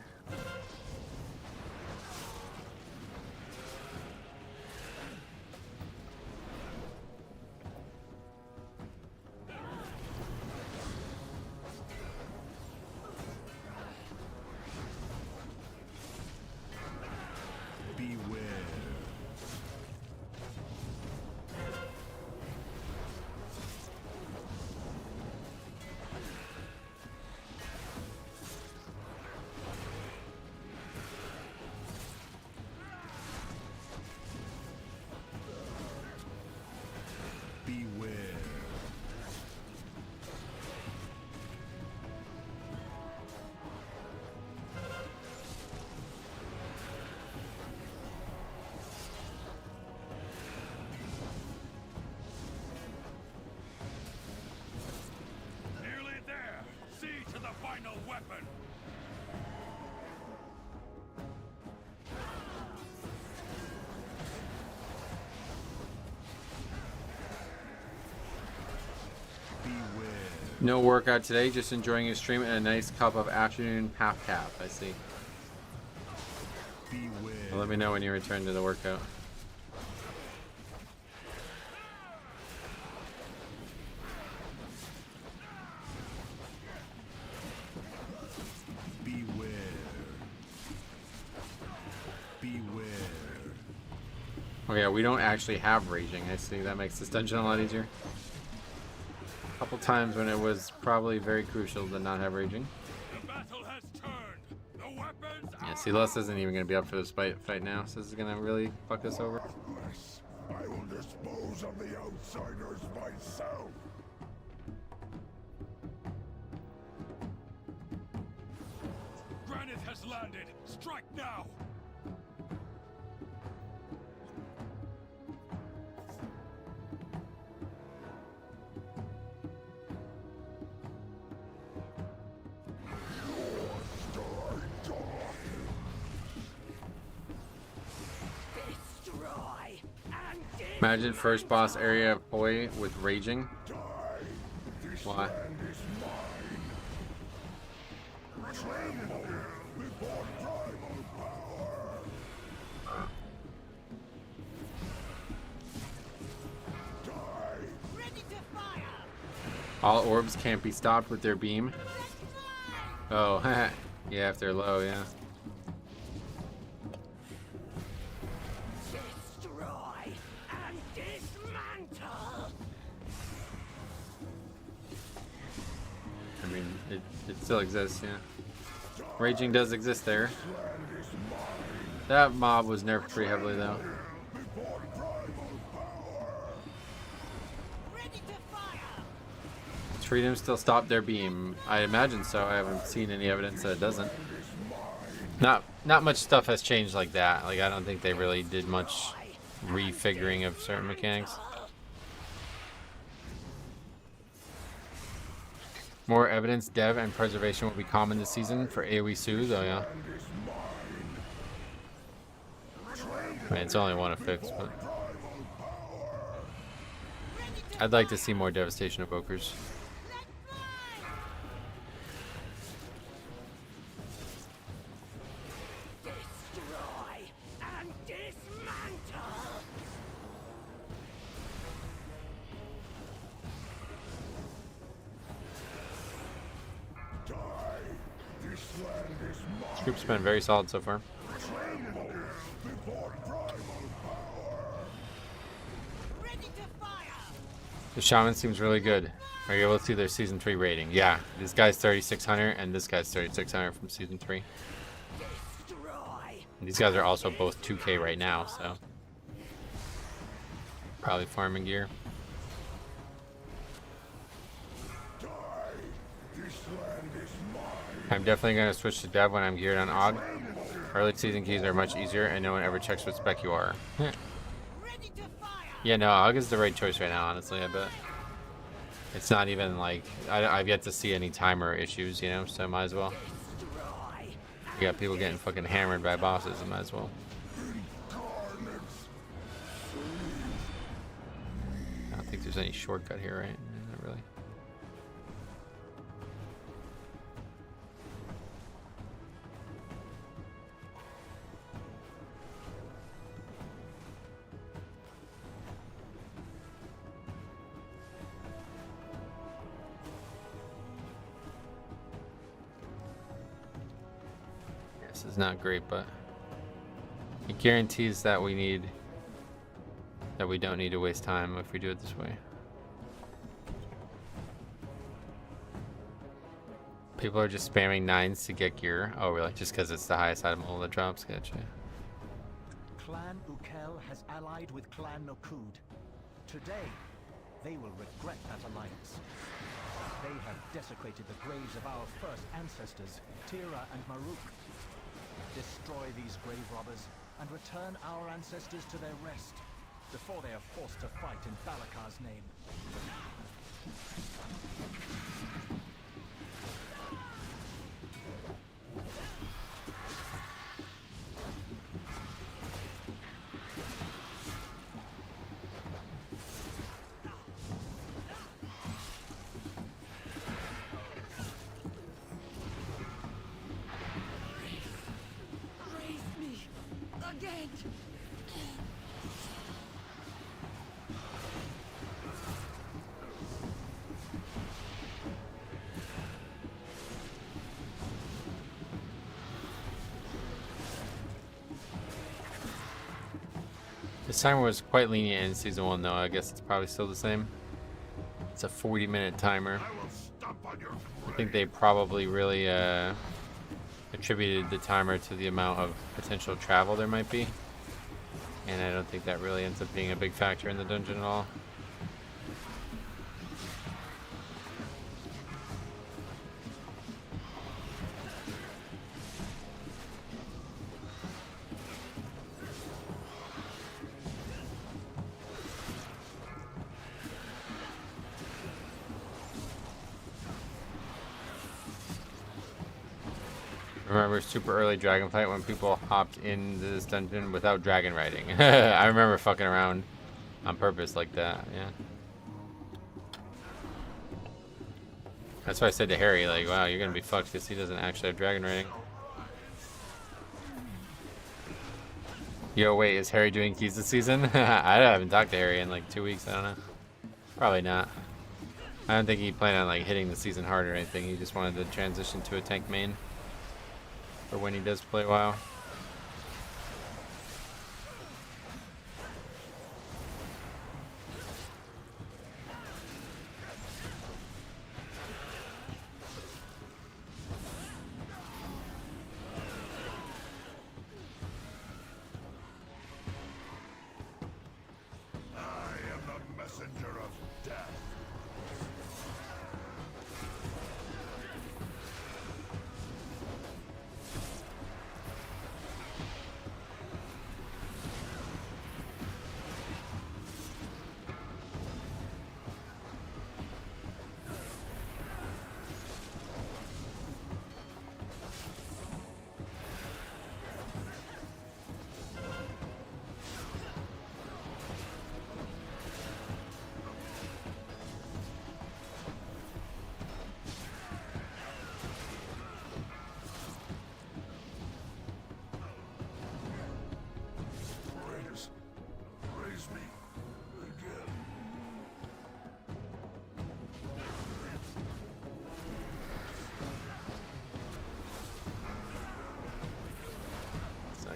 No workout today, just enjoying your stream and a nice cup of afternoon half cap. I see. Well, let me know when you return to the workout. Oh yeah, we don't actually have raging. I see. That makes this dungeon a lot easier. A couple times when it was probably very crucial to not have raging. Yeah, see, Les isn't even going to be up for this fight now, so this is going to really fuck us over. I will dispose of the outsiders myself. Granite has landed. Strike now. Imagine first boss area boy with raging. Why? All orbs can't be stopped with their beam. Oh, yeah, if they're low, yeah. It still exists, yeah. Raging does exist there. That mob was nerfed pretty heavily, though. Does Freedom still stop their beam? I imagine so. I haven't seen any evidence that it doesn't. Not much stuff has changed like that. Like, I don't think they really did much refiguring of certain mechanics. More evidence, dev, and preservation will be common this season for AoE soothe. Oh yeah. I mean, it's only one to fix, but I'd like to see more Devastation Evokers. Destroy and dismantle. This group's been very solid so far. The Shaman seems really good. Are you able to see their Season 3 rating? Yeah, this guy's 3600 and this guy's 3600 from Season 3. And these guys are also both 2K right now, so probably farming gear. I'm definitely going to switch to Dev when I'm geared on AUG. Early season keys are much easier and no one ever checks what spec you are. Yeah, no, AUG is the right choice right now, honestly, I bet. It's not even like, I've yet to see any timer issues, you know, so might as well. You got people getting fucking hammered by bosses, I might as well. I don't think there's any shortcut here, right? Not really. This is not great, but it guarantees that we don't need to waste time if we do it this way. People are just spamming 9s to get gear. Oh, really? Just because it's the highest item that drops? Gotcha. Clan Ukel has allied with Clan Nokud. Today, they will regret that alliance. They have desecrated the graves of our first ancestors, Tira and Maruk. Destroy these grave robbers and return our ancestors to their rest before they are forced to fight in Balakar's name. This timer was quite lenient in Season 1, though. I guess it's probably still the same. It's a 40-minute timer. I think they probably really attributed the timer to the amount of potential travel there might be. And I don't think that really ends up being a big factor in the dungeon at all. Remember super early dragon fight when people hopped into this dungeon without dragon riding. I remember fucking around on purpose like that, yeah. That's why I said to Harry, like, wow, you're gonna be fucked because he doesn't actually have dragon riding. Yo, wait, is Harry doing keys this season? I haven't talked to Harry in like 2 weeks, I don't know. Probably not. I don't think he planned on like hitting the season hard or anything. He just wanted to transition to a tank main for when he does play WoW.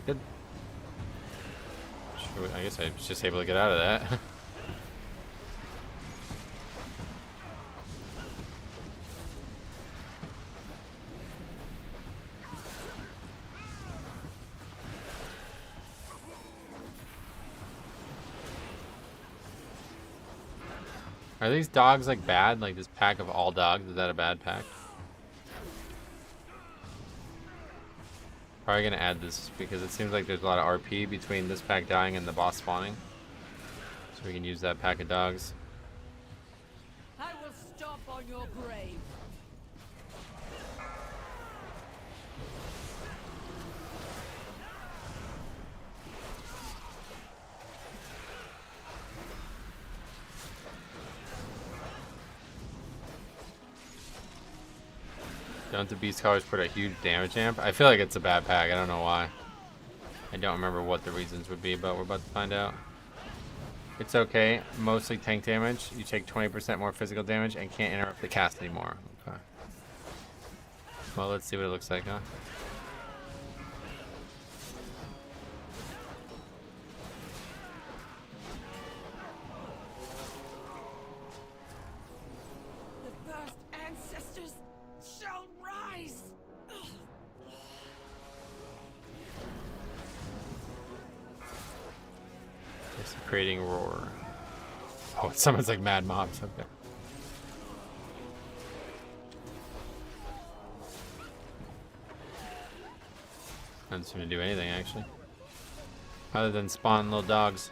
Good. Sure, I guess I was just able to get out of that. Are these dogs like bad? Like this pack of all dogs, is that a bad pack? Probably gonna add this because it seems like there's a lot of RP between this pack dying and the boss spawning. So we can use that pack of dogs. I will stomp on your grave. Don't the beast colors put a huge damage amp? I feel like it's a bad pack. I don't know why. I don't remember what the reasons would be, but we're about to find out. It's okay. Mostly tank damage. You take 20% more physical damage and can't interrupt the cast anymore. Okay. Well, let's see what it looks like, huh? The first ancestors shall rise. Creating roar. Oh, it summons like mad mobs. Okay. Doesn't seem to do anything actually, other than spawn little dogs.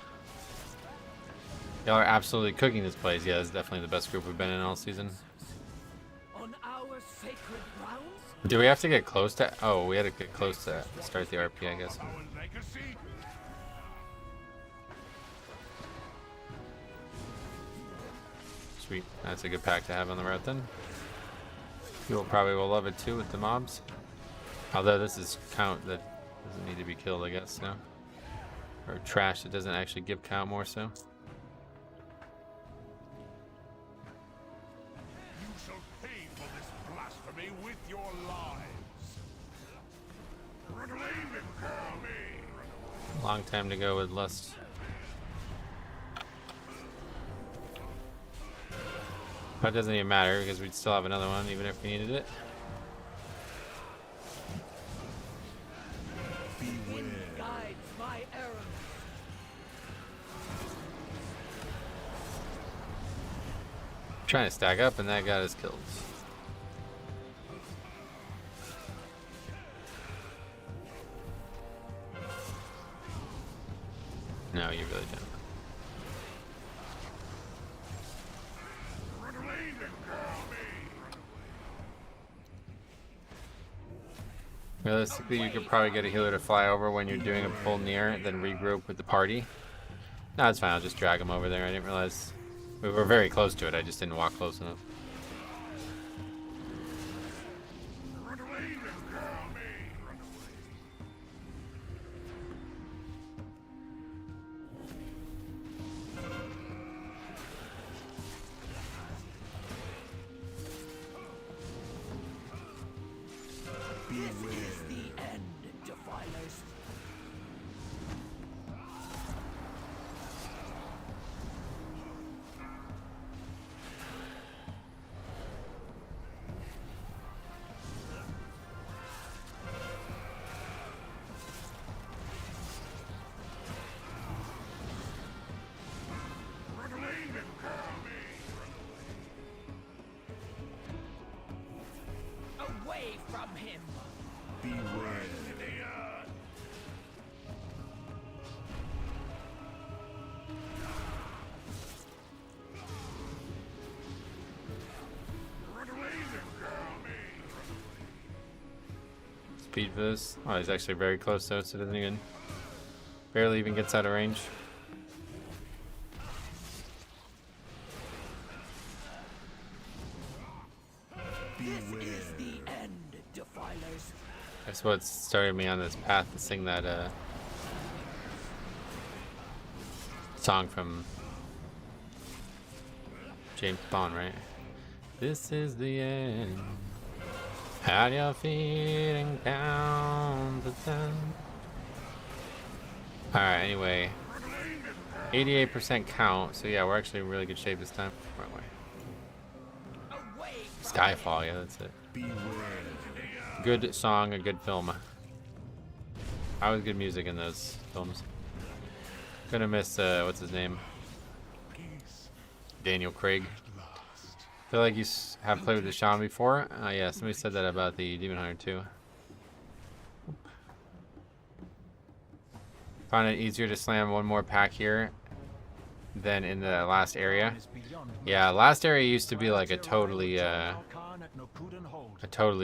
Y'all are absolutely cooking this place. Yeah, this is definitely the best group we've been in all season. On our sacred grounds? Do we have to get close to? Oh, we had to get close to start the RP, I guess. Sweet. That's a good pack to have on the route then. People probably will love it too with the mobs. Although this is count that doesn't need to be killed, I guess, no? Or trash that doesn't actually give count more so. You shall pay for this blasphemy with your lives. Proclaim it, girl me. Long time to go with lust. But it doesn't even matter because we'd still have another one even if we needed it. Guides my errand. Trying to stack up and that got us killed. No, you really don't. Realistically, you could probably get a healer to fly over when you're doing a pull near, then regroup with the party. No, it's fine. I'll just drag him over there. I didn't realize we were very close to it. I just didn't walk close enough. This is the end, Defilers. Away from him. Speed for this. Oh, he's actually very close though, so it doesn't even barely even gets out of range. This is the end, Defilers. That's what started me on this path to sing that song from James Bond, right? This is the end. How do you feeling count to 10? Alright, anyway. 88% count, so yeah, we're actually in really good shape this time. Wrong way. Skyfall, yeah, that's it. Good song, a good film. Always good music in those films. Gonna miss, what's his name? Daniel Craig. Feel like you have played with the Shaman before? Yeah, somebody said that about the Demon Hunter too. Found it easier to slam one more pack here than in the last area. Yeah, last area used to be like a totally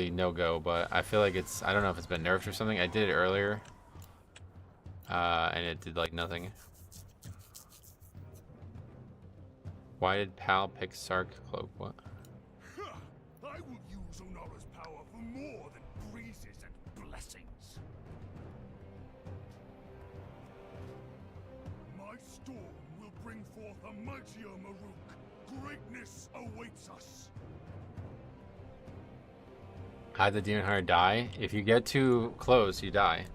no-go, but I feel like it's, I don't know if it's been nerfed or something. I did it earlier, and it did like nothing. Why did Pal pick Sark Cloak? What? I will use Onara's power for more than breezes and blessings. My storm will bring forth a mightier Maruk. Greatness awaits us. How'd the Demon Hunter die? If you get too close, you die.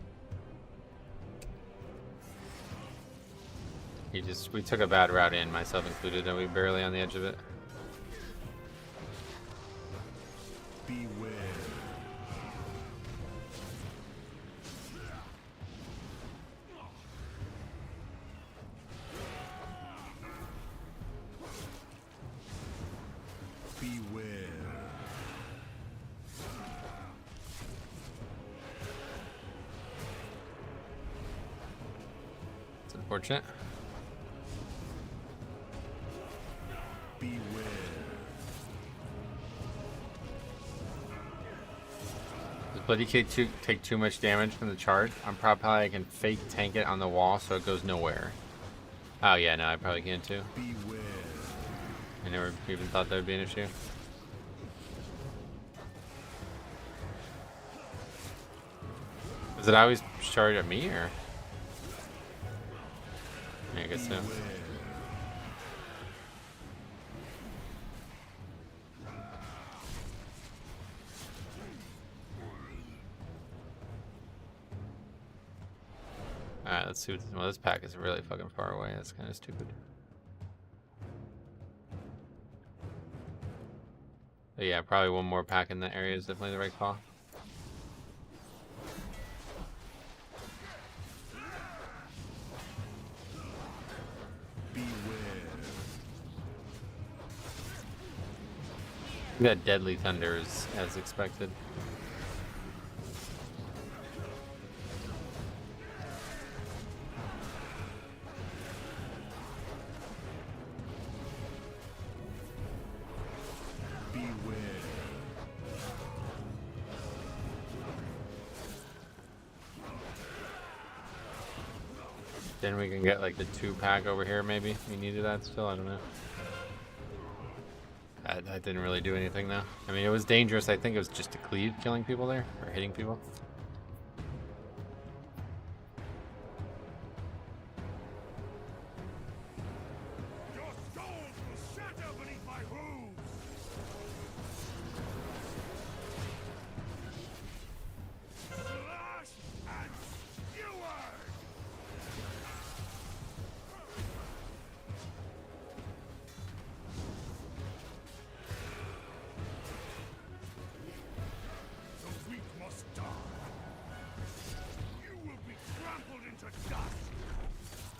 We took a bad route in, myself included, and we barely on the edge of it. Beware. Beware. It's unfortunate. Beware. Does Bloody Kid take too much damage from the charge? I'm probably I can fake tank it on the wall so it goes nowhere. Oh yeah, no, I probably can too. Beware. I never even thought that would be an issue. Does it always charge at me or? Yeah, I guess so. Alright, let's see what well, this pack is really fucking far away. That's kind of stupid. But yeah, probably one more pack in that area is definitely the right call. That Deadly Thunder is as expected. Then we can get like the 2-pack over here maybe. We needed that still, I don't know. That didn't really do anything though. I mean, it was dangerous. I think it was just a cleave killing people there, or hitting people. Your souls will shatter beneath my hooves. Slash and skewer.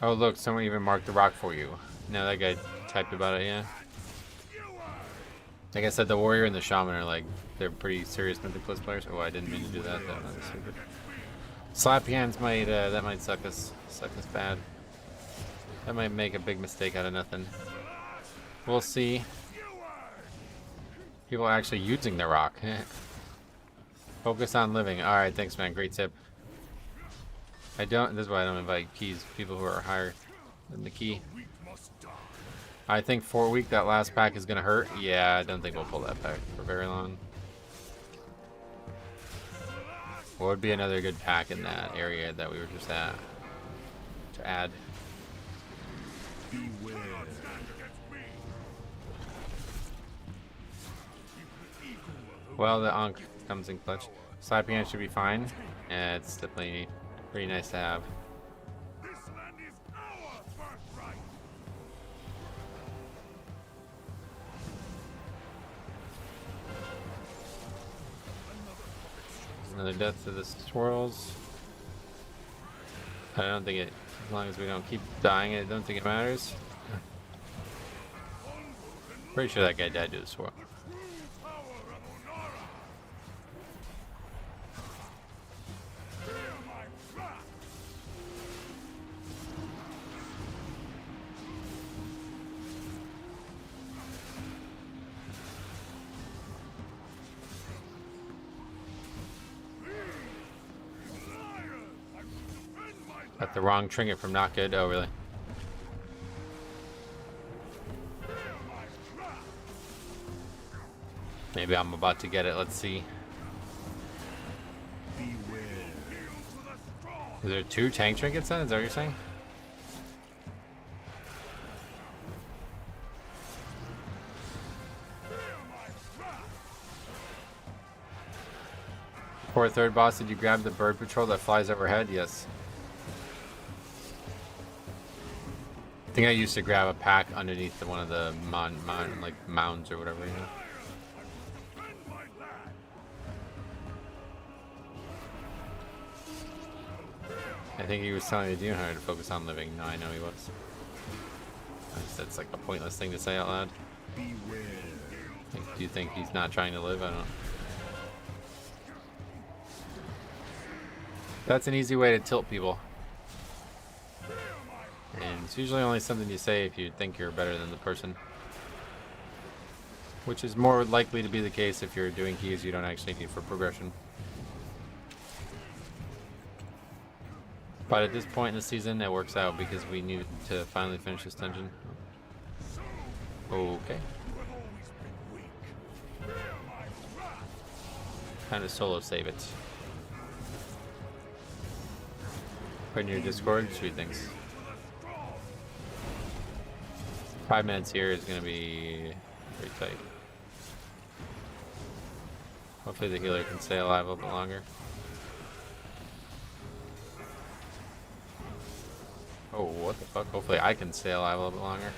Oh look, someone even marked the rock for you. No, that guy typed about it, yeah. Like I said, the warrior and the shaman are like, they're pretty serious Mythic Plus players. Oh, I didn't mean to do that. That was stupid. Slappy hands might, that might suck us bad. That might make a big mistake out of nothing. We'll see. People are actually using the rock. Focus on living. Alright, thanks man, great tip. This is why I don't invite keys, people who are higher than the key. I think 4 week, that last pack is gonna hurt. Yeah, I don't think we'll pull that pack for very long. What would be another good pack in that area that we were just at to add? Beware. Well, the Ankh comes in clutch. Slappy hand should be fine. Yeah, it's definitely pretty nice to have. Another death to the swirls. I don't think it, as long as we don't keep dying, I don't think it matters. Pretty sure that guy died to the swirl. Got the wrong trinket from not good. Oh, really? Maybe I'm about to get it. Let's see. Is there 2 tank trinkets then? Is that what you're saying? For a third boss, did you grab the bird patrol that flies overhead? Yes. I think I used to grab a pack underneath one of the mounds or whatever, you know. I think he was telling the demon hunter to focus on living. No, I know he was. That's like a pointless thing to say out loud. Do you think he's not trying to live? I don't know. That's an easy way to tilt people. And it's usually only something you say if you think you're better than the person. Which is more likely to be the case if you're doing keys you don't actually need for progression. But at this point in the season, it works out because we need to finally finish this dungeon. Okay. Kind of solo save it. Put in your Discord, sweet things. 5 minutes here is going to be very tight. Hopefully the healer can stay alive a little bit longer. Oh, what the fuck? Hopefully I can stay alive a little bit longer.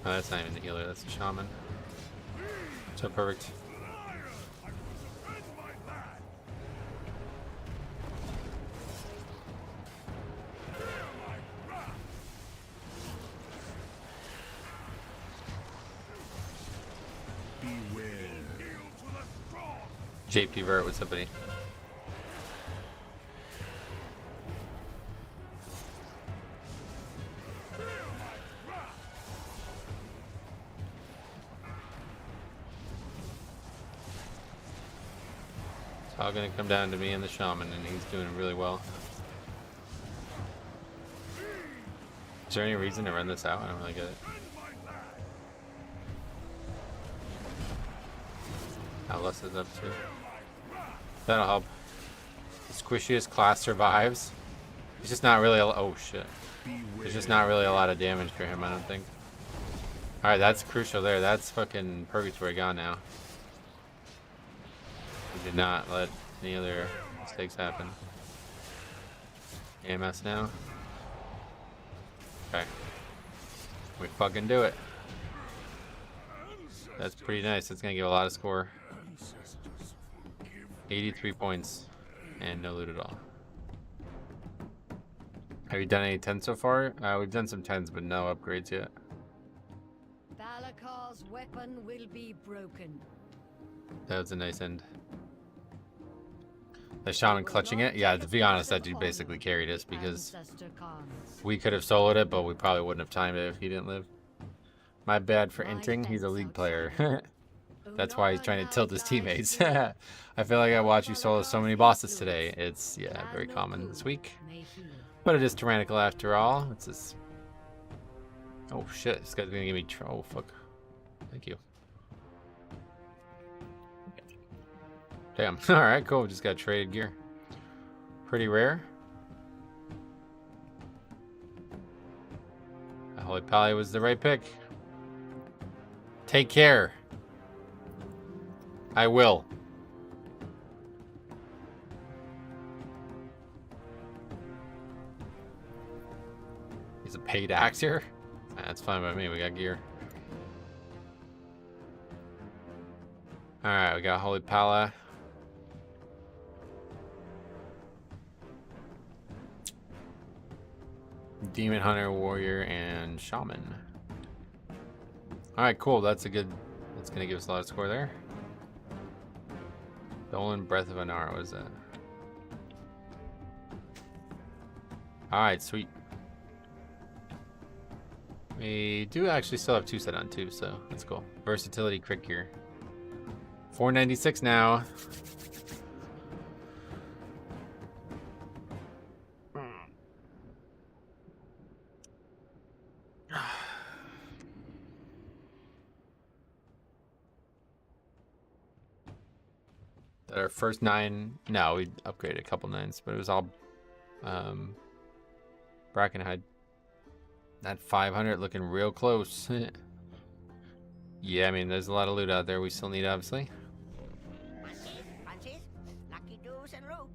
Oh, that's not even the healer, that's the shaman. So perfect. JP Vert, what's up, buddy? It's all gonna come down to me and the shaman, and he's doing really well. Is there any reason to run this out? I don't really get it. Alice is up too. That'll help. The squishiest class survives. It's just not really oh shit. There's just not really a lot of damage for him, I don't think. Alright, that's crucial there. That's fucking purgatory gone now. We did not let any other mistakes happen. AMS now. Okay. We fucking do it. That's pretty nice. It's gonna give a lot of score. 83 points and no loot at all. Have you done any 10s so far? We've done some 10s, but no upgrades yet. Balakar's weapon will be broken. That was a nice end. The shaman clutching it? Yeah, to be honest, that dude basically carried us because we could have soloed it, but we probably wouldn't have timed it if he didn't live. My bad for inting. He's a league player. That's why he's trying to tilt his teammates. I feel like I watched you solo so many bosses today. It's, yeah, very common this week. But it is tyrannical after all. What's this? Oh shit, this guy's gonna give me oh fuck. Thank you. Damn. Alright, cool. Just got traded gear. Pretty rare. Holy Pally was the right pick. Take care. I will. He's a paid axe here? That's fine by me. We got gear. Alright, we got Holy Pala. Demon Hunter, Warrior, and Shaman. Alright, cool. That's gonna give us a lot of score there. Stolen Breath of Anara, what is that? Alright, sweet. We do actually still have 2 set on 2, so that's cool. Versatility crit gear. 496 now. Our first 9, no, we upgraded a couple 9s, but it was all Brackenhide. That 500 looking real close. Yeah, I mean, there's a lot of loot out there we still need, obviously. Punches, lucky doos and loot.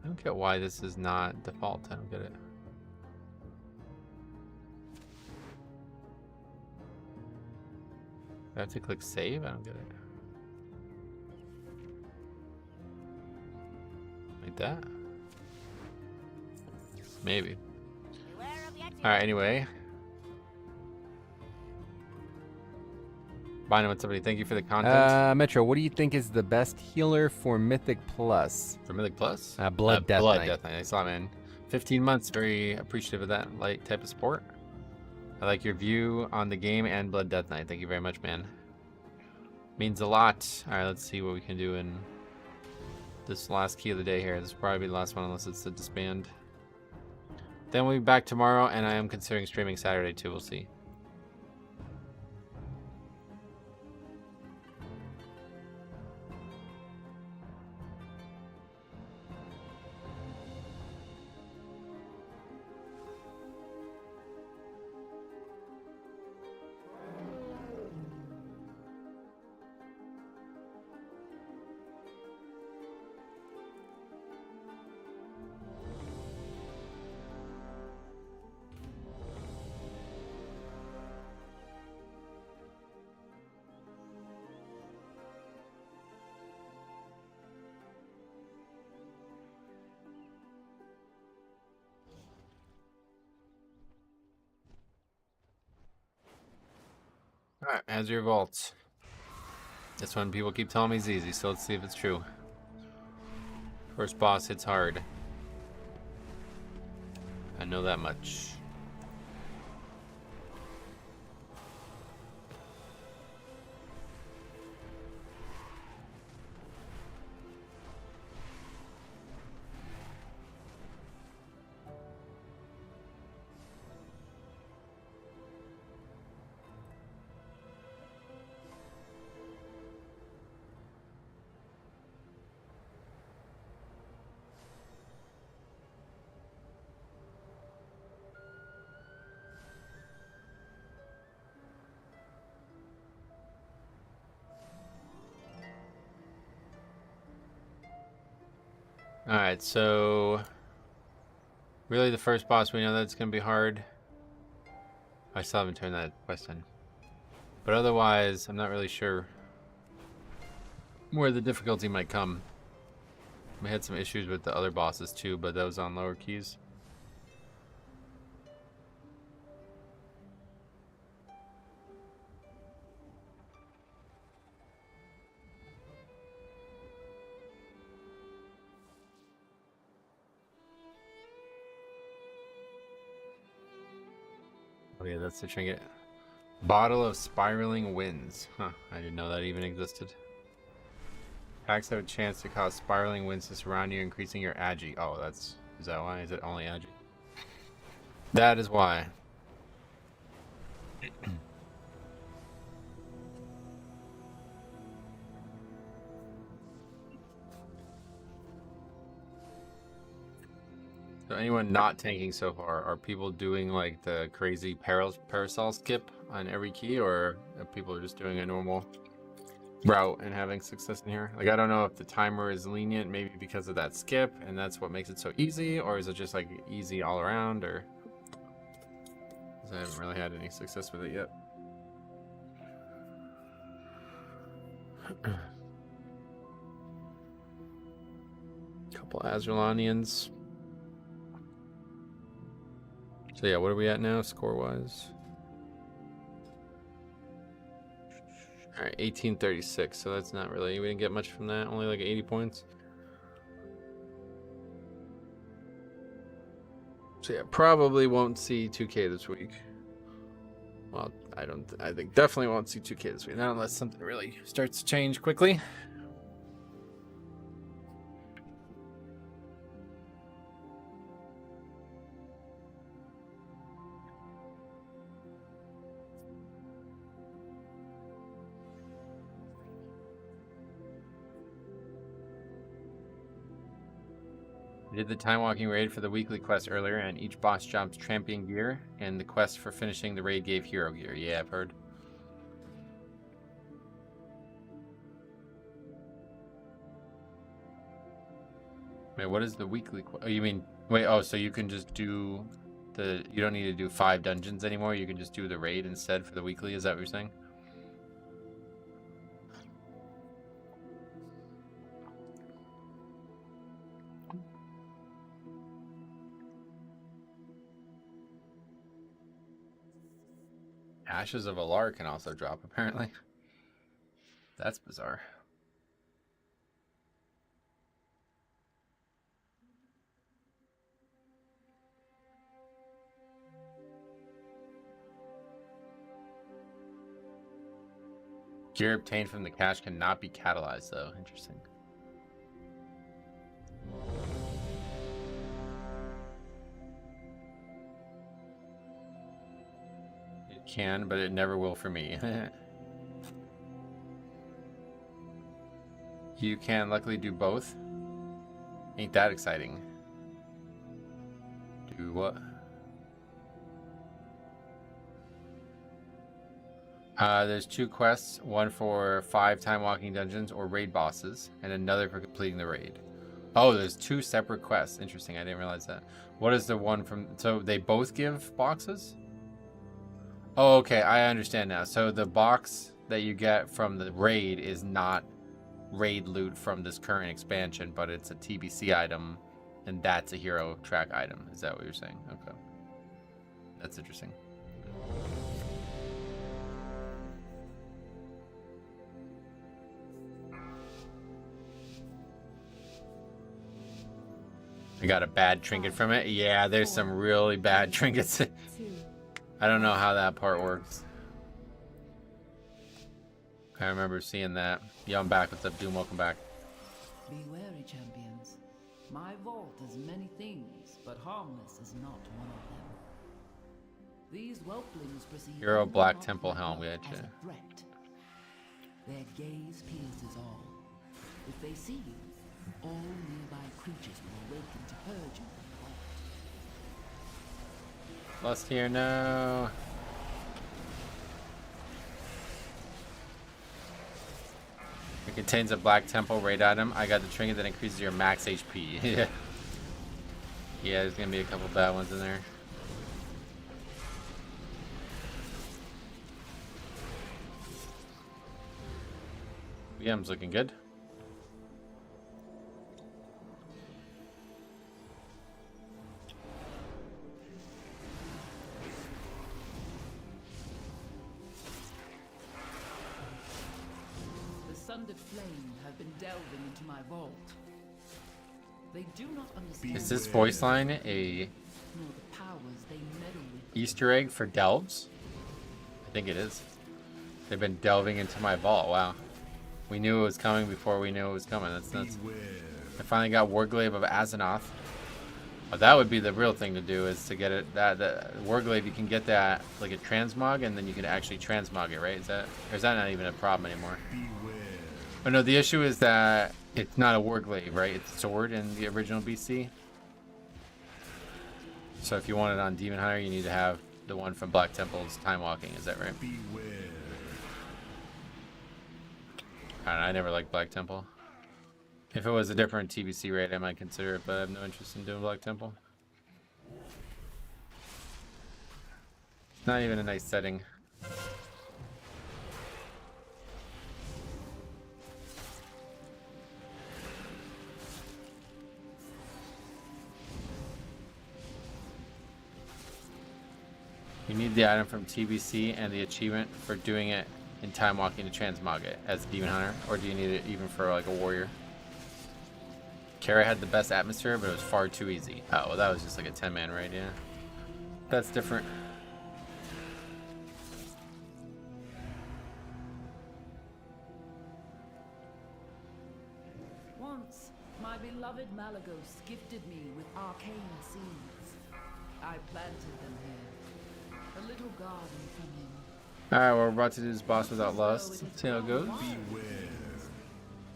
I don't get why this is not default. I don't get it. I have to click save? I don't get it. Like that? Maybe. Alright, anyway. Bino, what's up, buddy? Thank you for the content. Metro, what do you think is the best healer for Mythic Plus? For Mythic Plus? Blood Death Blood Knight. Death Knight. I saw, man. 15 months. Very appreciative of that light type of support. I like your view on the game and Blood Death Knight. Thank you very much, man. Means a lot. Alright, let's see what we can do in this last key of the day here. This will probably be the last one unless it's a disband. Then we'll be back tomorrow, and I am considering streaming Saturday too. We'll see. Alright, Azure Vault. This one people keep telling me is easy, so let's see if it's true. First boss hits hard. I know that much. Alright, so really the first boss, we know that's going to be hard. I still haven't turned that quest in. But otherwise, I'm not really sure where the difficulty might come. We had some issues with the other bosses too, but that was on lower keys. Oh yeah, that's the trinket. Bottle of Spiraling Winds. Huh, I didn't know that even existed. Attacks have a chance to cause spiraling winds to surround you, increasing your agi. Oh, is that why? Is it only agi? That is why. So anyone not tanking so far, are people doing like the crazy parasol skip on every key, or are people just doing a normal route and having success in here? Like, I don't know if the timer is lenient, maybe because of that skip, and that's what makes it so easy, or is it just like easy all around, or 'cause I haven't really had any success with it yet. Couple Azulonians. So yeah, what are we at now, score-wise? All right, 1836. So that's not really. We didn't get much from that. Only like 80 points. So yeah, probably won't see 2K this week. Well, I think definitely won't see 2K this week. Not unless something really starts to change quickly. We did the time walking raid for the weekly quest earlier, and each boss jumps champion gear, and the quest for finishing the raid gave hero gear. Yeah, I've heard. Wait, what is the weekly quest? Oh, you mean, wait, oh, so you can just do the, you don't need to do 5 dungeons anymore, you can just do the raid instead for the weekly, is that what you're saying? Ashes of Alar can also drop, apparently. That's bizarre. Gear obtained from the cache cannot be catalyzed, though. Interesting. It can, but it never will for me. You can luckily do both. Ain't that exciting? Do what? There's 2 quests, one for 5 time walking dungeons or raid bosses, and another for completing the raid. Oh, there's 2 separate quests. Interesting, I didn't realize that. What is the one from, so they both give boxes? Oh, okay, I understand now. So the box that you get from the raid is not raid loot from this current expansion, but it's a TBC item, and that's a hero track item. Is that what you're saying? Okay. That's interesting. I got a bad trinket from it. Yeah, there's some really bad trinkets. I don't know how that part works. I remember seeing that. Yo, I'm back. What's up, Doom? Welcome back. Be wary, champions. My vault is many things, but harmless is not one of them. These whelplings perceive Hero Black Temple Helm. We had as to. a threat. Their gaze pierces all. If they see you, all nearby creatures will awaken to purge you from the vault. Lust here, no. It contains a Black Temple raid item. I got the trinket that increases your max HP. Yeah. Yeah, there's gonna be a couple bad ones in there. VM's looking good. Sundered flame have been delving into my vault. They do not understand. Is this voice line a Easter egg for delves? I think it is. They've been delving into my vault. Wow. We knew it was coming before we knew it was coming. That's nuts. I finally got Warglaive of Azeroth. Well, that would be the real thing to do, is to get it. That Warglaive, you can get that like a transmog, and then you can actually transmog it, right? Is that, or is that not even a problem anymore? Oh no, the issue is that it's not a Warglaive, right? It's a sword in the original BC. So if you want it on Demon Hunter, you need to have the one from Black Temple's Time Walking. Is that right? I never liked Black Temple. If it was a different TBC raid, I might consider it, but I have no interest in doing Black Temple. It's not even a nice setting. You need the item from TBC and the achievement for doing it in time walking to transmog it as a demon hunter, or do you need it even for like a warrior? Kara had the best atmosphere, but it was far too easy. Oh, well, that was just like a 10-man raid, yeah. That's different. Once, my beloved Malagos gifted me with arcane seeds. I planted them here. A little garden from him. Alright, well, we're about to do this boss without lust. Let's see how it goes. Beware.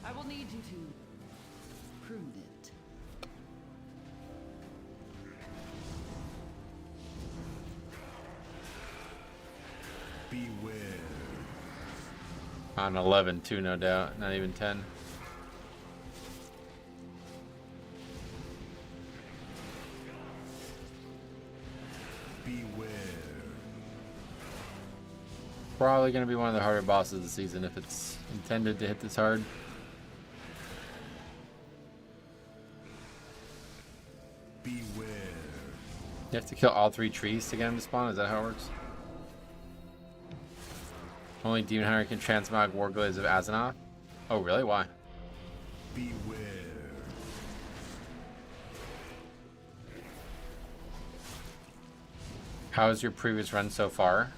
I will need you to prune it. Beware. On 11 too, no doubt. Not even 10. Beware. Probably going to be one of the harder bosses of the season if it's intended to hit this hard. Beware. You have to kill all 3 trees to get him to spawn? Is that how it works? Only Demon Hunter can transmog Warglaives of Azeroth? Oh, really? Why? Beware. How is your previous run so far?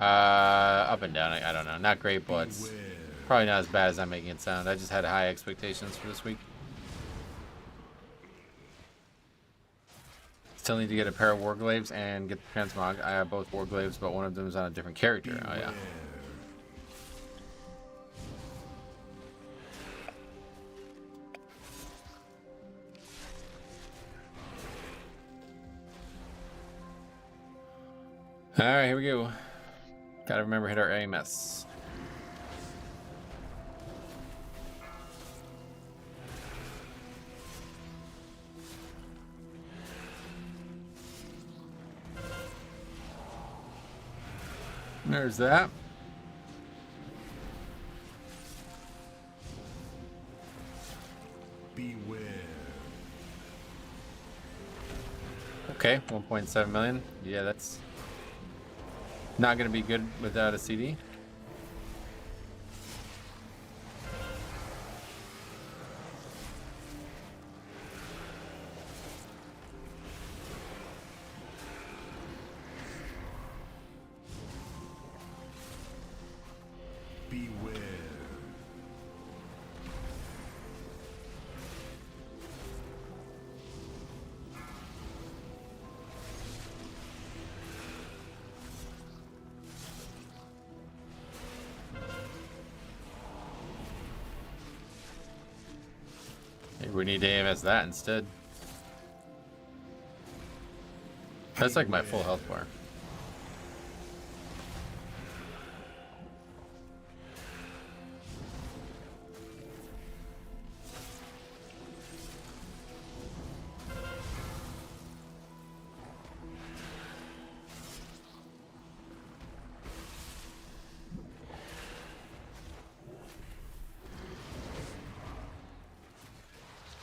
Up and down. I don't know. Not great, but it's probably not as bad as I'm making it sound. I just had high expectations for this week. Still need to get a pair of Warglaives and get the transmog. I have both Warglaives, but one of them is on a different character. Oh, yeah. Alright, here we go. Gotta remember to hit our AMS. There's that. Beware. Okay, 1.7 million. Yeah, that's not going to be good without a CD. Beware. Maybe we need to AMS that instead. That's like my full health bar.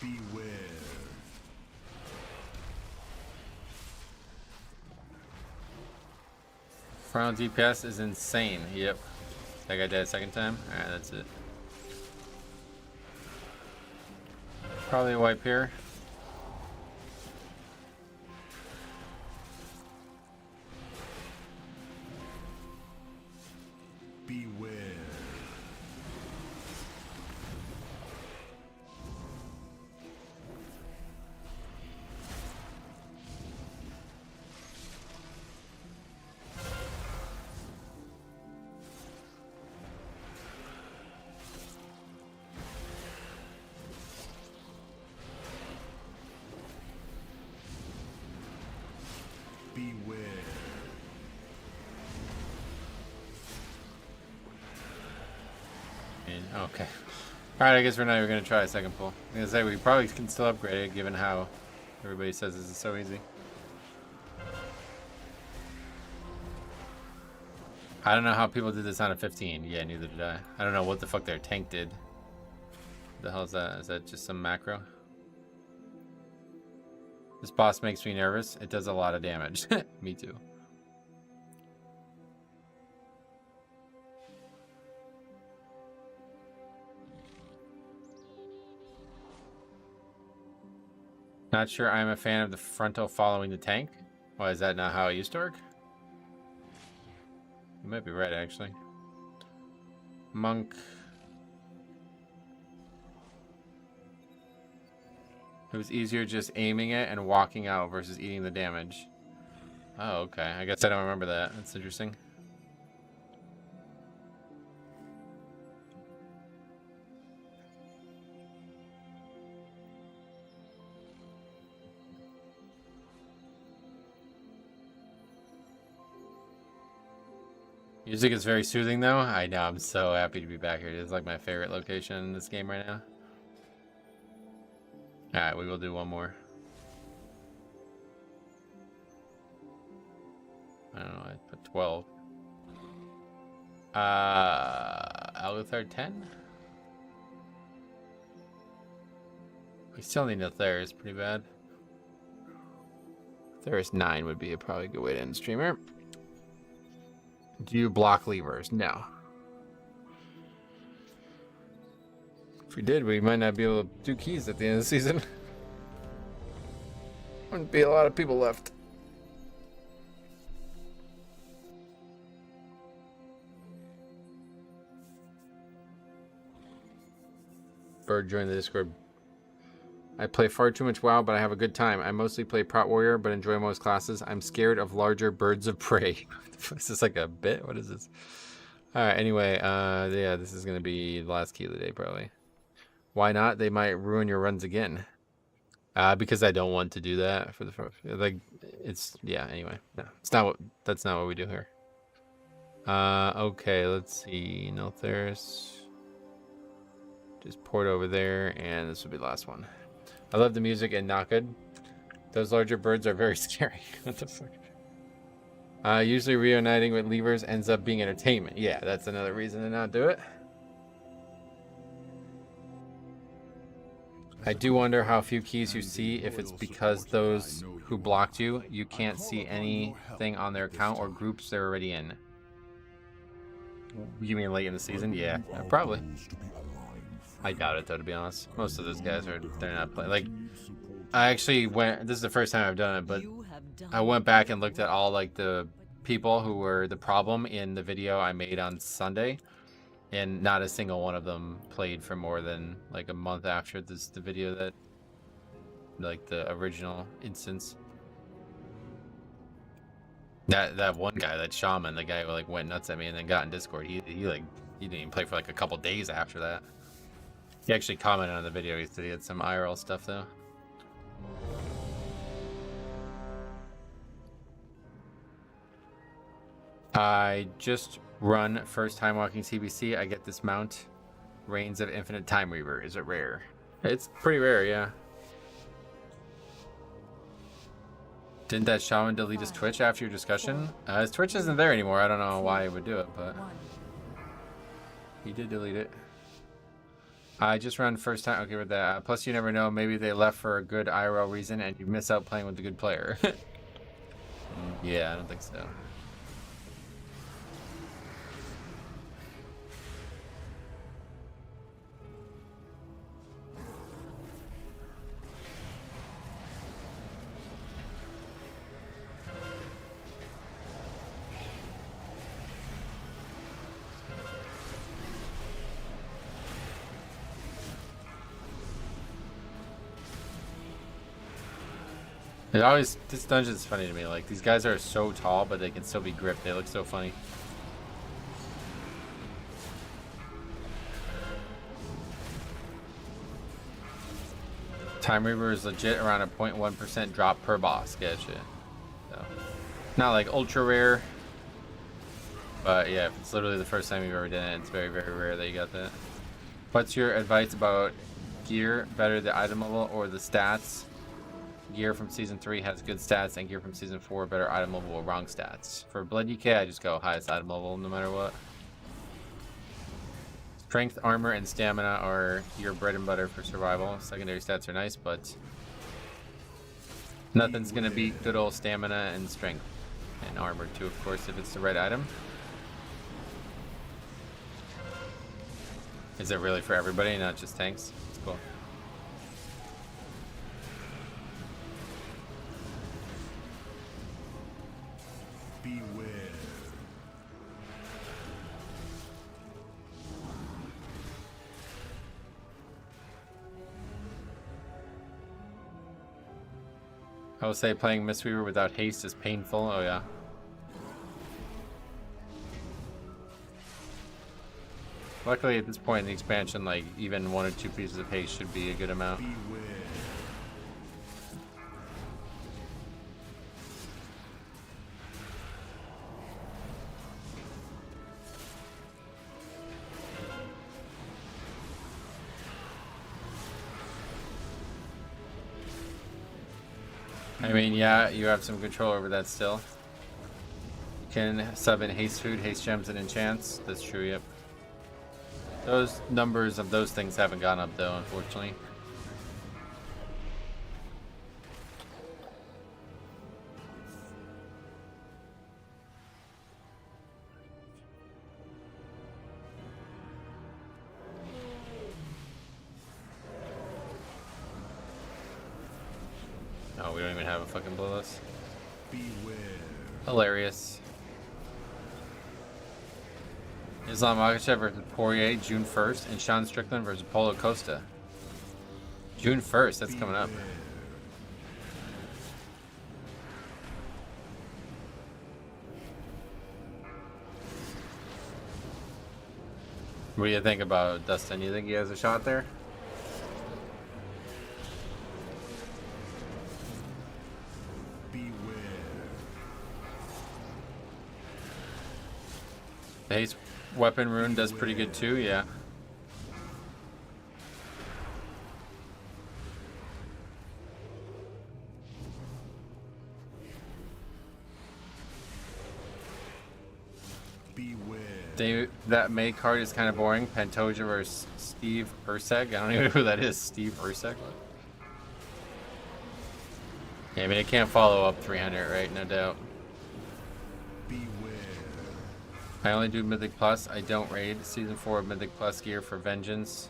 Beware. Final DPS is insane. Yep. That guy died a second time. Alright, that's it. Probably a wipe here. Beware. Beware. Okay. Alright, I guess we're not even going to try a second pull. I was gonna say, we probably can still upgrade it, given how everybody says this is so easy. I don't know how people did this on a 15. Yeah, neither did I. I don't know what the fuck their tank did. The hell is that? Is that just some macro? This boss makes me nervous. It does a lot of damage. Me too. Not sure I'm a fan of the frontal following the tank. Why, is that not how it used to work? You might be right, actually. Monk. It was easier just aiming it and walking out versus eating the damage. Oh, okay. I guess I don't remember that. That's interesting. Music is very soothing, though. I know. I'm so happy to be back here. It's like my favorite location in this game right now. Alright, we will do one more. I don't know. I put 12. Algothar 10? We still need a Theris. Pretty bad. Theris 9 would be a probably good way to end streamer. Do you block levers? No. If we did, we might not be able to do keys at the end of the season. Wouldn't be a lot of people left. Bird joined the Discord. I play far too much WoW, but I have a good time. I mostly play Prot Warrior, but enjoy most classes. I'm scared of larger birds of prey. Is this like a bit? What is this? Alright, anyway, yeah, this is going to be the last key of the day, probably. Why not? They might ruin your runs again. Because I don't want to do that for the like. It's yeah. Anyway, no, it's not what. That's not what we do here. Okay, let's see. No Theris. Just port over there, and this will be the last one. I love the music and not good. Those larger birds are very scary. What the fuck? Usually reuniting with levers ends up being entertainment. Yeah, that's another reason to not do it. I do wonder how few keys you see, if it's because those who blocked you, you can't see anything on their account or groups they're already in. You mean late in the season? Yeah, probably. I doubt it though, to be honest. Most of those guys they're not playing. Like, I actually went, this is the first time I've done it, but I went back and looked at all like the people who were the problem in the video I made on Sunday. And not a single one of them played for more than like a month after the video that, like the original instance. That one guy, that shaman, the guy who like went nuts at me and then got in Discord, he didn't even play for like a couple days after that. He actually commented on the video. He said he had some IRL stuff though. I just run first time walking CBC. I get this mount. Reigns of Infinite Time Reaver. Is it rare? It's pretty rare, yeah. Didn't that shaman delete his Twitch after your discussion? His Twitch isn't there anymore. I don't know why he would do it, but he did delete it. I just run first time. Okay with that. Plus, you never know. Maybe they left for a good IRL reason and you miss out playing with a good player. Yeah, I don't think so. It always, this dungeon is funny to me. Like, these guys are so tall, but they can still be gripped. They look so funny. Time Reaver is legit around a 0.1% drop per boss. Gotcha. So, not like ultra rare, but yeah, if it's literally the first time you've ever done it, it's very, very rare that you got that. What's your advice about gear? Better the item level or the stats? Gear from Season 3 has good stats, and gear from Season 4 better item level or wrong stats. For Blood UK, I just go highest item level no matter what. Strength, armor, and stamina are your bread and butter for survival. Secondary stats are nice, but nothing's gonna beat good old stamina and strength. And armor too, of course, if it's the right item. Is it really for everybody, not just tanks? It's cool. I will say playing Mistweaver without haste is painful. Oh yeah. Luckily at this point in the expansion, like even 1 or 2 pieces of haste should be a good amount. I mean, yeah, you have some control over that still. You can sub in haste food, haste gems, and enchants. That's true, yep. Those numbers of those things haven't gone up though, unfortunately. Oh, we don't even have a fucking bloodless. Beware. Hilarious. Islam Makhachev versus Poirier, June 1st, and Sean Strickland versus Paulo Costa. June 1st, that's coming up. What do you think about Dustin? You think he has a shot there? The haste weapon rune does pretty good too, yeah. That May card is kind of boring. Pantoja versus Steve Urseg. I don't even know who that is. Steve Urseg. Yeah, I mean, it can't follow up 300, right? No doubt. I only do Mythic Plus. I don't raid. Season 4 of Mythic Plus gear for Vengeance.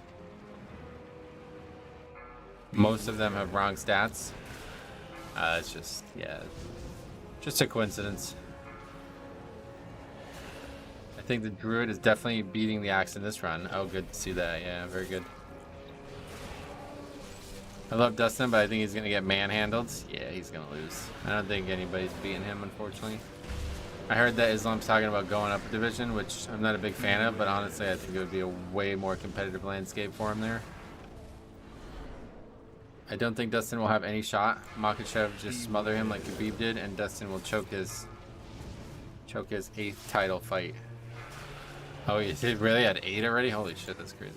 Most of them have wrong stats. It's just, yeah, just a coincidence. I think the Druid is definitely beating the Axe in this run. Oh, good to see that. Yeah, very good. I love Dustin, but I think he's going to get manhandled. Yeah, he's going to lose. I don't think anybody's beating him, unfortunately. I heard that Islam's talking about going up a division, which I'm not a big fan of, but honestly, I think it would be a way more competitive landscape for him there. I don't think Dustin will have any shot. Makhachev just smother him like Khabib did, and Dustin will choke his 8th title fight. Oh, he did really had 8 already? Holy shit, that's crazy.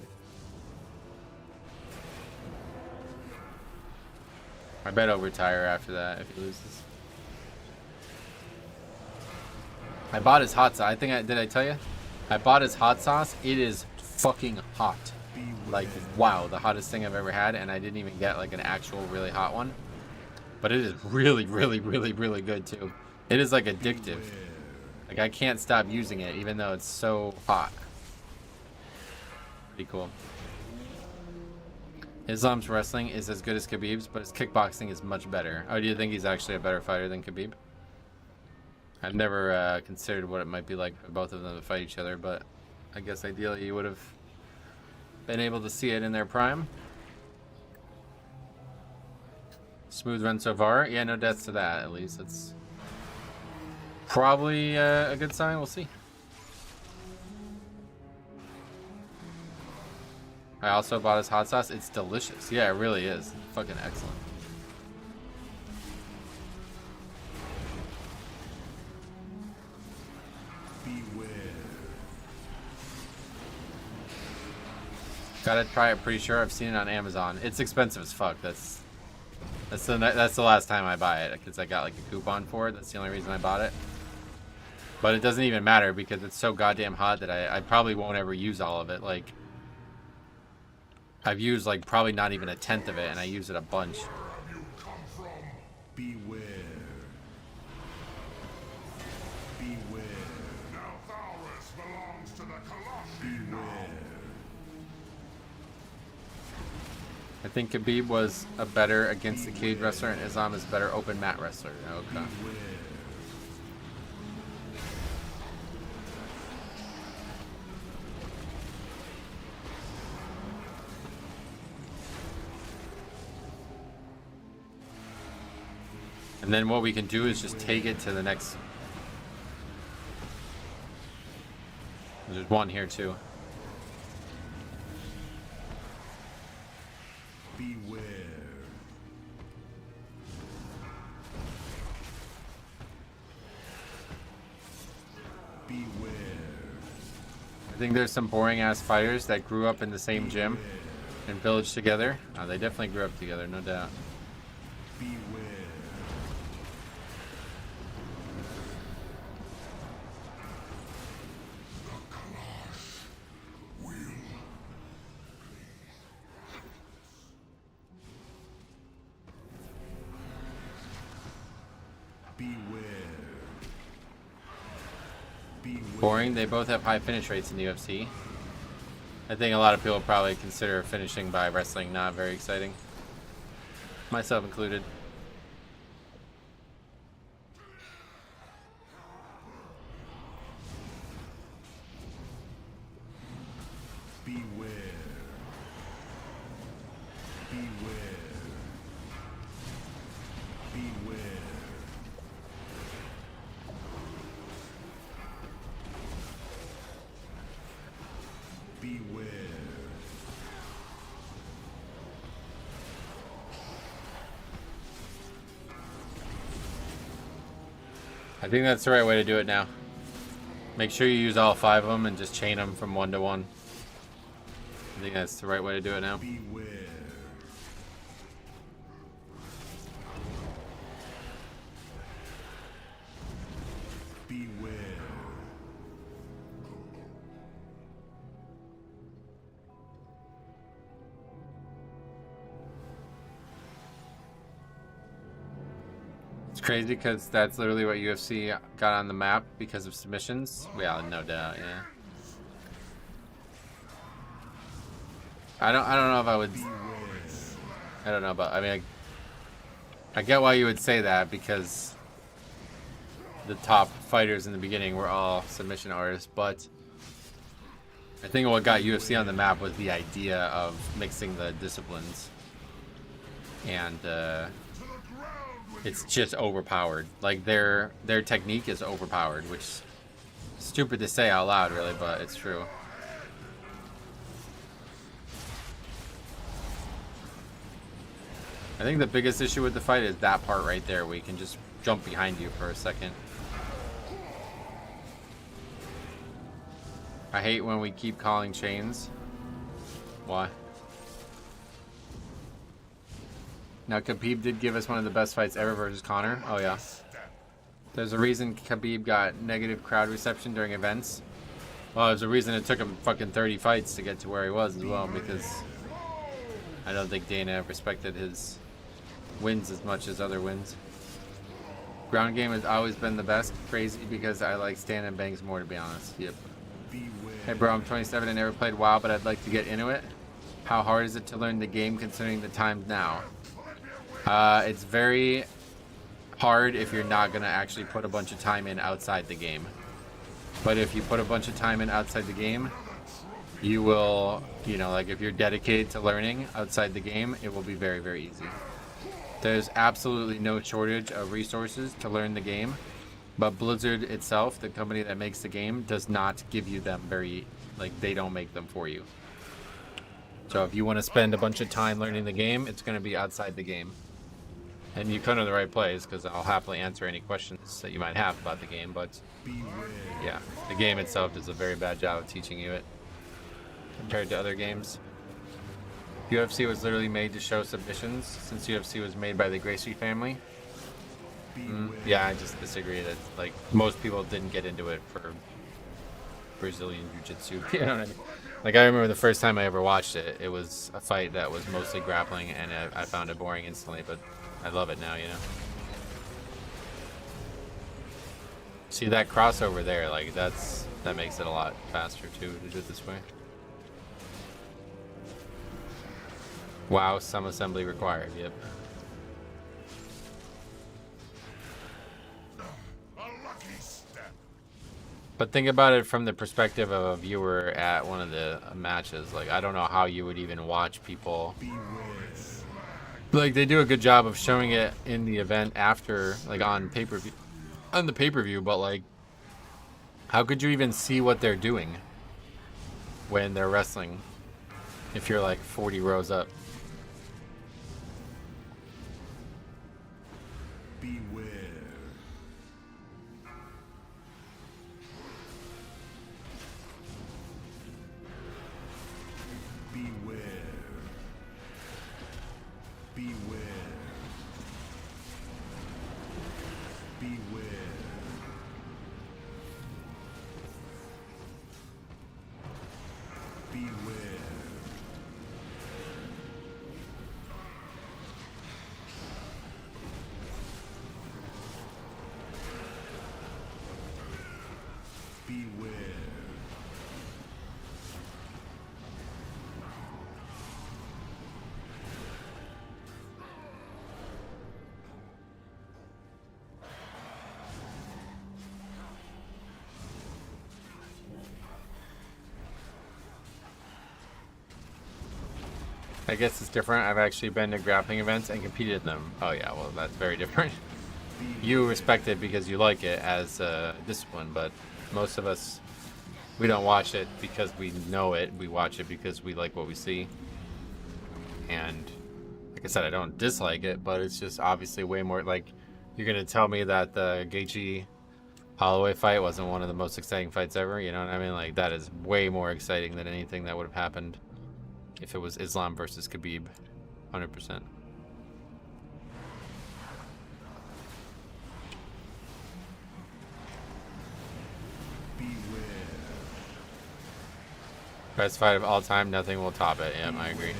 I bet he'll retire after that if he loses. I bought his hot sauce. Did I tell you? I bought his hot sauce. It is fucking hot. Like, wow, the hottest thing I've ever had, and I didn't even get like an actual really hot one. But it is really, really, really, really good too. It is like addictive. Like, I can't stop using it even though it's so hot. Pretty cool. Islam's wrestling is as good as Khabib's, but his kickboxing is much better. Oh, do you think he's actually a better fighter than Khabib? I've never considered what it might be like for both of them to fight each other, but I guess ideally you would have been able to see it in their prime. Smooth run so far. Yeah, no deaths to that, at least. It's probably a good sign. We'll see. I also bought his hot sauce. It's delicious. Yeah, it really is. Fucking excellent. Gotta try it. Pretty sure I've seen it on Amazon. It's expensive as fuck. That's the last time I buy it because I got like a coupon for it. That's the only reason I bought it. But it doesn't even matter because it's so goddamn hot that I probably won't ever use all of it. Like, I've used like probably not even a tenth of it, and I use it a bunch. Beware. Beware. Now Valrus belongs to the Colossi. Beware. I think Khabib was a better against the cage wrestler, and Islam is a better open mat wrestler. Okay. And then what we can do is just take it to the next. There's one here too. Beware. Beware. I think there's some boring ass fighters that grew up in the same gym and village together. They definitely grew up together, no doubt. Beware. Boring. They both have high finish rates in the UFC. I think a lot of people probably consider finishing by wrestling not very exciting. Myself included. Beware. Beware. Beware. Beware. I think that's the right way to do it now. Make sure you use all 5 of them and just chain them from 1 to 1. I think that's the right way to do it now. Beware. Beware. It's crazy because that's literally what UFC got on the map because of submissions. Yeah, no doubt, yeah. I don't know if I would. I don't know, but I mean, I get why you would say that because the top fighters in the beginning were all submission artists, but I think what got UFC on the map was the idea of mixing the disciplines, and it's just overpowered. Like their technique is overpowered, which is stupid to say out loud, really, but it's true. I think the biggest issue with the fight is that part right there where you can just jump behind you for a second. I hate when we keep calling chains. Why? Now Khabib did give us one of the best fights ever versus Conor. Oh yeah. There's a reason Khabib got negative crowd reception during events. Well, there's a reason it took him fucking 30 fights to get to where he was as well, because I don't think Dana respected his wins as much as other wins. Ground game has always been the best. Crazy because I like stand and bangs more, to be honest. Yep. Hey bro, I'm 27 and never played WoW, but I'd like to get into it. How hard is it to learn the game considering the times now? It's very hard if you're not gonna actually put a bunch of time in outside the game. But if you put a bunch of time in outside the game, you will, you know, like if you're dedicated to learning outside the game, it will be very, very easy. There's absolutely no shortage of resources to learn the game, but Blizzard itself, the company that makes the game, does not give you them very, like, they don't make them for you. So if you want to spend a bunch of time learning the game, it's going to be outside the game. And you come to the right place, because I'll happily answer any questions that you might have about the game, but yeah, the game itself does a very bad job of teaching you it compared to other games. UFC was literally made to show submissions, since UFC was made by the Gracie family. Yeah, I just disagree that, like, most people didn't get into it for Brazilian Jiu-Jitsu. You know what I mean? Like, I remember the first time I ever watched it, it was a fight that was mostly grappling, and I found it boring instantly, but I love it now, you know? See that crossover there, like, that makes it a lot faster, too, to do it this way. Wow, some assembly required, yep. But think about it from the perspective of a viewer at one of the matches. Like, I don't know how you would even watch people Like they do a good job of showing it in the event after, like on pay-per-view, on the pay-per-view. But like, how could you even see what they're doing when they're wrestling if you're like 40 rows up? Beware. Beware. Beware. Beware. Beware. Beware. I guess it's different. I've actually been to grappling events and competed in them. Oh yeah, well that's very different. You respect it because you like it as a discipline, but most of us, we don't watch it because we know it. We watch it because we like what we see. And like I said, I don't dislike it, but it's just obviously way more like, you're gonna tell me that the Gaethje Holloway fight wasn't one of the most exciting fights ever. You know what I mean? Like that is way more exciting than anything that would have happened if it was Islam versus Khabib, 100%. Best fight of all time, nothing will top it. Yeah, I agree.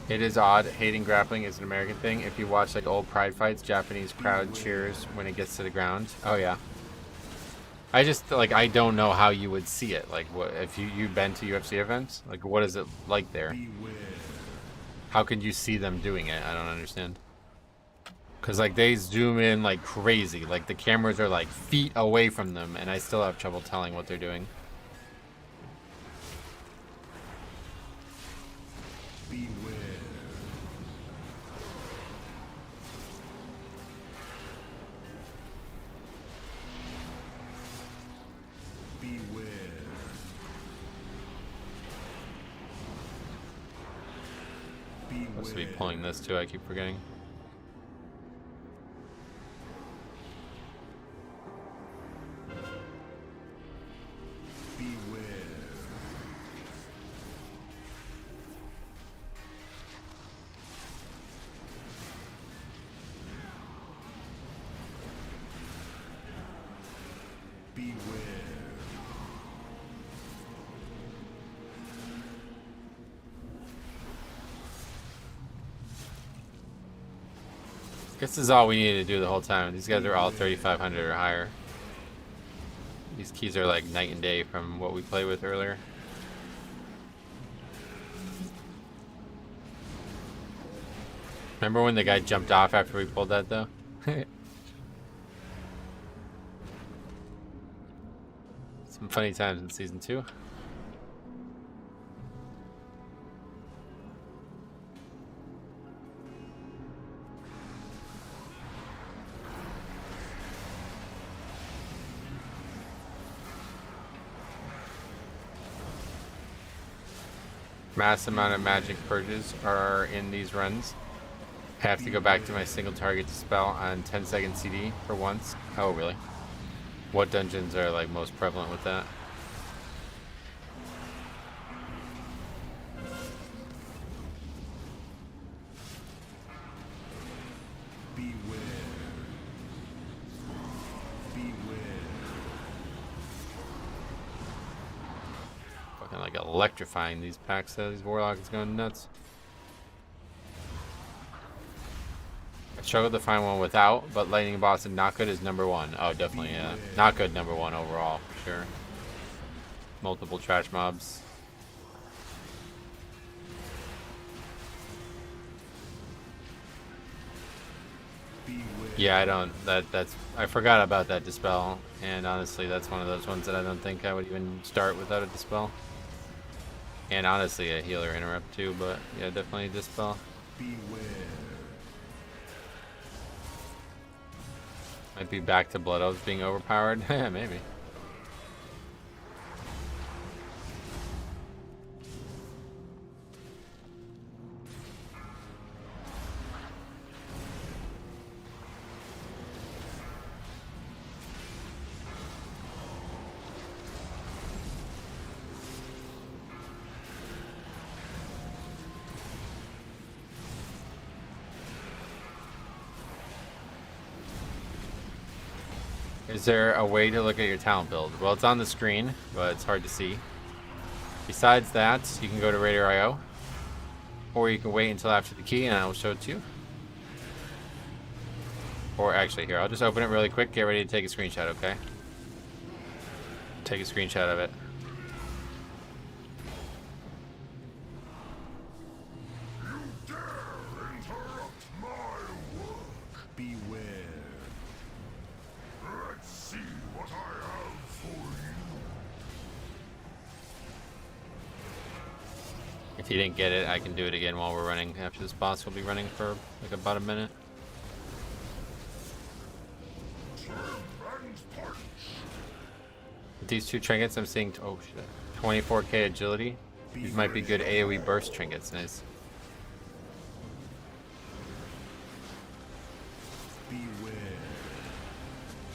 It is odd. Hating grappling is an American thing. If you watch like old Pride fights, Japanese crowd cheers when it gets to the ground. Oh yeah. I just like, I don't know how you would see it. Like, what if you've been to UFC events? Like, what is it like there? How can you see them doing it? I don't understand. Cause like they zoom in like crazy. Like the cameras are like feet away from them, and I still have trouble telling what they're doing. I'm supposed to be pulling this too, I keep forgetting. This is all we needed to do the whole time. These guys are all 3,500 or higher. These keys are like night and day from what we played with earlier. Remember when the guy jumped off after we pulled that though? Some funny times in season 2. Mass amount of magic purges are in these runs. I have to go back to my single target dispel on 10-second CD for once. Oh, really? What dungeons are like most prevalent with that? Like electrifying these packs. These warlocks going nuts. I struggled to find one without, but lightning boss and not good is #1. Oh, definitely, yeah. Not good #1 overall, for sure. Multiple trash mobs. Yeah, I don't. That's. I forgot about that dispel, and honestly, that's one of those ones that I don't think I would even start without a dispel. And honestly, a healer interrupt too, but yeah, definitely dispel. Beware. Might be back to Blood Elves being overpowered. Maybe. Is there a way to look at your talent build? Well, it's on the screen, but it's hard to see. Besides that, you can go to Raider.io, or you can wait until after the key and I will show it to you. Or actually, here, I'll just open it really quick. Get ready to take a screenshot, okay? Take a screenshot of it. If you didn't get it, I can do it again while we're running. After this boss, we'll be running for like about a minute. With these two trinkets, I'm seeing, oh shit, 24k agility. These might be good AoE burst trinkets. Nice.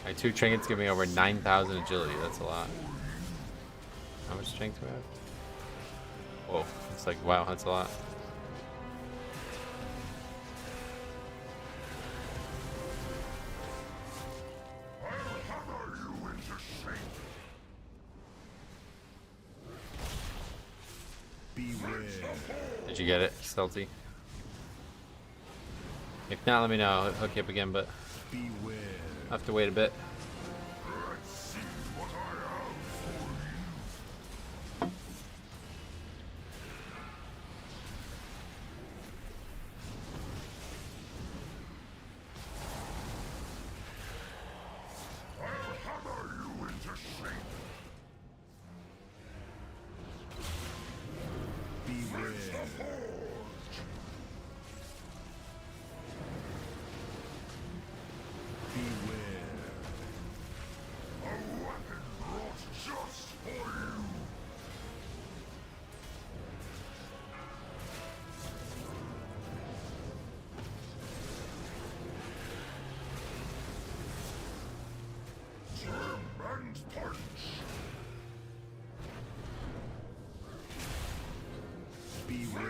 My two trinkets give me over 9,000 agility. That's a lot. How much strength do I have? Whoa, it's like, wow, that's a lot. Did you get it, Stealthy? If not, let me know. I'll hook you up again, but I'll have to wait a bit.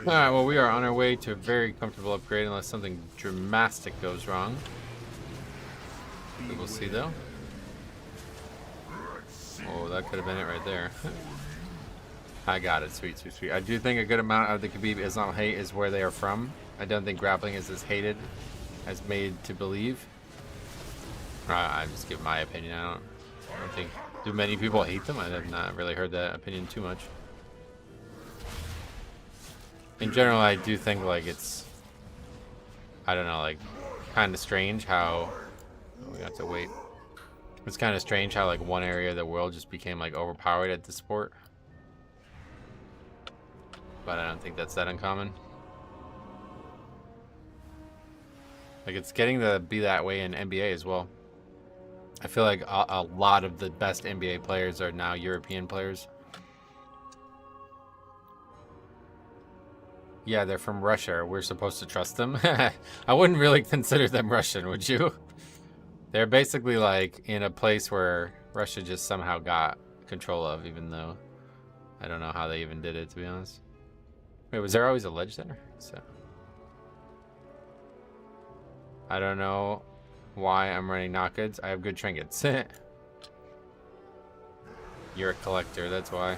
Alright, well, we are on our way to a very comfortable upgrade unless something dramatic goes wrong. We will see, though. Oh, that could have been it right there. I got it. Sweet, sweet, sweet. I do think a good amount of the Khabib Islam hate is where they are from. I don't think grappling is as hated as made to believe. I'm just giving my opinion. I don't think... Do many people hate them? I have not really heard that opinion too much. In general, I do think, like, it's, I don't know, like, kind of strange how, oh, we got to wait. It's kind of strange how, like, one area of the world just became, like, overpowered at the sport. But I don't think that's that uncommon. Like, it's getting to be that way in NBA as well. I feel like a lot of the best NBA players are now European players. Yeah, they're from Russia. We're supposed to trust them. I wouldn't really consider them Russian, would you? They're basically like in a place where Russia just somehow got control of, even though I don't know how they even did it, to be honest. Wait, was there always a ledge there? So I don't know why I'm running not goods. I have good trinkets. You're a collector, that's why.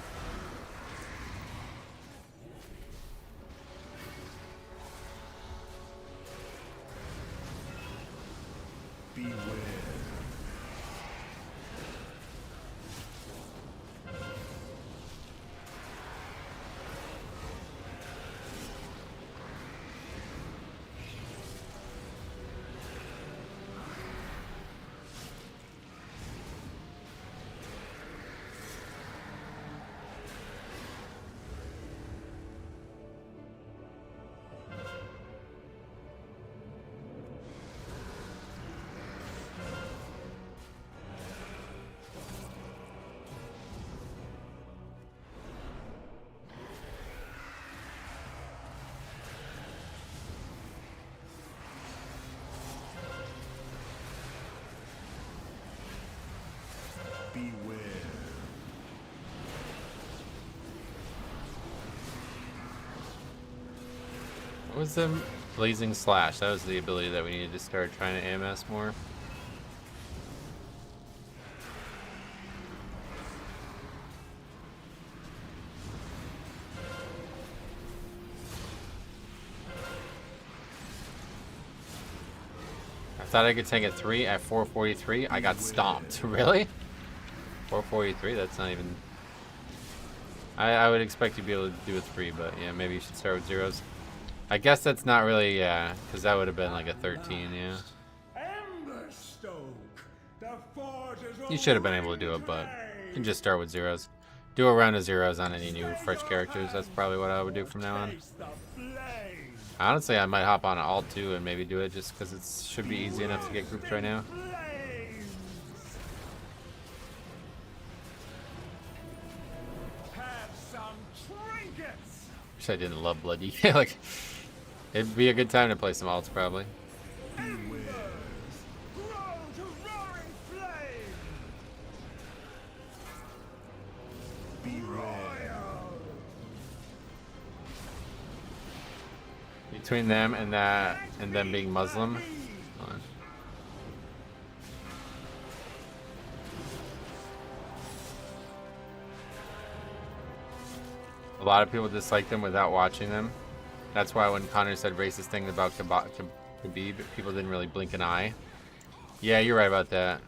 What was the Blazing Slash? That was the ability that we needed to start trying to AMS more. I thought I could tank a 3 at 443. I got stomped. Really? 443? That's not even... I would expect you to be able to do a 3, but yeah, maybe you should start with zeros. I guess that's not really, yeah, because that would have been like a 13, yeah. You should have been able to do it, but you can just start with zeros. Do a round of zeros on any new fresh characters. That's probably what I would do from now on. Honestly, I might hop on alt 2 and maybe do it just because it should be easy enough to get groups right now. Wish I didn't love Bloody. Like, it'd be a good time to play some alts probably. Between them and that, and them being Muslim. Hold on. A lot of people dislike them without watching them. That's why when Connor said racist things about Khabib, people didn't really blink an eye. Yeah, you're right about that.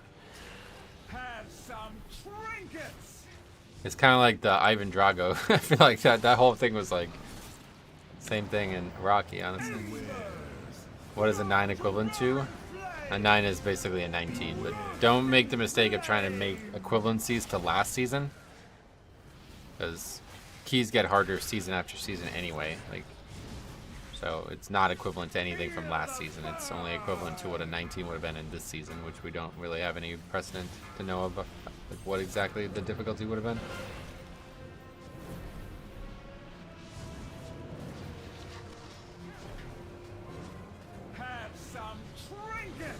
It's kind of like the Ivan Drago. I feel like that whole thing was like same thing in Rocky, honestly. What is a 9 equivalent to? A 9 is basically a 19, but don't make the mistake of trying to make equivalencies to last season, because keys get harder season after season anyway. Like, so it's not equivalent to anything from last season. It's only equivalent to what a 19 would have been in this season, which we don't really have any precedent to know of, like what exactly the difficulty would have been.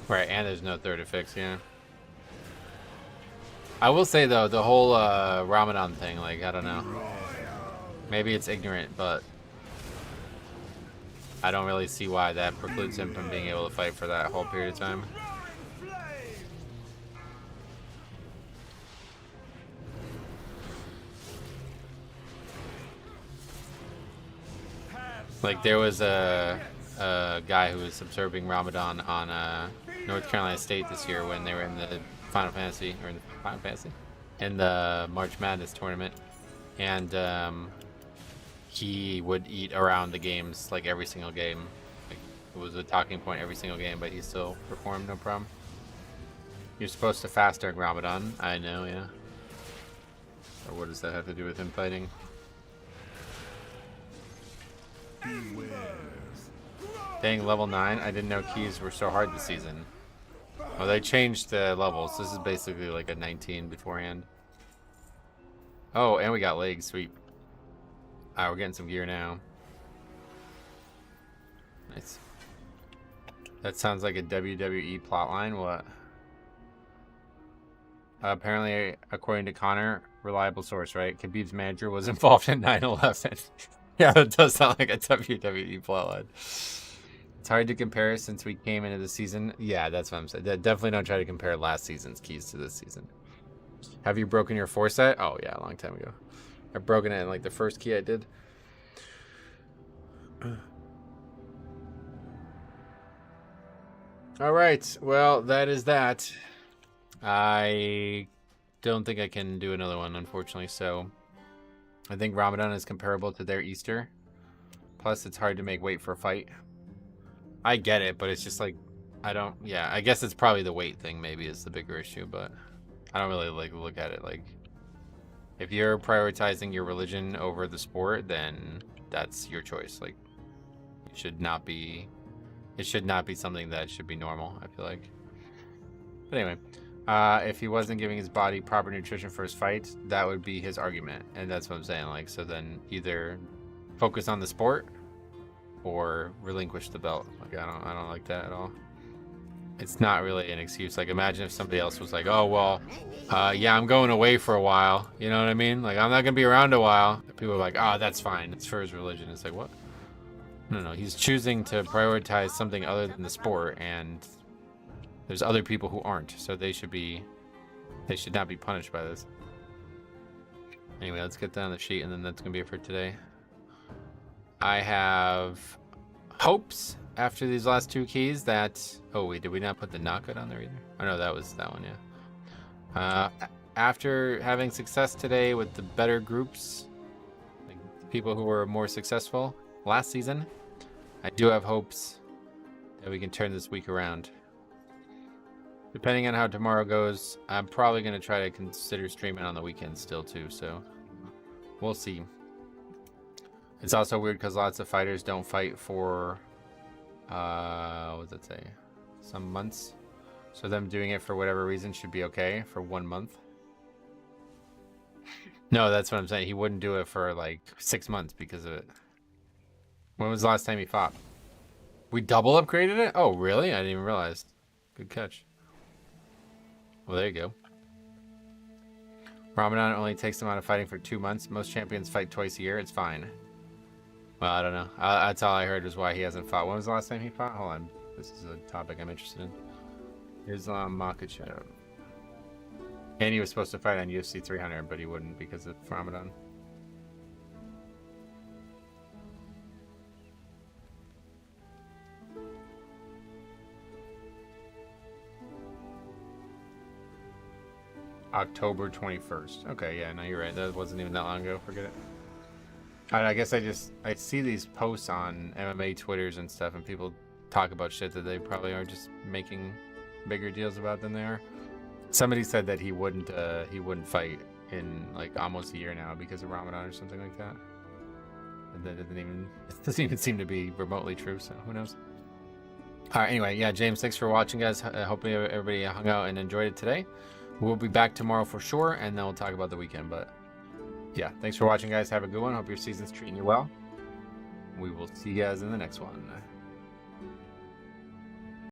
Right, and there's no third affix, yeah. I will say though, the whole Ramadan thing, like, I don't know. Maybe it's ignorant, but I don't really see why that precludes him from being able to fight for that whole period of time. Like, there was a guy who was observing Ramadan on North Carolina State this year when they were in the Final Fantasy, or in the Final Fantasy, in the March Madness tournament, and he would eat around the games, like every single game. Like, it was a talking point every single game, but he still performed no problem. You're supposed to fast during Ramadan. I know, yeah. Or what does that have to do with him fighting? Dang, level 9. I didn't know keys were so hard this season. Oh, they changed the levels. This is basically like a 19 beforehand. Oh, and we got legs. Sweet. Alright, we're getting some gear now. Nice. That sounds like a WWE plotline. What? Apparently, according to Connor, reliable source, right? Khabib's manager was involved in 9/11. Yeah, that does sound like a WWE plotline. It's hard to compare since we came into the season. Yeah, that's what I'm saying. Definitely don't try to compare last season's keys to this season. Have you broken your foresight? Oh, yeah, a long time ago. I've broken it in like the first key I did. All right, well, that is that. I don't think I can do another one, unfortunately, so I think Ramadan is comparable to their Easter. Plus, it's hard to make weight for a fight. I get it, but it's just like, I don't, yeah, I guess it's probably the weight thing maybe is the bigger issue, but I don't really like look at it like, if you're prioritizing your religion over the sport, then that's your choice. Like, it should not be something that should be normal, I feel like. But anyway, if he wasn't giving his body proper nutrition for his fight, that would be his argument, and that's what I'm saying. Like, so then either focus on the sport or relinquish the belt. Like, I don't like that at all. It's not really an excuse. Like, imagine if somebody else was like, oh, well, yeah, I'm going away for a while. You know what I mean? Like, I'm not going to be around a while. People are like, oh, that's fine. It's for his religion. It's like, what? No, he's choosing to prioritize something other than the sport, and there's other people who aren't, so they should not be punished by this. Anyway, let's get down the sheet, and then that's gonna be it for today. I have hopes after these last 2 keys that... Oh wait, did we not put the knockout on there either? Oh no, that was that one, yeah. After having success today with the better groups, like people who were more successful last season, I do have hopes that we can turn this week around. Depending on how tomorrow goes, I'm probably going to try to consider streaming on the weekend still too, so we'll see. It's also weird because lots of fighters don't fight for, what does it say? Some months. So them doing it for whatever reason should be okay for 1 month. No, that's what I'm saying. He wouldn't do it for like 6 months because of it. When was the last time he fought? We double upgraded it? Oh, really? I didn't even realize. Good catch. Well, there you go. Ramadan only takes them out of fighting for 2 months. Most champions fight twice a year. It's fine. Well, I don't know. That's all I heard was why he hasn't fought. When was the last time he fought? Hold on. This is a topic I'm interested in. Islam Makhachev. And he was supposed to fight on UFC 300, but he wouldn't because of Ramadan. October 21st. Okay, yeah, no, you're right. That wasn't even that long ago. Forget it. I guess I see these posts on MMA Twitters and stuff, and people talk about shit that they probably are just making bigger deals about than they are. Somebody said that he wouldn't fight in like almost a year now because of Ramadan or something like that. And that doesn't even seem to be remotely true. So who knows? All right. Anyway, yeah, James, thanks for watching, guys. Hopefully everybody hung out and enjoyed it today. We'll be back tomorrow for sure, and then we'll talk about the weekend. But yeah, thanks for watching, guys. Have a good one. Hope your season's treating you well. We will see you guys in the next one.